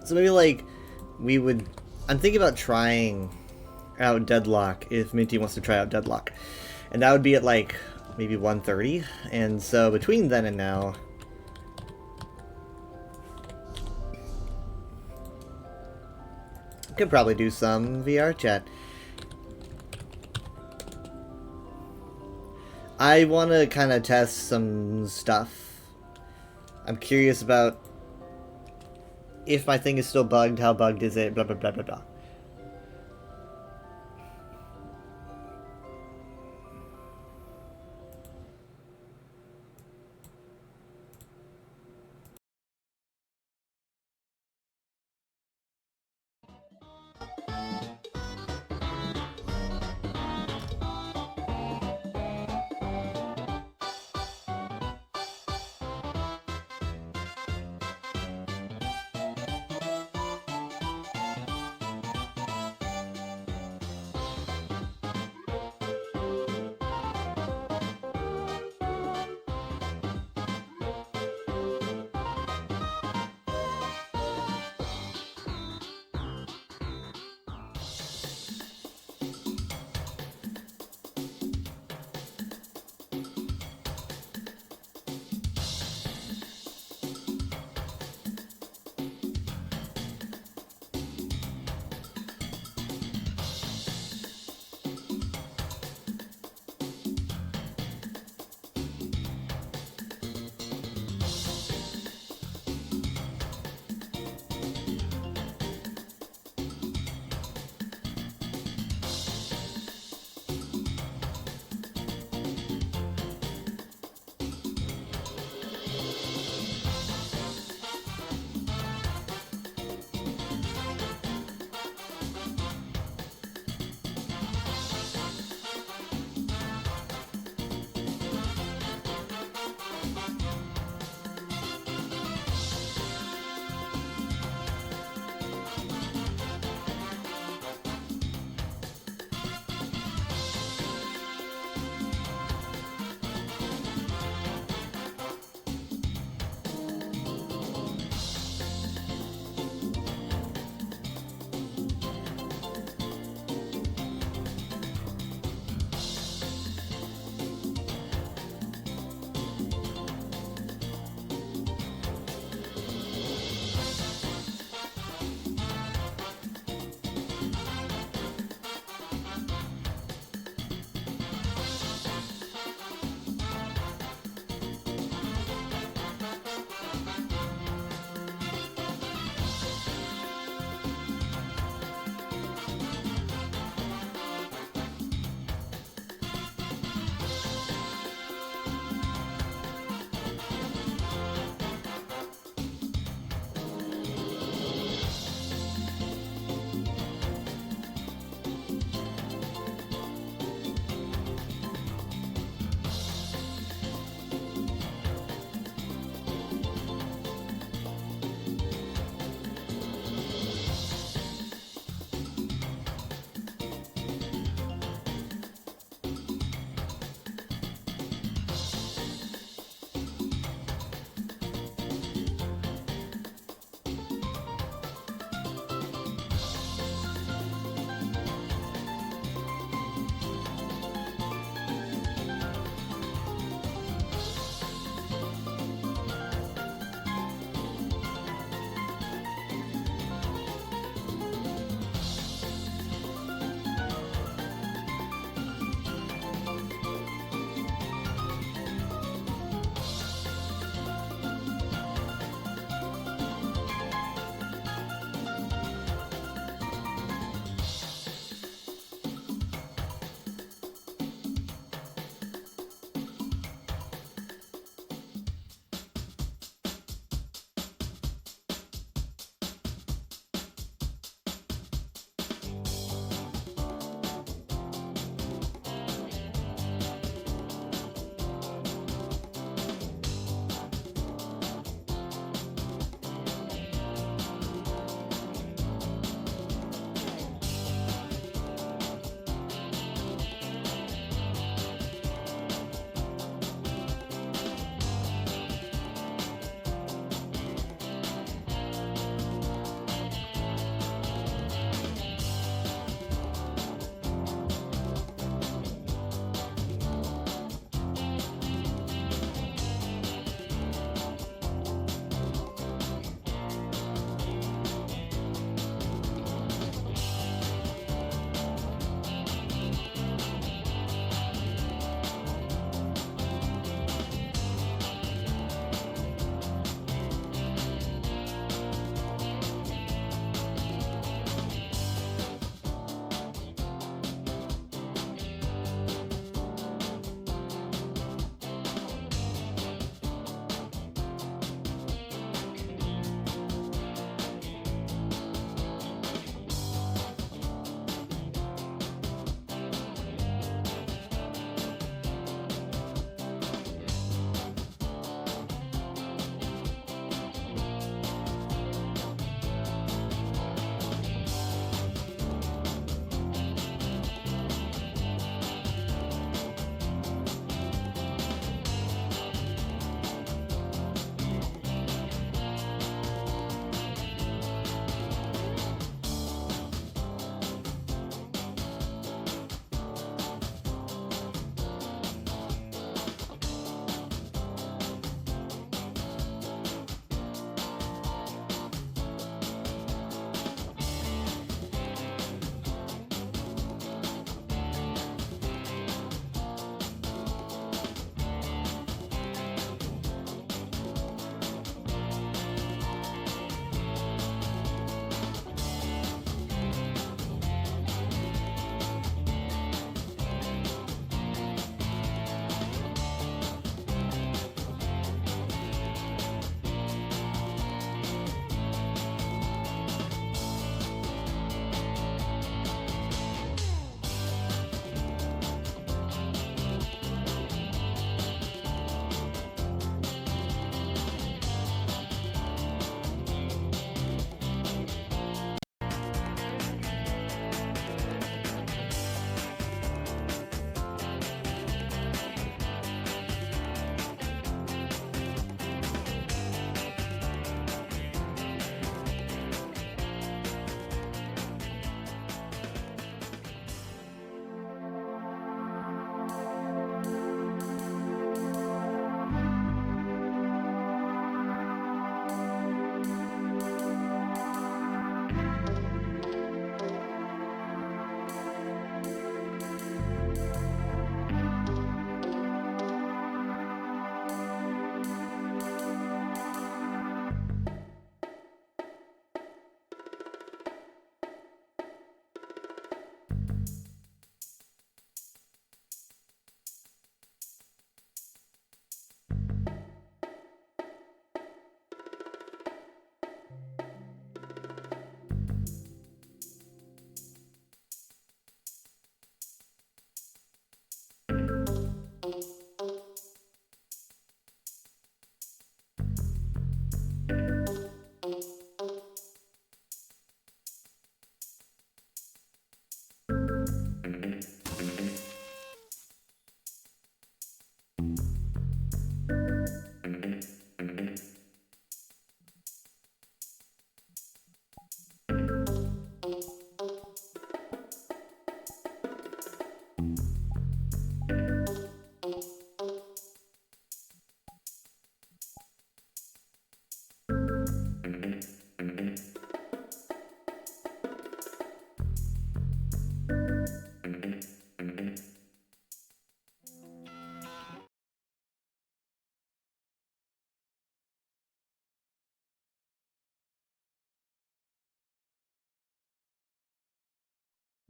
so maybe, like, we would, I'm thinking about trying out Deadlock, if Minty wants to try out Deadlock, and that would be at, like, maybe 1:30, and so between then and now, could probably do some VR chat. I want to kind of test some stuff. I'm curious about if my thing is still bugged, how bugged is it, blah blah blah blah blah.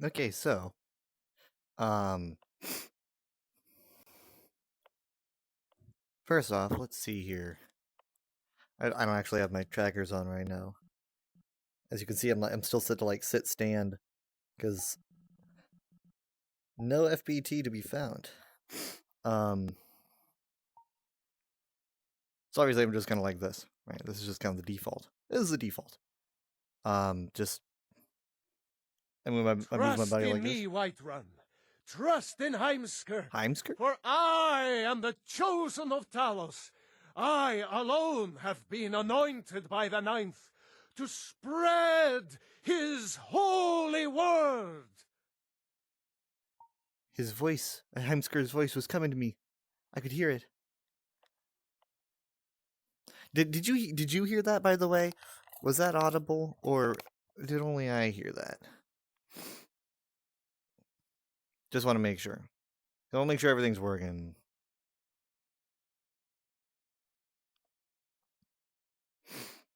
Okay, so um first off, let's see here. I don't actually have my trackers on right now. As you can see, I'm still set to like sit stand because no FBT to be found. So obviously I'm just kind of like this, right? This is just kind of the default. This is the default. Just I move my body like this. me, Whiterun. Trust in Heimskr. Heimskr? For I am the chosen of Talos. I alone have been anointed by the Ninth to spread his holy word. His voice, Heimskr's voice, was coming to me. I could hear it. Did you hear that, by the way? Was that audible, or did only I hear that? Just want to make sure. I want to make sure everything's working.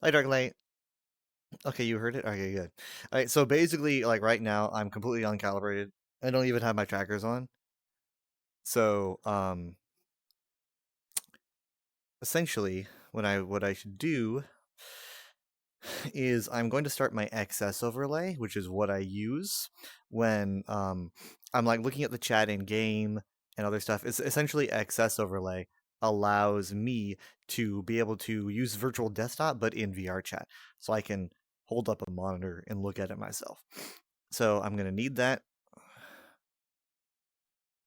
Hi, Darklight. Okay, you heard it? Okay, good. Alright, so basically, like right now, I'm completely uncalibrated. I don't even have my trackers on. So, essentially, what I should do is I'm going to start my XS overlay, which is what I use when I'm like looking at the chat in game and other stuff. It's essentially XS overlay allows me to be able to use virtual desktop but in VR chat, so I can hold up a monitor and look at it myself. So I'm going to need that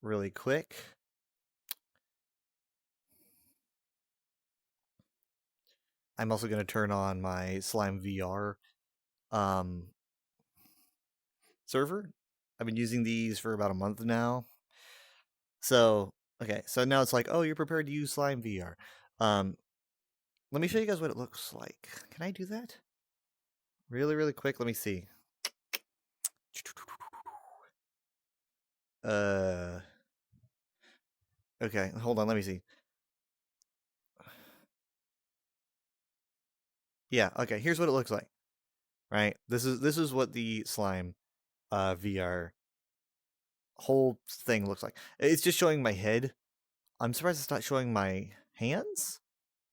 really quick. I'm also going to turn on my Slime VR server. I've been using these for about a month now. So, okay, so now it's like, oh, you're prepared to use Slime VR. Let me show you guys what it looks like. Can I do that? Really, really quick, let me see. Okay, hold on, let me see. Yeah, okay, here's what it looks like. Right? This is what the Slime VR whole thing looks like. It's just showing my head. I'm surprised it's not showing my hands.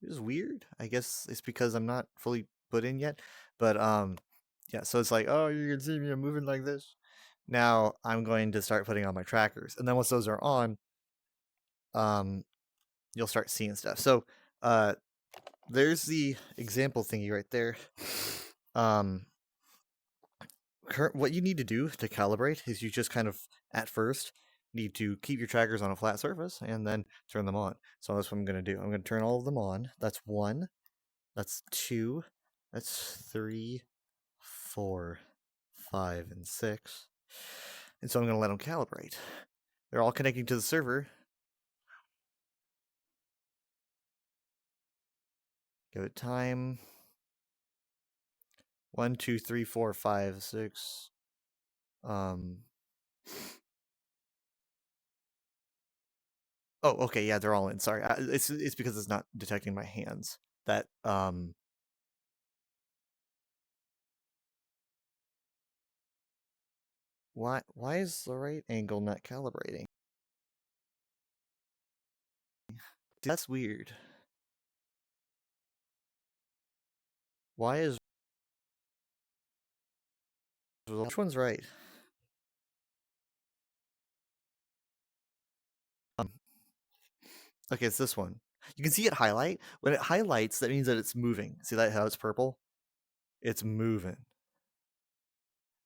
It is weird. I guess it's because I'm not fully put in yet. But yeah, so it's like, oh, you can see me, I'm moving like this. Now I'm going to start putting on my trackers. And then once those are on, you'll start seeing stuff. So there's the example thingy right there. What you need to do to calibrate is you just kind of, at first, need to keep your trackers on a flat surface and then turn them on. So that's what I'm going to do. I'm going to turn all of them on. That's 1. That's 2. That's 3, 4, 5, and 6. And so I'm going to let them calibrate. They're all connecting to the server. Give it time. 1, 2, 3, 4, 5, 6. Oh, okay, yeah, they're all in. Sorry, it's because it's not detecting my hands. That why is the right angle not calibrating? That's weird. Why is which one's right? Okay, it's this one. You can see it highlight. When it highlights, that means that it's moving. See that how it's purple? It's moving.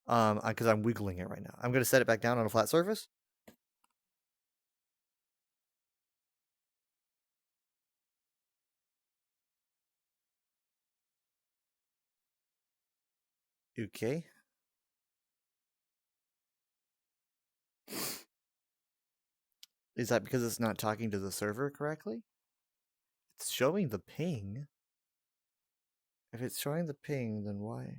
Because I'm wiggling it right now. I'm gonna set it back down on a flat surface. Okay. Is that because it's not talking to the server correctly? It's showing the ping. If it's showing the ping, then why?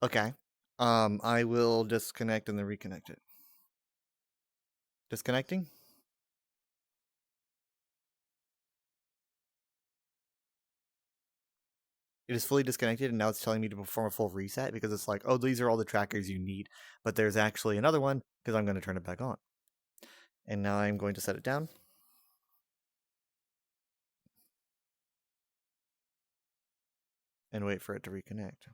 Okay. I will disconnect and then reconnect it. Disconnecting? it is fully disconnected, and now it's telling me to perform a full reset because it's like, oh, these are all the trackers you need. But there's actually another one because I'm going to turn it back on. And now I'm going to set it down. And wait for it to reconnect.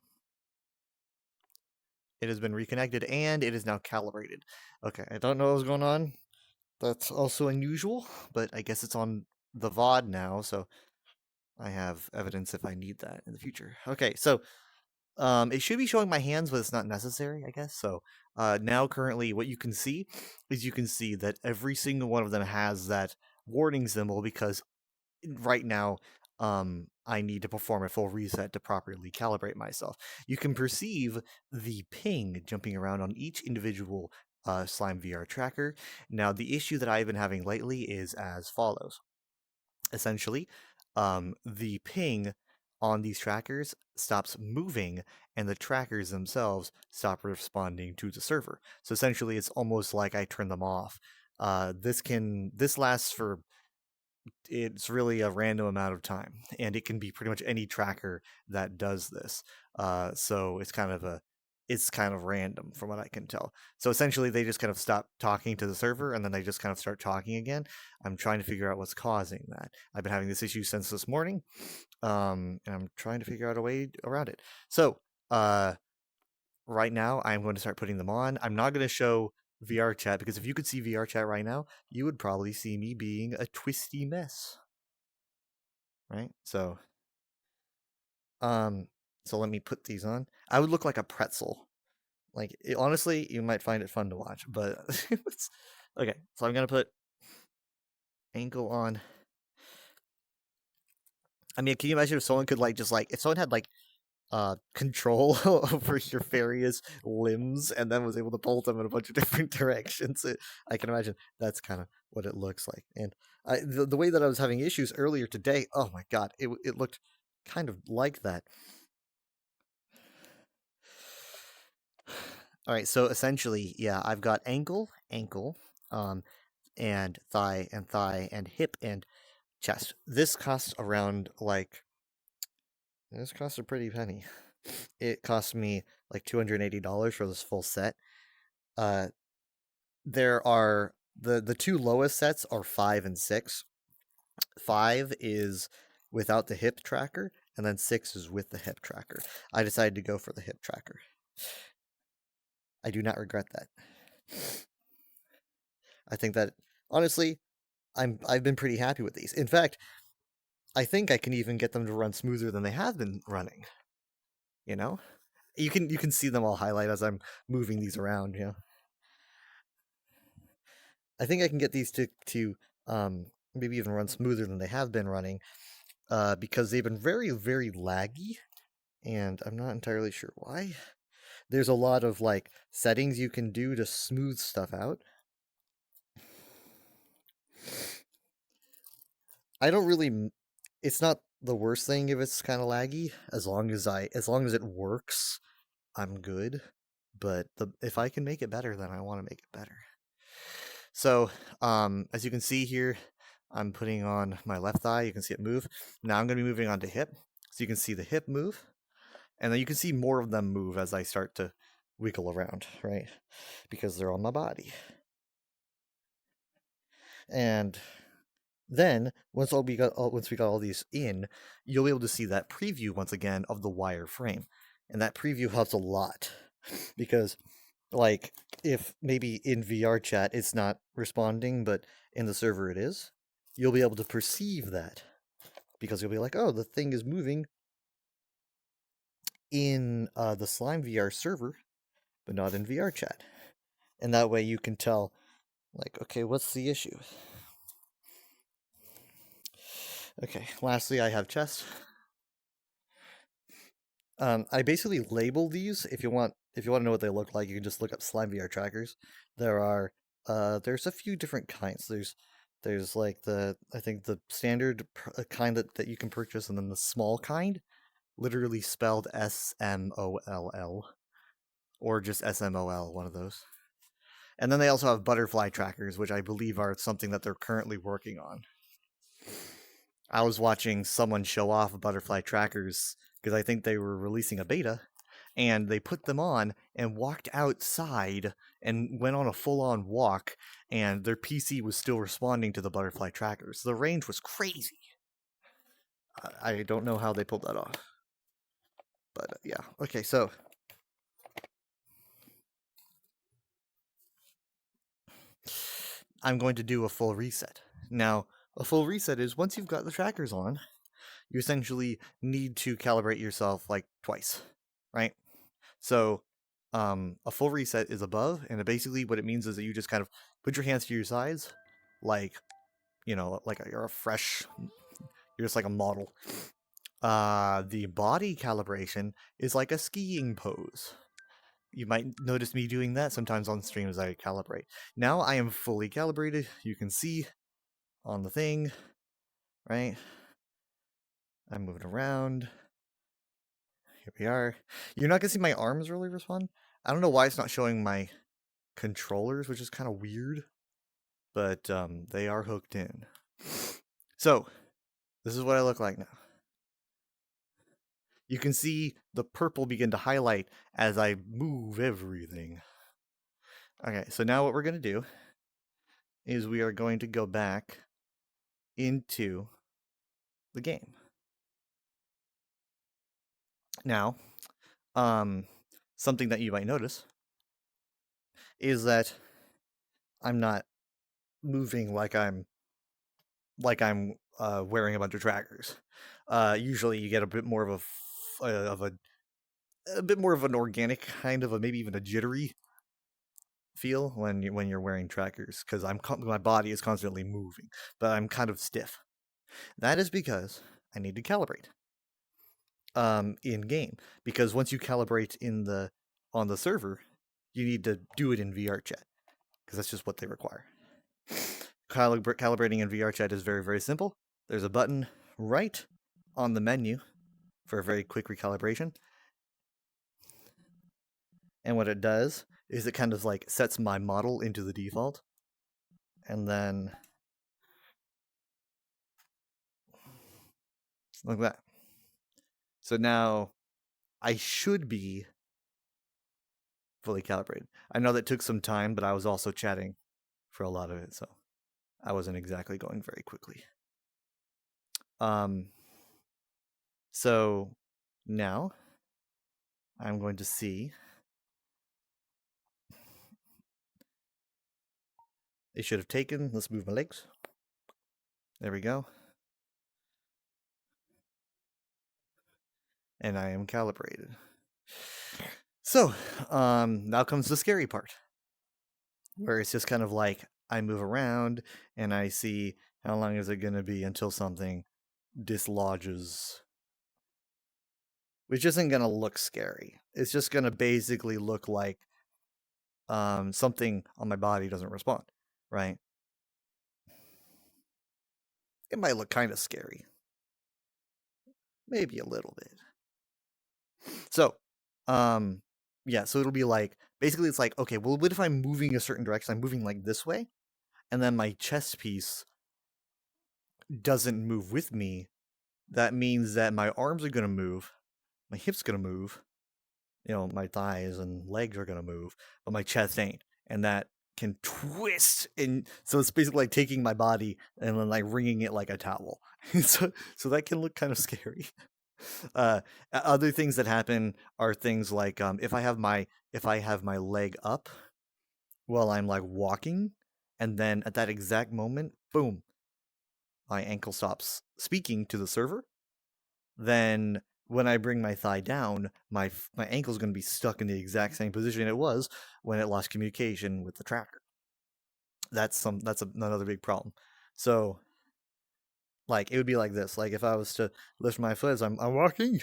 It has been reconnected and it is now calibrated. Okay, I don't know what was going on. That's also unusual, but I guess it's on the VOD now, so I have evidence if I need that in the future. Okay, so it should be showing my hands, but it's not necessary, I guess. So now currently what you can see is you can see that every single one of them has that warning symbol because right now I need to perform a full reset to properly calibrate myself. You can perceive the ping jumping around on each individual Slime VR tracker. Now, the issue that I've been having lately is as follows. Essentially, the ping on these trackers stops moving and the trackers themselves stop responding to the server. So essentially, it's almost like I turn them off. This lasts for, it's really a random amount of time, and it can be pretty much any tracker that does this. So it's kind of random from what I can tell. So essentially they just kind of stop talking to the server and then they just kind of start talking again. I'm trying to figure out what's causing that. I've been having this issue since this morning, and I'm trying to figure out a way around it. So right now I'm going to start putting them on. I'm not going to show VR chat because if you could see VR chat right now, you would probably see me being a twisty mess. Right? So let me put these on. I would look like a pretzel. Like, honestly, you might find it fun to watch, but okay. So I'm gonna put ankle on. I mean, can you imagine if someone could if someone had control over your various limbs and then was able to pull them in a bunch of different directions? I can imagine that's kind of what it looks like. And the way that I was having issues earlier today, oh my god, it looked kind of like that. All right, so essentially, yeah, I've got ankle, and thigh, and hip, and chest. This costs around this costs a pretty penny. It cost me like $280 for this full set. There are the two lowest sets are 5 and 6. 5 is without the hip tracker, and then 6 is with the hip tracker. I decided to go for the hip tracker. I do not regret that. I think that honestly, I've been pretty happy with these. In fact, I think I can even get them to run smoother than they have been running. You know, you can see them all highlight as I'm moving these around. You know, I think I can get these to maybe even run smoother than they have been running, because they've been very, very laggy, and I'm not entirely sure why. There's a lot of settings you can do to smooth stuff out. I don't really. It's not the worst thing if it's kind of laggy. As long as it works, I'm good. But if I can make it better, then I want to make it better. So, as you can see here, I'm putting on my left thigh. You can see it move. Now I'm going to be moving on to hip. So you can see the hip move. And then you can see more of them move as I start to wiggle around, right? Because they're on my body. And then once we got all these in, you'll be able to see that preview once again of the wire frame. And that preview helps a lot. Because if maybe in VR chat it's not responding, but in the server it is, you'll be able to perceive that. Because you'll be like, oh, the thing is moving in the Slime VR server, but not in VR chat. And that way you can tell, okay, what's the issue? Okay, lastly, I have chest. I basically label these. If you want to know what they look like, you can just look up Slime VR trackers. There's a few different kinds. There's I think the standard kind that you can purchase, and then the small kind, literally spelled SMOLL, or just SMOL, one of those. And then they also have butterfly trackers, which I believe are something that they're currently working on. I was watching someone show off butterfly trackers because I think they were releasing a beta, and they put them on and walked outside and went on a full-on walk, and their PC was still responding to the butterfly trackers. The range was crazy. I don't know how they pulled that off. But yeah, okay, so I'm going to do a full reset. Now, a full reset is once you've got the trackers on, you essentially need to calibrate yourself like twice, right? So, a full reset is above, and basically what it means is that you just kind of put your hands to your sides, like, you know, like you're just like a model. The body calibration is like a skiing pose. You might notice me doing that sometimes on stream as I calibrate. Now I am fully calibrated. You can see on the thing, right? I'm moving around. Here we are. You're not going to see my arms really respond. I don't know why it's not showing my controllers, which is kind of weird. But they are hooked in. So, this is what I look like now. You can see the purple begin to highlight as I move everything. Okay, so now what we're going to do is we are going to go back into the game. Now, something that you might notice is that I'm not moving like I'm wearing a bunch of trackers. Usually, you get a bit more of a bit more of an organic kind of maybe even a jittery feel when you're wearing trackers, because my body is constantly moving, but I'm kind of stiff. That is because I need to calibrate in game, because once you calibrate on the server, you need to do it in VRChat, because that's just what they require. Calibrating in VRChat is very, very simple. There's a button right on the menu for a very quick recalibration. And what it does is it kind of like sets my model into the default. And then like that. So now I should be fully calibrated. I know that took some time, but I was also chatting for a lot of it, so I wasn't exactly going very quickly. So now I'm going to see. They should have taken. Let's move my legs. There we go. And I am calibrated. So, now comes the scary part, where it's just kind of like I move around and I see how long is it going to be until something dislodges, which isn't going to look scary. It's just going to basically look like something on my body doesn't respond, right? It might look kind of scary. Maybe a little bit. So, yeah, so it'll be like, basically it's like, okay, well, what if I'm moving a certain direction? I'm moving like this way, and then my chest piece doesn't move with me. That means that my arms are going to move, my hips going to move, my thighs and legs are going to move, but my chest ain't. And that can twist. And so it's basically like taking my body and then like wringing it like a towel. so that can look kind of scary. Other things that happen are things like if I have my leg up while I'm like walking, and then at that exact moment, boom, my ankle stops speaking to the server, then when I bring my thigh down, my ankle's going to be stuck in the exact same position it was when it lost communication with the tracker. That's another big problem. So, like, it would be like this. Like, if I was to lift my foot as I'm walking,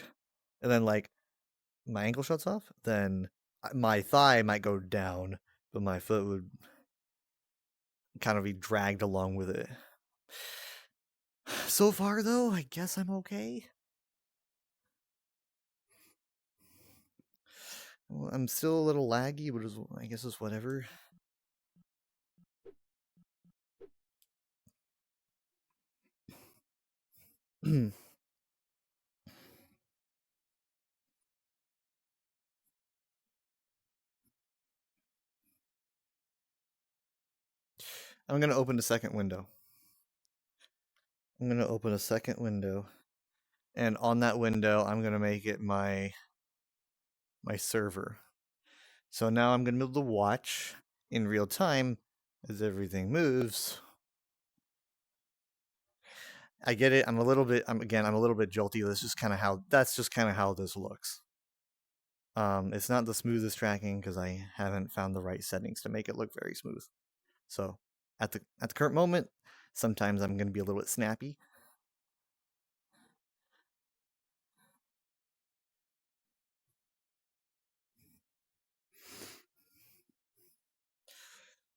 and then, like, my ankle shuts off, then my thigh might go down, but my foot would kind of be dragged along with it. So far, though, I guess I'm okay. Well, I'm still a little laggy, but I guess it's whatever. I'm gonna open a second window. I'm gonna open a second window, and on that window, I'm gonna make it my server. So now I'm gonna be able to watch in real time as everything moves. I get it. I'm a little bit jolty. That's just kind of how this looks. It's not the smoothest tracking because I haven't found the right settings to make it look very smooth. So at the current moment, sometimes I'm going to be a little bit snappy.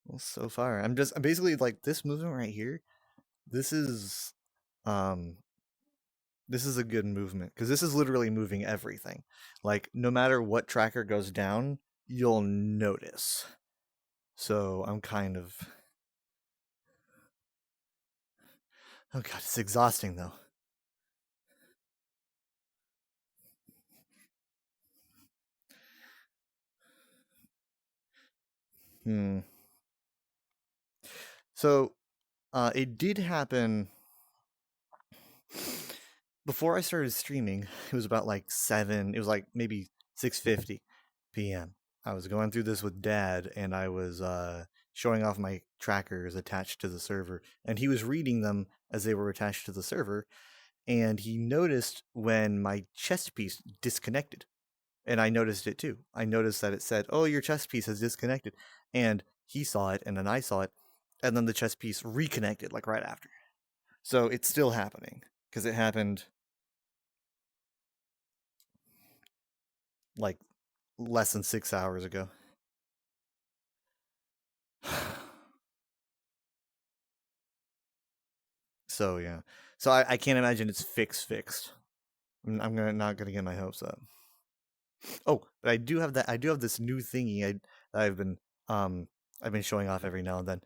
Well, so far, I'm basically like this movement right here. This is a good movement because this is literally moving everything. Like no matter what tracker goes down, you'll notice. So I'm kind of, oh god, it's exhausting though. So it did happen before I started streaming. It was about like 7, it was like maybe 6:50 p.m. I was going through this with Dad, and I was showing off my trackers attached to the server, and he was reading them as they were attached to the server, and he noticed when my chest piece disconnected. And I noticed it too. I noticed that it said, "Oh, your chest piece has disconnected." And he saw it, and then I saw it, and then the chest piece reconnected like right after. So it's still happening because it happened like less than 6 hours ago. So yeah. So I can't imagine it's fixed. I'm not gonna get my hopes up. Oh, but I do have this new thingy I've been showing off every now and then.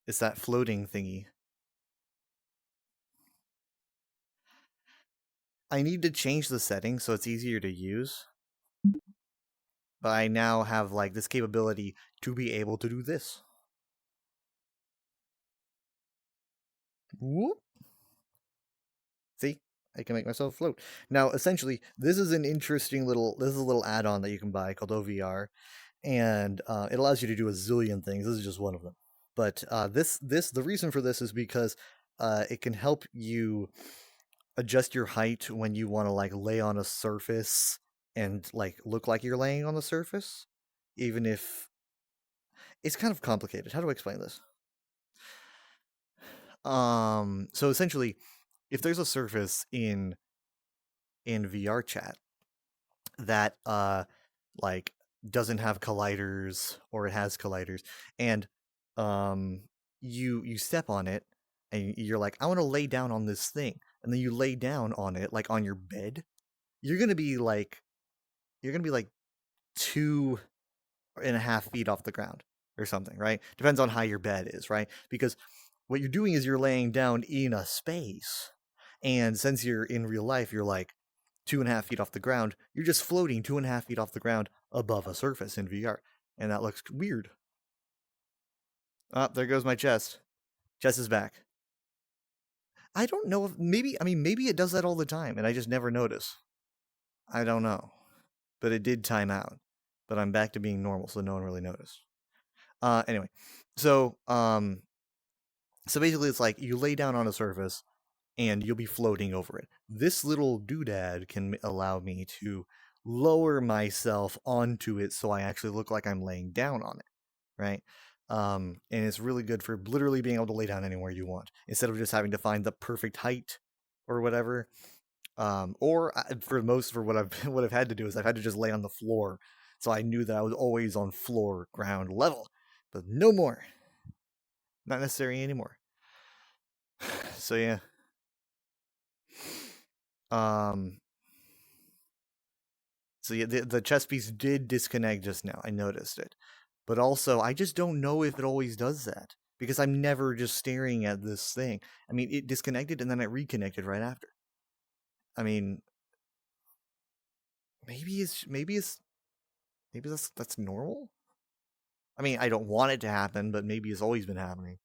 It's that floating thingy. I need to change the settings so it's easier to use. But I now have like this capability to be able to do this. Whoop. See? I can make myself float. Now, essentially, this is a little add-on that you can buy called OVR, and it allows you to do a zillion things. This is just one of them. But the reason for this is because it can help you adjust your height when you want to like lay on a surface and like look like you're laying on the surface, even if it's kind of complicated. How do I explain this? So essentially, if there's a surface in VR chat that like doesn't have colliders, or it has colliders, and you step on it and you're like, I want to lay down on this thing, and then you lay down on it like on your bed, you're gonna be like 2.5 feet off the ground or something, right? Depends on how your bed is, right? Because what you're doing is you're laying down in a space, and since you're in real life, you're like 2.5 feet off the ground. You're just floating 2.5 feet off the ground above a surface in VR, and that looks weird. There goes my chest. Chest is back. I don't know if maybe it does that all the time, and I just never notice. I don't know, but it did time out. But I'm back to being normal, so no one really noticed. Anyway, so basically, it's like you lay down on a surface, and you'll be floating over it. This little doodad can allow me to lower myself onto it so I actually look like I'm laying down on it, right? And it's really good for literally being able to lay down anywhere you want, instead of just having to find the perfect height or whatever. Or for what I've had to do is I've had to just lay on the floor, so I knew that I was always on floor ground level. But no more. Not necessary anymore. So yeah. So yeah, the chest piece did disconnect just now. I noticed it. But also, I just don't know if it always does that, because I'm never just staring at this thing. I mean, it disconnected and then it reconnected right after. I mean, maybe it's Maybe that's normal. I mean, I don't want it to happen, but maybe it's always been happening.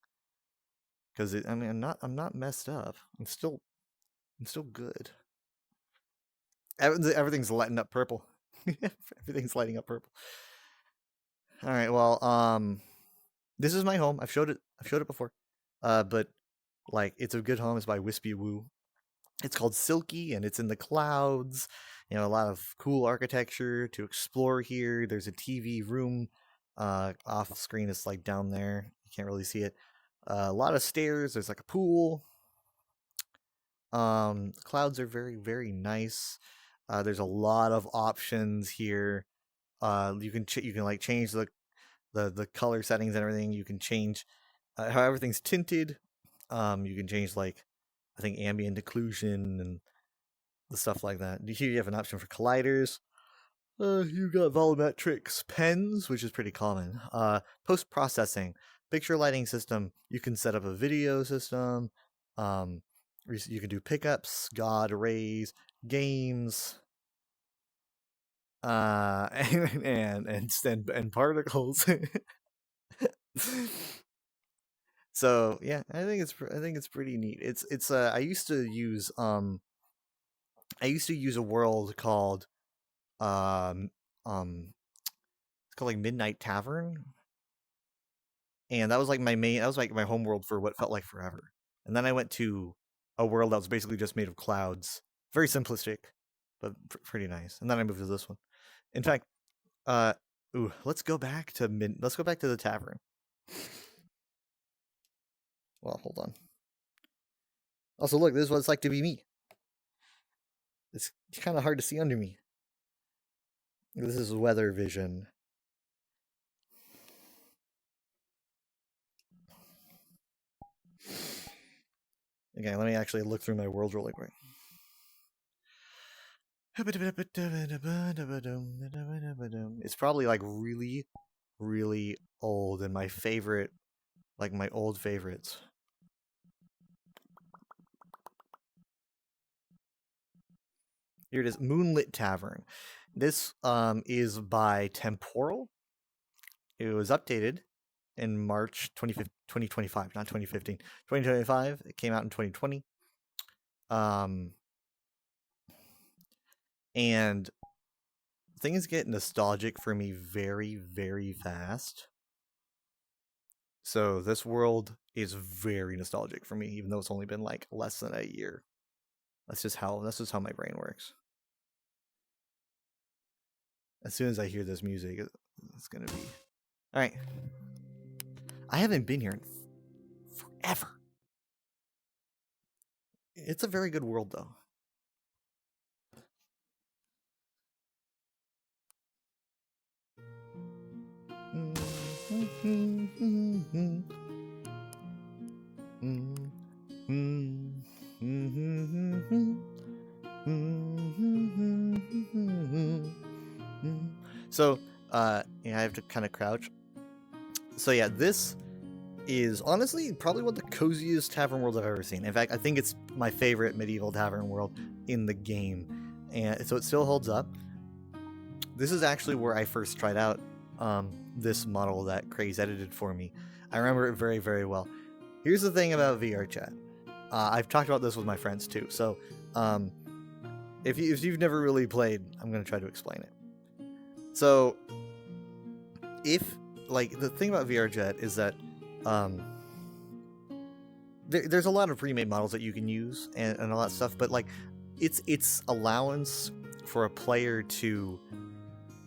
Because I mean, I'm not messed up. I'm still good. Everything's lighting up purple. Everything's lighting up purple. All right. Well, this is my home. I've showed it before. But like, it's a good home. It's by Wispy Woo. It's called Silky, and it's in the clouds. You know, a lot of cool architecture to explore here. There's a TV room. Off screen, it's like down there. You can't really see it. A lot of stairs. There's like a pool. The clouds are very, very nice. There's a lot of options here. You can like change the color settings and everything. You can change how everything's tinted. You can change like, I think, ambient occlusion and the stuff like that. Here you have an option for colliders. You got volumetrics pens, which is pretty common. Post-processing, picture lighting system. You can set up a video system. You can do pickups, God arrays, games, and particles. So yeah, I think it's pretty neat. I used to use a world called it's called like Midnight Tavern, and that was like my home world for what felt like forever. And then I went to a world that was basically just made of clouds, very simplistic, but pretty nice. And then I moved to this one. In fact, let's go back to the tavern. Well, hold on. Also, look, this is what it's like to be me. It's kind of hard to see under me. This is weather vision. Okay, let me actually look through my world really quick. It's probably like really, really old and my favorite, like my old favorites. Here it is, Moonlit Tavern. This is by Temporal. It was updated in March 2025, not 2015. 2025. It came out in 2020. And things get nostalgic for me very, very fast. So this world is very nostalgic for me, even though it's only been like less than a year. That's just how my brain works. As soon as I hear this music, it's gonna be... Alright. I haven't been here in forever. It's a very good world, though. So, yeah, I have to kind of crouch. So yeah, this is honestly probably one of the coziest tavern worlds I've ever seen. In fact, I think it's my favorite medieval tavern world in the game. And so it still holds up. This is actually where I first tried out this model that Craze edited for me. I remember it very, very well. Here's the thing about VR chat. I've talked about this with my friends too. So if you've never really played, I'm going to try to explain it. So the thing about VRChat is that there's a lot of pre-made models that you can use and all that stuff, but like it's allowance for a player to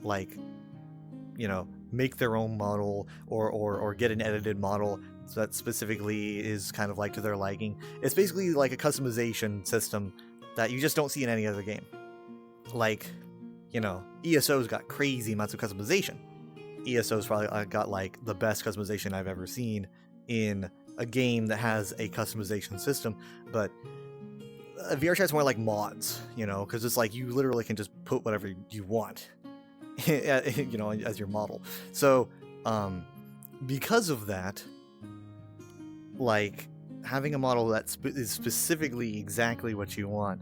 like, you know, make their own model or get an edited model that specifically is kind of like to their liking. It's basically like a customization system that you just don't see in any other game. Like, you know, ESO's got crazy amounts of customization. ESO's probably got like the best customization I've ever seen in a game that has a customization system, but VRChat's more like mods, you know, because it's like you literally can just put whatever you want, you know, as your model. So, because of that, like having a model that is specifically exactly what you want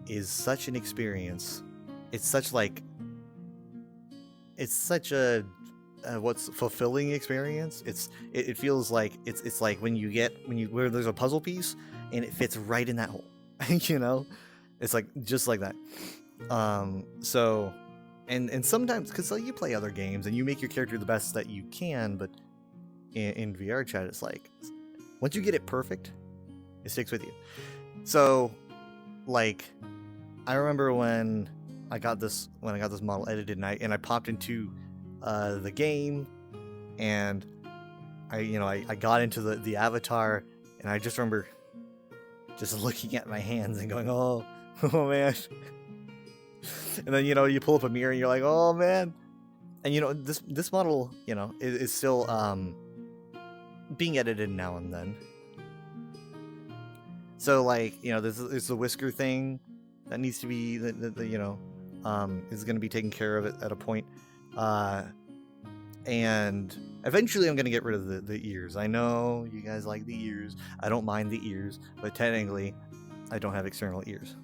is such an experience. It's such like it's such a what's fulfilling experience. It feels like it's like when you where there's a puzzle piece and it fits right in that hole. You know, it's like just like that. So and sometimes because you play other games and you make your character the best that you can, but in VR chat it's like once you get it perfect, it sticks with you. So like I remember when I got this model edited and I popped into the game, and I got into the avatar, and I just remember just looking at my hands and going, oh man. And then you pull up a mirror and you're like, oh man. And this model is still being edited now and then. So like there's the whisker thing that needs to be is going to be taken care of at a point. And eventually I'm going to get rid of the ears. I know you guys like the ears. I don't mind the ears, but technically I don't have external ears.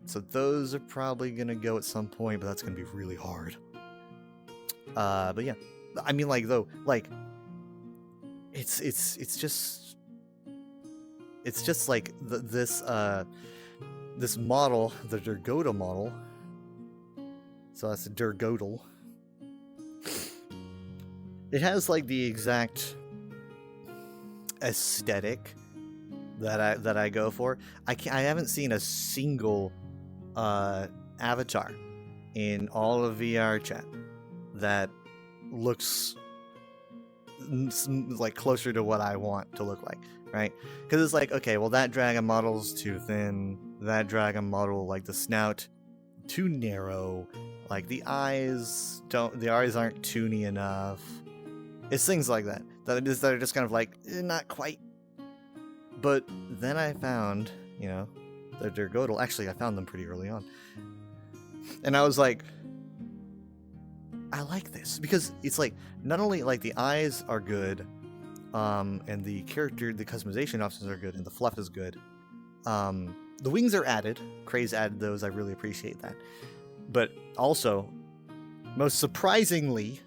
So those are probably going to go at some point, but that's going to be really hard. But yeah, I mean it's just like this model, the Durgoda model. So that's a Durgodal. It has like the exact aesthetic that I go for. I haven't seen a single avatar in all of VR chat that looks like closer to what I want to look like, right? Because it's like, okay, well that dragon model's too thin. That dragon model, like the snout, too narrow. Like the eyes aren't toony enough. It's things like that that are just kind of like not quite. But then I found, the Durgodal. Actually, I found them pretty early on, and I was like, I like this because it's like not only like the eyes are good, and the customization options are good, and the fluff is good. The wings are added. Craze added those. I really appreciate that. But also, most surprisingly,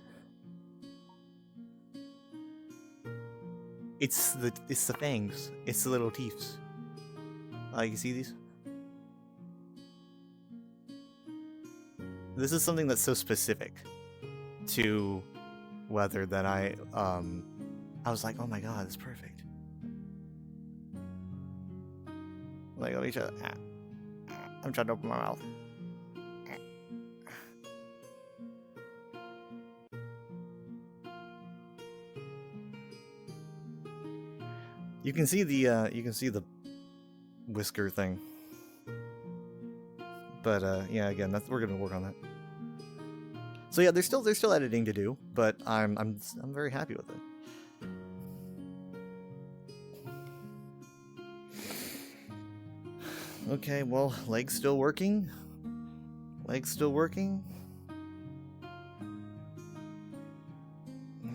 it's the fangs. It's the little teeths. You see these? This is something that's so specific to Weather that I was like, oh my god, it's perfect. Like, let me show. I'm trying to open my mouth. You can see the whisker thing, but yeah, again, we're gonna work on that. So yeah, there's still editing to do, but I'm very happy with it. Okay, well, leg's still working.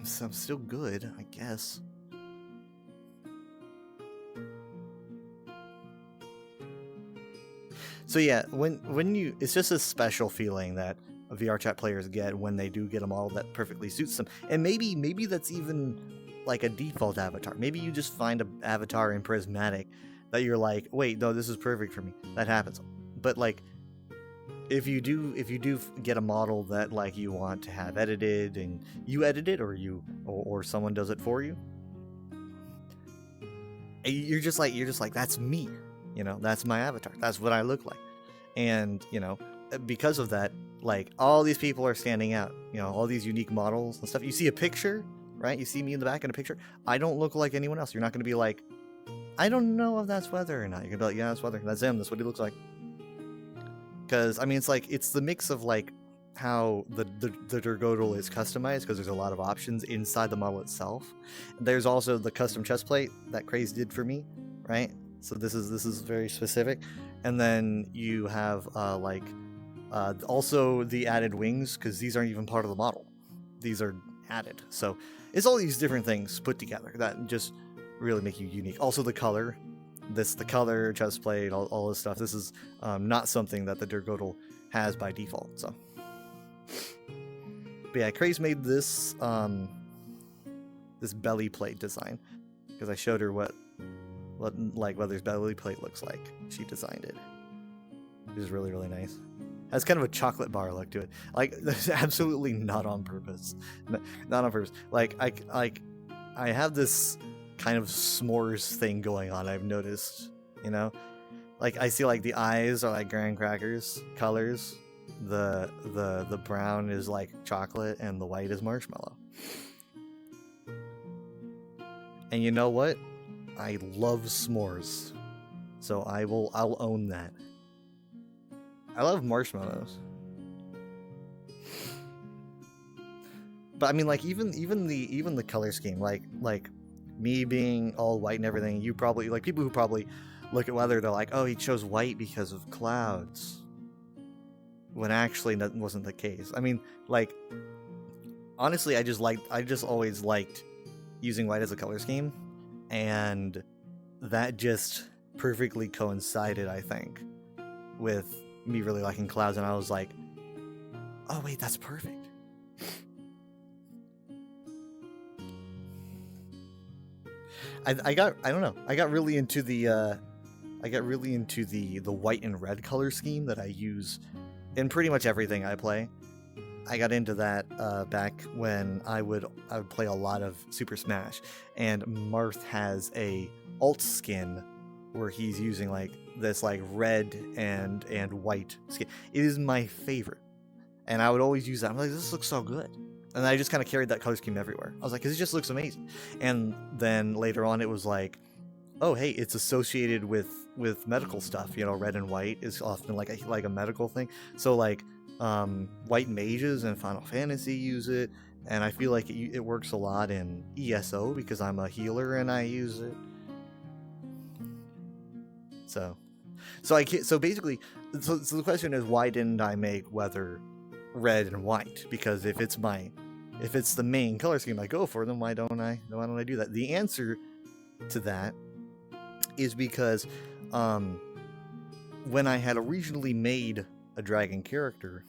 So I'm still good, I guess. So yeah, when you, it's just a special feeling that VR chat players get when they do get a model that perfectly suits them. And maybe that's even like a default avatar. Maybe you just find an avatar in Prismatic that you're like, wait, no, this is perfect for me. That happens. But like, if you do get a model that like you want to have edited and you edit it, or someone does it for you, you're just like that's me. That's my avatar. That's what I look like. And, because of that, like all these people are standing out, all these unique models and stuff. You see a picture, right? You see me in the back in a picture. I don't look like anyone else. You're not going to be like, I don't know if that's Weather or not. You're going to be like, yeah, that's Weather. That's him. That's what he looks like. Because, I mean, it's the mix of like how the Durgodal is customized, because there's a lot of options inside the model itself. There's also the custom chest plate that Craze did for me, right? So this is very specific. And then you have also the added wings, because these aren't even part of the model. These are added. So it's all these different things put together that just really make you unique. Also the color, chest plate, all this stuff. This is not something that the Durgodal has by default. So But yeah, Craze made this this belly plate design because I showed her what like Weather's belly plate looks like. She designed it. It was really, really nice. Has kind of a chocolate bar look to it. Like, that's absolutely not on purpose. Not on purpose. Like I have this kind of s'mores thing going on. I've noticed, you know, like I see like the eyes are like graham crackers colors. The brown is like chocolate and the white is marshmallow. And you know what? I love s'mores. So I'll own that. I love marshmallows. But I mean, like even the color scheme, like me being all white and everything, you probably like people who probably look at Weather, they're like, oh, he chose white because of clouds. When actually that wasn't the case. I mean, like honestly, I just always liked using white as a color scheme, and that just perfectly coincided, I think, with me really liking clouds, and I was like, oh wait, that's perfect. I got really into the white and red color scheme that I use in pretty much everything I play. I got into that back when I would play a lot of Super Smash, and Marth has a alt skin where he's using like this like red and white skin. It is my favorite, and I would always use that. I'm like, this looks so good, and I just kind of carried that color scheme everywhere. I was like, because it just looks amazing. And then later on, it was like, oh hey, it's associated with medical stuff. You know, red and white is often like a medical thing. So like white mages and Final Fantasy use it, and I feel like it works a lot in ESO because I'm a healer and I use it. So basically, the question is, why didn't I make Weather red and white? Because if it's the main color scheme I go for, then why don't I do that? The answer to that is because when I had originally made a dragon character,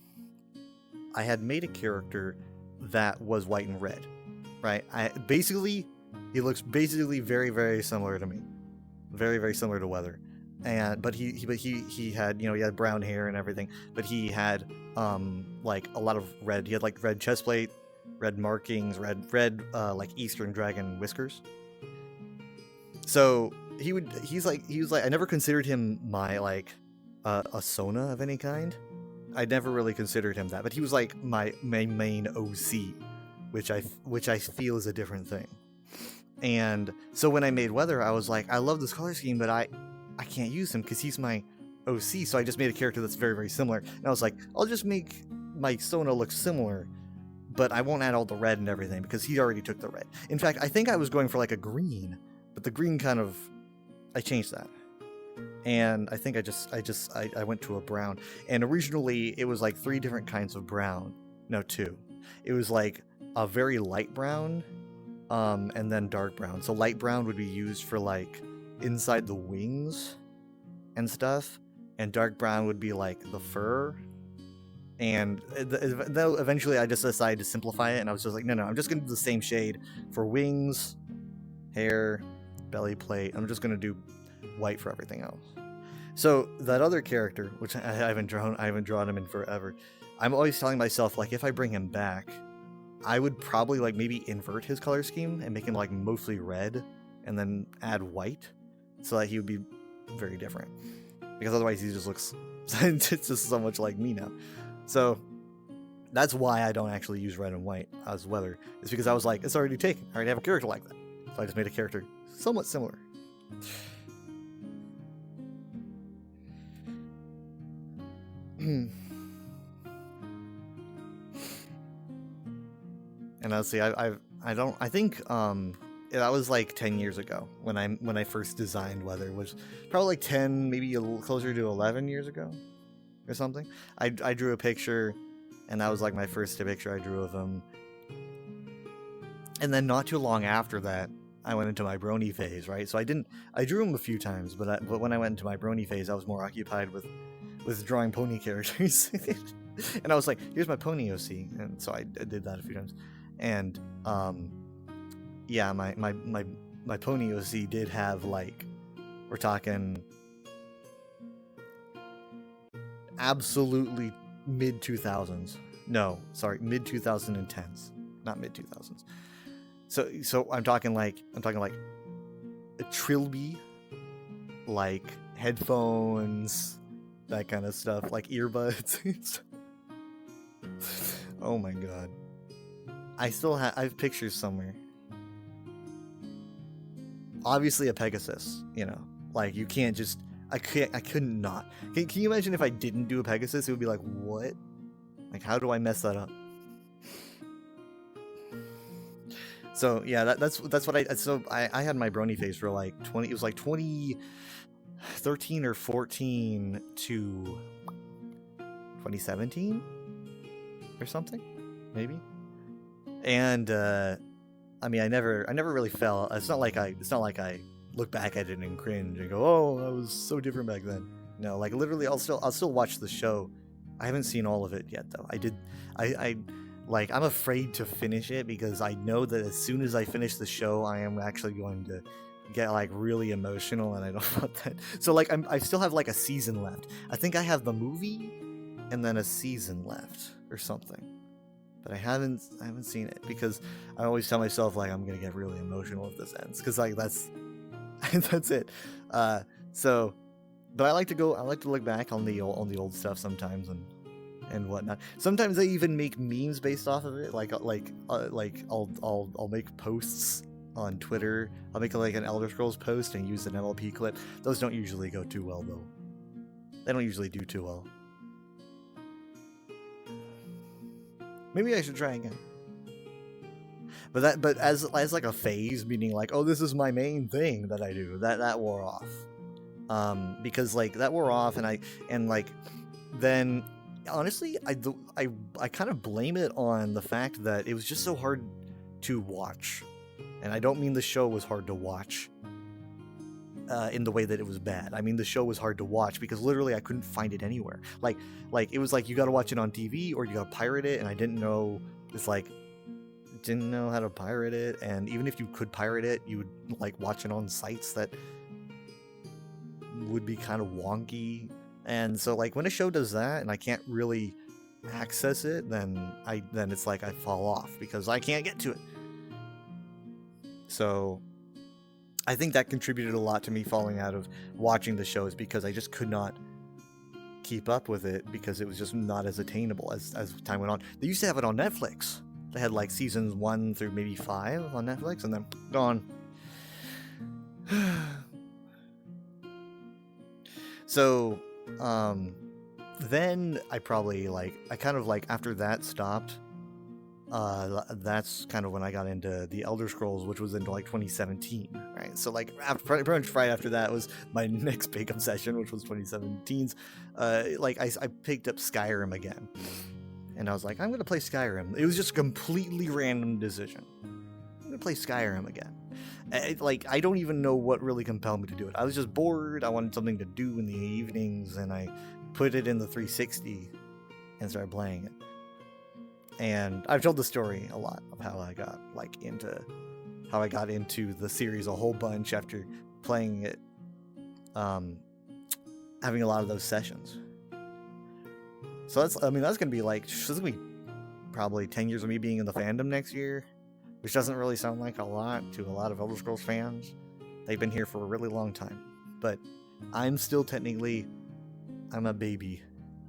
I had made a character that was white and red, right? He looks basically very, very similar to me, very, very similar to Weather, but he had, you know, he had brown hair and everything, but he had like a lot of red. He had like red chest plate, red markings, red like Eastern dragon whiskers. So he was like I never considered him my like a Sona of any kind. I never really considered him that, but he was like my main OC, which I feel is a different thing. And so when I made Weather, I was like, I love this color scheme, but I can't use him because he's my OC. So I just made a character that's very, very similar. And I was like, I'll just make my Sona look similar, but I won't add all the red and everything because he already took the red. In fact, I think I was going for like a green, but the green I changed that. And I think I went to a brown. And originally it was like 3 different kinds of brown. No, 2. It was like a very light brown, and then dark brown. So light brown would be used for like inside the wings and stuff, and dark brown would be like the fur. And eventually I just decided to simplify it, and I was just like, no, I'm just gonna do the same shade for wings, hair, belly plate. I'm just gonna do white for everything else. So that other character, which I haven't drawn him in forever, I'm always telling myself, like, if I bring him back, I would probably like maybe invert his color scheme and make him like mostly red and then add white so that he would be very different, because otherwise he just looks it's just so much like me now. So that's why I don't actually use red and white as Weather. It's because I was like, it's already taken. I already have a character like that. So I just made a character somewhat similar. And honestly, I think that was like 10 years ago when I first designed Weather, which probably like 10, maybe a little closer to 11 years ago or something. I drew a picture, and that was like my first picture I drew of him. And then not too long after that, I went into my Brony phase, right? So I drew him a few times, but when I went into my Brony phase, I was more occupied with drawing pony characters. And I was like, here's my pony OC. And so I did that a few times. And yeah, my pony OC did have like, we're talking absolutely mid 2000s. No, sorry, mid 2010s, not mid 2000s. So I'm talking like a Trilby, like headphones, that kind of stuff, like earbuds. Oh my god. I have pictures somewhere. Obviously a Pegasus, you know. Like you can't just I couldn't not. Can you imagine if I didn't do a Pegasus? It would be like, what? Like how do I mess that up? So yeah, that's what I had my brony phase for like 2013 or 14 to 2017 or something, maybe. And I mean, I never really fell. It's not like I look back at it and cringe and go, oh, I was so different back then. No, like literally, I'll still watch the show. I haven't seen all of it yet though. I'm afraid to finish it because I know that as soon as I finish the show, I am actually going to get like really emotional, and I don't want that. So like I still have like a season left. I think I have the movie and then a season left or something. But I haven't seen it because I always tell myself like I'm gonna get really emotional if this ends, because like that's it. But I like to look back on the old stuff sometimes and whatnot. Sometimes I even make memes based off of it. Like I'll make posts on Twitter. I'll make like an Elder Scrolls post and use an MLP clip. Those don't usually go too well though. They don't usually do too well. Maybe I should try again. But as like a phase, meaning like, oh, this is my main thing that I do, that wore off. Because like that wore off, and like then honestly I kind of blame it on the fact that it was just so hard to watch. And I don't mean the show was hard to watch in the way that it was bad. I mean the show was hard to watch because literally I couldn't find it anywhere. Like it was like you got to watch it on TV or you got to pirate it, and I didn't know how to pirate it. And even if you could pirate it, you would like watch it on sites that would be kind of wonky. And so like when a show does that and I can't really access it, then it's like I fall off because I can't get to it. So I think that contributed a lot to me falling out of watching the shows, because I just could not keep up with it because it was just not as attainable as time went on. They used to have it on Netflix. They had like seasons 1 through maybe 5 on Netflix, and then gone. So then I probably after that stopped, that's kind of when I got into the Elder Scrolls, which was into like 2017, right? So like pretty much right after that was my next big obsession, which was 2017's. I picked up Skyrim again, and I was like, I'm gonna play Skyrim. It was just a completely random decision. I'm gonna play Skyrim again. I don't even know what really compelled me to do it. I was just bored. I wanted something to do in the evenings, and I put it in the 360 and started playing it. And I've told the story a lot of how I got into the series a whole bunch after playing it, having a lot of those sessions. So that's gonna be probably 10 years of me being in the fandom next year, which doesn't really sound like a lot to a lot of Elder Scrolls fans. They've been here for a really long time, but I'm still technically, I'm a baby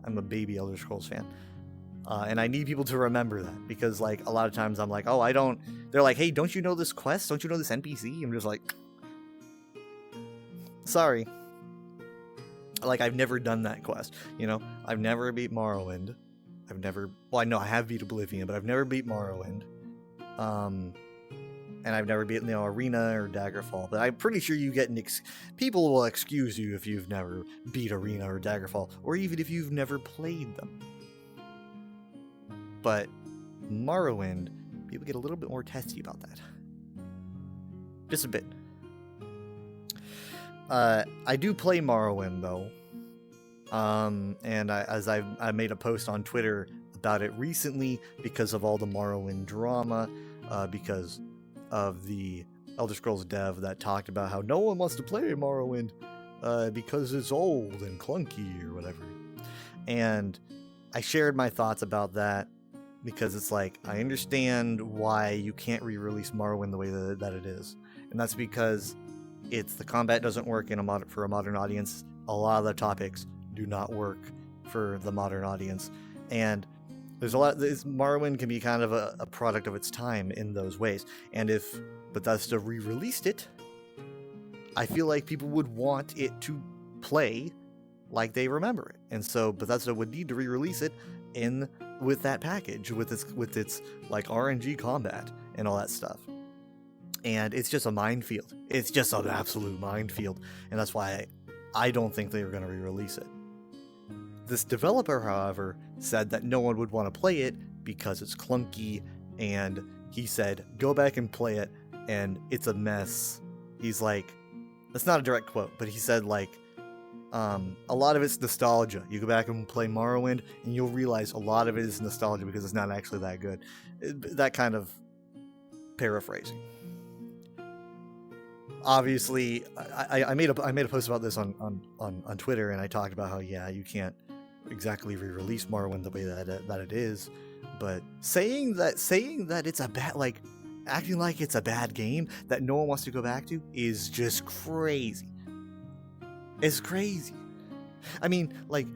Elder Scrolls fan. And I need people to remember that, because like a lot of times I'm like, oh, they're like, hey, don't you know this quest? Don't you know this NPC? I'm just like, sorry. Like, I've never done that quest, you know? I've never beat Morrowind. I have beat Oblivion, but I've never beat Morrowind. And I've never beaten Arena or Daggerfall, but I'm pretty sure you get people will excuse you if you've never beat Arena or Daggerfall, or even if you've never played them. But Morrowind, people get a little bit more testy about that. Just a bit. I do play Morrowind, though. And I made a post on Twitter about it recently because of all the Morrowind drama, because of the Elder Scrolls dev that talked about how no one wants to play Morrowind because it's old and clunky or whatever. And I shared my thoughts about that because it's like, I understand why you can't re-release Morrowind the way that it is. And that's because the combat doesn't work for a modern audience. A lot of the topics do not work for the modern audience. And Morrowind can be kind of a product of its time in those ways. And if Bethesda re-released it, I feel like people would want it to play like they remember it. And so Bethesda would need to re-release it with that package, with its like RNG combat and all that stuff. And it's just a minefield. It's just an absolute minefield. And that's why I don't think they were going to re-release it. This developer, however, said that no one would want to play it because it's clunky, and he said, go back and play it, and it's a mess. He's like, that's not a direct quote, but he said, like, a lot of it's nostalgia. You go back and play Morrowind, and you'll realize a lot of it is nostalgia because it's not actually that good. That kind of paraphrasing. Obviously, I made a post about this on Twitter, and I talked about how, yeah, you can't exactly re-release Morrowind the way that it is, but saying that it's a bad, like, acting like it's a bad game that no one wants to go back to is just crazy. It's crazy. I mean, like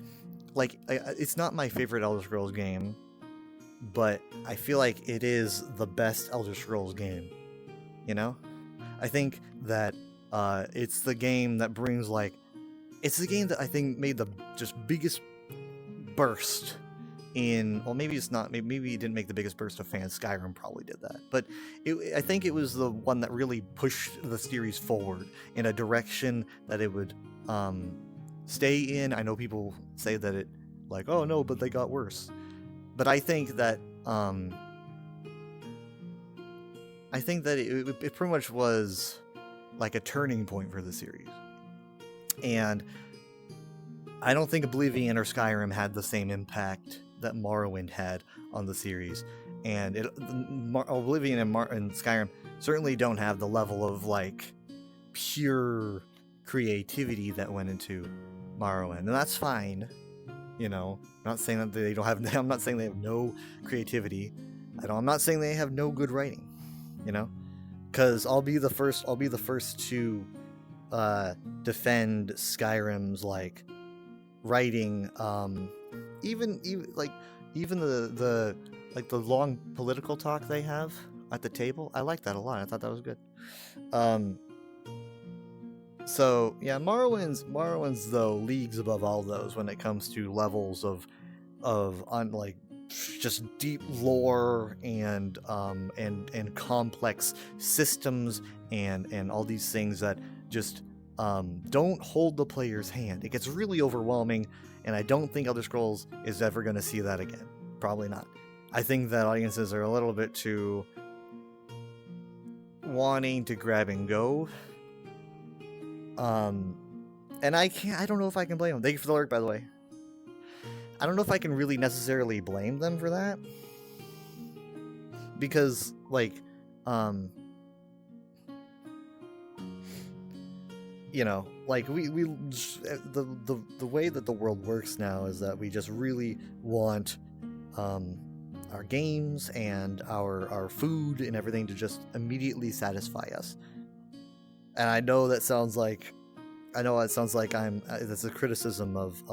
it's not my favorite Elder Scrolls game, but I feel like it is the best Elder Scrolls game. You know? I think that it's the game that brings, like, it's the game that I think made the just biggest burst in, well, maybe it's not, maybe it didn't make the biggest burst of fans. Skyrim probably did that, but I think it was the one that really pushed the series forward in a direction that it would stay in. I know people say that it, like, oh no, but they got worse, but I think that it pretty much was like a turning point for the series. And I don't think Oblivion or Skyrim had the same impact that Morrowind had on the series. And Oblivion and Skyrim certainly don't have the level of, like, pure creativity that went into Morrowind. And that's fine. You know, I'm not saying that they don't have, I'm not saying they have no creativity. I'm not saying they have no good writing. You know, because I'll be the first to defend Skyrim's, like, writing, even the long political talk they have at the table. I like that a lot. I thought that was good. So yeah, Morrowind's though leagues above all those when it comes to levels of like just deep lore and complex systems and all these things that just don't hold the player's hand. It gets really overwhelming, and I don't think Elder Scrolls is ever going to see that again. Probably not. I think that audiences are a little bit too wanting to grab and go. And I don't know if I can blame them. Thank you for the alert, by the way. I don't know if I can really necessarily blame them for that, because, like, you know, like, the way that the world works now is that we just really want our games and our food and everything to just immediately satisfy us. And I know that sounds like that's a criticism of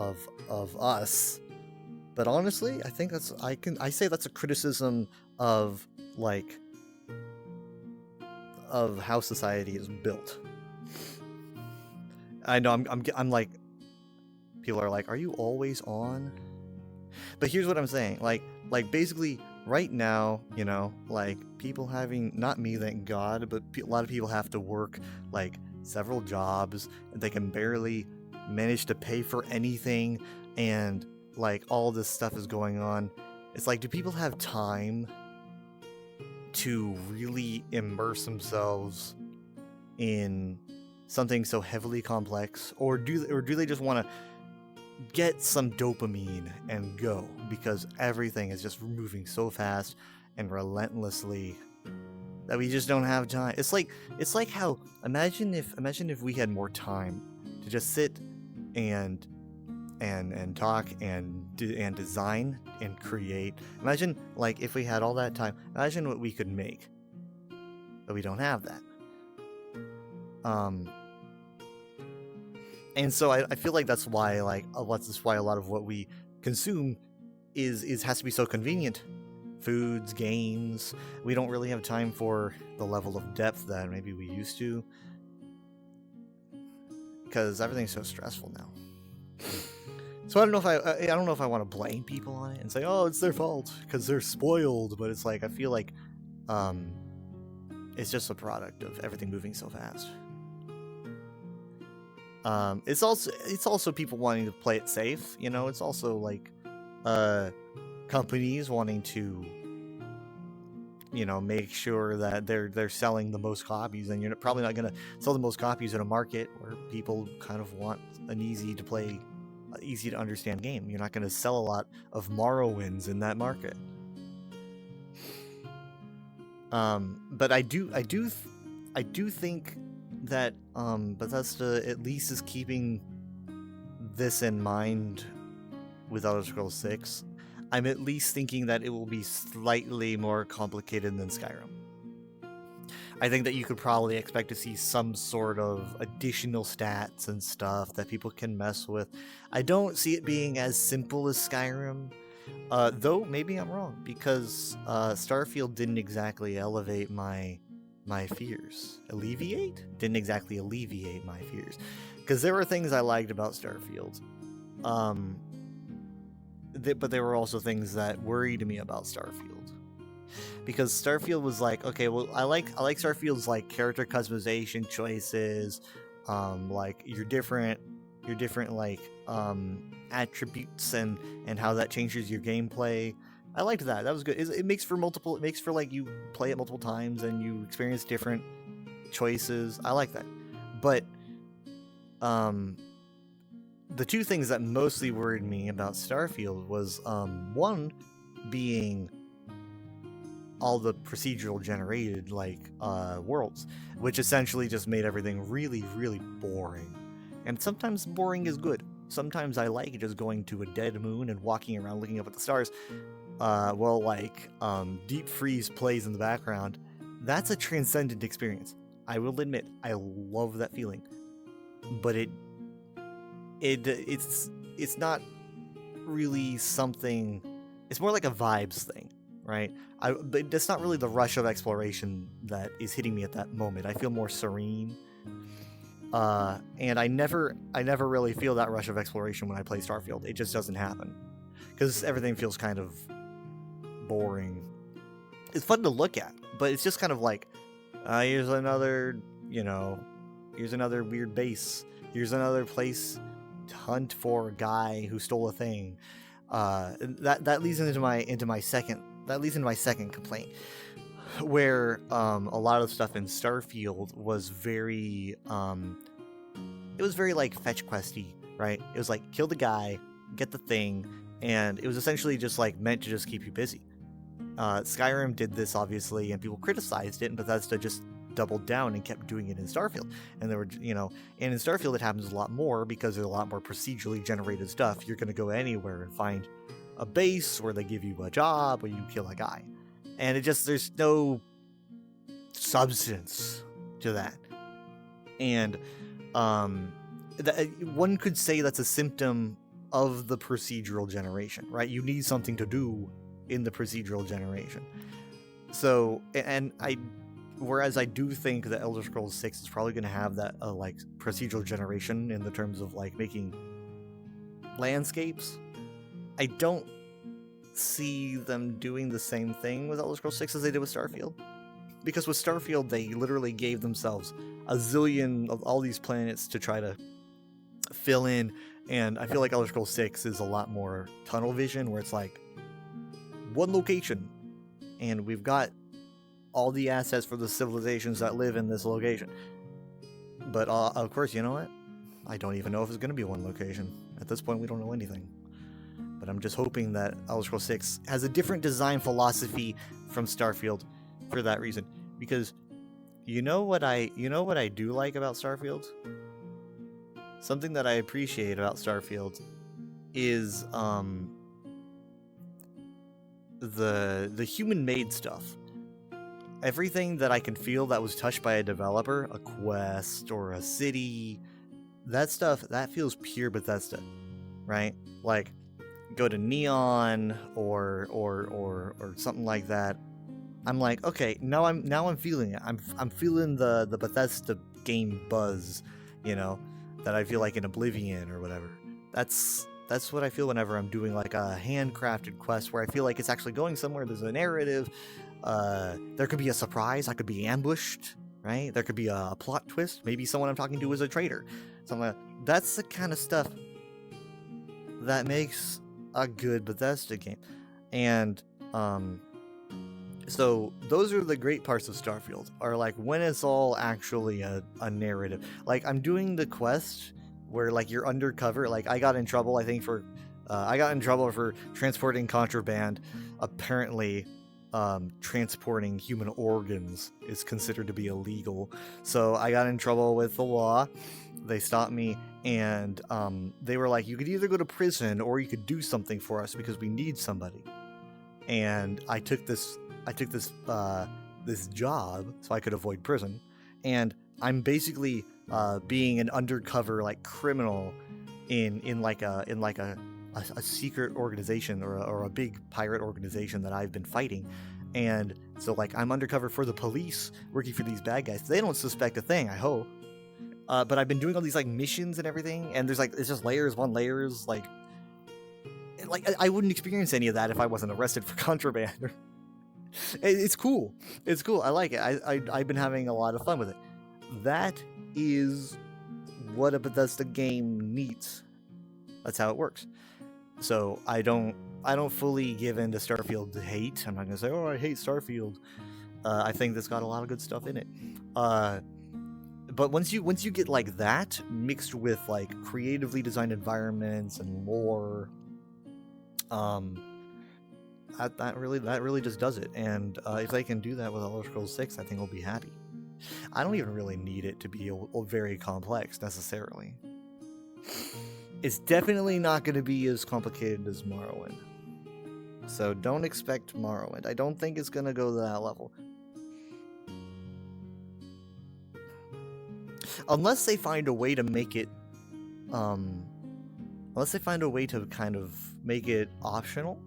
us. But honestly, I think I say that's a criticism of, like, of how society is built. I know I'm like, people are like, are you always on? But here's what I'm saying, like basically right now, you know, like, people having, not me, thank God, but a lot of people have to work, like, several jobs, and they can barely manage to pay for anything, and, like, all this stuff is going on. It's like, do people have time to really immerse themselves in something so heavily complex, or do they just want to get some dopamine and go, because everything is just moving so fast and relentlessly that we just don't have time. It's like how imagine if we had more time to just sit and talk and design and create. Imagine like if we had all that time. Imagine what we could make. But we don't have that. And so I feel like that's why a lot of what we consume is has to be so convenient. Foods, games. We don't really have time for the level of depth that maybe we used to, because everything's so stressful now. So I don't know if I want to blame people on it and say, oh, it's their fault because they're spoiled. But it's like I feel like it's just a product of everything moving so fast. It's also people wanting to play it safe. You know, it's also like companies wanting to, you know, make sure that they're selling the most copies, and you're probably not going to sell the most copies in a market where people kind of want an easy to play, easy to understand game. You're not going to sell a lot of Morrowinds in that market. But I do think that Bethesda at least is keeping this in mind with Elder Scrolls 6. I'm at least thinking that it will be slightly more complicated than Skyrim. I think that you could probably expect to see some sort of additional stats and stuff that people can mess with. I don't see it being as simple as Skyrim, though maybe I'm wrong, because Starfield didn't exactly elevate my fears. Didn't exactly alleviate my fears, because there were things I liked about Starfield. But there were also things that worried me about Starfield, because Starfield was like, okay, well, I like Starfield's like character customization choices, like your different like attributes and how that changes your gameplay. I liked that. That was good. It makes for like you play it multiple times and you experience different choices. I like that. But the two things that mostly worried me about Starfield was one being all the procedural generated like worlds, which essentially just made everything really, really boring. And sometimes boring is good. Sometimes I like just going to a dead moon and walking around looking up at the stars. Deep Freeze plays in the background. That's a transcendent experience. I will admit, I love that feeling. But it's not really something. It's more like a vibes thing, right? But it's not really the rush of exploration that is hitting me at that moment. I feel more serene. And I never really feel that rush of exploration when I play Starfield. It just doesn't happen, because everything feels kind of boring. It's fun to look at, but it's just kind of like, here's another weird base. Here's another place to hunt for a guy who stole a thing. That leads into my second complaint, where a lot of stuff in Starfield was very like fetch questy, right? It was like kill the guy, get the thing, and it was essentially just like meant to just keep you busy. Skyrim did this obviously, and people criticized it, and Bethesda just doubled down and kept doing it in Starfield. And there were, and in Starfield it happens a lot more because there's a lot more procedurally generated stuff. You're going to go anywhere and find a base where they give you a job or you kill a guy. And there's no substance to that. And one could say that's a symptom of the procedural generation, right? You need something to do in the procedural generation. So, whereas I do think that Elder Scrolls 6 is probably going to have that like procedural generation in the terms of like making landscapes, I don't see them doing the same thing with Elder Scrolls 6 as they did with Starfield. Because with Starfield, they literally gave themselves a zillion of all these planets to try to fill in, and I feel like Elder Scrolls 6 is a lot more tunnel vision, where it's like one location, and we've got all the assets for the civilizations that live in this location. But of course, you know what? I don't even know if it's going to be one location. At this point, we don't know anything. But I'm just hoping that Elder Scrolls 6 has a different design philosophy from Starfield for that reason. Because you know what I do like about Starfield? Something that I appreciate about Starfield is the human-made stuff. Everything that I can feel that was touched by a developer, a quest or a city, that stuff, that feels pure Bethesda, right? Like, go to Neon or something like that. I'm like, okay, now I'm feeling it. I'm feeling the Bethesda game buzz, you know, that I feel like in Oblivion or whatever. That's what I feel whenever I'm doing like a handcrafted quest where I feel like it's actually going somewhere. There's a narrative. There could be a surprise. I could be ambushed, right? There could be a plot twist. Maybe someone I'm talking to is a traitor. Something like that. That's the kind of stuff that makes a good Bethesda game. And so those are the great parts of Starfield, are like when it's all actually a narrative. Like I'm doing the quest where like you're undercover. Like I got in trouble, I think, for transporting contraband. Apparently transporting human organs is considered to be illegal. So I got in trouble with the law. They stopped me, and they were like, you could either go to prison or you could do something for us because we need somebody. And I took this job so I could avoid prison, and I'm basically being an undercover like criminal in like a secret organization or a big pirate organization that I've been fighting. And so like I'm undercover for the police working for these bad guys. They don't suspect a thing, I hope. But I've been doing all these like missions and everything, and there's like it's just layers upon layers. Like I wouldn't experience any of that if I wasn't arrested for contraband. It's cool. It's cool. I like it. I've been having a lot of fun with it. That is what a Bethesda game needs. That's how it works. So I don't fully give in to Starfield hate. I'm not gonna say, oh, I hate Starfield. I think that's got a lot of good stuff in it. But once you get like that mixed with like creatively designed environments and lore, that really just does it. And if they can do that with Elder Scrolls 6, I think I'll be happy. I don't even really need it to be very complex necessarily. It's definitely not going to be as complicated as Morrowind. So don't expect Morrowind. I don't think it's going to go to that level. Unless they find a way to make it unless they find a way to kind of make it optional.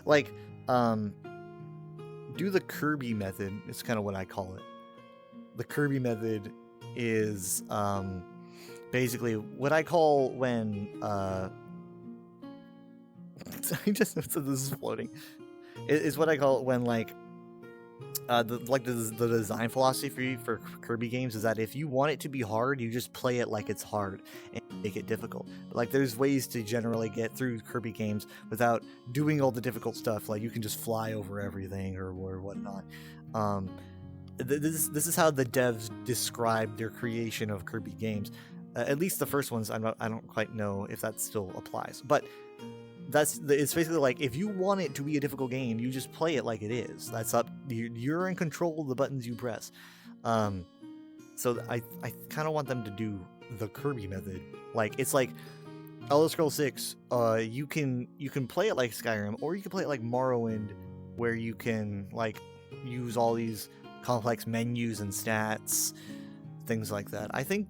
Like do the Kirby method. It's kind of what I call it. The Kirby method is basically what I call when I just so this is floating. It's what I call it when like the design philosophy for Kirby games is that if you want it to be hard, you just play it like it's hard and make it difficult. But like there's ways to generally get through Kirby games without doing all the difficult stuff. Like you can just fly over everything or whatnot. This is how the devs describe their creation of Kirby games. At least the first ones, I don't quite know if that still applies. But it's basically like if you want it to be a difficult game, you just play it like it is. That's up. You're in control of the buttons you press. So I kind of want them to do the Kirby method. Like it's like Elder Scrolls 6. You can play it like Skyrim, or you can play it like Morrowind, where you can like use all these complex menus and stats, things like that. I think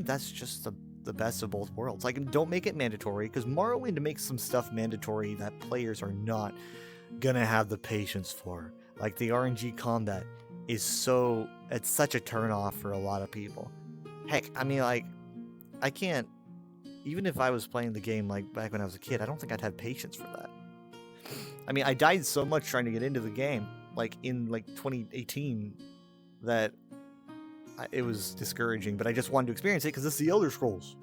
that's just the best of both worlds. Like, don't make it mandatory, because Morrowind makes some stuff mandatory that players are not gonna have the patience for. Like the RNG combat is it's such a turnoff for a lot of people. Heck, I mean, like, I can't, even if I was playing the game like back when I was a kid, I don't think I'd have patience for that. I mean, I died so much trying to get into the game, like in like 2018, that it was discouraging, but I just wanted to experience it because it's the Elder Scrolls,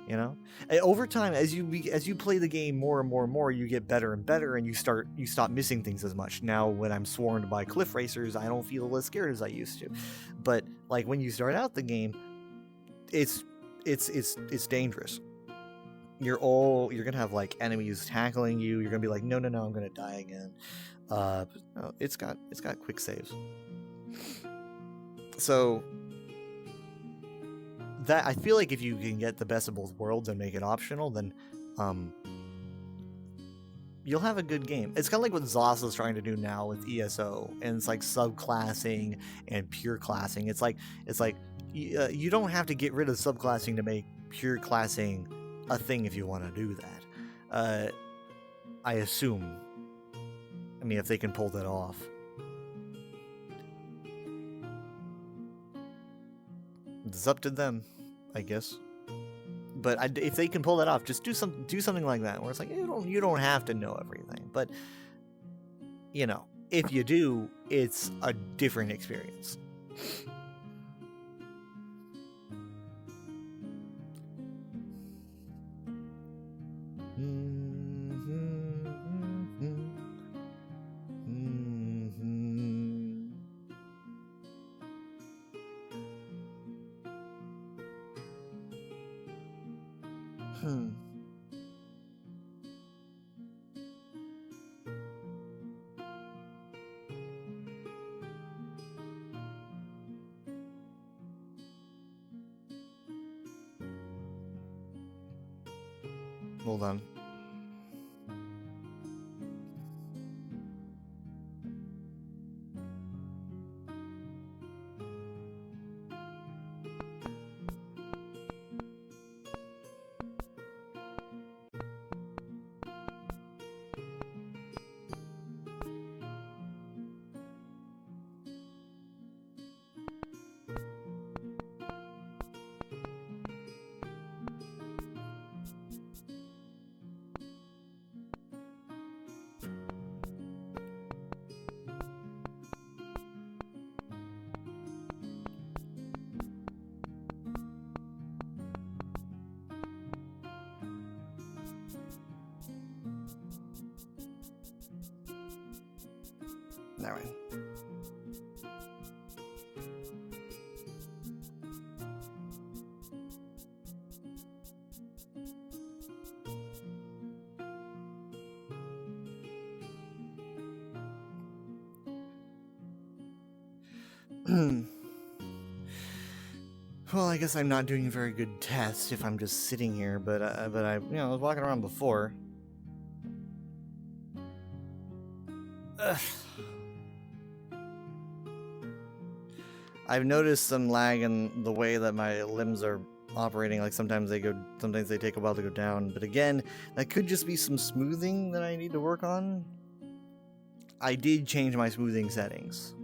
you know. And over time, as you play the game more and more and more, you get better and better, and you stop missing things as much. Now, when I'm swarmed by cliff racers, I don't feel as scared as I used to. But like when you start out the game, it's dangerous. you're gonna have like enemies tackling you. You're gonna be like, no, no, no, I'm gonna die again. No, it's got quick saves. So that I feel like if you can get the best of both worlds and make it optional, then you'll have a good game. It's kind of like what Zoss is trying to do now with ESO, and it's like subclassing and pure classing. It's like you don't have to get rid of subclassing to make pure classing a thing if you want to do that. I assume. I mean, if they can pull that off. It's up to them, I guess. But if they can pull that off, just do something like that, where it's like you don't have to know everything, but you know, if you do, it's a different experience. Hold on. All right. Well, I guess I'm not doing a very good test if I'm just sitting here, but I I was walking around before. Ugh. I've noticed some lag in the way that my limbs are operating. Like sometimes they take a while to go down. But again, that could just be some smoothing that I need to work on. I did change my smoothing settings.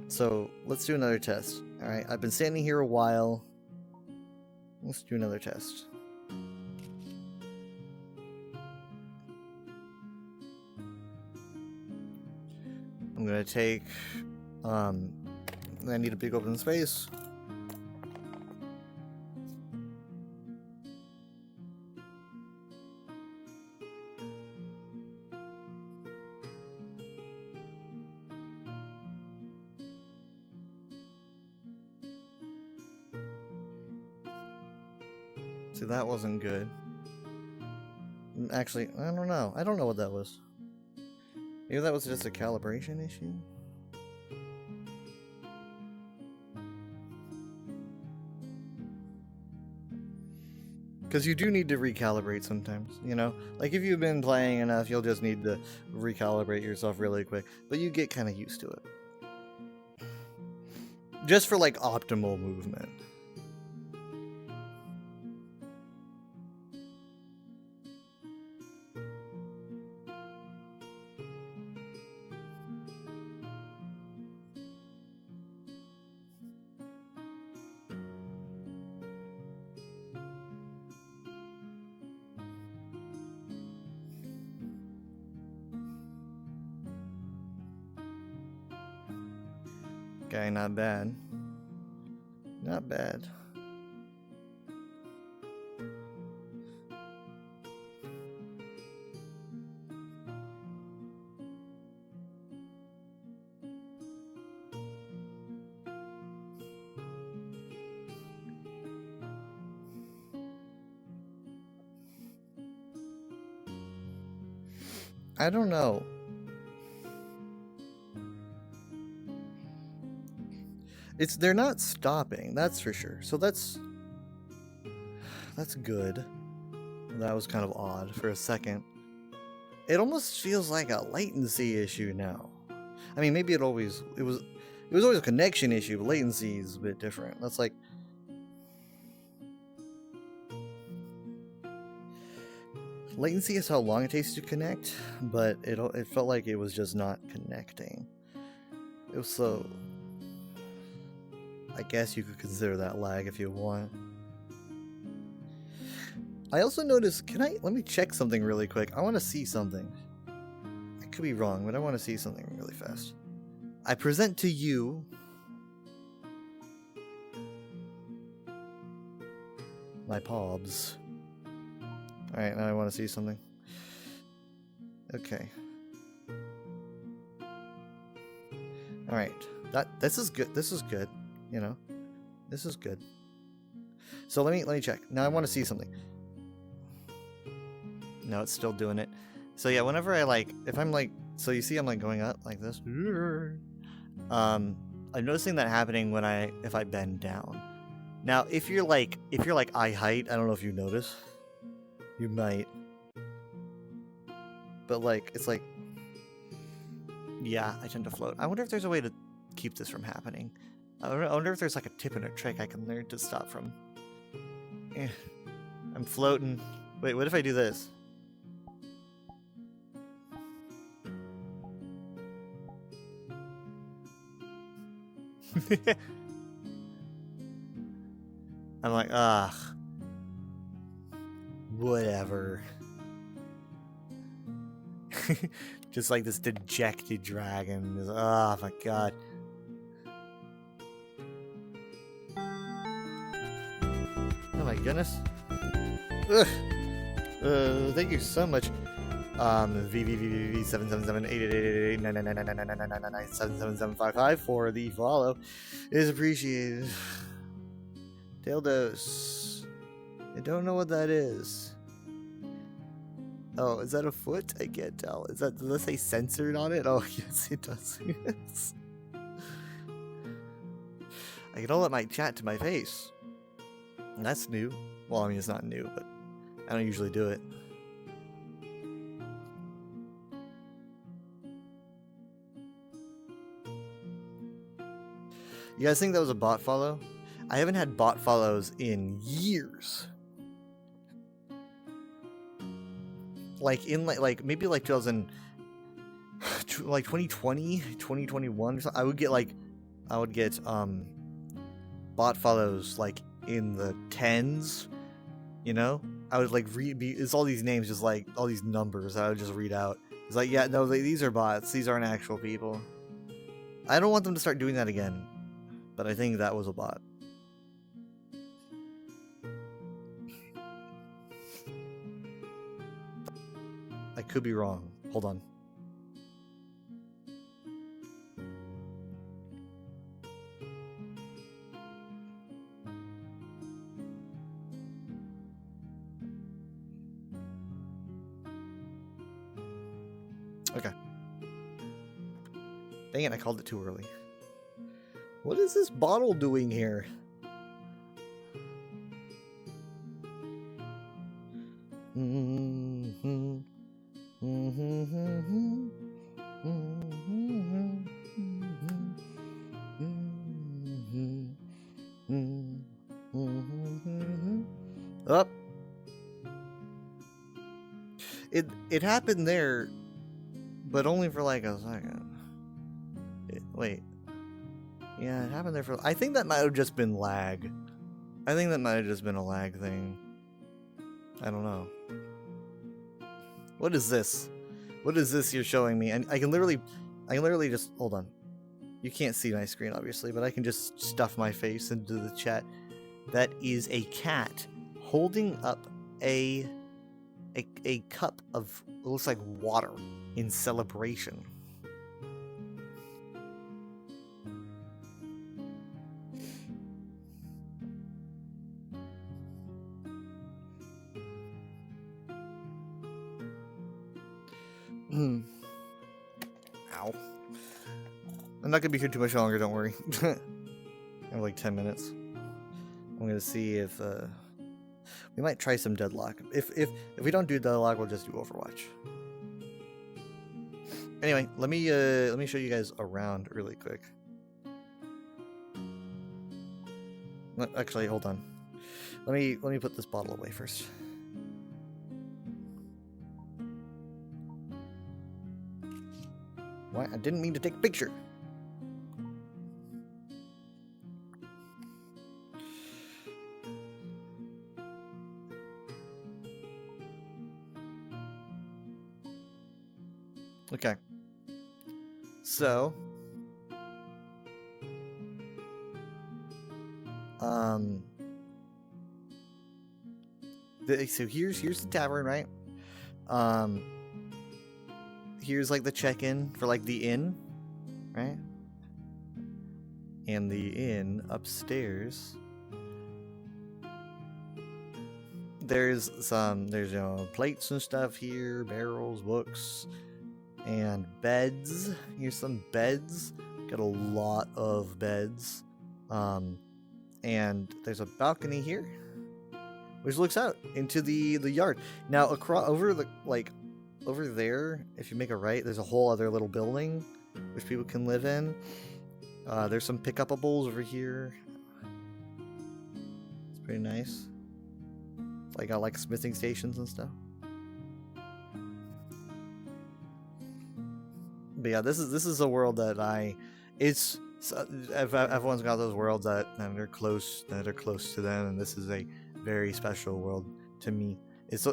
So let's do another test. Alright, I've been standing here a while. Let's do another test. I'm gonna take I need a big open space. See, that wasn't good. Actually, I don't know. I don't know what that was. Maybe that was just a calibration issue? Because you do need to recalibrate sometimes, you know? Like, if you've been playing enough, you'll just need to recalibrate yourself really quick. But you get kind of used to it. Just for, like, optimal movement. Okay, not bad. Not bad. I don't know. They're not stopping, that's for sure. So that's good. That was kind of odd for a second. It almost feels like a latency issue now. I mean, maybe it was always a connection issue, but latency is a bit different. That's like latency is how long it takes to connect, but it felt like it was just not connecting. It was slow. I guess you could consider that lag if you want. I also noticed, let me check something really quick. I want to see something. I could be wrong, but I want to see something really fast. I present to you my pobs. Alright, now I want to see something. Okay. Alright. This is good. This is good. You know? This is good. So let me check. Now I want to see something. No, it's still doing it. So yeah, whenever if I'm so you see I'm going up like this. I'm noticing that happening if I bend down. Now, if you're eye height, I don't know if you notice. You might. But it's yeah, I tend to float. I wonder if there's a way to keep this from happening. I wonder if there's a tip and a trick I can learn to stop from. I'm floating. Wait, what if I do this? I'm like, ugh. Whatever. Just like this dejected dragon. Oh my god. Oh my goodness. Ugh. Thank you so much. VVVVV 777-888-888-9999999977755 for the follow is appreciated. Dildos. I don't know what that is. Oh, is that a foot? I can't tell. Does that say censored on it? Oh, yes, it does. Yes. I can hold up my chat to my face. And that's new. Well, I mean, it's not new, but I don't usually do it. You guys think that was a bot follow? I haven't had bot follows in years. Maybe 2000, 2020, 2021 or something. I would get bot follows in the tens, you know? I would it's all these names, just all these numbers that I would just read out. It's yeah, no, these are bots. These aren't actual people. I don't want them to start doing that again, but I think that was a bot. I could be wrong. Hold on. Okay. Dang it, I called it too early. What is this bottle doing here? Up. It happened there, but only for a second. Wait. Yeah, it happened there for... I think that might have just been lag. I think that might have just been a lag thing. I don't know. What is this? What is this you're showing me? And I can literally just... Hold on. You can't see my screen, obviously, but I can just stuff my face into the chat. That is a cat holding up a cup of... It looks like water in celebration. Ow. I'm not gonna be here too much longer, don't worry. I have like 10 minutes. I'm gonna see if we might try some Deadlock. If we don't do Deadlock, we'll just do Overwatch. Anyway, let me show you guys around really quick. Actually, hold on. Let me put this bottle away first. Why? I didn't mean to take a picture. Okay. So, so here's the tavern, right? Here's like the check-in for like the inn, right? And the inn upstairs, there's plates and stuff here, barrels, books, and beds. Here's some beds. Got a lot of beds. And there's a balcony here, which looks out into the yard. Now over there, if you make a right, there's a whole other little building which people can live in. There's some pickupables over here. It's pretty nice. It's got like smithing stations and stuff. But yeah, this is a world that everyone's got those worlds that are close to them, and this is a very special world to me. It's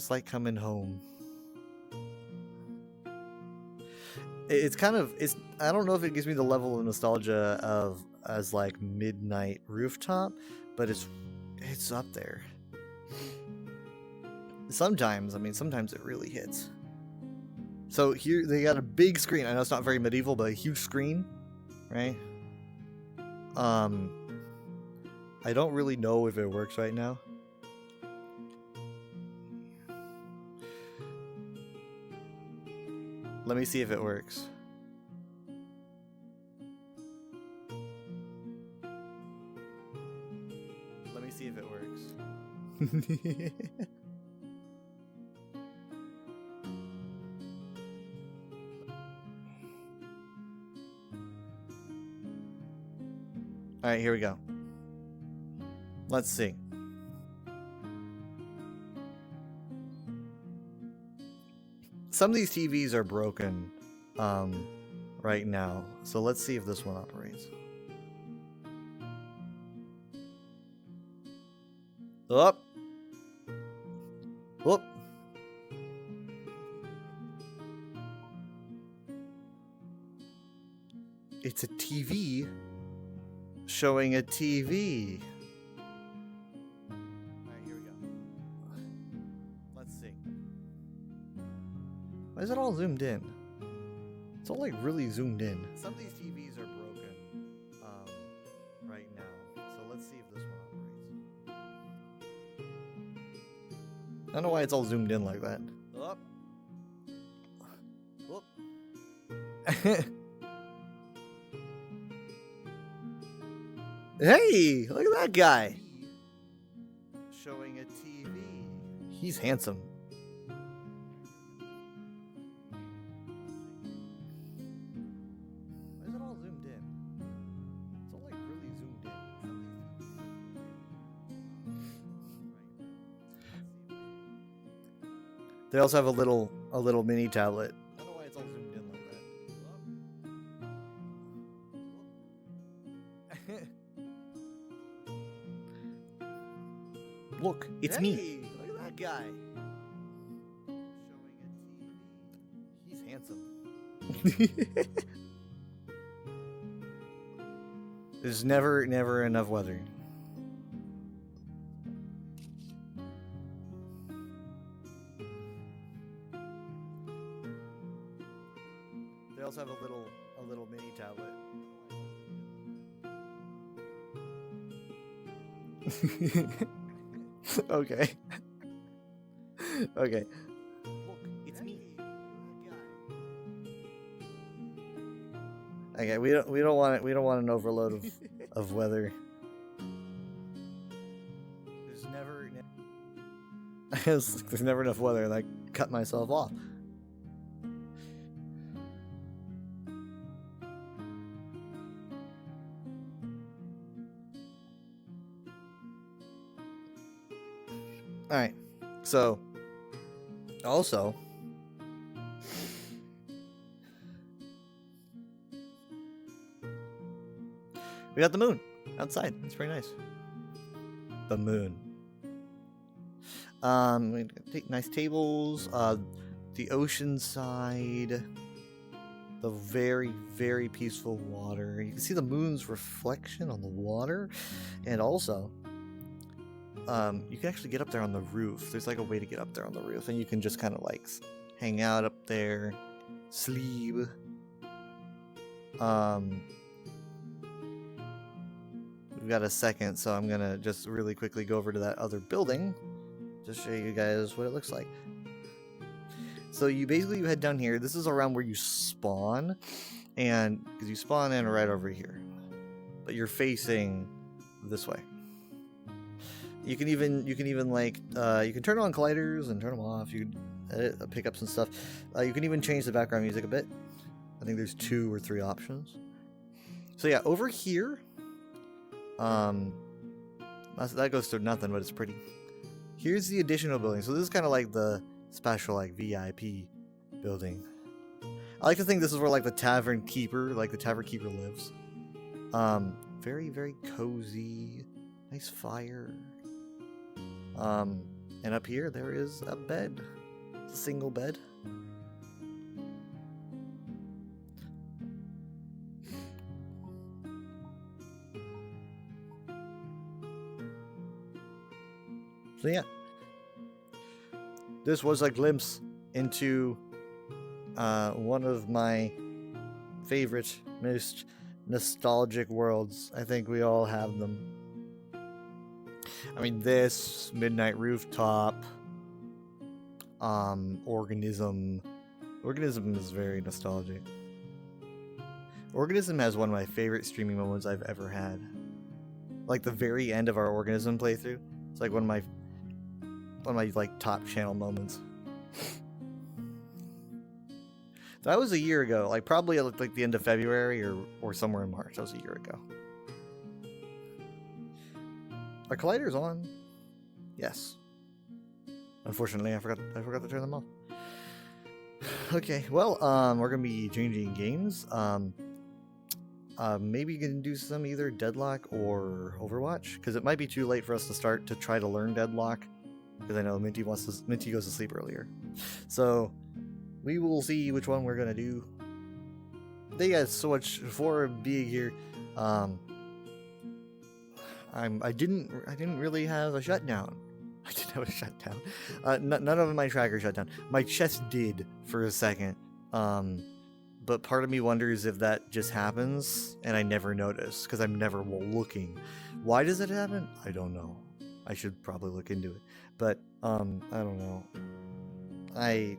like coming home. It's I don't know if it gives me the level of nostalgia as like Midnight Rooftop, but it's up there. Sometimes it really hits. So here they got a big screen. I know it's not very medieval, but a huge screen, right? I don't really know if it works right now. Let me see if it works. Let me see if it works. Alright, here we go. Let's see. Some of these TVs are broken right now, so let's see if this one operates. Up. Whoop. It's a TV showing a TV. Alright, here we go. Let's see. Why is it all zoomed in? It's all like really zoomed in. Some of these TVs are broken right now, so let's see if this one operates. I don't know why it's all zoomed in like that. Up. Whoop. Hey, look at that guy. Showing a TV. He's handsome. Why is it all zoomed in? It's all like really zoomed in. They also have a little mini tablet. I don't know why it's all zoomed in like that. Look, it's me. Look at that guy. Showing a TV. He's handsome. There's never enough weather. They also have a little mini tablet. Okay. Okay. Look, it's me. Okay, we don't want an overload of weather. There's never enough weather, and I cut myself off. All right, so also. We got the moon outside. It's pretty nice. The moon. We take nice tables. The ocean side. The very, very peaceful water. You can see the moon's reflection on the water, and also, you can actually get up there on the roof. There's like a way to get up there on the roof, and you can just kind of like hang out up there, sleep. We've got a second, so I'm gonna just really quickly go over to that other building to show you guys what it looks like. So you head down here. This is around where you spawn, and because you spawn in right over here, but you're facing this way. You can even like you can turn on colliders and turn them off. You can edit, pick up some stuff. You can even change the background music a bit. I think there's 2 or 3 options. So yeah, over here. That goes to nothing, but it's pretty. Here's the additional building. So this is kind of like the special, like VIP building. I like to think this is where like the tavern keeper lives. Very, very cozy, nice fire. And up here there is a bed. It's a single bed. So yeah, this was a glimpse into one of my favorite, most nostalgic worlds. I think we all have them. I mean, this Midnight Rooftop, Organism. Organism is very nostalgic. Organism has one of my favorite streaming moments I've ever had. Like the very end of our Organism playthrough. It's like one of my like top channel moments. That was a year ago, like probably at like the end of February or somewhere in March. That was a year ago. Are colliders on? Yes. Unfortunately, I forgot to turn them off. Okay, well, we're gonna be changing games. Maybe you can do some either Deadlock or Overwatch, because it might be too late for us to start to try to learn Deadlock. Because I know Minty goes to sleep earlier, so we will see which one we're gonna do. Thank you guys so much for being here. I didn't really have a shutdown. I didn't have a shutdown. None of my trackers shut down. My chest did for a second. But part of me wonders if that just happens and I never notice because I'm never looking. Why does it happen? I don't know. I should probably look into it. But I don't know. I'm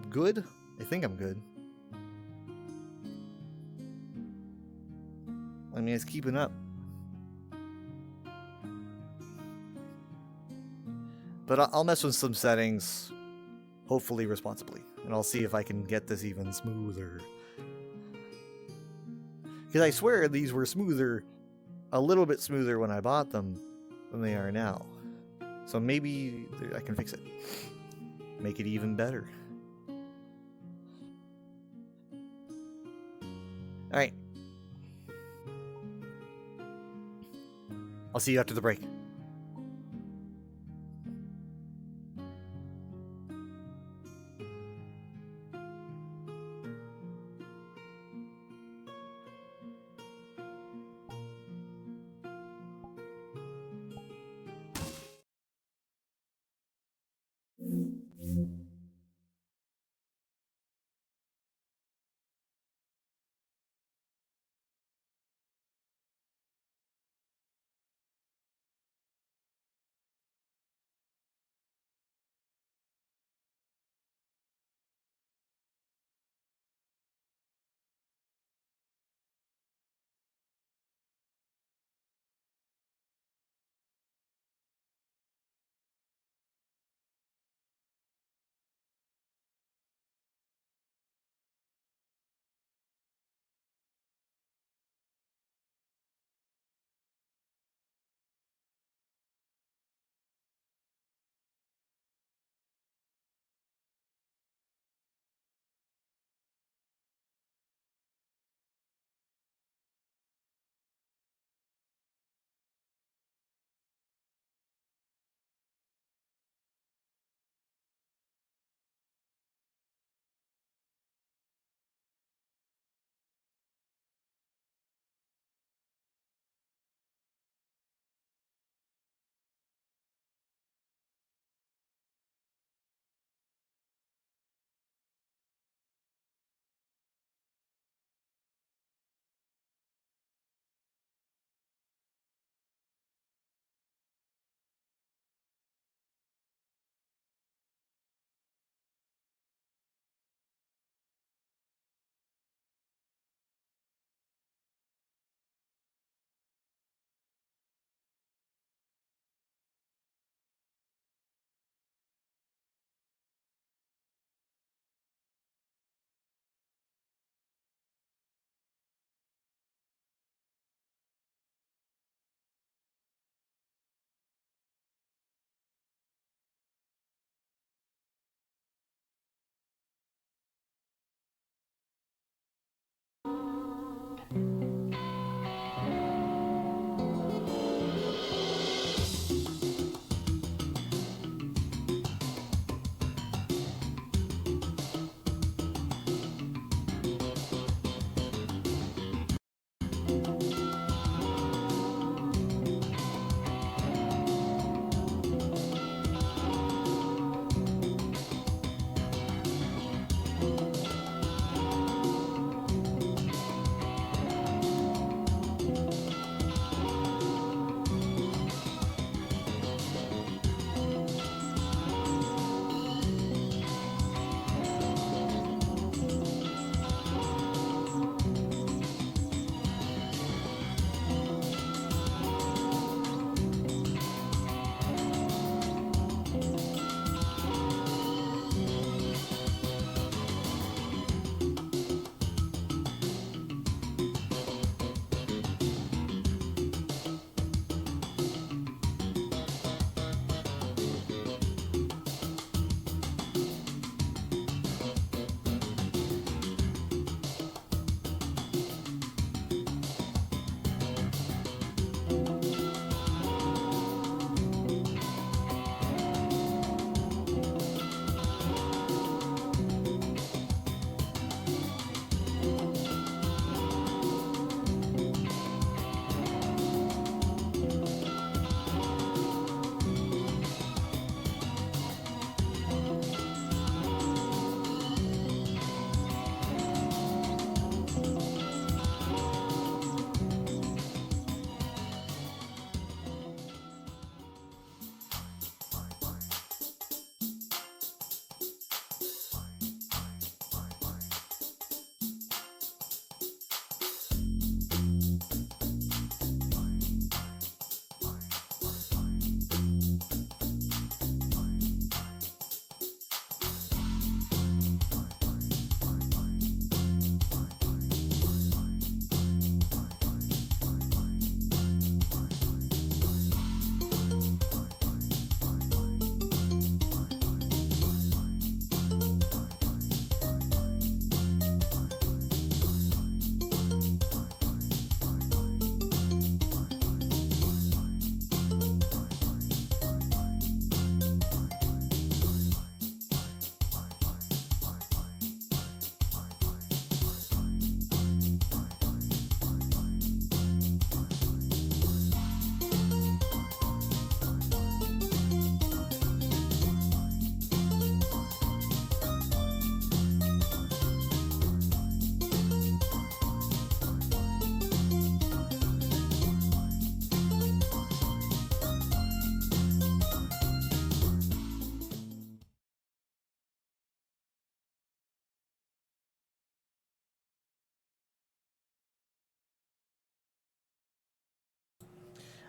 good. I think I'm good. I mean, it's keeping up. But I'll mess with some settings, hopefully responsibly, and I'll see if I can get this even smoother. Because I swear these were smoother, a little bit smoother when I bought them than they are now. So maybe I can fix it. Make it even better. Alright. I'll see you after the break.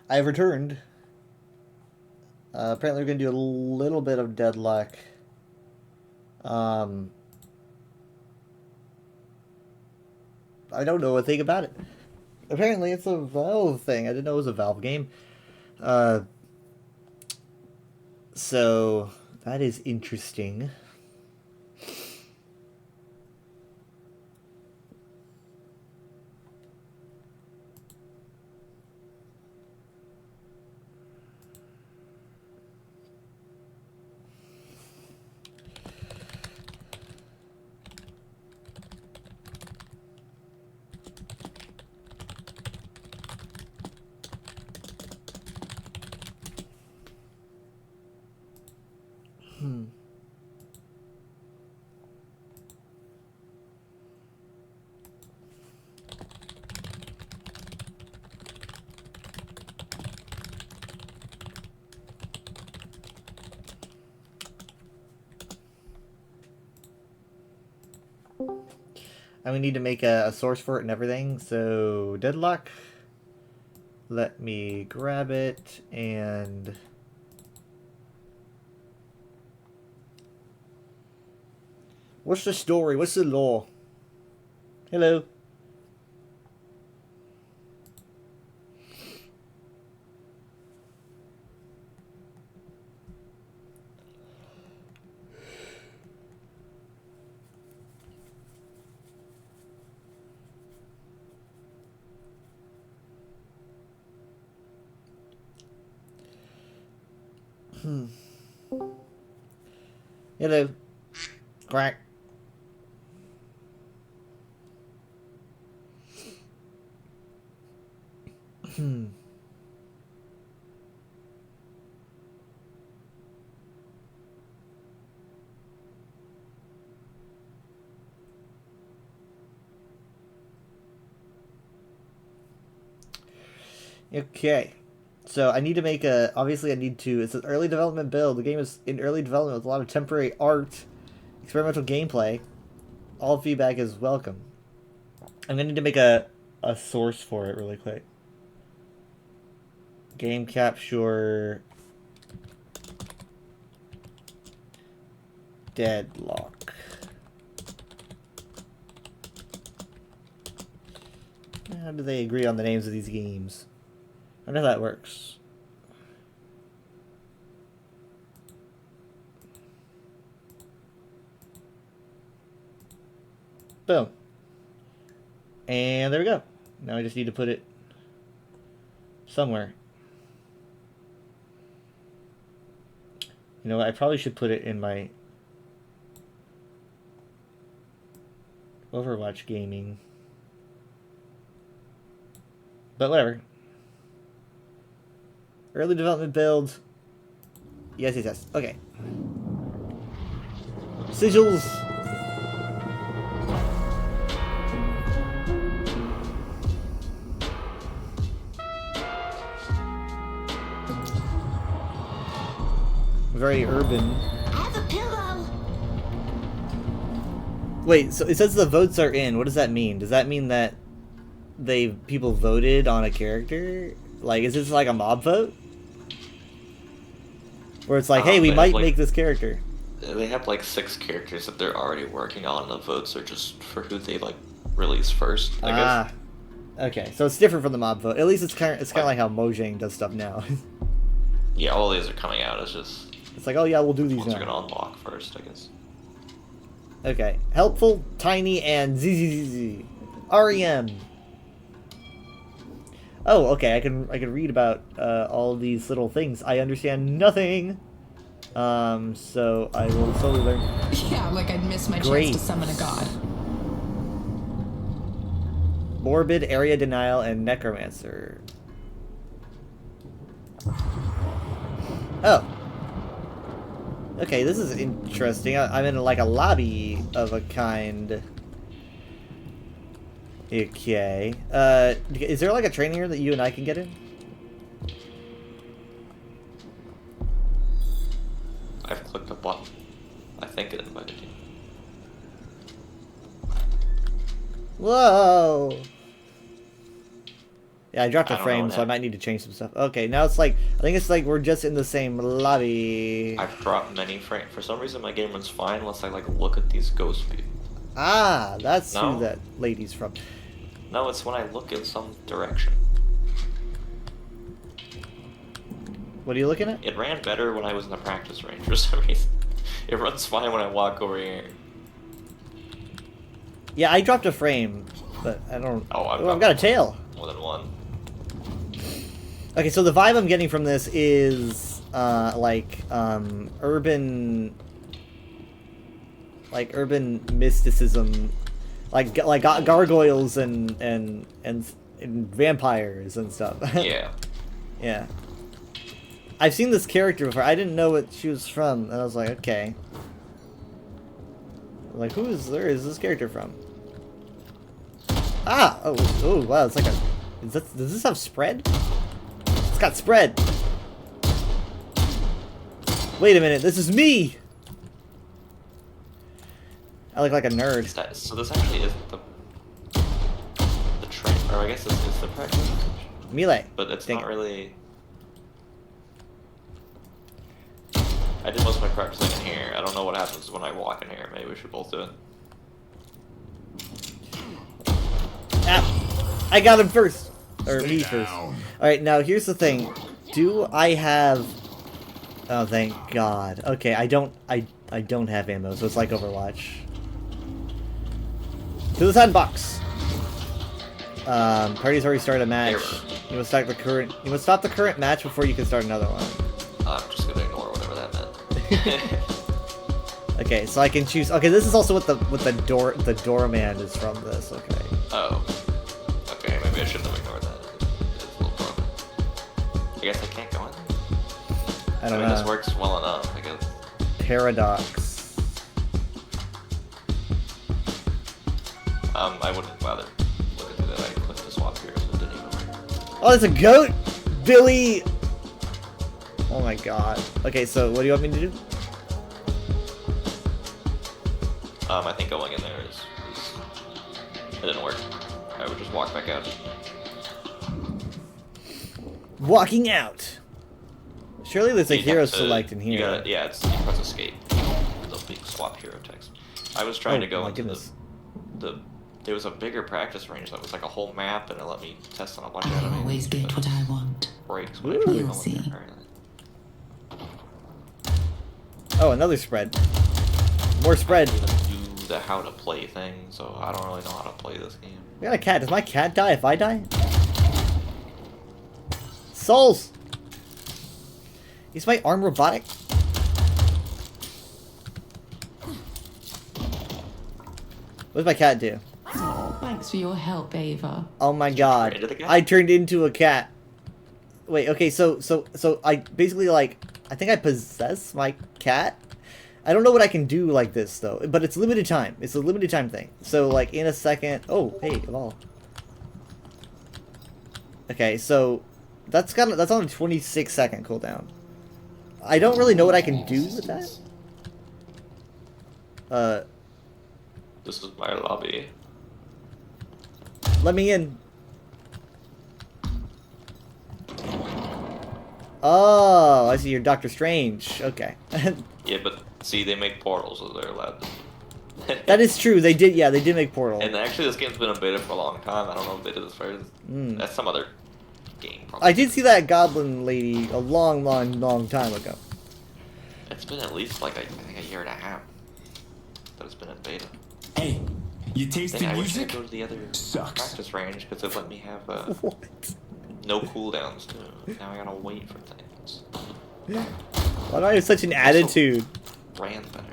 I have returned. Apparently we're going to do a little bit of Deadlock. I don't know a thing about it. Apparently it's a Valve thing. I didn't know it was a Valve game. So that is interesting. And we need to make a source for it and everything. So, Deadlock. Let me grab it and... What's the story? What's the lore? Hello. Hello. Quack. Okay. So I need to make a, obviously I need to, it's an early development build. The game is in early development with a lot of temporary art, experimental gameplay. All feedback is welcome. I'm going to need to make a source for it really quick. Game capture Deadlock. How do they agree on the names of these games? I wonder how that works. Boom. And there we go. Now I just need to put it somewhere. You know what? I probably should put it in my Overwatch gaming. But whatever. Early development build. Yes, yes, yes. Okay. Sigils. Very urban. I have a pillow. Wait, so it says the votes are in. What does that mean? Does that mean that people voted on a character? Like, is this like a mob vote? Where it's like, hey, we might make this character. They have like 6 characters that they're already working on, and the votes are just for who they like release first, I guess. Okay, so it's different from the mob vote. At least it's kind of like how Mojang does stuff now. Yeah, all these are coming out. It's just it's like, oh yeah, we'll do these ones now. are gonna unlock first, I guess. Okay, helpful, tiny, and ZZZZ. REM. Oh, okay. I can read about all these little things. I understand nothing. So I will slowly learn. Yeah, like I'd miss my Great. chance to summon a god. Morbid, area denial, and necromancer. Oh. Okay, this is interesting. I'm in like a lobby of a kind. Okay. Is there like a training area that you and I can get in? I've clicked a button. I think it invited you. Whoa! Yeah, I dropped a I don't know frame, what so I might need to change some stuff. Okay, now it's like, I think it's like we're just in the same lobby. I've dropped many frames. For some reason, my game runs fine unless I like look at these ghost people. Ah, that's No. who that lady's from. No, it's when I look in some direction. What are you looking at? It ran better when I was in the practice range for some reason. It runs fine when I walk over here. Yeah, I dropped a frame, but I don't... Oh, I've got a tail. More than one. Okay, so the vibe I'm getting from this is, urban mysticism, like gargoyles and vampires and stuff. Yeah. Yeah. I've seen this character before. I didn't know what she was from, and I was like, okay. Like, where is this character from? Ah! Oh, wow, it's like a... does this have spread? It's got spread! Wait a minute, this is me! I look like a nerd. So this actually isn't the train, or I guess this is the practice. Melee. But it's Dang not it. really... I did most of my practicing in here. I don't know what happens when I walk in here. Maybe we should both do it. Ah, I got him first. Or me first. Alright, now here's the thing. Do I have... Oh, thank God. Okay, I don't have ammo, so it's like Overwatch. To the sandbox! Party's already started a match. You must stop the current match before you can start another one. I'm just gonna ignore whatever that meant. Okay, so I can choose. Okay, this is also what the doorman is from this. Okay. Oh. Okay, maybe I shouldn't have ignored that. It's a little broken. I guess I can't go in. I don't mean, know. this works well enough, I guess. Paradox. I wouldn't bother looking through that. I clicked the swap here, so it didn't even work. Oh, it's a goat, Billy. Oh my God. Okay, so what do you want me to do? I think going in there is it didn't work. I would just walk back out. Walking out. Surely there's a You'd hero have to- select in you here. gotta- yeah, it's you press escape. The big swap hero text. I was trying to go my into goodness. there was a bigger practice range that was like a whole map, and it let me test on a bunch of enemies. Always get what I want. Breaks when I try to You'll go in see. there. Oh, another spread. More spread. I don't even do the how to play thing, so I don't really know how to play this game. I got a cat. Does my cat die if I die? Souls! Is my arm robotic? What does my cat do? Oh, thanks for your help, Ava. Oh my God! into the cat? I turned into a cat. Wait. Okay. So I basically like I think I possess my cat. I don't know what I can do like this though, but it's limited time. It's a limited time thing. So like in a second. Oh, hey, Evolve. Okay, so that's on a 26-second cooldown. I don't really know what I can do with that. This is my lobby. Let me in. Oh, I see. You're Doctor Strange. Okay. Yeah, but see, they make portals, so they're allowed to. That is true. They did. Yeah, they did make Portal. And actually, this game's been in beta for a long time. I don't know if they did this first. Mm. That's some other game. Probably. I did see that goblin lady a long time ago. It's been at least like I think a year and a half that it's been in beta. Hey, you tasted I wish I music? could go to the other practice range because it let me have What? no cooldowns too. Now I gotta wait for things. Why do I have such an attitude? Ran better.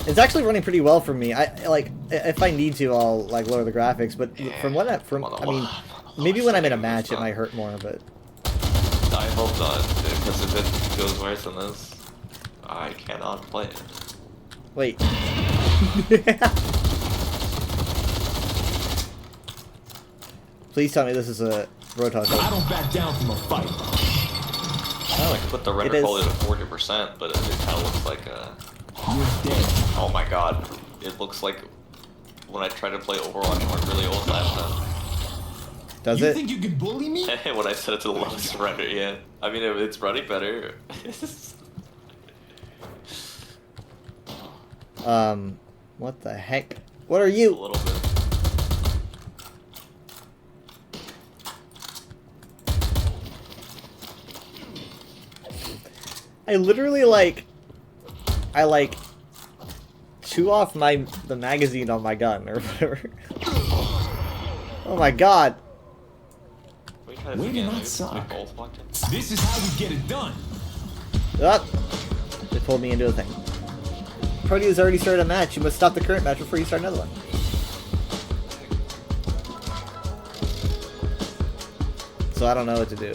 It's actually running pretty well for me. I like if I need to, I'll like lower the graphics. But from what I mean, maybe when I'm in a match, it might hurt more. But I hope not, because if it goes worse than this, I cannot play it. wait. Please tell me this is a Roadhog. I don't back down from a fight. I like put the render is. quality to 40%, but it kind of looks like a. You're dead. Oh my god! It looks like when I tried to play Overwatch on really old laptop. Does you it? think you can bully me? When I set it to the lowest render, yeah. I mean, it's running better. What the heck? What are you? A little bit. I literally like chew off the magazine on my gun or whatever. Oh my god. Way to not suck. This is how we get it done. Up. They pulled me into a thing. Proteus already started a match. You must stop the current match before you start another one. So I don't know what to do.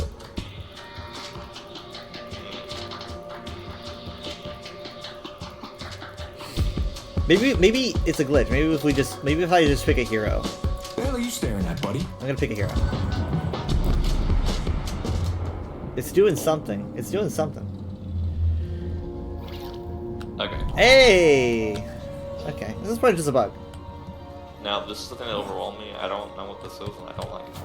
Maybe it's a glitch. Maybe if I just pick a hero. What the hell are you staring at, buddy? I'm gonna pick a hero. It's doing something. It's doing something. Okay. Hey! Okay, this is probably just a bug. Now, this is the thing that overwhelmed me. I don't know what this is, and I don't like it.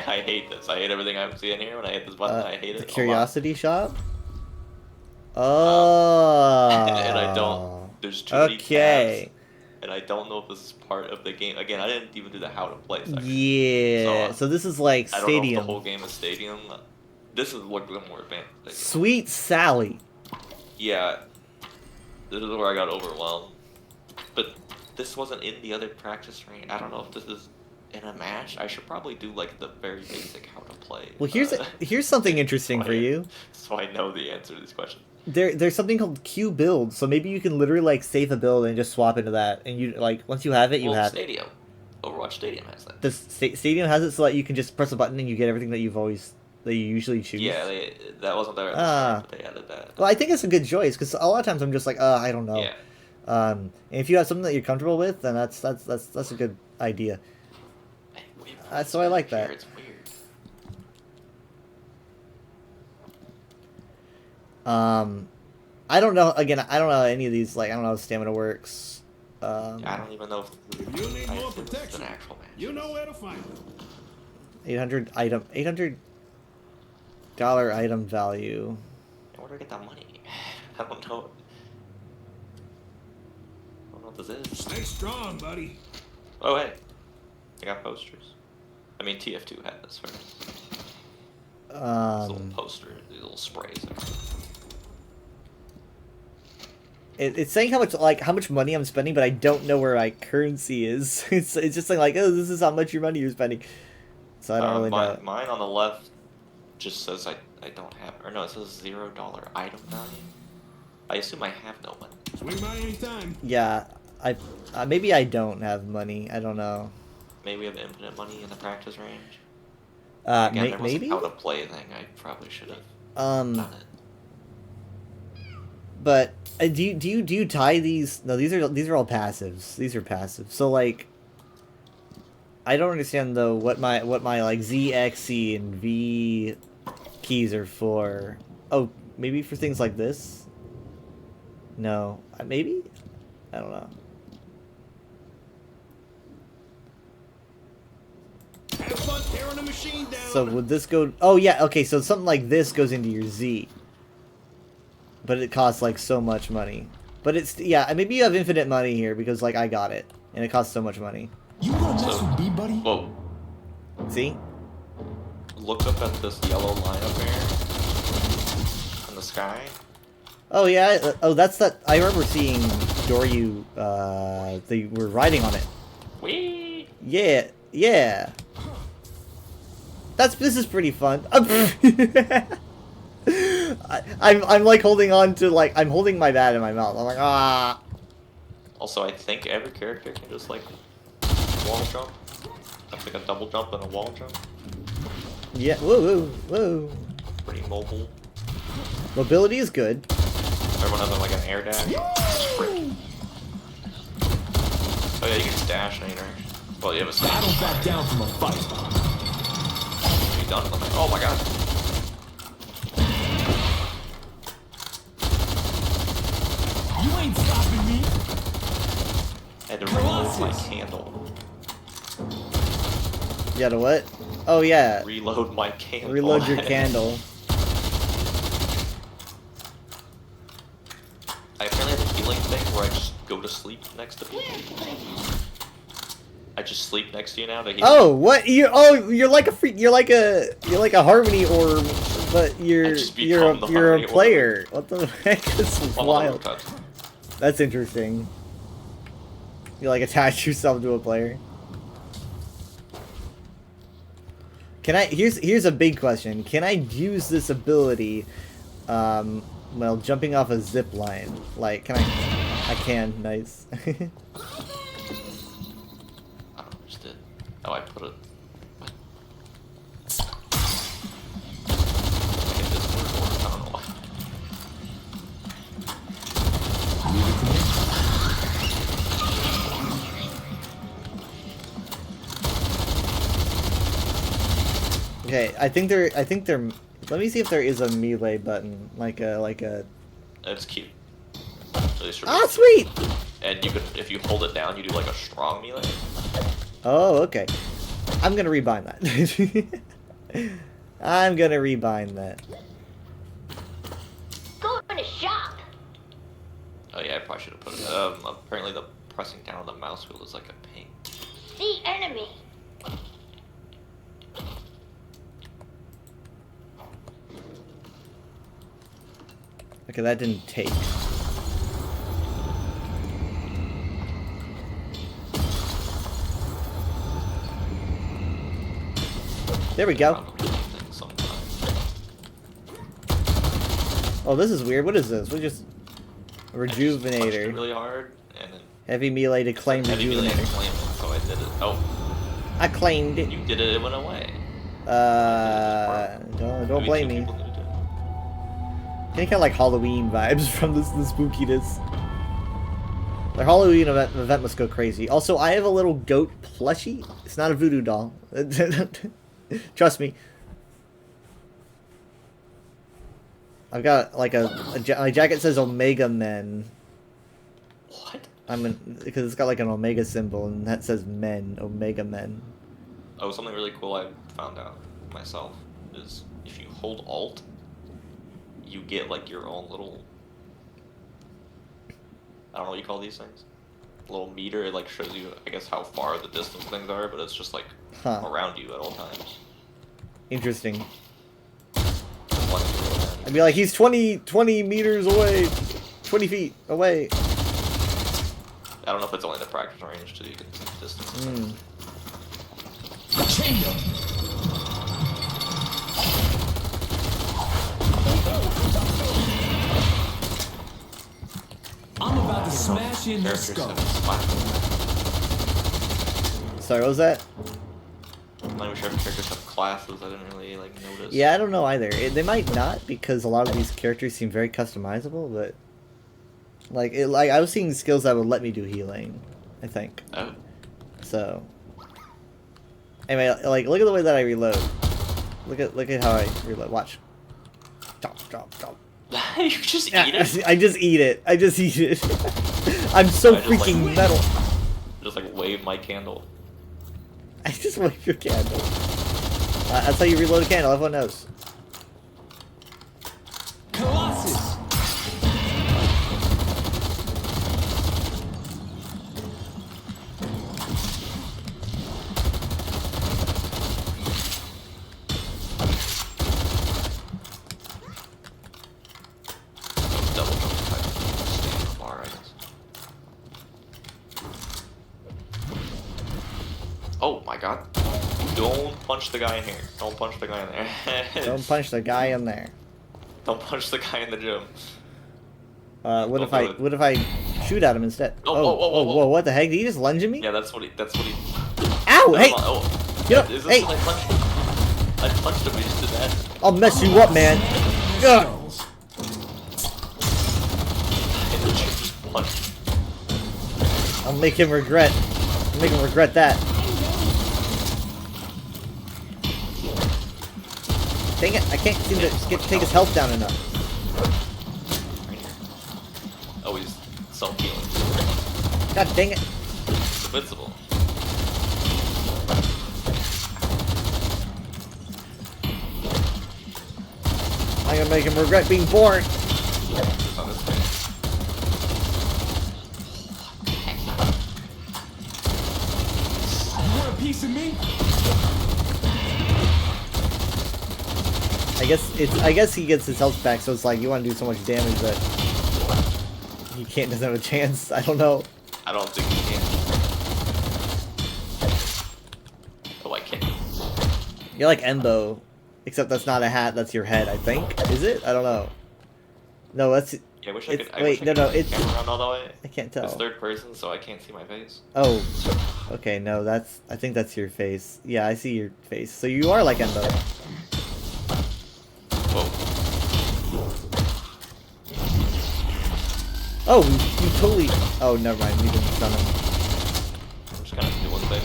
I hate this. I hate everything I see in here. When I hit this button, I hate it. The Curiosity Shop? Oh. And I don't. There's too many tabs, and I don't know if this is part of the game. Again, I didn't even do the how to play section. Yeah. So this is like I don't know if Stadium. the whole game is Stadium. This is looking more advanced. Sweet Sally. Yeah. This is where I got overwhelmed. But this wasn't in the other practice range. I don't know if this is in a match. I should probably do like the very basic how to play. Well, here's something interesting for you. So I know the answer to these questions. There's something called Q build, so maybe you can literally like save a build and just swap into that, and you like once you have it, you have Stadium. Overwatch Stadium has that. The Stadium has it so that you can just press a button and you get everything that you usually choose. Yeah, that wasn't there. But they added that. Well, I think it's a good choice because a lot of times I'm just like, I don't know. Yeah. And if you have something that you're comfortable with, then that's a good idea. So I like that. It's weird. I don't know. Again, I don't know any of these. Like, I don't know how stamina works. I don't even know if you need more it's protection. an actual match. You know where to find them. $800 item value. Where do I get that money? I don't know. I don't know what this is. Stay strong, buddy. Oh hey, I got posters. I mean TF2 had this first. This little poster, these little sprays. It's saying how much money I'm spending, but I don't know where my currency is. It's just saying like, oh, this is how much your money you're spending. So I don't really know. Mine on the left just says I don't have, or no, it says $0 item value. I assume I have no money. Swing by anytime. Yeah, maybe I don't have money. I don't know. Maybe we have infinite money in the practice range. Again, there was maybe. a how to play thing. I probably should have done it. But do you tie these? No, these are all passives. These are passive. So like, I don't understand though what my like Z, X, C, and V keys are for. Oh, maybe for things like this. No, maybe. I don't know. Have fun tearing the machine down. So would this go? Oh yeah, okay. So something like this goes into your Z. But it costs like so much money. But it's maybe you have infinite money here because like I got it and it costs so much money. You gonna mess with me, buddy? Whoa. See? Look up at this yellow line up here in the sky. Oh yeah. Oh, that's that. I remember seeing Doryu. They were riding on it. Whee! Yeah. Yeah. This is pretty fun. I'm like holding on to like I'm holding my bat in my mouth. I'm like ah. Also, I think every character can just like wall jump. That's like a double jump and a wall jump. Yeah. Whoa, whoa, whoa. Pretty mobile. Mobility is good. Everyone has like an air dash. Oh yeah, you can just dash in any direction. Well, you have a stage. I don't back down from a fight. You done something? Oh my god. You ain't stopping me. I had to reload my candle. You had a what? Oh yeah. Reload my candle. Reload your candle. I apparently have a healing thing where I just go to sleep next to people. I just sleep next to you now to heal. Oh, what? You're like a freak. You're like a harmony orb, but you're a player. What the heck? This is wild. That's interesting. You like attach yourself to a player. Can I? Here's a big question. Can I use this ability? Well, jumping off a zip line. Like, can I can. Nice. Oh, I put it. What? I don't know why. Okay, I think there. Let me see if there is a melee button, like a. It's cute. Ah, sweet! And you can, if you hold it down, you do like a strong melee. Oh, okay. I'm gonna rebind that. I'm gonna rebind that. Go in a shop. Oh yeah, I probably should have put it. Apparently the pressing down on the mouse wheel is like a pain. The enemy. Okay, that didn't take. There we go. Oh, this is weird. What is this? We just rejuvenator. Really hard, and then heavy melee to claim rejuvenator. So I did it. Oh. I claimed it. You did it. It went away. Don't blame me. Getting kind of like Halloween vibes from the spookiness. The Halloween event must go crazy. Also, I have a little goat plushie. It's not a voodoo doll. Trust me. I've got like my jacket says Omega Men. What? Because it's got like an Omega symbol and that says Men, Omega Men. Oh, something really cool I found out myself is if you hold Alt, you get like your own little, I don't know what you call these things. A little meter. It like shows you, I guess, how far the distance things are, but it's just like around you at all times. Interesting. I'd be like, he's 20 meters away, 20 feet away. I don't know if it's only the practice range so you can see the distance. I'm about to smash in their skull. Sorry, what was that? I'm not even sure if characters have classes. I didn't really like notice. Yeah, I don't know either. They might not because a lot of these characters seem very customizable, but like I was seeing skills that would let me do healing, I think. Oh. So anyway, like look at the way that I reload. Look at how I reload. Watch. Drop. You just eat it? I just eat it. I'm so freaking like, metal. Just like wave my candle. I just wave your candle. That's how you reload a candle. Everyone knows. Colossus. Oh my god. Don't punch the guy in here. Don't punch the guy in there. Don't punch the guy in there. Don't punch the guy in the gym. What if I shoot at him instead? Whoa, what the heck? Did he just lunge at me? Yeah, that's what he Ow, no, hey! Oh. Get up, Is this hey! what I punched him, he just did that. I'll mess you up, man. Ugh. I'll make him regret. That. Dang it, I can't seem to take his health down enough. Oh, he's self-healing. God dang it. I'm gonna make him regret being born. It's on this thing. You want a piece of me? I guess he gets his health back, so it's like you want to do so much damage that he doesn't have a chance. I don't know. I don't think he can. Oh, I can't. You're like Embo, except that's not a hat. That's your head, I think. Is it? I don't know. No, that's. Yeah, I wish I it's, could. wait, I wish no, I no, could it's. camera around all the way. I can't tell. It's third person, so I can't see my face. Oh, okay. No, that's. I think that's your face. Yeah, I see your face. So you are like Embo. Whoa. Oh, you totally. Oh, never mind. You didn't stun him. I'm just gonna do one thing.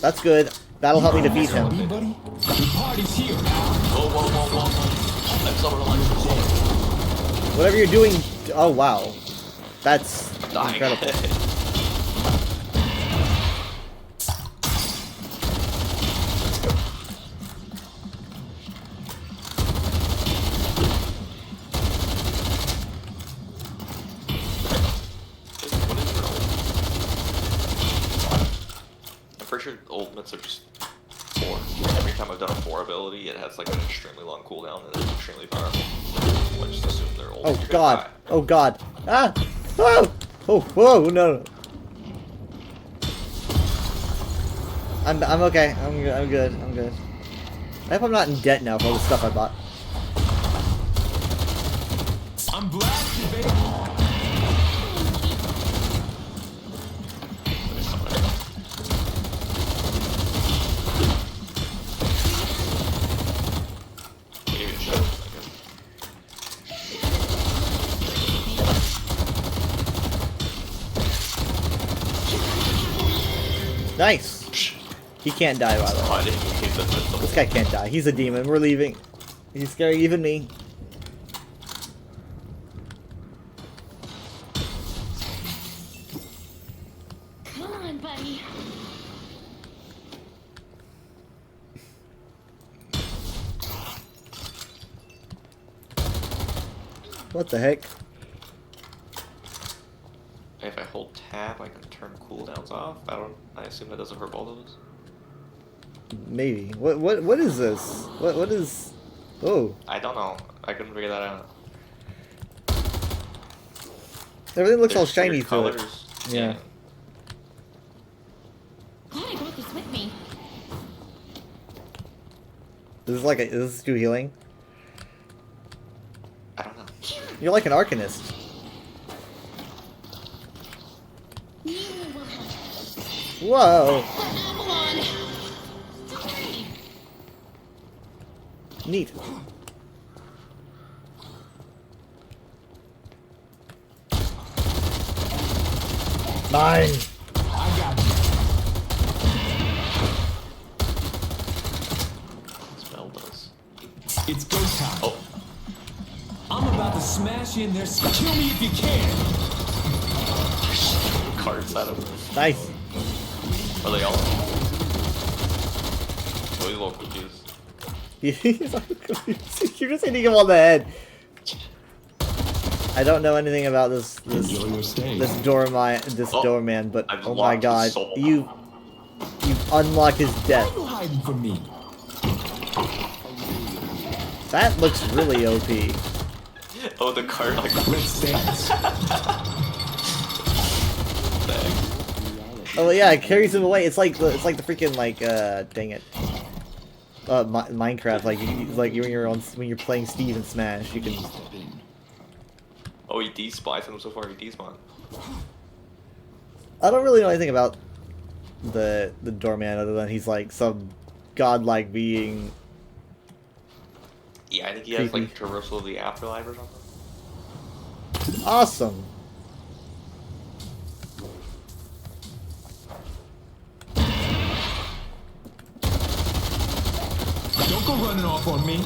That's good. That'll help me defeat him. The party's here. Whoa, whoa, whoa, whoa. I'm summoning electrical. Whatever you're doing. Oh wow, that's Dying. incredible. I'm pretty sure ultimates are just 4. Every time I've done a 4 ability, it has like an extremely long cooldown and it's extremely powerful. I just assume they're old. Oh god. Oh god. Ah! Oh! Oh, whoa, no. I'm okay. I'm good. I'm good. I hope I'm not in debt now for all the stuff I bought. I'm blasted, baby. Nice. He can't die, by the way. This guy can't die. He's a demon. We're leaving. He's scary, even me. Come on, buddy. What the heck? If I hold tab, I can turn cooldowns off. I assume that doesn't hurt both of us. Maybe. What is this? What is? Oh. I don't know. I couldn't figure that out. Everything looks all There's shiny weird to it. colors. Yeah. Glad I brought this with me. Is this do healing? I don't know. You're like an Arcanist. Whoa. Neat. Mine. I got you. Spell does. It's go time. Oh. I'm about to smash in there. Kill me if you can. Cards out of it. Nice. Are they all? Oh, he's a little confused. You're just hitting him on the head. I don't know anything about this doorman, but I've oh my locked god, his soul. you've unlocked his death. Why are you hiding from me? That looks really OP. Oh, the card like. Let's dance. Oh yeah, it carries him away. It's like the freaking dang it. Minecraft, when you're playing Steve and Smash, you can. Oh, he despawned him so far. He despawned. I don't really know anything about the doorman other than he's like some godlike being. Yeah, I think he has Creepy. like traversal of the afterlife or something. Awesome. Don't go running off on me.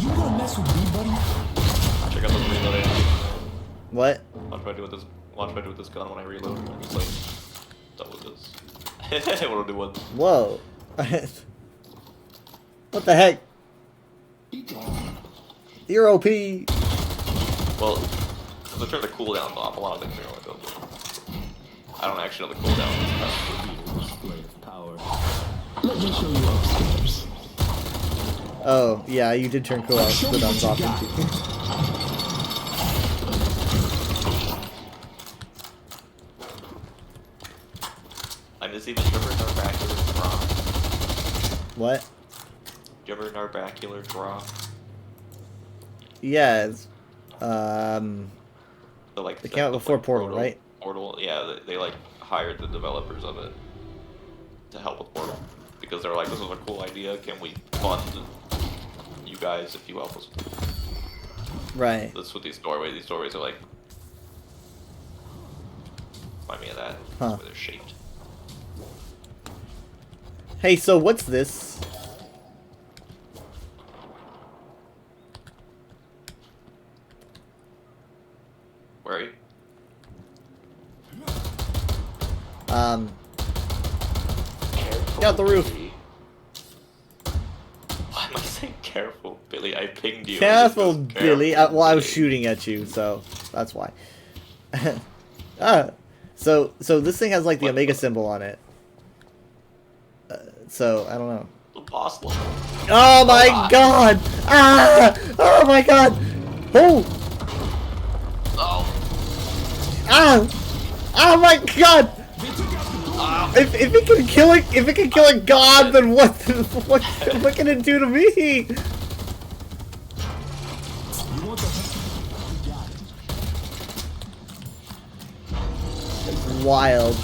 You gonna mess with me, buddy? Check out the reloading. What? Watch what I do with this. Watch what I do with this gun when I reload. I just like double this. I want to do one. Whoa. What the heck? You're OP. Well, if I turn the cooldowns off, a lot of things are going to go good. I don't actually know the cooldown. Let me show you upstairs. Oh, yeah, you did turn cooldowns off. I miss even Narbacular draw. What? Do you ever Narbacular draw? Yes. So, like, they came out before Portal, right? Portal, yeah, they like hired the developers of it to help with Portal because they're like, this is a cool idea. Can we fund you guys if you help us? Right. That's what these doorways. These doorways are like. Remind me of that. Huh. That's the way they're shaped. Hey, so what's this? Where are you? Get out the roof. Why am I saying careful, Billy? I pinged you. Careful, Billy. Well, I was shooting at you, so that's why. So this thing has like the Omega symbol on it. So I don't know. The boss level. Oh my god! Ah! Oh my god! Oh! Oh! Ah! Oh my god! If it can kill it, if it can kill a god, then what can it do to me? It's wild.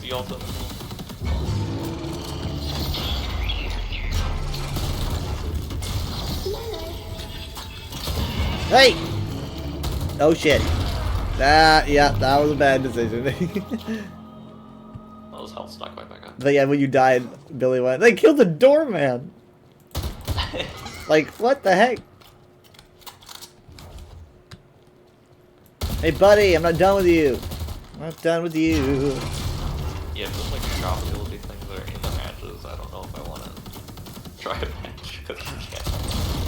The ultimate. Hey! Oh shit. Yeah, that was a bad decision. Oh, his health's not quite back up. But yeah, when you died, Billy went, they killed the doorman! Like, what the heck? Hey buddy, I'm not done with you. I'm not done with you. Yeah, if there's like shop ability things that are in the matches, I don't know if I want to try a match because I can't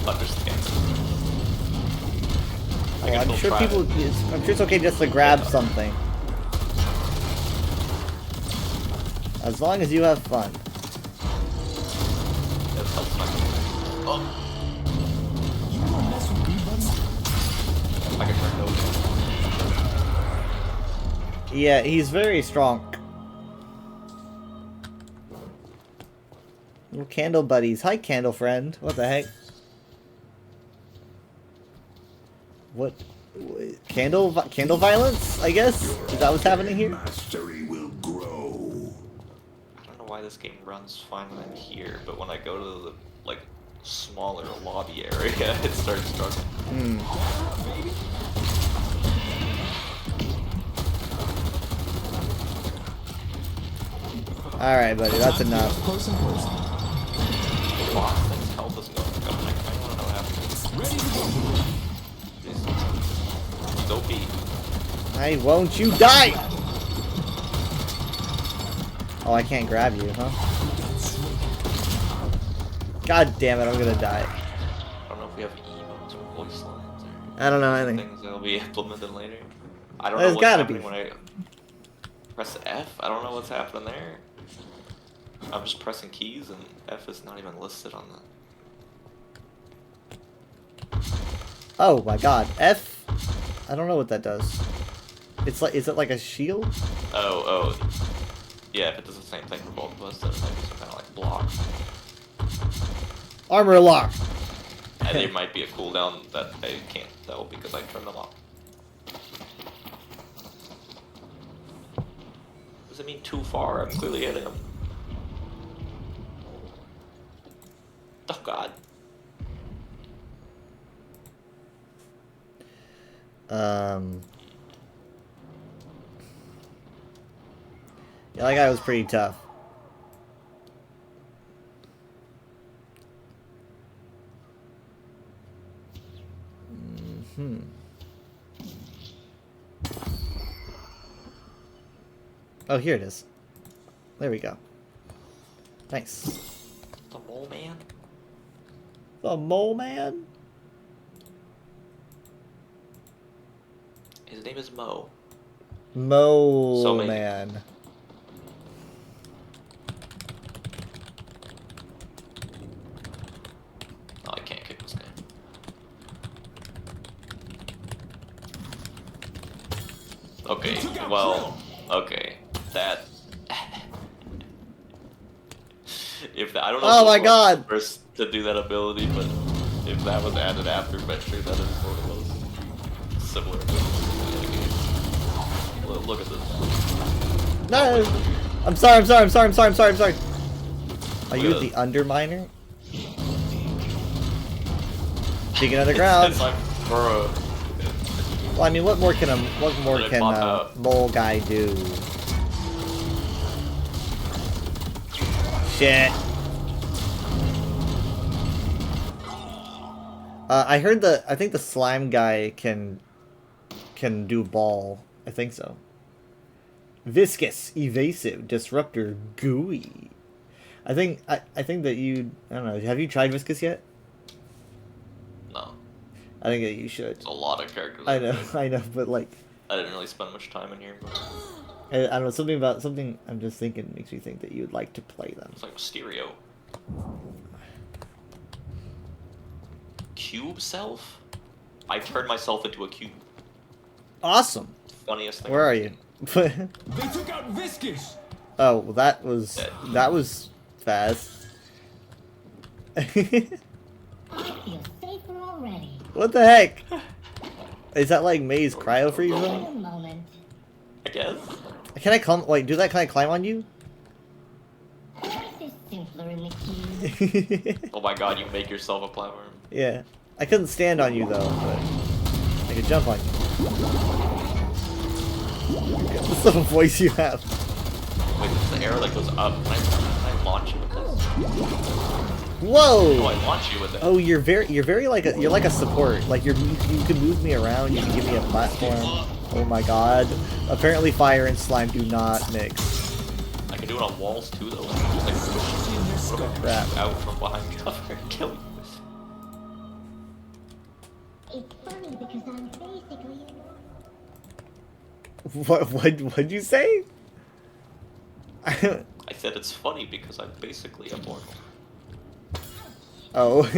understand it. Oh, I'm sure people. I'm sure it's okay just to grab something, as long as you have fun. Oh. I can turn those. Yeah, he's very strong. Little candle buddies. Hi, candle friend. What the heck? What? Candle violence? I guess. Is that what's happening here? Mastery will grow. I don't know why this game runs fine when I'm here, but when I go to the like smaller lobby area, it starts struggling. All right, buddy. That's enough. Help us go. I kind of want to know what happens. Dopey. Hey, won't you die? Oh, I can't grab you, huh? God damn it, I'm gonna die. I don't know if we have emotes or voice lines or I don't know anything. things that'll be implemented later. I don't There's know what's gotta happening be. when I press F. I don't know what's happening there. I'm just pressing keys and F is not even listed on the. Oh my god, F. I don't know what that does. It's like, is it like a shield? Oh. Yeah, if it does the same thing for both of us, then it might be some kind of like block. Armor lock. And there might be a cooldown that I can't tell because I turned them off. Does it mean too far? I'm clearly hitting him. Oh god. Yeah, that guy was pretty tough. Oh, here it is. There we go. Nice. The Mole Man? The mole man? His name is Mo. Mole So maybe. man. Oh, I can't kick this guy. Okay, well, okay. That... if that, I don't know Oh if my it was God. first to do that ability, but if that was added after Venture, that is one of those similar abilities in the game. Look at this. No! I'm sorry. Are you the Underminer? Digging underground. It's like, bro. Well, I mean, what more can mole guy do? Shit. I heard I think the slime guy can do ball. I think so. Viscous, evasive, disruptor, gooey. I think that I don't know. Have you tried Viscous yet? No. I think that you should. It's a lot of characters. I know, but like, I didn't really spend much time in here, but I don't know, something I'm just thinking makes me think that you'd like to play them. it's like Mysterio. Cube self? I turned myself into a cube. Awesome. Funniest thing. Where are you? They took out Viscous. Oh, well, that was fast. I feel safer already. What the heck? Is that like May's cryo freeze Wait zone? a moment. I guess. Can I climb? Wait, do that? Can I climb on you? This is simpler in the cube. Oh my god, you make yourself a platform. Yeah. I couldn't stand on you though, but I could jump on you. What's the voice you have? Wait, this is the arrow that goes up. Can I launch you with this? Whoa! Oh, I launch you with it. Oh, you're like a support. Like you can move me around. You can give me a platform. Oh my god! Apparently, fire and slime do not mix. I can do it on walls too, though. Just like push Crap. out from behind cover and kill you. It's funny because I'm basically... What'd you say? I said it's funny because I'm basically immortal. Oh. I'll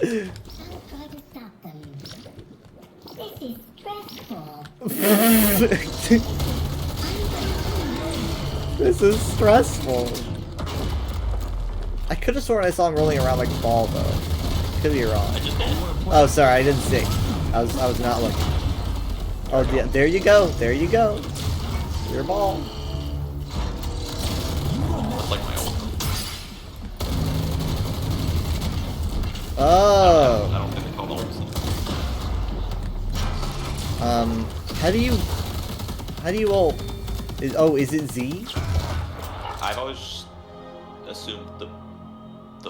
try to stop them. This is stressful. This is stressful. I could have sworn I saw him rolling around like a ball though. Could be wrong. Oh, sorry, I didn't see. I was not looking. Oh, yeah, there you go. There you go. Your ball. That's like my old. Oh. I don't think they call them how do you ult? Is it Z? I've always assumed the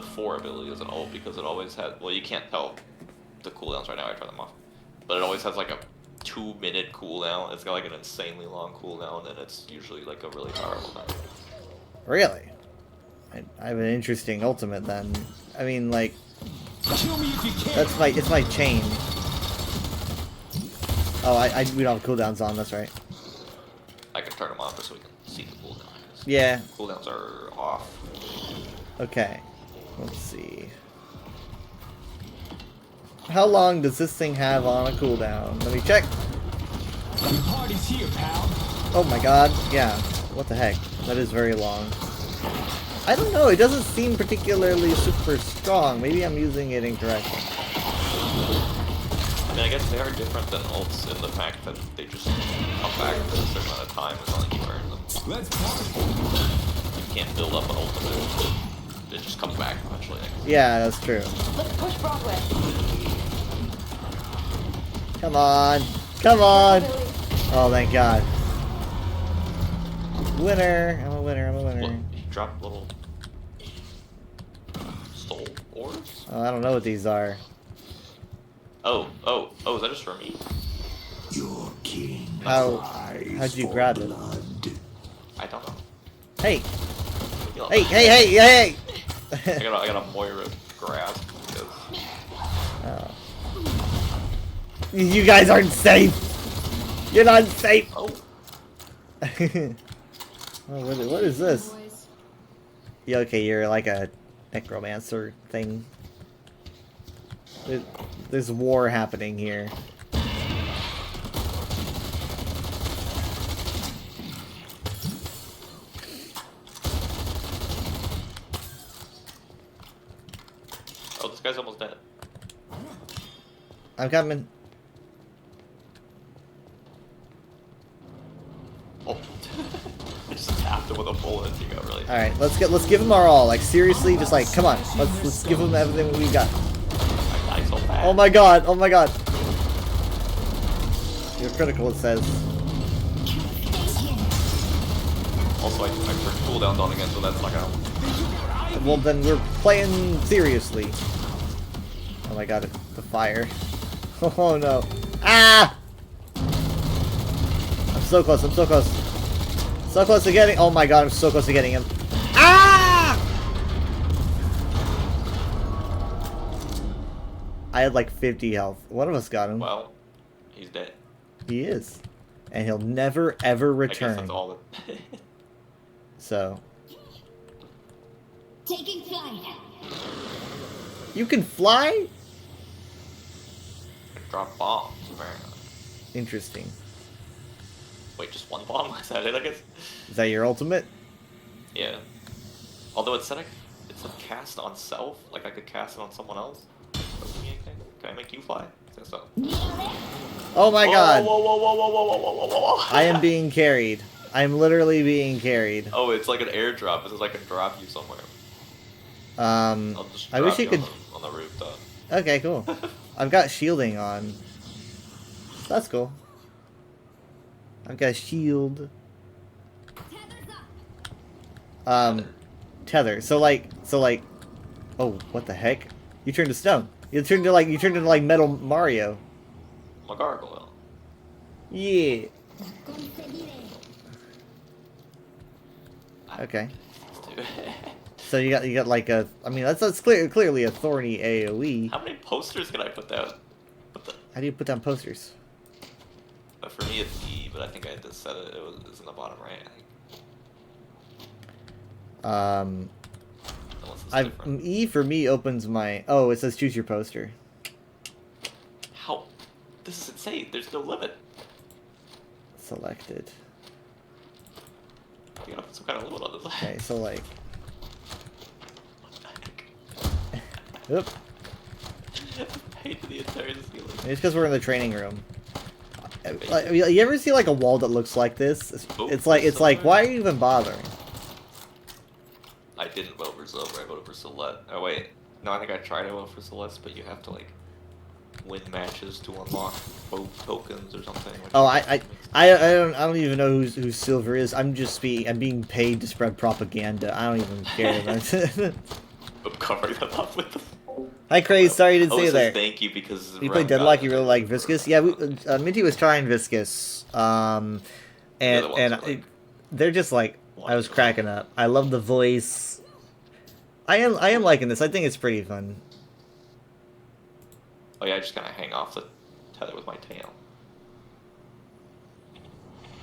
4 ability is an ult because it always had. Well, you can't tell the cooldowns right now. I turn them off, but it always has like a 2-minute cooldown. It's got like an insanely long cooldown, and it's usually like a really powerful time. Really? I have an interesting ultimate then. I mean, like, it's my chain. Oh, we don't have cooldowns on. That's right. I can turn them off so we can see the cooldown. Yeah. Cooldowns are off. Okay. Let's see. How long does this thing have on a cooldown? Let me check. The party's here, pal. Oh my god. Yeah. What the heck? That is very long. I don't know. It doesn't seem particularly super strong. Maybe I'm using it incorrectly. I mean, I guess they are different than ults in the fact that they just come back for a certain amount of time as long as you earn them. Let's party. You can't build up an ultimate. It just comes back eventually. Yeah, that's true. Let's push Broadway. Come on. Come on. Oh, thank god. Winner. I'm a winner. I'm a winner. Look, he dropped little soul orbs. Oh, I don't know what these are. Oh, is that just for me? Your king. How'd you grab it? I don't know. Hey. Hey. I got a Moira grasp because Oh. You guys aren't safe. You're not safe. oh, Oh, what is this? Yeah, okay, you're like a necromancer thing. There's war happening here. oh, this guy's almost dead. I'm coming. Oh, I just tapped him with a bullet and he got really. All right, let's give him our all. Like seriously, just like come on, let's give him everything we got. I died so bad. Oh my god! Oh my god! You're critical, it says. Also, I turned cooldowns on again, so that's not gonna. Well, then we're playing seriously. Oh my god, the fire. Oh no. Ah! I'm so close, I'm so close. So close to getting. Oh my god, I'm so close to getting him. Ah! I had like 50 health. One of us got him. Well, he's dead. He is. And he'll never ever I guess return. that's all. So. Taking flight. You can fly? Drop bombs, apparently. Interesting. Wait, just one bomb? Is that it, I guess? Is that your ultimate? Yeah. Although it said it's a cast on self, like I could cast it on someone else. Doesn't mean anything. Can I make you fly? I think so. Oh my god. Whoa, whoa, whoa, whoa, whoa, whoa, whoa, whoa, whoa. I am being carried. I'm literally being carried. Oh, it's like an airdrop. It says I can drop you somewhere. I'll just I wish drop you could. on the rooftop. Okay, cool. I've got shielding on. That's cool. I've got a shield. Tether. So like, oh, what the heck? You turned to stone. You turned into like Metal Mario. I'm a gargoyle. Yeah. Okay. So you got like a. I mean, that's clearly a thorny AOE. How many posters can I put down? How do you put down posters? For me, it's E, but I think I just said it. It's in the bottom right. I think. Unless it's E for me opens my. Oh, it says choose your poster. How? This is insane. There's no limit. Selected. You gotta put some kind of limit on this. Okay, so like. Oop. Paint the entire ceiling. It's because we're in the training room. You ever see like a wall that looks like this? It's like why are you even bothering? I didn't vote for Silver. I voted for Celeste. Oh wait, no, I think I tried to vote for Celeste, but you have to like win matches to unlock vote tokens or something. Oh, I don't even know who Silver is. I'm being paid to spread propaganda. I don't even care about it. I'm covering them up with the. Hi, Craze. Sorry you didn't say it says there. Thank you because you play Deadlock. You really like Viscous. Yeah, Minty was trying Viscous. They're just like I was cracking up. I love the voice. I am liking this. I think it's pretty fun. Oh yeah, I just gotta hang off the tether with my tail.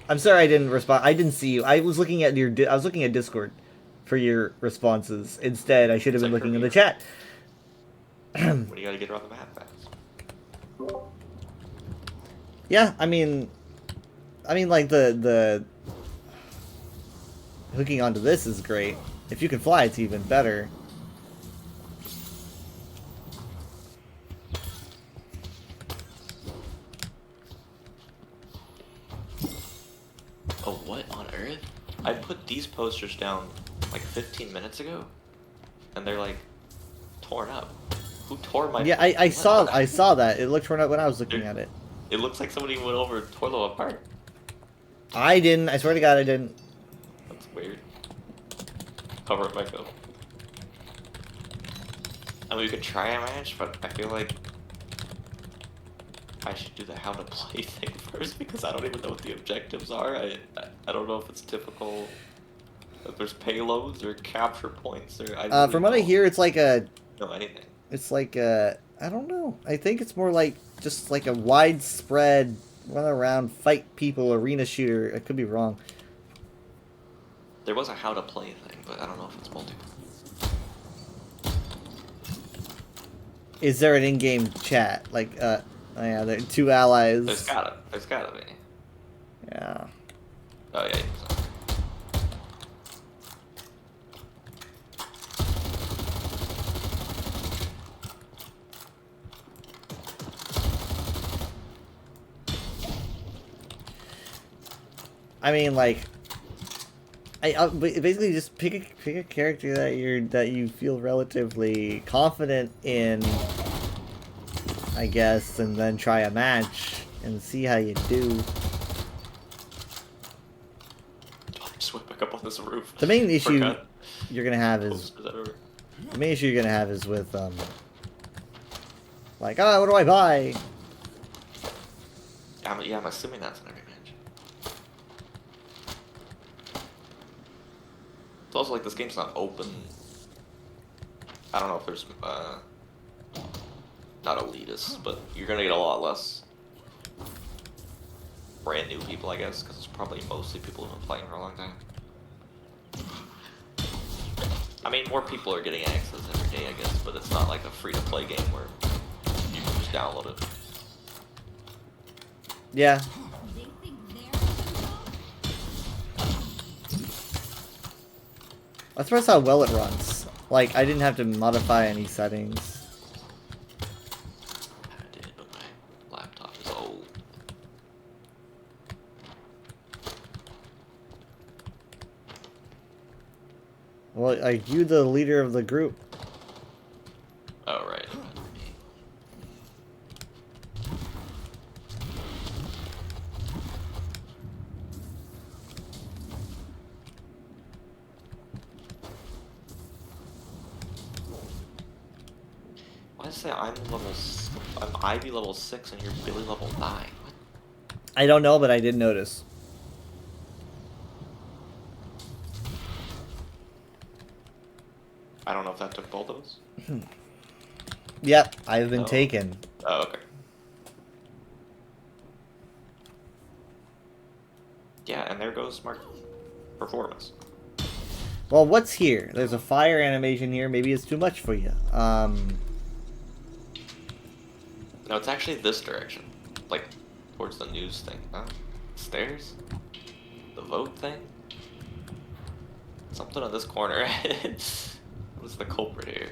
I'm sorry I didn't respond. I didn't see you. I was looking at Discord for your responses. Instead, I should have been looking in the chat. When you gotta get around the map fast. Yeah, I mean like the hooking onto this is great. If you can fly, it's even better. Oh, what on earth? I put these posters down like 15 minutes ago, and they're like torn up. Who tore my? Yeah, I saw that. It looked torn up when I was looking at it. It looks like somebody went over and tore them apart. I didn't. I swear to God, I didn't. That's weird. Cover it, Michael. I mean, we could try a match, but I feel like I should do the how to play thing first because I don't even know what the objectives are. I don't know if it's typical If there's payloads or capture points or From what I hear, it's like a. No, anything. It's like a. I don't know. I think it's more like just like a widespread run around, fight people, arena shooter. I could be wrong. There was a how to play thing, but I don't know if it's multiplayer. Is there an in-game chat? Like, oh yeah, there are 2 allies. There's gotta be. Yeah. Oh yeah. I mean, like, basically just pick a character that you feel relatively confident in, I guess, and then try a match and see how you do. Just went back up on this roof. The main issue Forgot. you're gonna have is with like, oh, what do I buy? Yeah, I'm assuming that's in every match. It's also like this game's not open. I don't know if there's not elitists, but you're gonna get a lot less brand new people, I guess, because it's probably mostly people who've been playing for a long time. I mean, more people are getting access every day, I guess, but it's not like a free-to-play game where you can just download it. Yeah. I surprised how well it runs. Like, I didn't have to modify any settings. I did, but my laptop is old. Well, are you the leader of the group? Oh, right. Why does it say I'm Ivy level 6 and you're Billy level 9? What? I don't know, but I did notice. I don't know if that took both of us. Yep, I've been taken. Oh, okay. Yeah, and there goes Smart Performance. Well, what's here? There's a fire animation here. Maybe it's too much for you. No, it's actually this direction. Like, towards the news thing. Huh? Stairs? The vote thing? Something on this corner. What's the culprit here?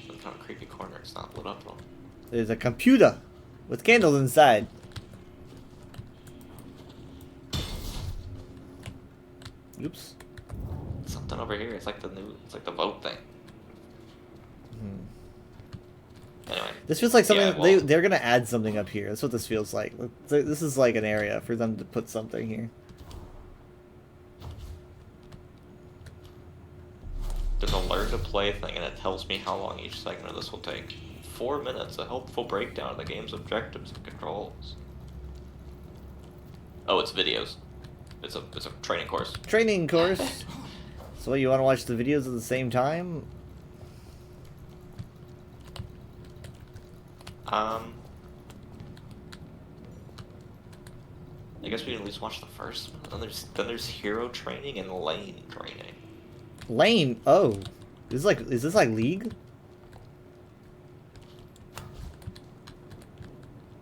Some kind of creepy corner. It's not lit up at all. There's a computer with candles inside. Oops. Something over here. It's like the vote thing. Anyway. This feels like something Yeah, well, they're gonna add something up here. That's what this feels like. This is like an area for them to put something here. There's a learn to play thing, and it tells me how long each segment of this will take. 4 minutes, a helpful breakdown of the game's objectives and controls. Oh, it's videos. It's a training course. Training course. So you want to watch the videos at the same time? I guess we can at least watch the first one. Then there's hero training and lane training. Lane. Oh, is this like League?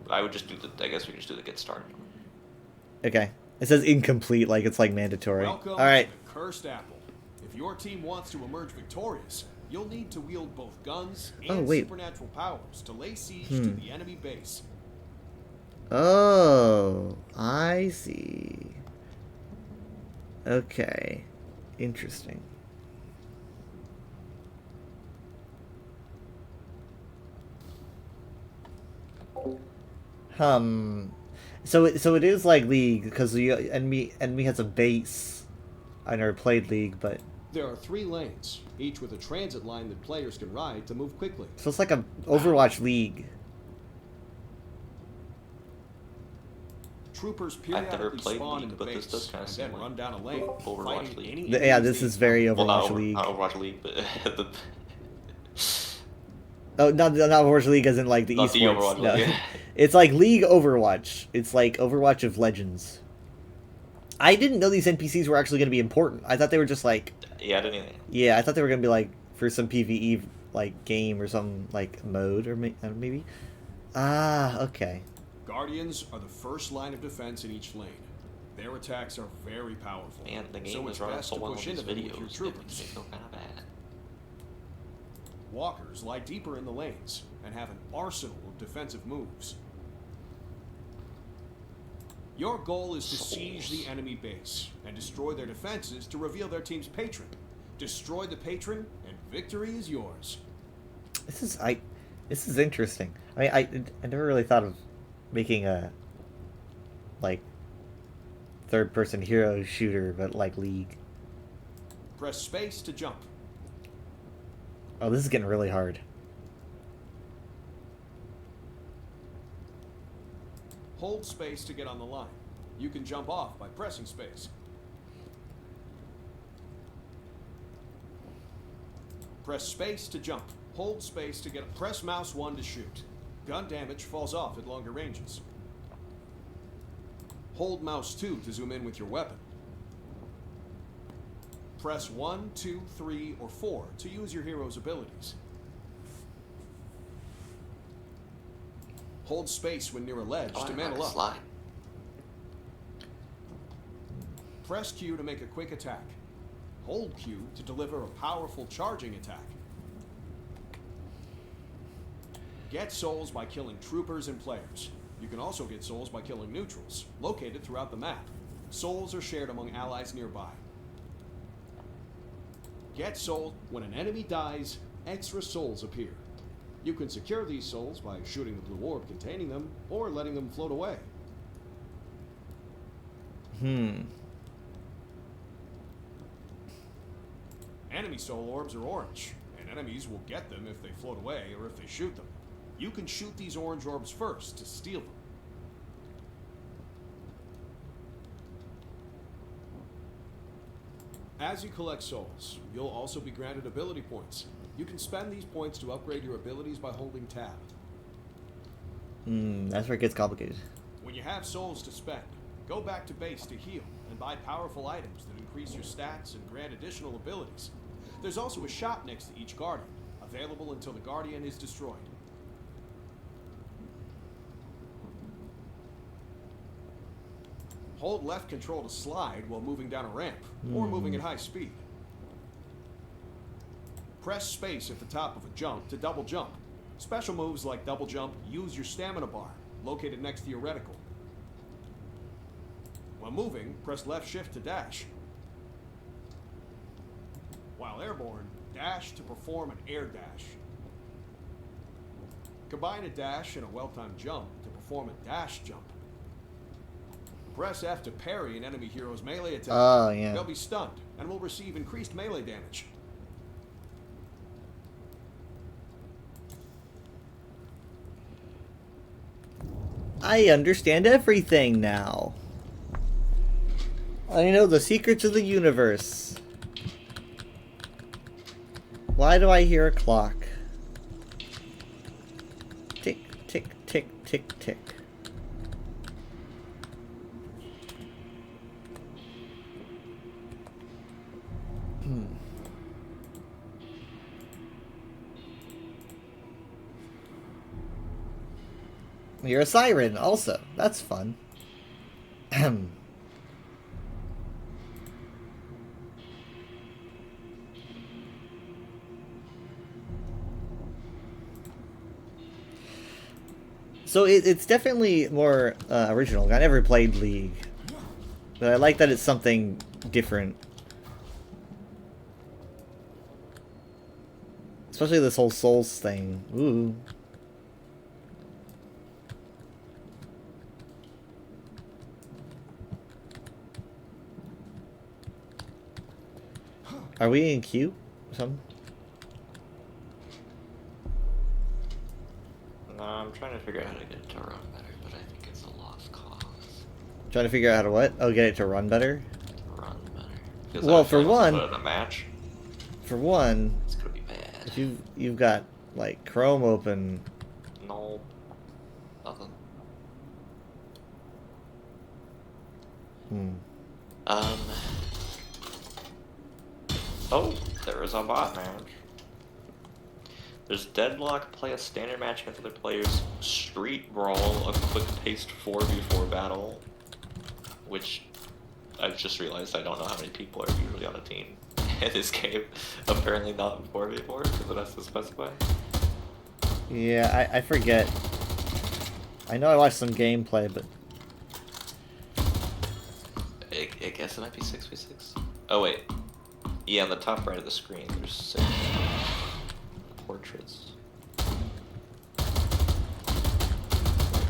I would just do I guess we just do the get started. Okay. It says incomplete, like it's like mandatory. Welcome All right. to the Cursed Apple. If your team wants to emerge victorious, you'll need to wield both guns and supernatural powers to lay siege to the enemy base. Oh, I see. Okay. Interesting. So it is like League because enemy has a base. I never played League, but There are 3 lanes, each with a transit line that players can ride to move quickly. so it's like a Overwatch League. Troopers I've never periodically played spawn in League, the but this base does kind of and seem then like run down a lane, Overwatch fighting League. any Yeah, enemies this they is very Well, not, Overwatch League. not Overwatch League, but the Oh, not Overwatch League as in like the Not the esports. Overwatch No. League, yeah. It's like League Overwatch. It's like Overwatch of Legends. I didn't know these NPCs were actually going to be important. I thought they were just like... Yeah, I didn't even... Yeah, I thought they were going to be like for some PvE like game or some like mode or maybe. Ah, okay. Guardians are the first line of defense in each lane. Their attacks are very powerful. Man, the game so is it's running best so to well in push these into them with your videos, it makes troopers. me feel kind of bad. Walkers lie deeper in the lanes and have an arsenal of defensive moves. Your goal is to siege the enemy base and destroy their defenses to reveal their team's patron. Destroy the patron and victory is yours. This is interesting. I mean, I never really thought of making a like third-person hero shooter, but like League. Press space to jump. Oh, this is getting really hard. Hold space to get on the line. You can jump off by pressing space. Press space to jump. Hold space to get... Press mouse 1 to shoot. Gun damage falls off at longer ranges. Hold mouse 2 to zoom in with your weapon. Press 1, 2, 3, or 4 to use your hero's abilities. Hold space when near a ledge to mantle up. Slide. Press Q to make a quick attack. Hold Q to deliver a powerful charging attack. Get souls by killing troopers and players. You can also get souls by killing neutrals, located throughout the map. Souls are shared among allies nearby. Get souls. When an enemy dies, extra souls appear. You can secure these souls by shooting the blue orb containing them, or letting them float away. Enemy soul orbs are orange, and enemies will get them if they float away or if they shoot them. You can shoot these orange orbs first to steal them. As you collect souls, you'll also be granted ability points. You can spend these points to upgrade your abilities by holding tab. That's where it gets complicated. When you have souls to spend, go back to base to heal and buy powerful items that increase your stats and grant additional abilities. There's also a shop next to each Guardian, available until the Guardian is destroyed. Hold left control to slide while moving down a ramp, or moving at high speed. Press space at the top of a jump to double jump. Special moves like double jump use your stamina bar, located next to your reticle. While moving, press left shift to dash. While airborne, dash to perform an air dash. Combine a dash and a well-timed jump to perform a dash jump. Press F to parry an enemy hero's melee attack. Oh, yeah. They'll be stunned and will receive increased melee damage. I understand everything now. I know the secrets of the universe. Why do I hear a clock? Tick, tick, tick, tick, tick. You're a siren, also. That's fun. So it's definitely more original. I never played League, but I like that it's something different. Especially this whole Souls thing. Ooh. Are we in queue? Something? No, I'm trying to figure out how to get to run better, but I think it's a lost cause. Trying to figure out how to what? Oh, get it to run better? Run better. Because Well, I for feel like one... Put it in a match. For one... It's gonna be bad. If you've got, like, Chrome open... No. Nothing. Oh, there is a bot match. There's Deadlock, play a standard match against other players. Street Brawl, a quick-paced 4v4 battle. Which, I've just realized I don't know how many people are usually on a team in this game. Apparently not 4v4, because it has to specify. Yeah, I forget. I know I watched some gameplay, but... I guess it might be 6v6. Oh wait. Yeah, on the top right of the screen, there's 6 portraits.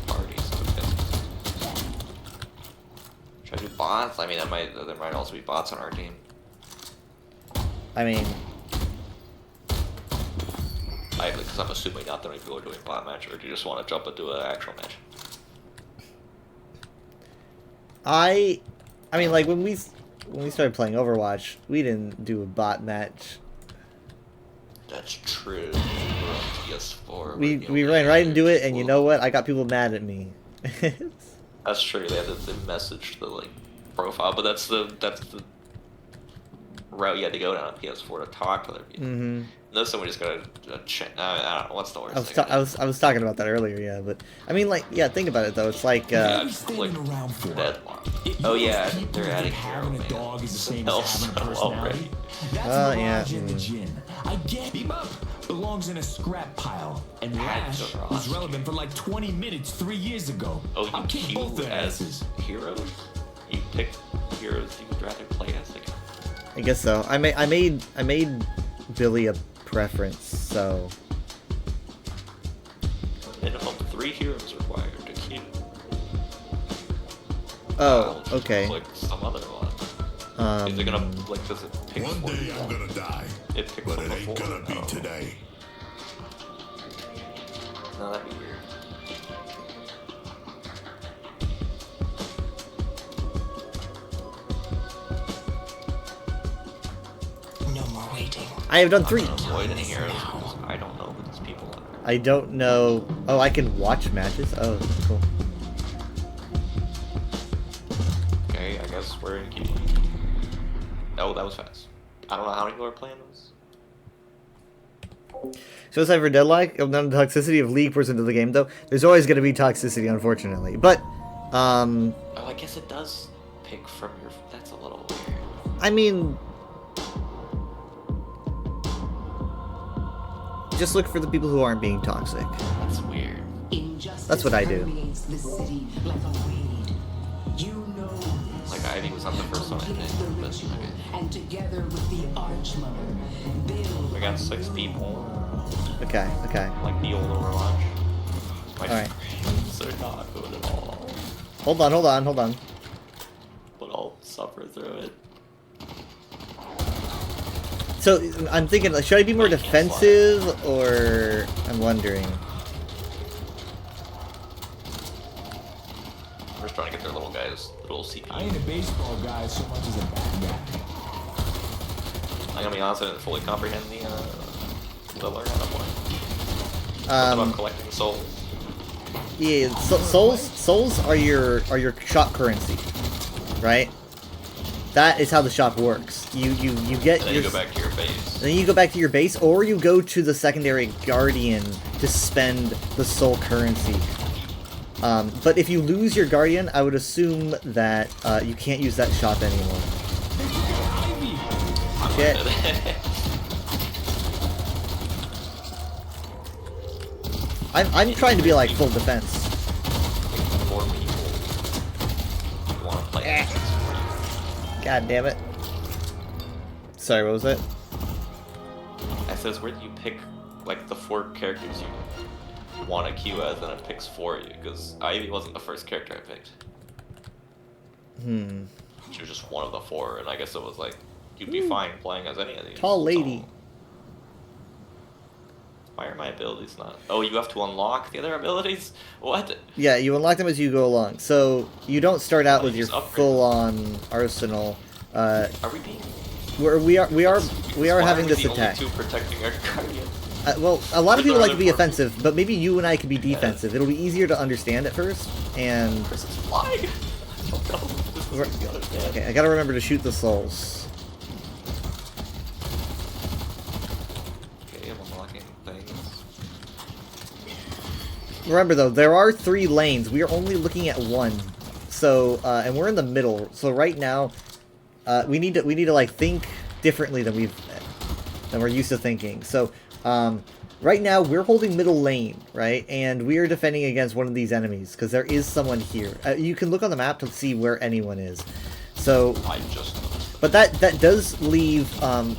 Parties. Okay. Should I do bots? I mean, there might also be bots on our team. I mean... Because I'm assuming not that many people are doing bot match, or do you just want to jump into an actual match? I mean, like, when we started playing Overwatch, we didn't do a bot match. That's true. We were on PS4. We ran right into it, and you know what? I got people mad at me. That's true. They had to message the like profile, but that's the route you had to go down on PS4 to talk to other people. Mm-hmm. No, somebody's gonna I don't know what's the worst thing. I was talking about that earlier, yeah, but I mean, like, yeah, think about it though. It's like Deadlock. Oh yeah, they're adding having a dog is the same Hero as having a Man. personality. That's yeah. Mirage and the Jinn. I get Bebop belongs in a scrap pile, and Rash was relevant for like 20 minutes 3 years ago. Oh, you I'll kick both queue their as asses. heroes? You pick heroes you would rather play as? Like, I guess so. I made Billy a preference, so minimum 3 heroes required to queue. oh, okay. Like some other one. Is it gonna like does it pick One day I'm gonna die, it picks but from it the ain't four? gonna be today. No, that'd be weird. No more waiting. I have done 3. I'm gonna avoid any heroes because I don't know who these people are. I don't know. Oh, I can watch matches. Oh, cool. Okay, I guess we're in queue. Oh, that was fast. I don't know how many people are playing this. So aside for Deadlock, the toxicity of League pours into the game, though. There's always going to be toxicity, unfortunately. But, Oh, I guess it does pick from your. That's a little weird. I mean, just look for the people who aren't being toxic. That's weird. That's what I do. The city like a weed. You know this. Like Ivy was on the first one, I think. But, okay. And together with the Archmother, build. We got 6 people. Okay, okay. Like the old Overwatch. My Alright. friends are not good at all. Hold on. But I'll suffer through it. So, I'm thinking, should I be more defensive, or... I'm wondering. I'm just trying to get their little guys, little CPU. I ain't a baseball guy so much as a bat guy. I'm gonna be honest, I didn't fully comprehend the learn at that point. What about collecting souls? Yeah, souls are your shop currency, right? That is how the shop works. You get And then your, you go back to your base. then you go back to your base, or you go to the secondary guardian to spend the soul currency. But if you lose your guardian, I would assume that you can't use that shop anymore. Shit. I'm trying to be like full defense. More people want to play. God damn it. Sorry, what was it? It says where do you pick like the 4 characters you want to queue as, and it picks for you. Because Ivy wasn't the first character I picked. She was just one of the 4, and I guess it was like you'd be fine playing as any of these. Tall lady. Why are my abilities not? Oh, you have to unlock the other abilities? What? Yeah, you unlock them as you go along. So you don't start out with your just upgrade full-on arsenal. Are we being? We are Why having are we this the attack. Only two protecting our guardian? Well, a lot of Where's people our like to other be four? offensive, but maybe you and I could be defensive. It'll be easier to understand at first, and... Chris is flying. Oh no. This is the other man. Okay, I gotta remember to shoot the souls. Okay, I'm unlocking things. Remember though, there are 3 lanes. We are only looking at 1. So, and we're in the middle. So right now, we need to like think differently than we're used to thinking. So, right now we're holding middle lane, right? And we are defending against one of these enemies because there is someone here. You can look on the map to see where anyone is. So, I just noticed. but that does leave.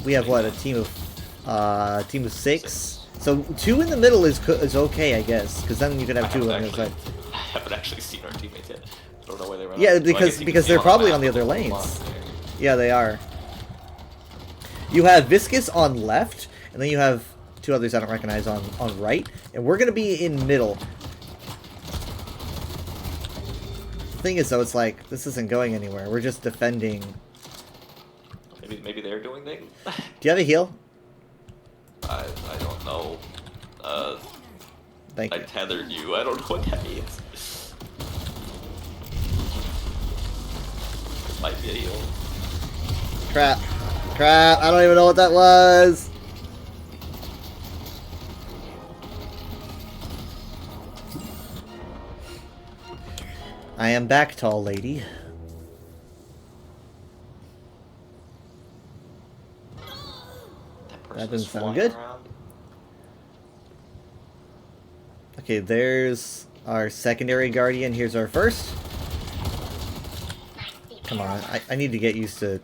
We have what, a team of 6. So 2 in the middle is okay, I guess, because then you could have 2 on the other side. I haven't actually seen our teammates yet. I don't know where they went. Yeah, Well, I guess you can because see they're on probably map on the other a lot lanes. there. Yeah, they are. You have Viscous on left, and then you have 2 others I don't recognize on right, and we're gonna be in middle. The thing is, though, it's like this isn't going anywhere. We're just defending. Maybe they're doing things. Do you have a heal? I don't know. Thank I you. tethered you. I don't know what that means. Might be a heal. Crap. Crap. I don't even know what that was. I am back, tall lady. That doesn't sound good. Okay, there's our secondary guardian. Here's our first. Come on, I need to get used to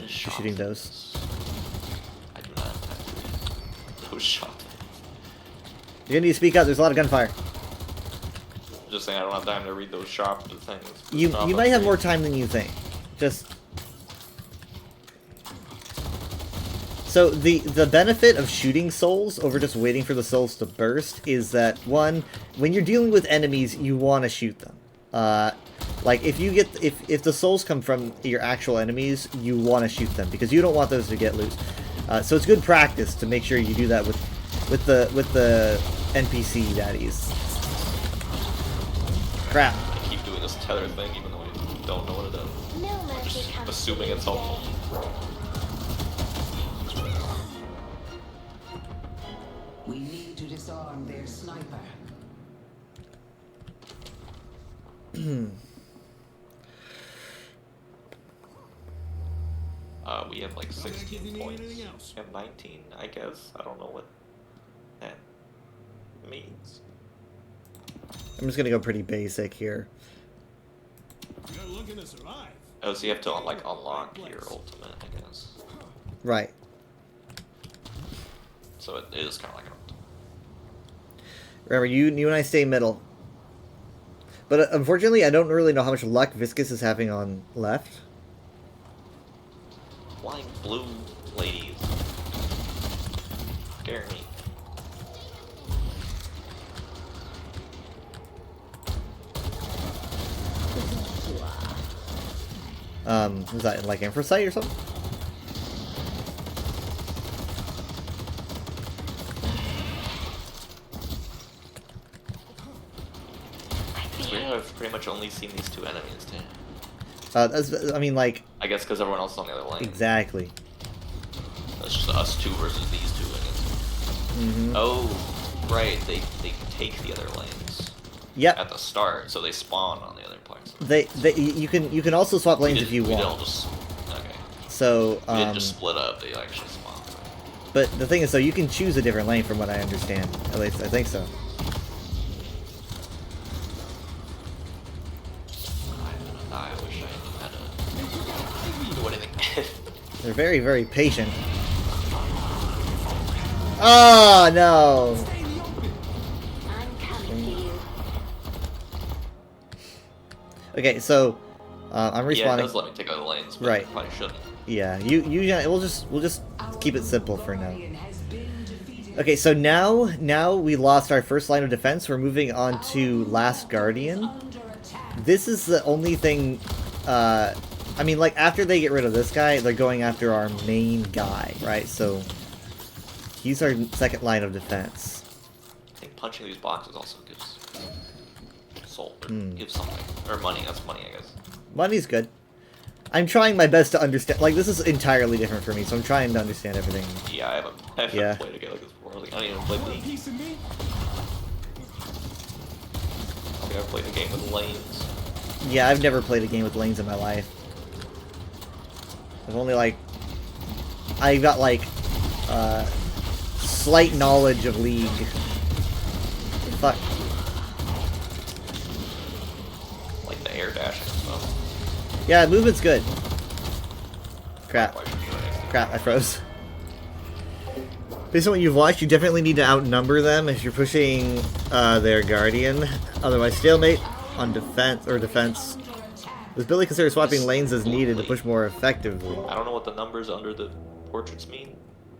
shooting those. I do not have those shots. You're gonna need to speak up. There's a lot of gunfire. I'm just saying I don't have time to read those shop things. You might have more time than you think. Just so the benefit of shooting souls over just waiting for the souls to burst is that, one, when you're dealing with enemies, you want to shoot them. Like if the souls come from your actual enemies, you want to shoot them because you don't want those to get loose. So it's good practice to make sure you do that with the NPC daddies. Crap. I keep doing this tether thing even though I don't know what it does. I'm just assuming it's helpful. We need to disarm their sniper. We have like 16 points. We have 19, I guess. I don't know what that means. I'm just gonna go pretty basic here. You're looking to survive. Oh, so you have to like unlock your ultimate, I guess. Right. So it is kind of like an ultimate. Remember, you and I stay middle. But unfortunately, I don't really know how much luck Viscous is having on left. Flying blue ladies. Scare me. Was that like Infrasight or something? We have pretty much only seen these 2 enemies, too. I mean, like... I guess because everyone else is on the other lane. Exactly. That's just us 2 versus these 2, I guess. Mm-hmm. Oh, right. They take the other lanes. Yep. At the start, so they spawn on the other parts. You can also swap lanes if you We want. don't just... Okay. So, We didn't just split up, they actually spawned. But the thing is, though, you can choose a different lane from what I understand. At least, I think so. I wish I had to do anything. They're very, very patient. Oh, no! Okay, so I'm respawning. Yeah, it does let me take other lanes, but right. I probably shouldn't. Yeah, we'll just keep it simple for now. Okay, so now we lost our first line of defense. We're moving on to Last Guardian. This is the only thing. I mean, like after they get rid of this guy, they're going after our main guy, right? So he's our second line of defense. I think punching these boxes also gives soul, or gives something, or money. That's money, I guess. Money's good. I'm trying my best to understand. Like this is entirely different for me, so I'm trying to understand everything. Yeah, I haven't played a game like this before. Like, I don't even play League. I think I've played a game with lanes. Yeah, I've never played a game with lanes in my life. I've only like I got like slight knowledge of League. Fuck. Like the air dashing and stuff. Yeah, movement's good. Crap. Crap, I froze. Based on what you've watched, you definitely need to outnumber them if you're pushing their Guardian. Otherwise, stalemate on defense. This ability considers swapping lanes as needed to push more effectively. I don't know what the numbers under the portraits mean,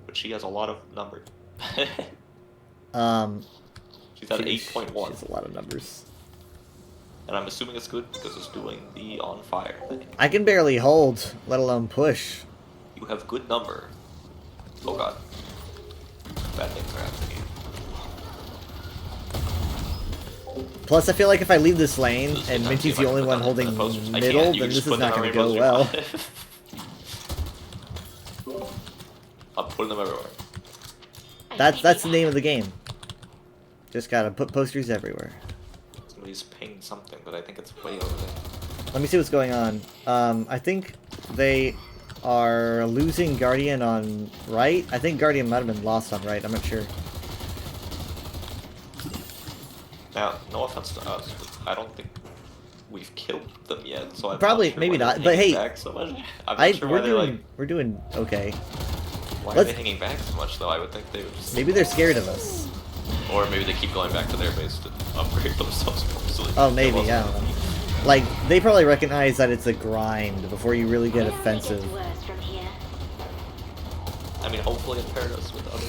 but she has a lot of numbers. She's at 8.1. She has a lot of numbers. And I'm assuming it's good because it's doing the on fire thing. I can barely hold, let alone push. You have good number. Oh god. Bad things are happening. Plus, I feel like if I leave this lane and Minty's the only one holding middle, then this is not going to go well. I'm putting them everywhere. That's the name of the game. Just gotta put posters everywhere. Somebody's pinged something, but I think it's way over there. Let me see what's going on. I think they are losing Guardian on right. I think Guardian might have been lost on right. I'm not sure. Now, no offense to us, but I don't think we've killed them yet, so I'm Probably, not sure maybe why not. they're But hanging hey, back so much. I'm not sure why we're doing okay. Why are they hanging back so much, though? I would think they would just... Maybe they're scared of us. Or maybe they keep going back to their base to upgrade themselves more easily. Oh, maybe, yeah. Like, they probably recognize that it's a grind before you really get offensive. I mean, hopefully it paired us with other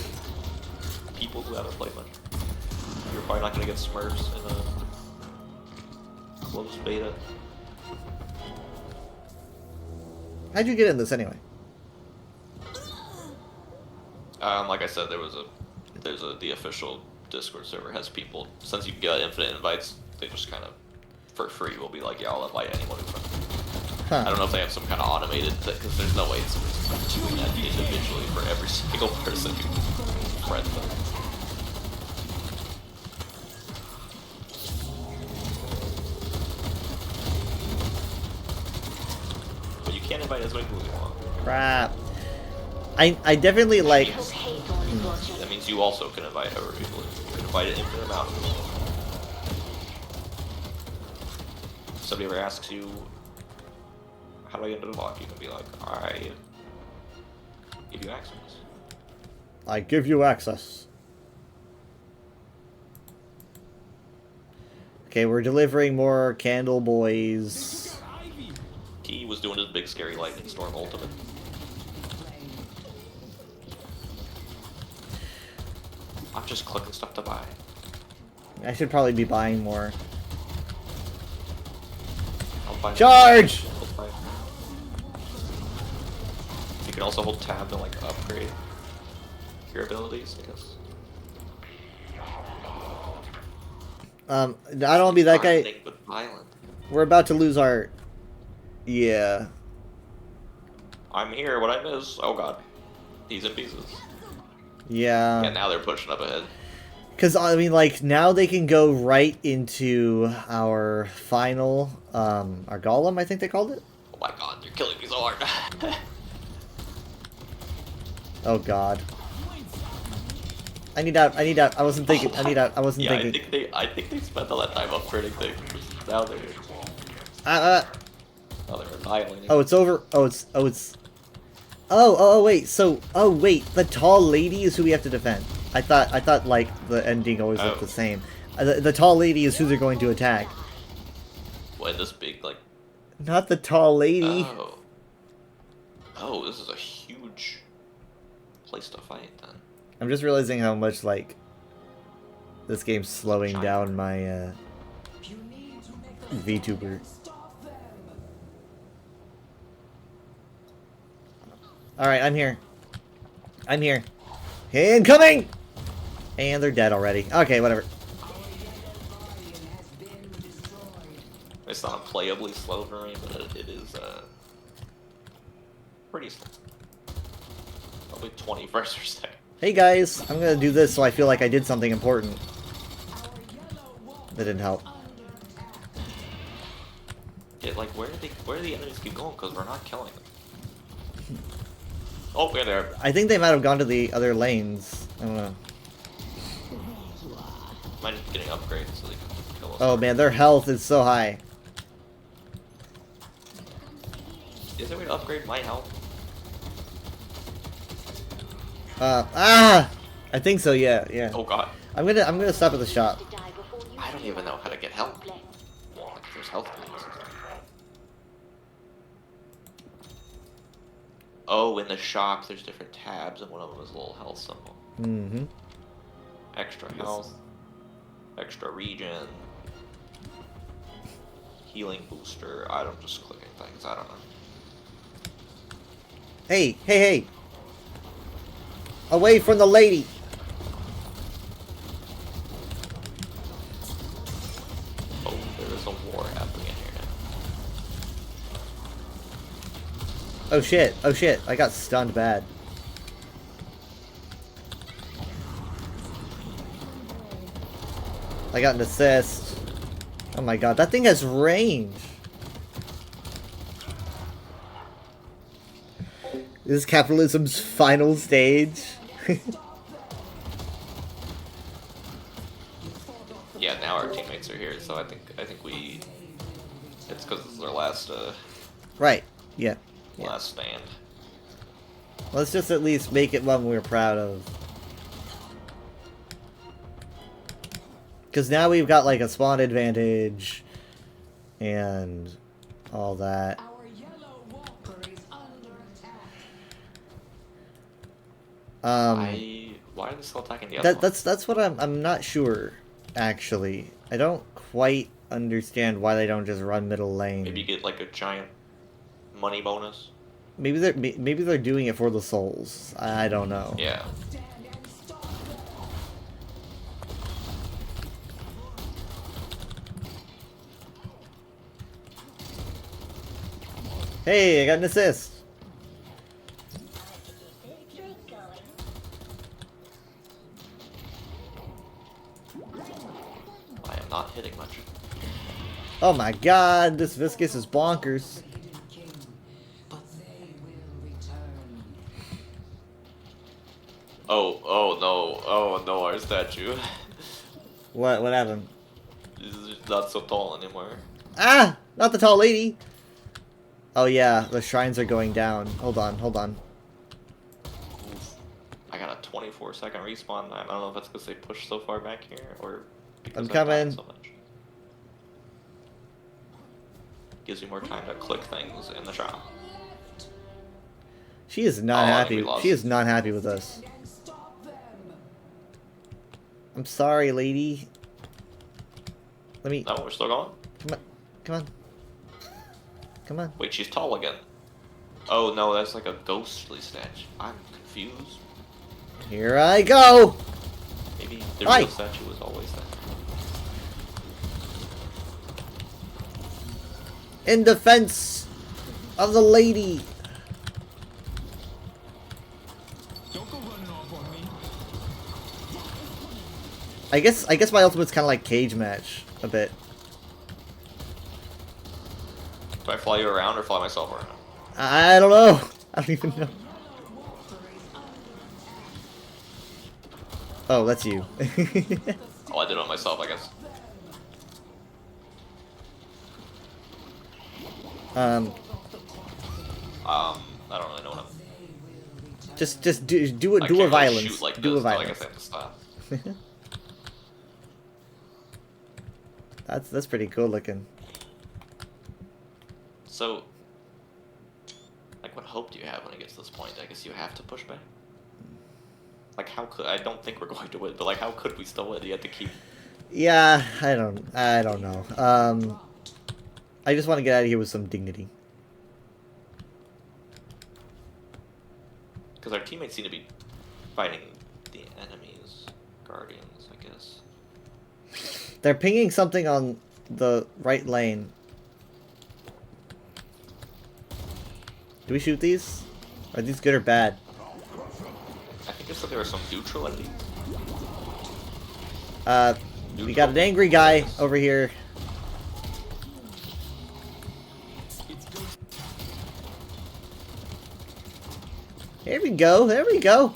people who haven't played much. You're probably not going to get Smurfs in a closed beta. How'd you get in this anyway? Like I said, the official Discord server has people. Since you get infinite invites, they just kind of, for free, will be like, yeah, I'll invite anyone who's friendly. I don't know if they have some kind of automated thing, because there's no way it's doing that individually for every single person who friends them. But you can't invite as many people as you want. Crap. I definitely like... That means you also can invite however people. You can invite an infinite amount. If somebody ever asks you, how do I get into the lock? You can be like, I give you access. I give you access. Okay, we're delivering more Candle Boys. He was doing his big scary lightning storm ultimate. I'm just clicking stuff to buy. I should probably be buying more. I'll buy Charge! You can also hold tab to like upgrade your abilities, I guess. I don't want to be that guy. But violent. We're about to lose our... Yeah. I'm here, what I miss? Oh god. He's in pieces. Yeah. Yeah, now they're pushing up ahead. Because, I mean, like, now they can go right into our final, our Golem, I think they called it? Oh my god, you're killing me so hard. Oh god. I need out, I wasn't thinking, I need out, I wasn't yeah, thinking. I think they spent all that time upgrading things. Now they're... Now they're annihilating. Oh, it's over, Oh, wait, so, wait, the tall lady is who we have to defend. I thought, like, the ending always looked the same. The tall lady is who they're going to attack. What, this big, like... Not the tall lady. Oh, this is a huge place to fight, then. I'm just realizing how much like this game's slowing down my VTuber. Alright, I'm here. I'm here. Incoming! And they're dead already. Okay, whatever. It's not playably slow for me, but it is pretty slow. Probably 20 frames per second. Hey guys, I'm gonna do this so I feel like I did something important. That didn't help. Yeah, like where do the enemies keep going? Because we're not killing them. Oh, yeah, there. I think they might have gone to the other lanes. I don't know. Might just be getting upgrades so they can kill us. Oh man, their health is so high. Is there a way to upgrade my health? I think so. Yeah, yeah. Oh god. I'm gonna stop at the shop. I don't even know how to get help. Like, there's health points. Oh, in the shop, there's different tabs, and one of them is a little health symbol. Mm-hmm. Extra health, extra regen, healing booster. I'm just clicking things. I don't know. Hey, hey, hey! Away from the lady! Oh, there is a war happening in here now. Oh shit, oh shit, I got stunned bad. I got an assist. Oh my god, that thing has range! This is capitalism's final stage. Yeah, now our teammates are here, so I think we. It's because this is our last Right, yeah. last stand. Let's just at least make it one we're proud of. Because now we've got like a spawn advantage and all that. Why are they still attacking the other one? That's what I'm not sure, actually. I don't quite understand why they don't just run middle lane. Maybe get like a giant money bonus. Maybe they're doing it for the souls. I don't know. Yeah. Hey, I got an assist. I am not hitting much. Oh my god, this Viscus is bonkers. Oh no, oh no, our statue. What happened? He's not so tall anymore. Ah! Not the tall lady! Oh yeah, the shrines are going down. Hold on, hold on. I got a 24-second respawn time. I don't know if that's because they pushed so far back here or because I'm I died coming. so much. Gives you more time to click things in the shop. She is not Oh, I think happy. we lost. She is not happy with us. I'm sorry, lady. Let me. No, we're still going? Come on. Come on. Come on. Wait, she's tall again. Oh no, that's like a ghostly statue. I'm confused. Here I go! Maybe the Hi. real statue was always that. In defense of the lady. I guess my ultimate's kind of like cage match a bit. Do I fly you around or fly myself around? I don't know. I don't even know. Oh, that's you. Oh, I did it myself, I guess. I don't really know what I'm... Just do I a can't violence. shoot like Do a this, so I violence. guess I have to stop. That's pretty cool looking. So, like, what hope do you have when it gets to this point? I guess you have to push back. Like, how could I don't think we're going to win, but like, how could we still win? You have to keep. Yeah, I don't know. I just want to get out of here with some dignity. Because our teammates seem to be fighting the enemy's guardians, I guess. They're pinging something on the right lane. Do we shoot these? Are these good or bad? I think just that there are some neutral enemies. We got an angry guy over here. There we go. There we go.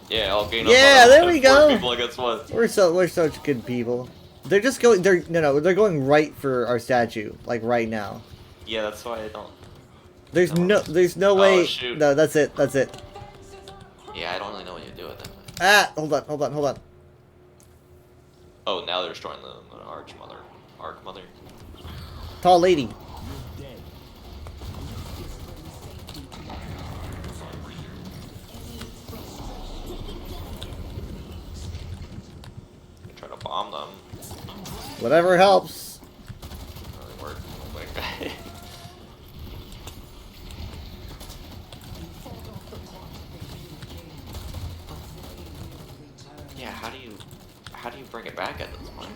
Yeah, I'll gain Yeah, up on there we go. People against one. We're such good people. They're just going. They're going right for our statue, like right now. Yeah, that's why I don't. There's no way. Shoot. No, that's it. That's it. Yeah, I don't really know what you do with them. Ah, hold on. Oh, now they're destroying the Arch Mother. Tall lady. Try to bomb them. Whatever helps. Really work. Like, yeah, how do you bring it back at this point?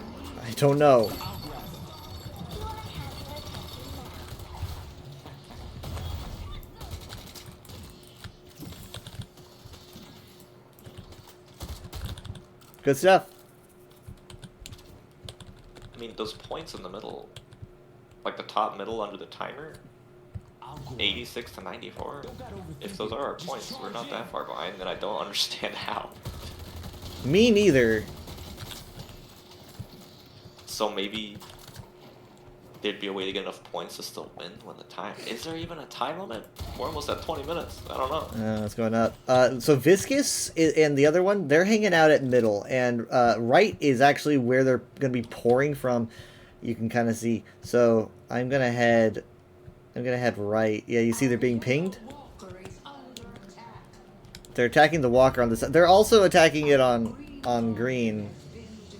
I don't know. Good stuff. I mean, those points in the middle, like the top middle under the timer, 86 to 94. If those are our points, we're not that far behind, and I don't understand how. Me neither. So maybe there'd be a way to get enough points to still win when the time. Is there even a time limit? We're almost at 20 minutes. I don't know. It's going up. So Viscous and the other one, they're hanging out at middle, and right is actually where they're going to be pouring from. You can kind of see. So I'm gonna head right. Yeah, you see they're being pinged. They're attacking the walker on the side. They're also attacking it on green,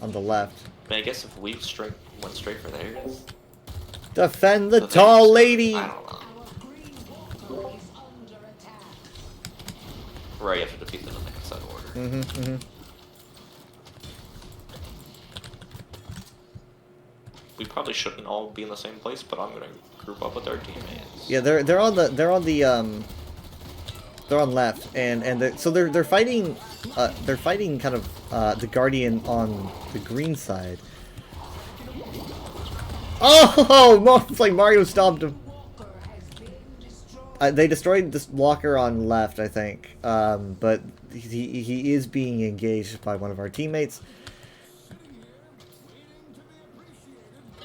on the left. I mean, I guess if we went straight for theirs. Defend the tall lady. I don't know. Right, you have to defeat them in the consent order. We probably shouldn't all be in the same place, but I'm gonna group up with our teammates. Yeah, they're on left, and they're fighting kind of the Guardian on the green side. Oh, it's like Mario stomped him. They destroyed this walker on left, I think, but he is being engaged by one of our teammates.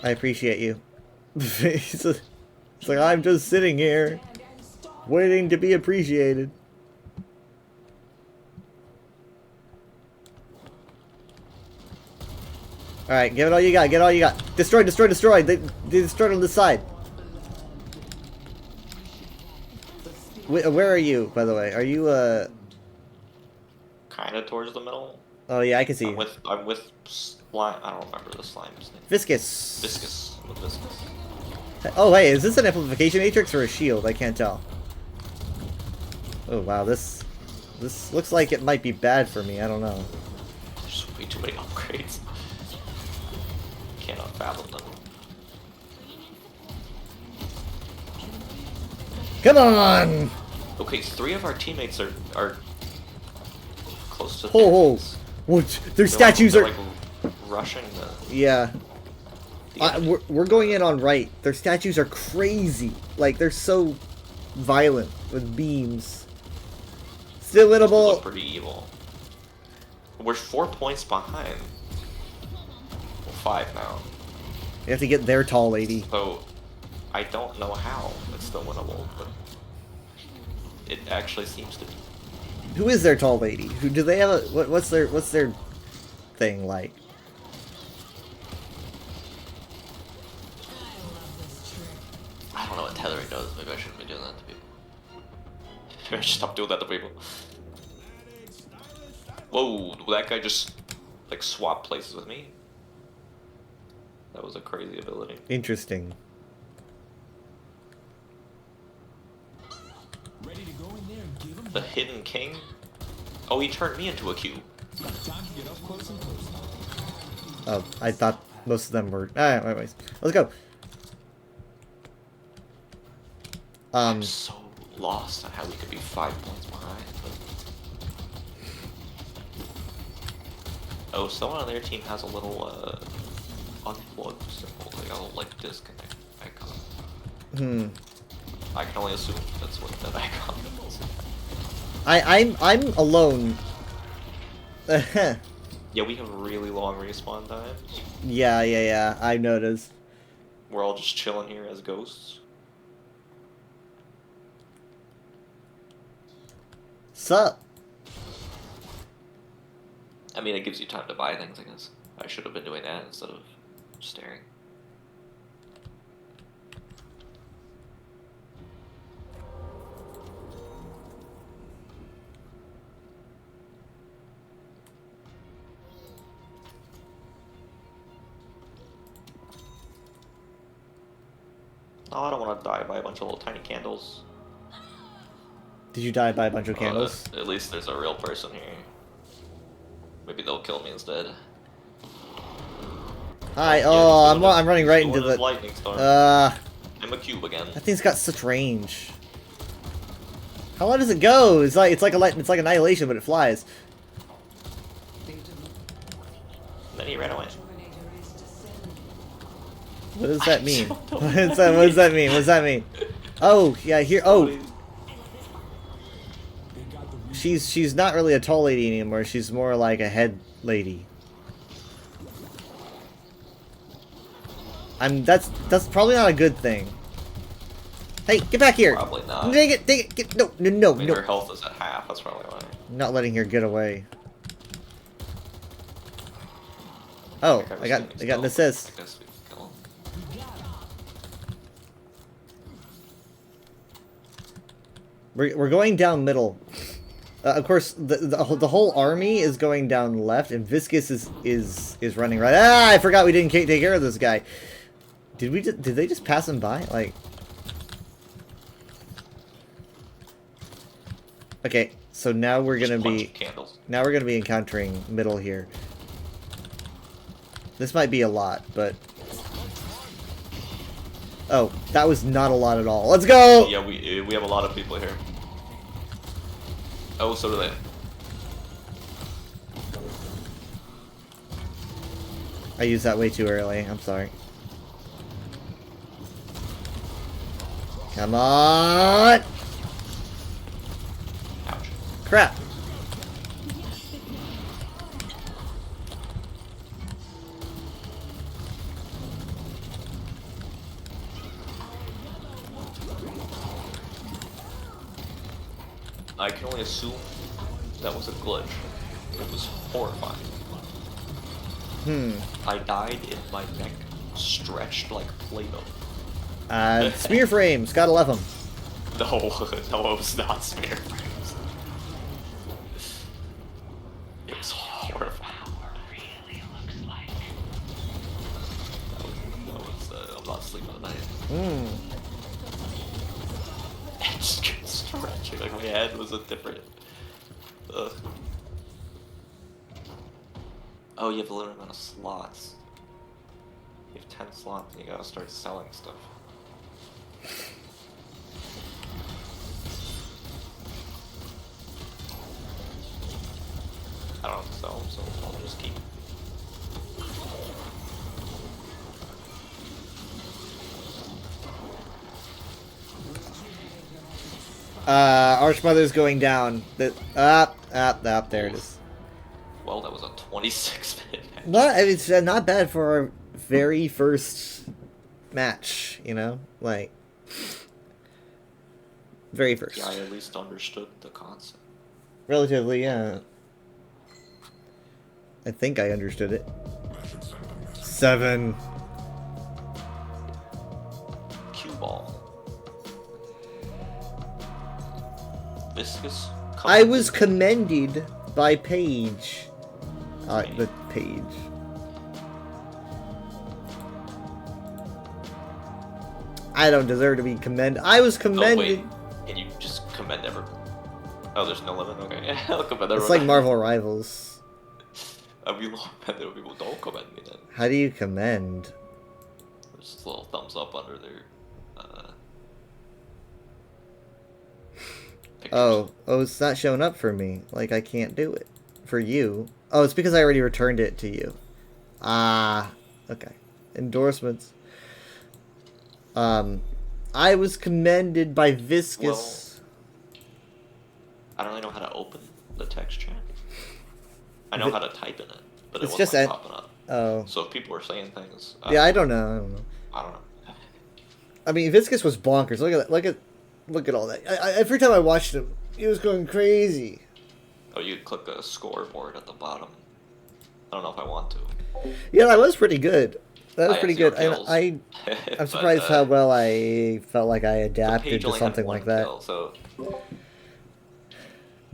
I appreciate you. It's like, I'm just sitting here, waiting to be appreciated. Alright, give it all you got, get all you got. Destroy, destroy, destroy! They destroyed on this side. Where are you, by the way? Are you, Kinda towards the middle. Oh yeah, I can see you. I'm with slime. I don't remember the slime's name. Viscous. Viscous. With Viscous. Oh, hey, is this an amplification matrix or a shield? I can't tell. Oh, wow, this looks like it might be bad for me. I don't know. There's way too many upgrades. Cannot fathom them. Come on! Okay, 3 of our teammates are close to. Oh, what? Their statues are like rushing the. Yeah. We're going in on right. Their statues are crazy. Like, they're so violent with beams. Still winnable. Look pretty evil. We're 4 points behind. Well, 5 now. You have to get their tall lady. So, I don't know how it's still winnable, but it actually seems to be. Who is their tall lady? Who do they have? What's their thing like? I don't know what tethering does. Maybe I shouldn't be doing that to people. Maybe I should stop doing that to people. Whoa, that guy just like swapped places with me. That was a crazy ability. Interesting. Ready to go in there and give him The Hidden King? Oh, he turned me into a cube. time to get up close and personal. Oh, I thought most of them were. Anyways, let's go. I'm so lost on how we could be 5 points behind. But... Oh, someone on their team has a little unplugged symbol, like a little like disconnect icon. I can only assume that's what that icon is. I'm alone. Yeah, we have really long respawn times. Yeah. I noticed. We're all just chilling here as ghosts. Sup? I mean, it gives you time to buy things, I guess. I should have been doing that instead of staring. Oh, I don't want to die by a bunch of little tiny candles. Did you die by a bunch of candles? At least there's a real person here. Maybe they'll kill me instead. Hi. Oh, I'm running right into the. Lightning storm. I'm a cube again. That thing's got such range. How low does it go? It's like Annihilation, but it flies. Then he ran away. What does that mean? What does that mean? What does that mean? Oh, yeah, here. Oh. She's not really a tall lady anymore. She's more like a head lady. That's probably not a good thing. Hey, get back here! Probably not. Dang it, no. I mean, her health is at half, that's probably why. I'm not letting her get away. Oh, I got an assist. I guess we can kill him. We're going down middle. Of course, the whole army is going down left, and Viscus is running right. Ah, I forgot we didn't take care of this guy. Did they just pass him by? Like, okay, so now we're gonna be encountering middle here. This might be a lot, but oh, that was not a lot at all. Let's go. Yeah, we have a lot of people here. Oh, so do they. I used that way too early. I'm sorry. Come on! Ouch. Crap! I can only assume that was a glitch. It was horrifying. I died in my neck stretched like Play-Doh. Smear frames, gotta love them. No, it was not smear frames. It was horrifying. I'm not sleeping tonight. It's just stretching, like my head was a different... Ugh. Oh, you have a limited amount of slots. You have 10 slots and you gotta start selling stuff. I don't have to sell them, so I'll just keep. Archmother's going down. There it is. Well, that was a 26-minute match. It's not bad for our very first match, you know? Like, very first. Yeah, I at least understood the concept. Relatively, yeah. I think I understood it. 7. Cue ball. Viscous. I was commended by Paige. The Paige. I don't deserve to be commended. I was commended. Oh, wait. Can you just commend everyone? Oh, there's no limit? Okay. Yeah, I'll commend everyone. It's like Marvel Rivals. I mean, people don't commend me then. How do you commend? Just a little thumbs up under their Oh, it's not showing up for me. Like, I can't do it. For you. Oh, it's because I already returned it to you. Ah, okay. Endorsements. I was commended by Viscous. Well, I don't really know how to open the text chat. I know how to type in it, but it's it just wasn't popping up. Oh. So if people are saying things... Yeah, I don't know. I don't know. I mean, Viscous was bonkers. Look at that. Look at all that. Every time I watched him, he was going crazy. Oh, you click a scoreboard at the bottom. I don't know if I want to. Yeah, that was pretty good. That was I pretty had good. 0 And kills. I'm But, surprised how well I felt like I adapted Paige to only had something 1 like that. kill, so...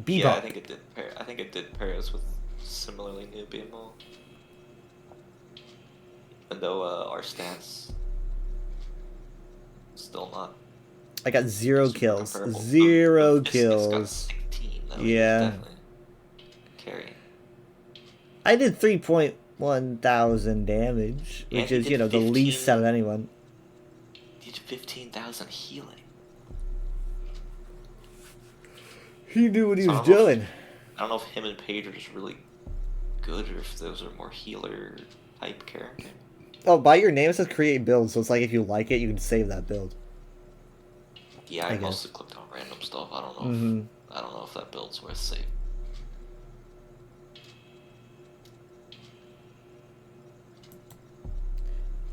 Bebop. Yeah, I think it did pair us with similarly new people. And though our stats still not. I got 0 kills. comparable. 0 Viscous got kills. 16, though. Yeah. Definitely carrying. I did 3.1 thousand damage, Yeah, which he is, did you know, the least 15. out of anyone. He did 15,000 healing. He knew what he So was I don't know doing. I don't know if him and Paige are just really good or if those are more healer type characters. Oh, by your name it says create build, so it's like if you like it, you can save that build. Yeah, I I guess. mostly clicked on random stuff. I don't know. Mm-hmm. I don't know if that build's worth saving.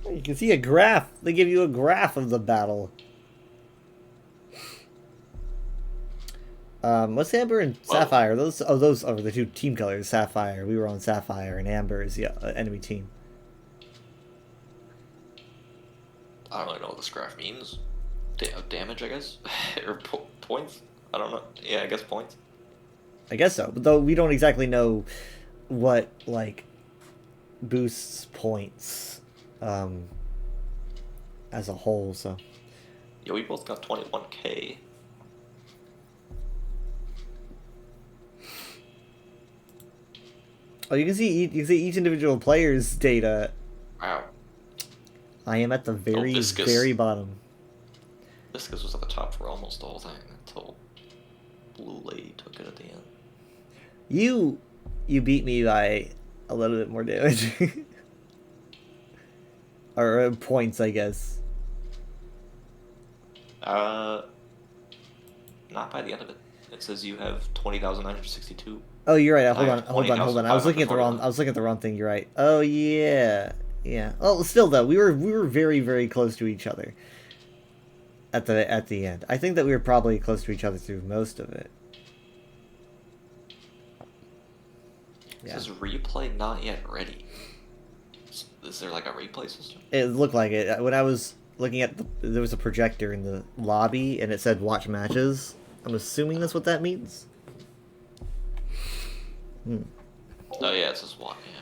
You can see a graph. They give you a graph of the battle. What's Amber and Sapphire? Those are the two team colors. Sapphire. We were on Sapphire, and Amber is the enemy team. I don't really know what this graph means. Damage, I guess, or points. I don't know. Yeah, I guess points. I guess so, but though we don't exactly know what like boosts points as a whole. So Yeah, we both got 21k. oh, you can see each individual player's data. Wow. I am at the very Viscous. very bottom. Viscous was at the top for almost the whole thing until Blue Lady took it at the end. You beat me by a little bit more damage. or points, I guess. Not by the end of it. It says you have 20,962. Oh, you're right. I Hold have on. I was looking at the wrong. 20,541. I was looking at the wrong thing. You're right. Oh yeah. Well, still though, we were very very close to each other. At the end, I think that we were probably close to each other through most of it. It says replay not yet ready. Is there like a replay system? It looked like it when I was looking at there was a projector in the lobby and it said watch matches. I'm assuming that's what that means. Oh yeah, it says what? Yeah.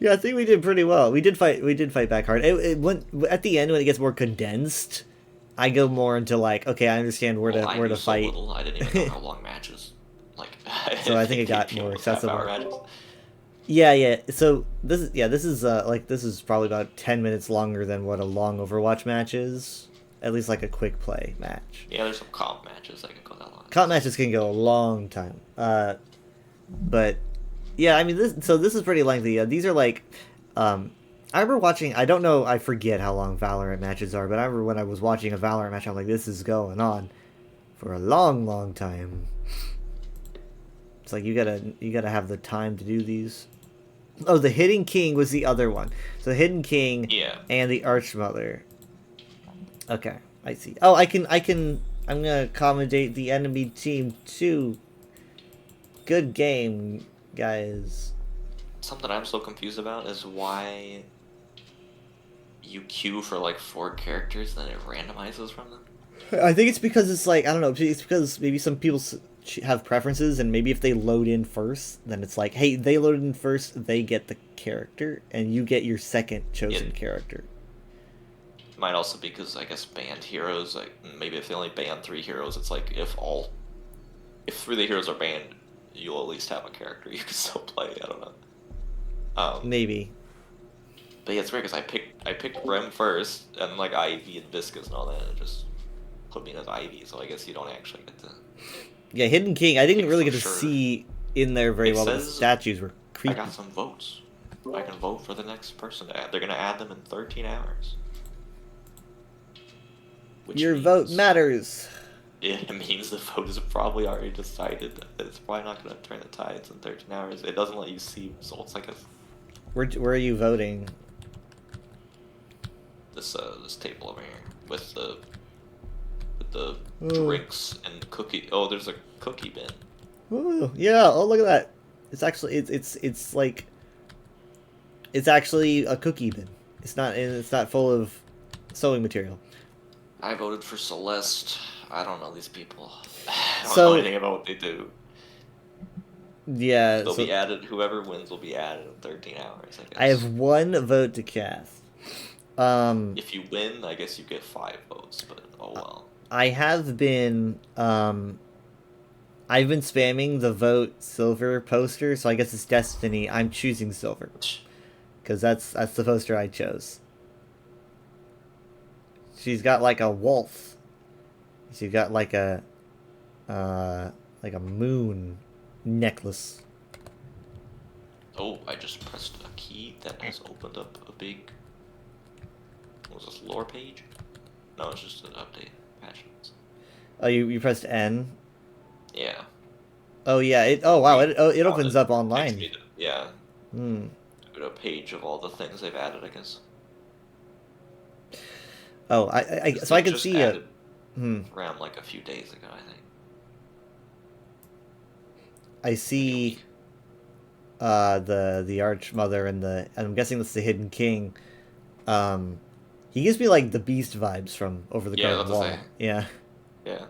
Yeah, I think we did pretty well. We did fight back hard. It went at the end when it gets more condensed. I go more into like, okay, I understand where I to knew fight. So little, I didn't even know how long matches. Like. So I think it got more accessible. Half-hour matches. Yeah. So this is probably about 10 minutes longer than what a long Overwatch match is. At least like a quick play match. Yeah, there's some comp matches that can go that long. Comp matches can go a long time. But yeah, I mean this is pretty lengthy. These are like I remember watching, I don't know, I forget how long Valorant matches are, but I remember when I was watching a Valorant match, I'm like, this is going on for a long, long time. It's like you gotta have the time to do these. Oh, the Hidden King was the other one. So Hidden King and the Archmother. Okay, I see. Oh, I'm gonna accommodate the enemy team too. Good game, guys. Something I'm so confused about is why you queue for like 4 characters and then it randomizes from them. I think it's because it's like, I don't know, it's because maybe some people have preferences, and maybe if they load in first, then it's like, hey, they loaded in first, they get the character, and you get your second chosen character. Might also be because I guess banned heroes, like maybe if they only ban 3 heroes, it's like if 3 of the heroes are banned, you'll at least have a character you can still play. I don't know. Maybe. But yeah, it's weird because I picked Rem first, and like Ivy and Viscous and all that, and it just put me in as Ivy. So I guess you don't actually get to. Yeah, Hidden King. I didn't really get to sure. see in there very It well. The says statues were I creepy. got some votes. I can vote for the next person to add. They're gonna add them in 13 hours. Which Your vote matters. It means the vote is probably already decided. It's probably not gonna turn the tides in 13 hours. It doesn't let you see results like Where are you voting? this table over here with the Ooh. drinks and cookie. Oh, there's a cookie bin. Ooh, yeah. Oh, look at that. It's actually it's like it's actually a cookie bin. It's not full of sewing material. I voted for Celeste. I don't know these people. I don't So- know anything about what they do. Yeah. They'll so be added. Whoever wins will be added in 13 hours. I guess. I have 1 vote to cast. If you win, I guess you get 5 votes. But oh well. I have been I've been spamming the vote silver poster, so I guess it's destiny. I'm choosing silver because that's the poster I chose. She's got like a wolf. She's got like a moon necklace. Oh, I just pressed a key that has opened up a big. What was this, lore page? No, it's just an update. Patch notes. Oh, you pressed N. Yeah. Oh yeah. It opens up online. Yeah. Hmm. A page of all the things they've added, I guess. Oh, so I can just see it. added RAM like a few days ago, I think. I see the Archmother and I'm guessing that's the Hidden King. He gives me like the Beast vibes from Over the Yeah, Garden that's what Wall. I say. Yeah. Yeah.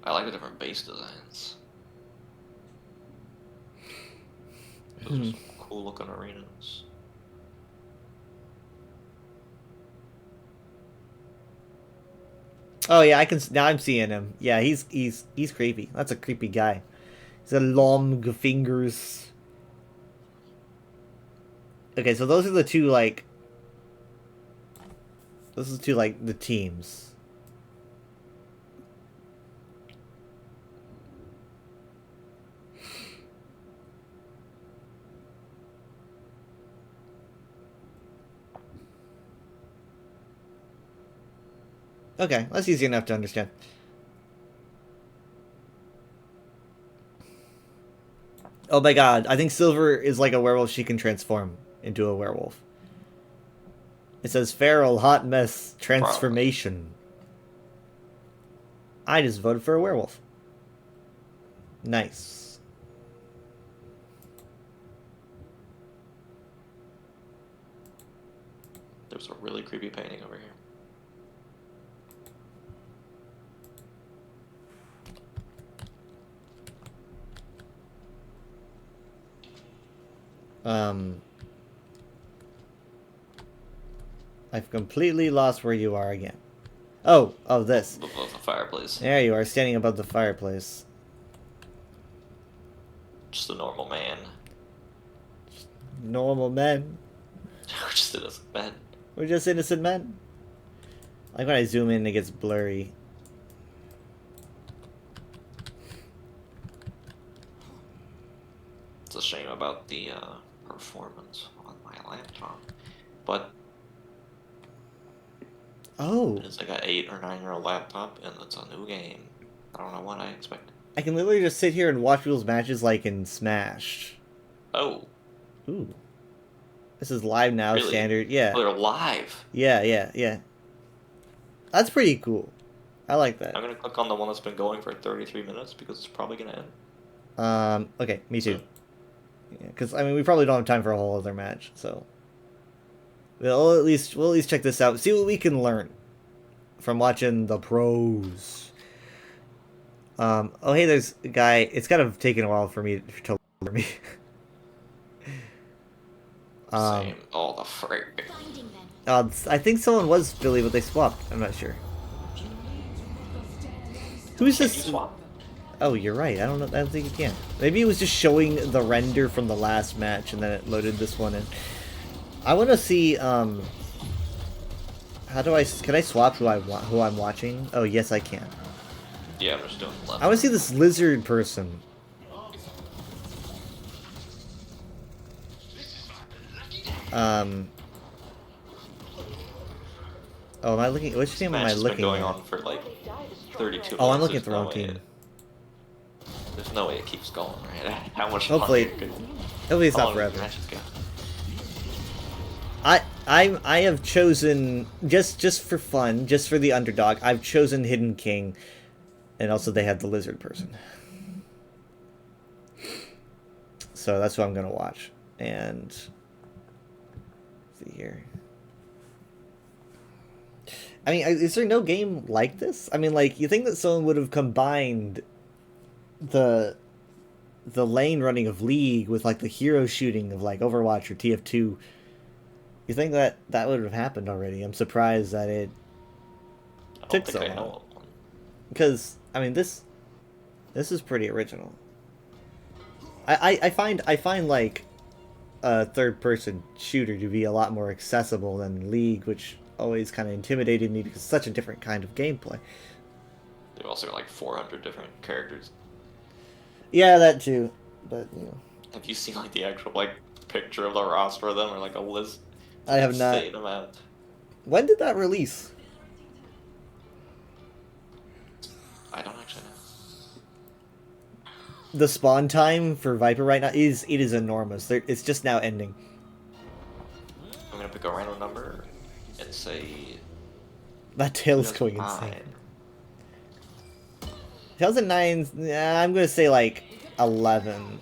I like the different base designs. Those are some cool looking arenas. Oh yeah, now I'm seeing him. Yeah, he's creepy. That's a creepy guy. He's got long fingers. Okay, so those are the two like the teams. Okay, that's easy enough to understand. Oh my god, I think Silver is like a werewolf. She can transform into a werewolf. It says feral hot mess transformation. I just voted for a werewolf. Nice. There's a really creepy painting over here. I've completely lost where you are again. Oh, this. Above the fireplace. There you are, standing above the fireplace. Just a normal man. Normal men. We're just innocent men. We're just innocent men. Like when I zoom in, it gets blurry. It's a shame about the performance on my laptop, but it's like an 8 or 9-year-old laptop, and it's a new game. I don't know what I expected. I can literally just sit here and watch people's matches like in Smash. Oh. Ooh. This is live now, Really? standard. Yeah. Oh, they're live. Yeah. That's pretty cool. I like that. I'm gonna click on the one that's been going for 33 minutes because it's probably gonna end. Okay, me too. Because I mean, we probably don't have time for a whole other match, so we'll at least check this out, see what we can learn from watching the pros. Oh hey, there's a guy. It's kind of taken a while for me to for me. Same. Oh, the frick. I think someone was Billy, but they swapped. I'm not sure. Who's this? Oh, you're right. I don't think you can. Maybe it was just showing the render from the last match, and then it loaded this one in. I want to see. How do I? Can I swap who I'm watching? Oh, yes, I can. Yeah, I'm just doing left. I want to see this lizard person. Oh, am I looking? Which team am I looking going at? on for like 32 Oh, I'm minutes. looking at the There's wrong no team. way there's no way it keeps going, right? How much Hopefully, longer hopefully it's how not long do forever. matches go? I have chosen just for fun, just for the underdog. I've chosen Hidden King, and also they have the lizard person. So that's what I'm gonna watch. And let's see here. I mean, is there no game like this? I mean, like, you think that someone would have combined the lane running of League with like the hero shooting of like Overwatch or TF2? You think that would have happened already? I'm surprised that it took so long. Because I mean, this is pretty original. I find like a third-person shooter to be a lot more accessible than League, which always kind of intimidated me because it's such a different kind of gameplay. There also are like 400 different characters. Yeah, that too. But you know, Have you seen like the actual like picture of the roster of them, or like a list? I have not. Insane amount. When did that release? I don't actually know. The spawn time for Viper right now is enormous. It's just now ending. I'm gonna pick a random number and say. That tail is going insane. 2009. I'm gonna say like 11.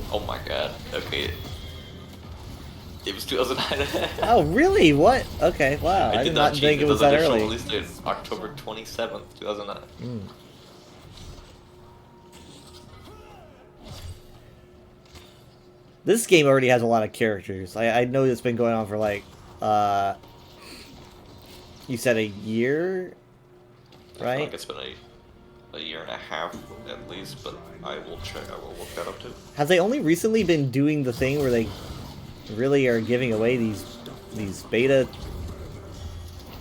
Oh my god. Okay. It was 2009. Oh really? What? Okay. Wow. I did not cheat. think it was that early. Release date October 27th, 2009. This game already has a lot of characters. I know it's been going on for like, you said a year, right? I feel like it's been a year and a half at least, but I will check. I will look that up too. Have they only recently been doing the thing where they really are giving away these beta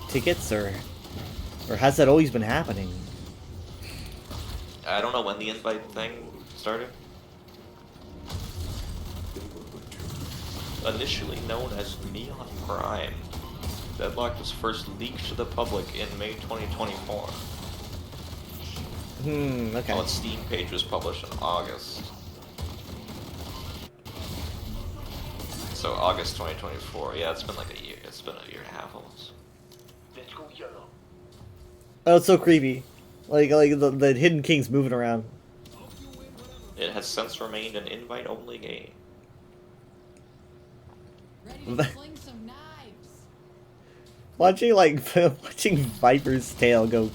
tickets, or has that always been happening? I don't know when the invite thing started. Initially known as Neon Prime, Deadlock was first leaked to the public in May 2024. Okay. While its Steam page was published in August. So August 2024. Yeah, it's been like a year. It's been a year and a half almost. Oh, it's so creepy. Like the Hidden King's moving around. It has since remained an invite-only game. Watching watching Viper's tail go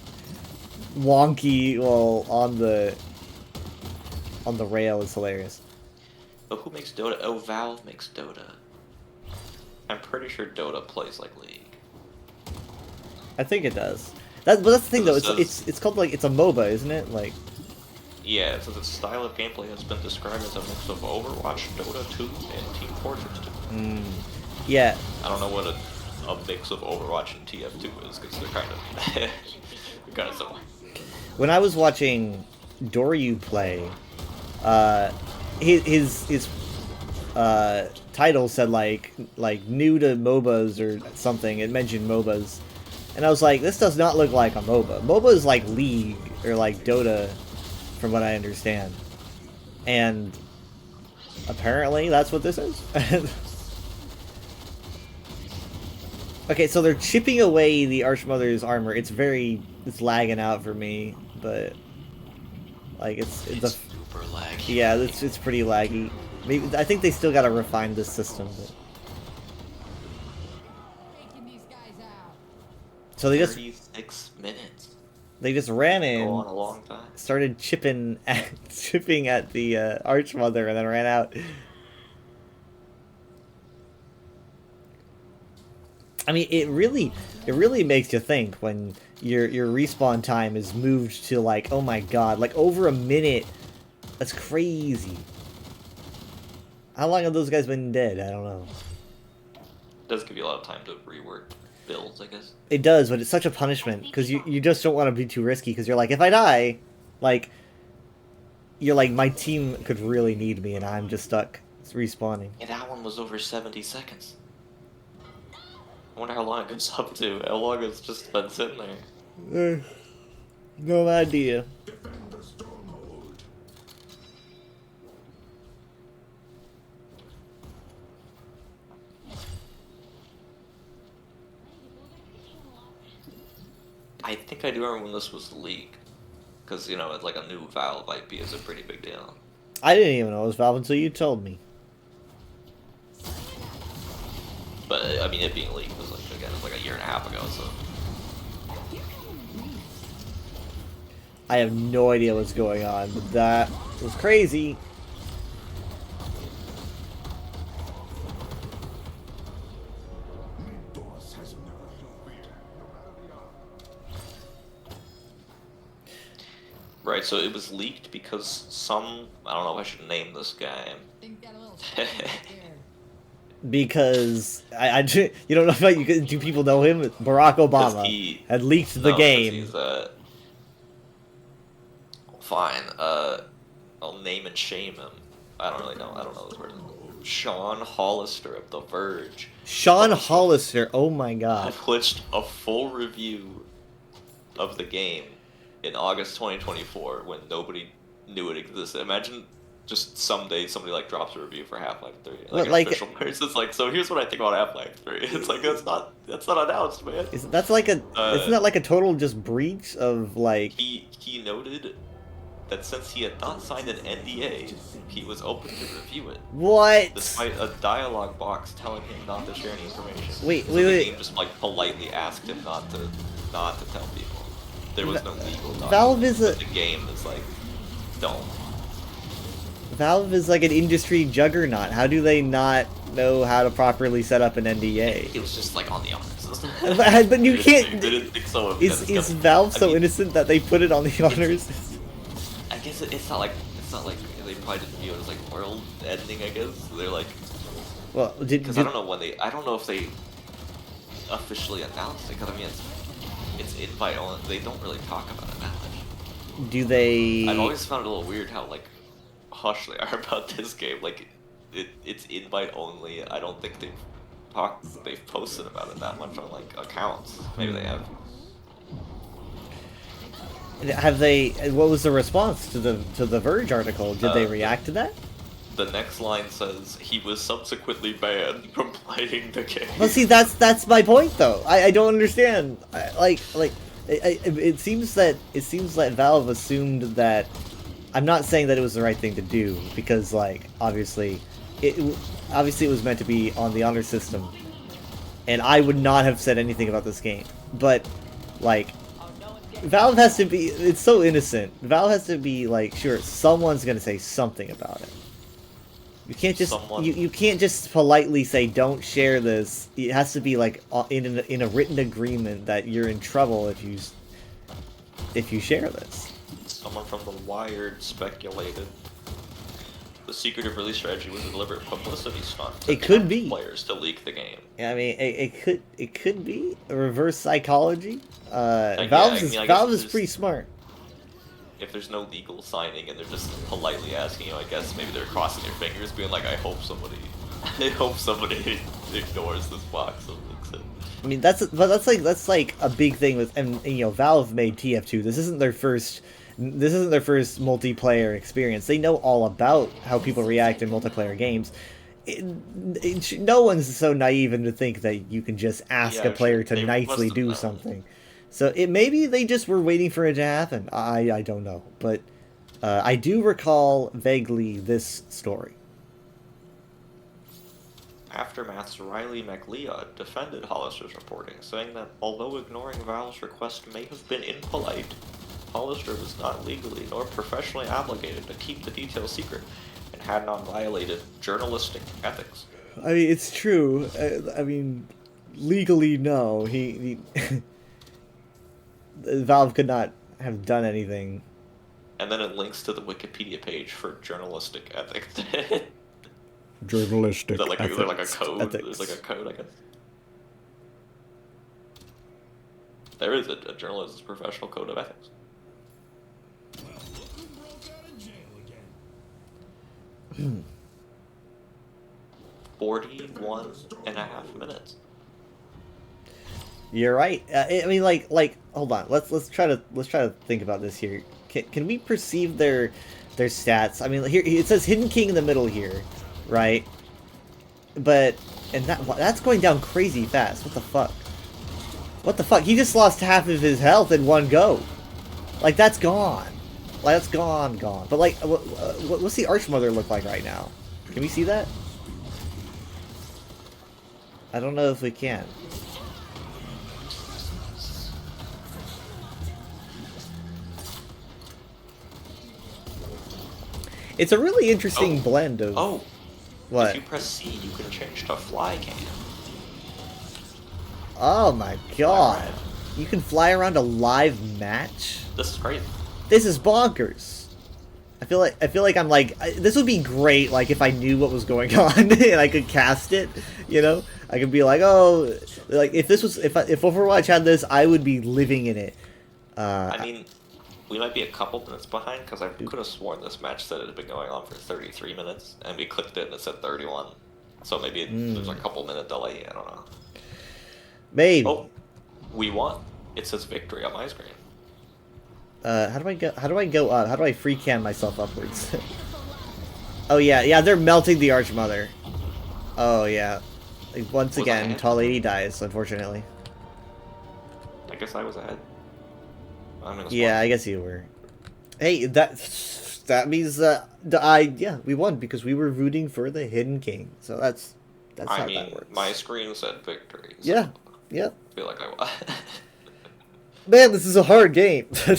wonky while on the rail is hilarious. But who makes Dota? Oh, Valve makes Dota. I'm pretty sure Dota plays like League. I think it does. But that's the thing though. It says- It's called like it's a MOBA, isn't it? Like. Yeah, it says its style of gameplay has been described as a mix of Overwatch, Dota 2, and Team Fortress 2. Yeah. I don't know what a mix of Overwatch and TF2 is, because they're kind of similar. When I was watching Doryu play, his title said like new to MOBAs or something. It mentioned MOBAs, and I was like, this does not look like a MOBA. MOBA is like League or like Dota, from what I understand, and apparently that's what this is. Okay, so they're chipping away the Archmother's armor. It's lagging out for me, but like it's super laggy. Yeah, it's pretty laggy. Maybe I think they still gotta refine this system. But... So they just 36 minutes. They just ran in, Go on a long time. started chipping at the Archmother, and then ran out. I mean, it really makes you think when your respawn time is moved to like, oh my god, like over a minute. That's crazy. How long have those guys been dead? I don't know. It does give you a lot of time to rework builds, I guess. It does, but it's such a punishment because you just don't want to be too risky because you're like, if I die, like, you're like, my team could really need me and I'm just stuck respawning. Yeah, that one was over 70 seconds. I wonder how long it goes up to. How long it's just been sitting there. No idea. I think I do remember when this was leaked. Because, you know, like a new Valve IP is a pretty big deal. I didn't even know it was Valve until you told me. But, I mean, it being leaked was, like, again, it was like a year and a half ago, so... I have no idea what's going on, but that was crazy. Right, so it was leaked because some... I don't know if I should name this guy. Because you don't know about you. Do people know him? Barack Obama had leaked the game. He's, fine. I'll name and shame him. I don't really know. I don't know this word. Sean Hollister of The Verge. Sean Hollister. Oh my god. Published a full review of the game in August 2024 when nobody knew it existed. Imagine just someday somebody like drops a review for Half-Life 3. Like official words. It's like, so here's what I think about Half-Life 3. It's like that's not announced, man. That's like a isn't that like a total just breach of like he noted that since he had not signed an NDA, he was open to review it. What? Despite a dialogue box telling him not to share any information. Wait. The game just like politely asked him not to tell people. There was no legal document. Valve is the game is like, don't. Valve is like an industry juggernaut. How do they not know how to properly set up an NDA? It was just like on the honors. But you can't. They didn't think so. Is Valve so innocent that they put it on the honors? I guess it's not like they probably didn't view it as like world ending. I guess they're like. Well, because I don't know when I don't know if they officially announced it. Because I mean, it's invite only. They don't really talk about it that much. Do they? I've always found it a little weird how like hush they are about this game. Like it's invite only. I don't think they've posted about it that much on like accounts. Maybe they have. Have they? What was the response to the Verge article? Did they react to that? The next line says he was subsequently banned from playing the game. Well, see, that's my point, though. I don't understand. It seems that Valve assumed that. I'm not saying that it was the right thing to do because, like, obviously it was meant to be on the honor system, and I would not have said anything about this game. But, like, Valve has to be. It's so innocent. Valve has to be like, sure, someone's gonna say something about it. You can't just you can't just politely say don't share this. It has to be like in a written agreement that you're in trouble if you share this. Someone from The Wired speculated the secretive release strategy was a deliberate publicity stunt. It could be players to leak the game. I mean, it could be a reverse psychology. Valve is pretty smart. If there's no legal signing and they're just politely asking you, I guess maybe they're crossing their fingers, being like, I hope somebody ignores this box and leaks it. I mean, that's like a big thing with, and you know, Valve made TF2. This isn't their first multiplayer experience. They know all about how people react in multiplayer games. No one's so naive to think that you can just ask a player to nicely do something. So maybe they just were waiting for it to happen. I don't know, but I do recall vaguely this story. Aftermath's Riley McLeod defended Hollister's reporting, saying that although ignoring Val's request may have been impolite, Hollister was not legally nor professionally obligated to keep the details secret and had not violated journalistic ethics. I mean, it's true. I mean, legally, no. He Valve could not have done anything. And then it links to the Wikipedia page for journalistic ethics. Journalistic Is there like a ethics. code? There's like a code, I guess. There is a journalist's professional code of ethics. 41.5 minutes. You're right. I mean, like, hold on. Let's try to think about this here. Can we perceive their stats? I mean, here it says Hidden King in the middle here, right? But that's going down crazy fast. What the fuck? What the fuck? He just lost half of his health in one go. Like, that's gone. Like, that's gone. But like, what's the Archmother look like right now? Can we see that? I don't know if we can. It's a really interesting blend of... Oh! What? If you press C, you can change to fly cam. Oh my god. You can fly around a live match? This is great. This is bonkers. I feel like I'm like... this would be great, like, if I knew what was going on and I could cast it, you know? I could be like, oh... Like, if this was... If Overwatch had this, I would be living in it. I mean, we might be a couple minutes behind, because I could have sworn this match said it had been going on for 33 minutes, and we clicked it and it said 31. So maybe there's a couple minute delay, I don't know. Maybe. Oh, we won. It says victory on my screen. How do I go up? How do I free cam myself upwards? Oh yeah, they're melting the Archmother. Oh yeah. Like, once again, Tall Lady dies, unfortunately. I guess I was ahead. I'm gonna Yeah, I guess you were. Hey, that means we won because we were rooting for the Hidden King. So that's how that works. My screen said victory. So Yeah. Yep. I feel like I won. Man, this is a hard game. If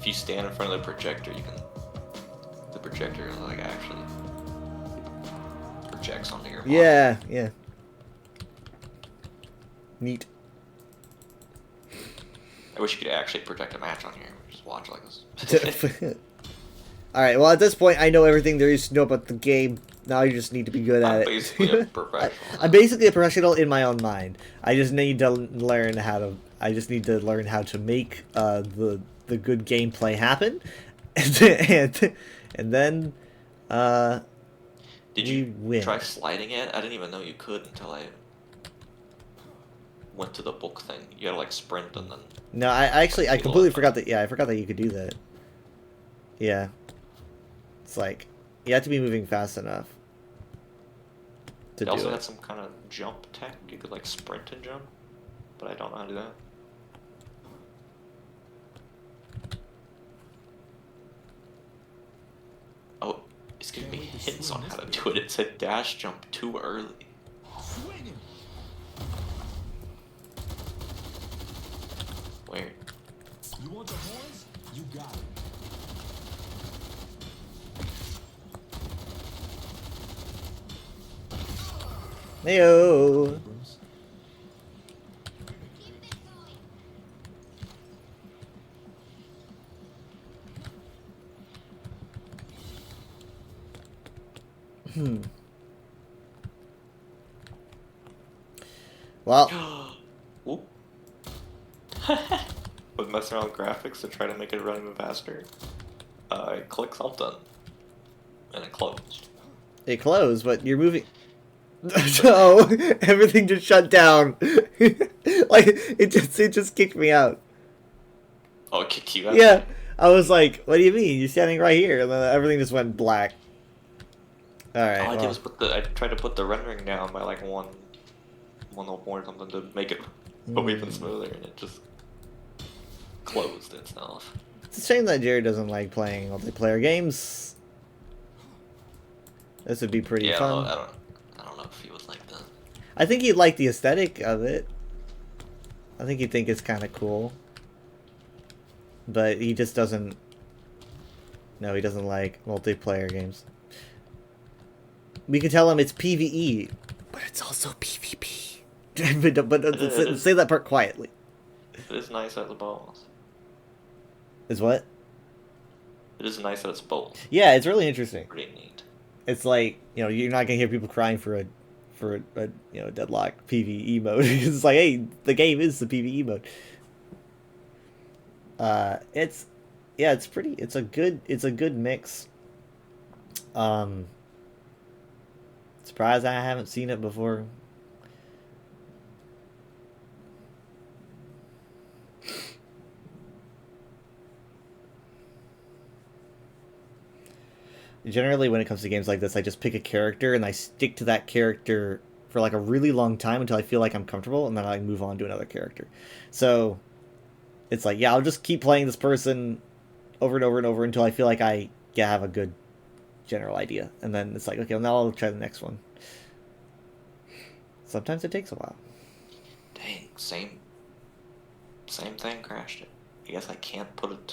you stand in front of the projector, you can. The projector like actually projects onto your. Yeah. Neat. I wish you could actually project a match on here. Just watch like this. Alright, well at this point I know everything there is to know about the game. Now you just need to be good at it. Basically a professional. I'm basically a professional in my own mind. I just need to learn how to make the good gameplay happen. and then Did you win. try sliding it? I didn't even know you could until I went to the book thing. You gotta like sprint and then. No, I completely forgot that. Yeah, I forgot that you could do that. Yeah. It's like you have to be moving fast enough to They do also it. had some kind of jump tech. You could like sprint and jump, but I don't know how to do that. Oh, it's giving me hints on how to do it. It said dash jump too early. Where? You want the horns? You got it. Heyo. Well. Oop. Was messing around with graphics to try to make it run even faster. I clicked something, and it closed. It closed, but you're moving. No, everything just shut down. Like it just kicked me out. Oh, it kicked you out? Yeah, I was like, "What do you mean? You're standing right here," and then everything just went black. All right. All I did well. was I tried to put the rendering down by like one or something to make it go even smoother, and it just closed itself. It's a shame that Jared doesn't like playing multiplayer games. This would be pretty Yeah, fun. I don't know if he would like that. I think he'd like the aesthetic of it. I think he'd think it's kind of cool. But he just doesn't... No, he doesn't like multiplayer games. We could tell him it's PvE, but it's also PvP. but say that part quietly. It is nice that it's both. Is what? It is nice that it's both. Yeah, it's really interesting. Pretty neat. It's like, you know, you're not gonna hear people crying for a you know, deadlock PvE mode. It's like, hey, the game is the PvE mode. It's a good mix. Surprised I haven't seen it before. Generally, when it comes to games like this, I just pick a character and I stick to that character for like a really long time until I feel like I'm comfortable, and then I move on to another character. So it's like, yeah, I'll just keep playing this person over and over and over until I feel like I have a good general idea, and then it's like, okay, well, now I'll try the next one. Sometimes it takes a while. Dang, same thing crashed it. I guess I can't put it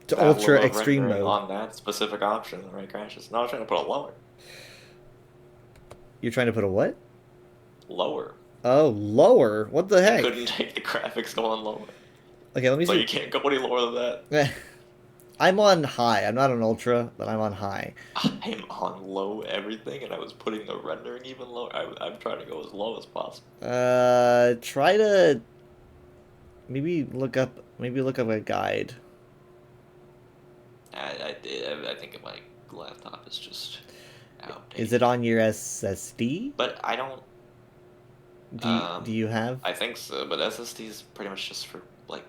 to Ultra level of extreme rendering mode. on that specific option when it crashes. No, I was trying to put it lower. You're trying to put a what? Lower. Oh, lower? What the I heck? couldn't take the graphics going lower. Okay, let me But see. you can't go any lower than that. I'm on high. I'm not on ultra, but I'm on high. I'm on low everything, and I was putting the rendering even lower. I'm trying to go as low as possible. Try to maybe look up a guide. I think my laptop is just outdated. Is it on your SSD? But I don't. Do you have? I think so, but SSD is pretty much just for like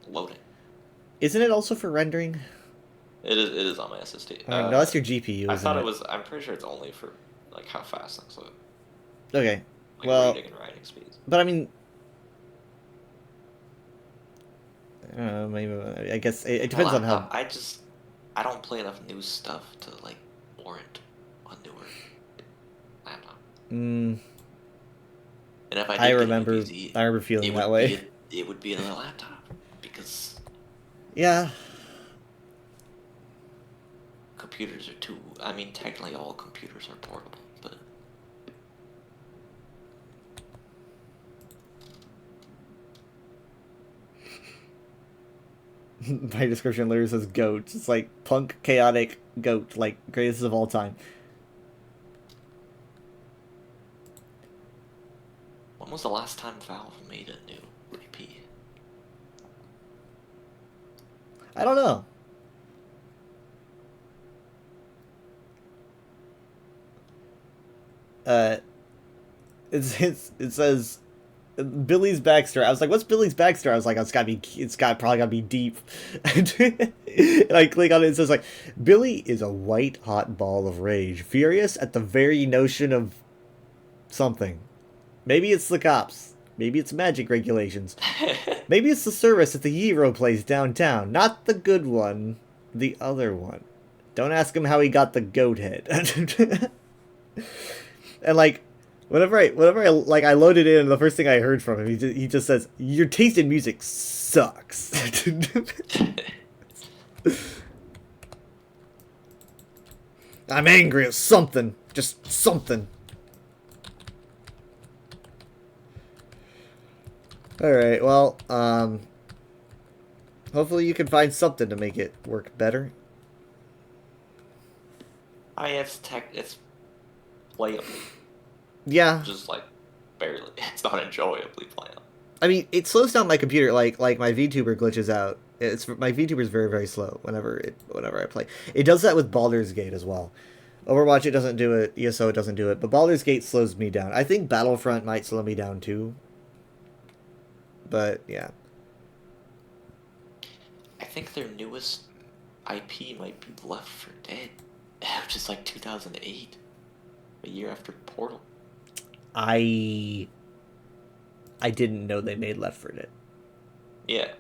loading. Isn't it also for rendering? It is on my SSD. No, that's your GPU. I isn't thought it it was. I'm pretty sure it's only for like how fast things load. Okay. Like Well, reading and writing speeds. but I mean, maybe I guess it depends on how. I don't play enough new stuff to like warrant a newer laptop. Mm, And if I did I get a new remember. PC, I remember feeling it that would way. it would be another laptop because Yeah. computers are too. I mean, technically all computers are portable, but My description literally says goat. It's like punk, chaotic goat, like greatest of all time. when was the last time Valve made a new repeat? I don't know. It says Billy's Backstory. I was like, "What's Billy's Backstory?" I was like, probably gotta be deep." And I click on it. It says like, Billy is a white hot ball of rage, furious at the very notion of something. Maybe it's the cops. Maybe it's magic regulations. Maybe it's the service at the Hero place downtown. Not the good one, the other one. Don't ask him how he got the goat head. And like, whenever I loaded in, and the first thing I heard from him, he just says, "Your taste in music sucks." I'm angry at something, just something. All right, well, hopefully you can find something to make it work better. It's playable. Yeah. Just like barely. It's not enjoyably playable. I mean, it slows down my computer. Like my VTuber glitches out. My VTuber is very, very slow whenever I play. It does that with Baldur's Gate as well. Overwatch, it doesn't do it. ESO, it doesn't do it. But Baldur's Gate slows me down. I think Battlefront might slow me down too. But yeah. I think their newest IP might be Left 4 Dead, which is like 2008, a year after Portal. I didn't know they made Left 4 Dead. Yeah,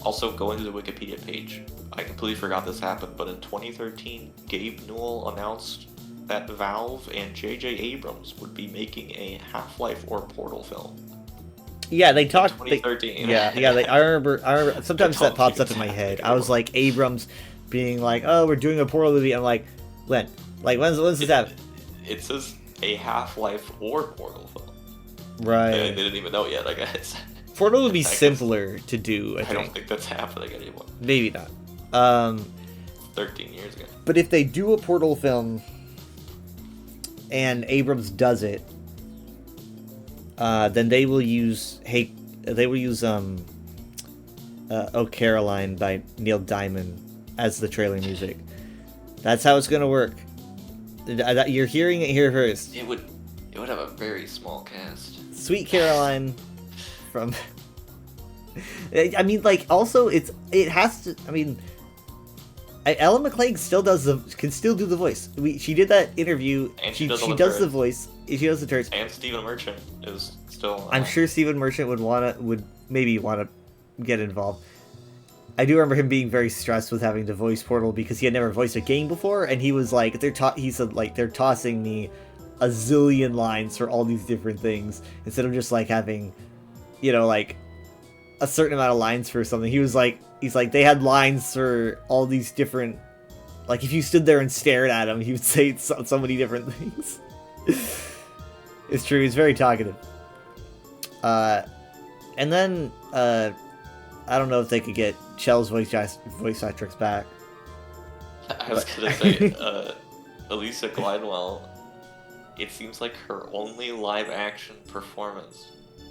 Also, going to the Wikipedia page, I completely forgot this happened, but in 2013, Gabe Newell announced that Valve and J.J. Abrams would be making a Half-Life or Portal film. Yeah, they talked. 2013. Yeah. I remember. Sometimes that pops up in my head. I was like, Abrams being like, "Oh, we're doing a Portal movie." I'm like, when? Like, when's this happen? It says a Half-Life or Portal film. Right. They didn't even know yet, I guess. Portal would be simpler to do. I don't think that's happening anymore. Maybe not. 13 years ago. But if they do a Portal film and Abrams does it, then they will use "Oh Caroline" by Neil Diamond as the trailer music. That's how it's gonna work. You're hearing it here first. It would have a very small cast. Sweet Caroline from. I mean, like, also it has to. I mean, Ellen McClain can still do the voice. She did that interview. And she does does the voice. She does the turds. And Stephen Merchant is still. I'm sure Stephen Merchant would maybe want to get involved. I do remember him being very stressed with having to voice Portal because he had never voiced a game before, and he was like, he said like they're tossing me a zillion lines for all these different things instead of just like having, like a certain amount of lines for something. He's like they had lines for all these different, like if you stood there and stared at him, he would say so many different things. It's true. He's very talkative. And then I don't know if they could get Chell's voice actress back. I was gonna say, Elisa Glidewell. It seems like her only live action performance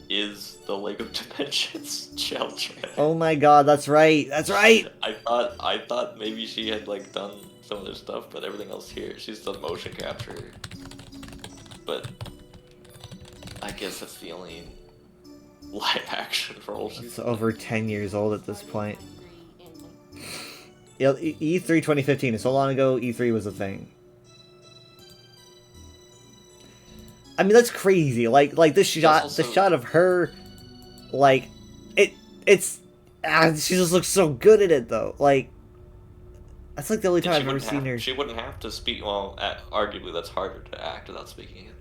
is the Lego Dimensions Chell trailer. Oh my god, that's right. That's right. I thought maybe she had like done some other stuff, but everything else here, she's done motion capture. But I guess that's the only live action role. It's over 10 years old at this point. Yeah, E3 2015 is so long ago. E3 was a thing. I mean, that's crazy. Like this shot, the shot of her, like, it's she just looks so good at it though. Like, that's like the only time I've ever seen her. She wouldn't have to speak. Well, arguably, that's harder to act without speaking it.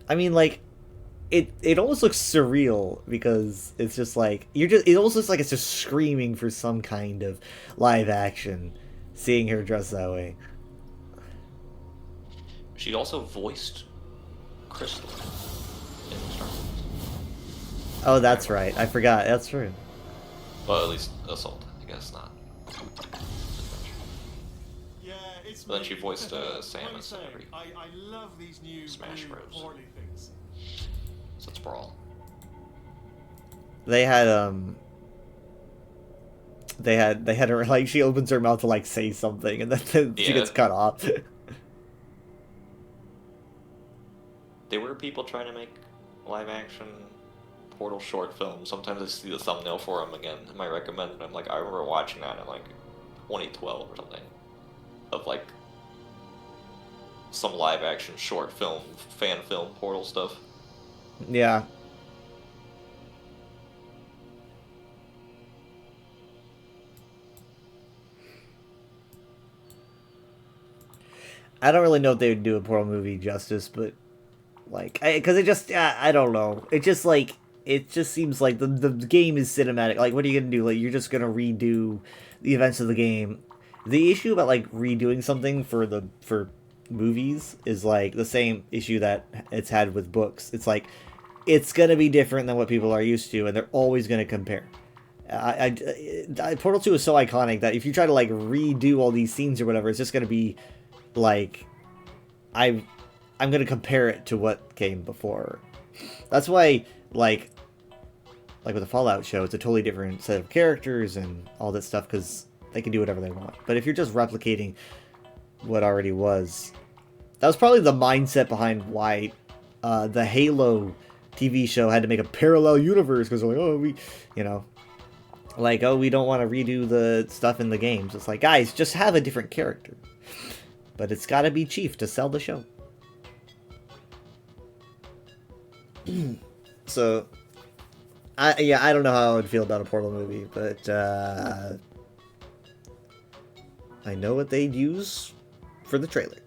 I mean, like, it almost looks surreal because it's just like it almost looks like it's just screaming for some kind of live action, seeing her dressed that way. She also voiced Crystal in Star Wars. Oh, that's right. I forgot. That's true. Well, at least Assault, I guess not. Yeah, it's. But then she voiced Samus in every I love these new Smash Bros. Things. So it's Brawl. They had her, like, she opens her mouth to like say something and then she gets cut off. There were people trying to make live action Portal short films. Sometimes I see the thumbnail for them again. I might recommend it. I'm like, I remember watching that in like 2012 or something. Of like some live action short film, fan film Portal stuff. Yeah. I don't really know if they would do a Portal movie justice, but like, because it just, I don't know. It just like, it just seems like the game is cinematic. Like, what are you gonna do? Like, you're just gonna redo the events of the game. The issue about like redoing something for movies is like the same issue that it's had with books. It's like, it's gonna be different than what people are used to, and they're always gonna compare. Portal 2 is so iconic that if you try to like redo all these scenes or whatever, it's just gonna be like, I'm gonna compare it to what came before. That's why like with the Fallout show, it's a totally different set of characters and all that stuff because they can do whatever they want. But if you're just replicating what already was, that was probably the mindset behind why the Halo TV show had to make a parallel universe, because they're like, oh, we don't want to redo the stuff in the games. It's like, guys, just have a different character. But it's got to be Chief to sell the show. So, I don't know how I would feel about a Portal movie, but I know what they'd use for the trailer.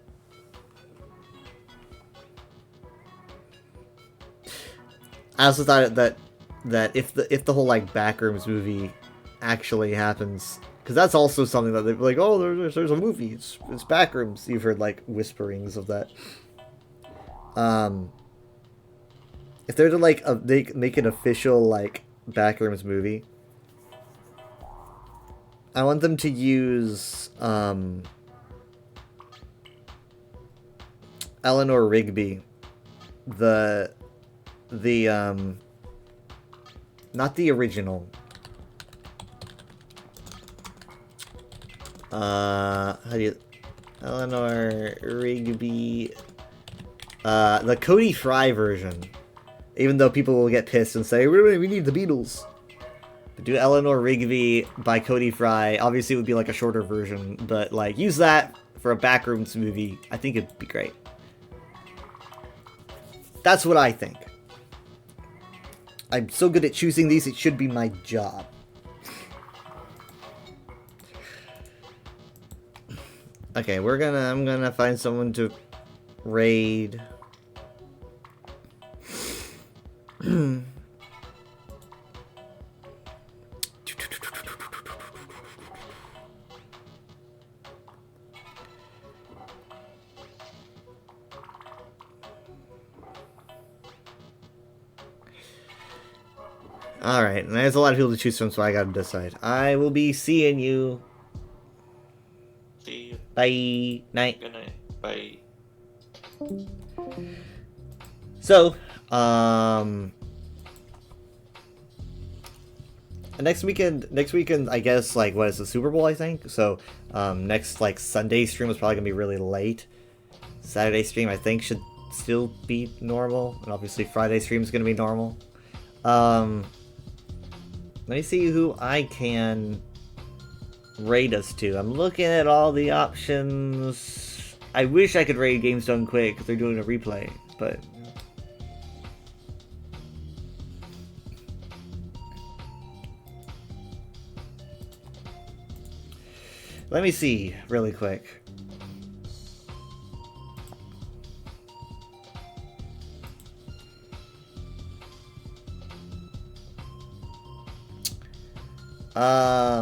I also thought that if the whole like Backrooms movie actually happens, because that's also something that they're like, oh, there's a movie, it's Backrooms. You've heard like whisperings of that. If they're to like make an official like Backrooms movie, I want them to use Eleanor Rigby, not the original. How do you... Eleanor Rigby... the Cody Fry version. Even though people will get pissed and say, we need the Beatles. But do Eleanor Rigby by Cody Fry. Obviously it would be like a shorter version, but like use that for a Backrooms movie. I think it'd be great. That's what I think. I'm so good at choosing these, it should be my job. Okay, I'm gonna find someone to raid. Alright, and there's a lot of people to choose from, so I gotta decide. I will be seeing you. See you. Bye. Night. Good night. Bye. So, next weekend, I guess, like, what is the Super Bowl, I think? So, next, like, Sunday stream is probably gonna be really late. Saturday stream, I think, should still be normal. And obviously, Friday stream is gonna be normal. Let me see who I can raid us to. I'm looking at all the options. I wish I could raid Games Done Quick because they're doing a replay, but... Let me see really quick.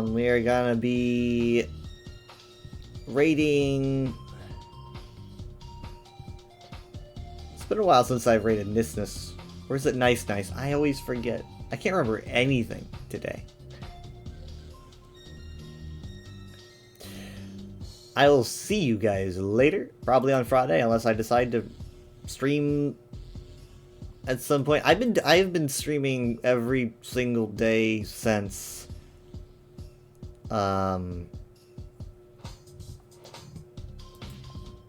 We are gonna be raiding... It's been a while since I've raided Nisness. Or is it Nice Nice? I always forget. I can't remember anything today. I will see you guys later, probably on Friday, unless I decide to stream at some point. I've been streaming every single day since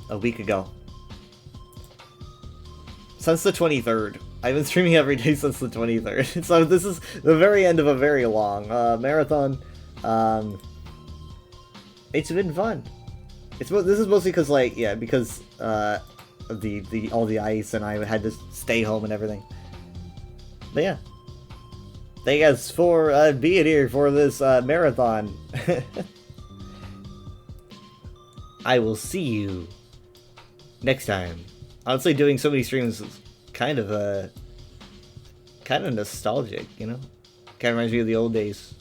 a week ago. Since the 23rd. I've been streaming every day since the 23rd. So this is the very end of a very long marathon. It's been fun. This is mostly because, like, yeah, because of all the ice, and I had to stay home and everything. But yeah, thank you guys for being here for this marathon. I will see you next time. Honestly, doing so many streams is kind of nostalgic, you know? Kind of reminds me of the old days.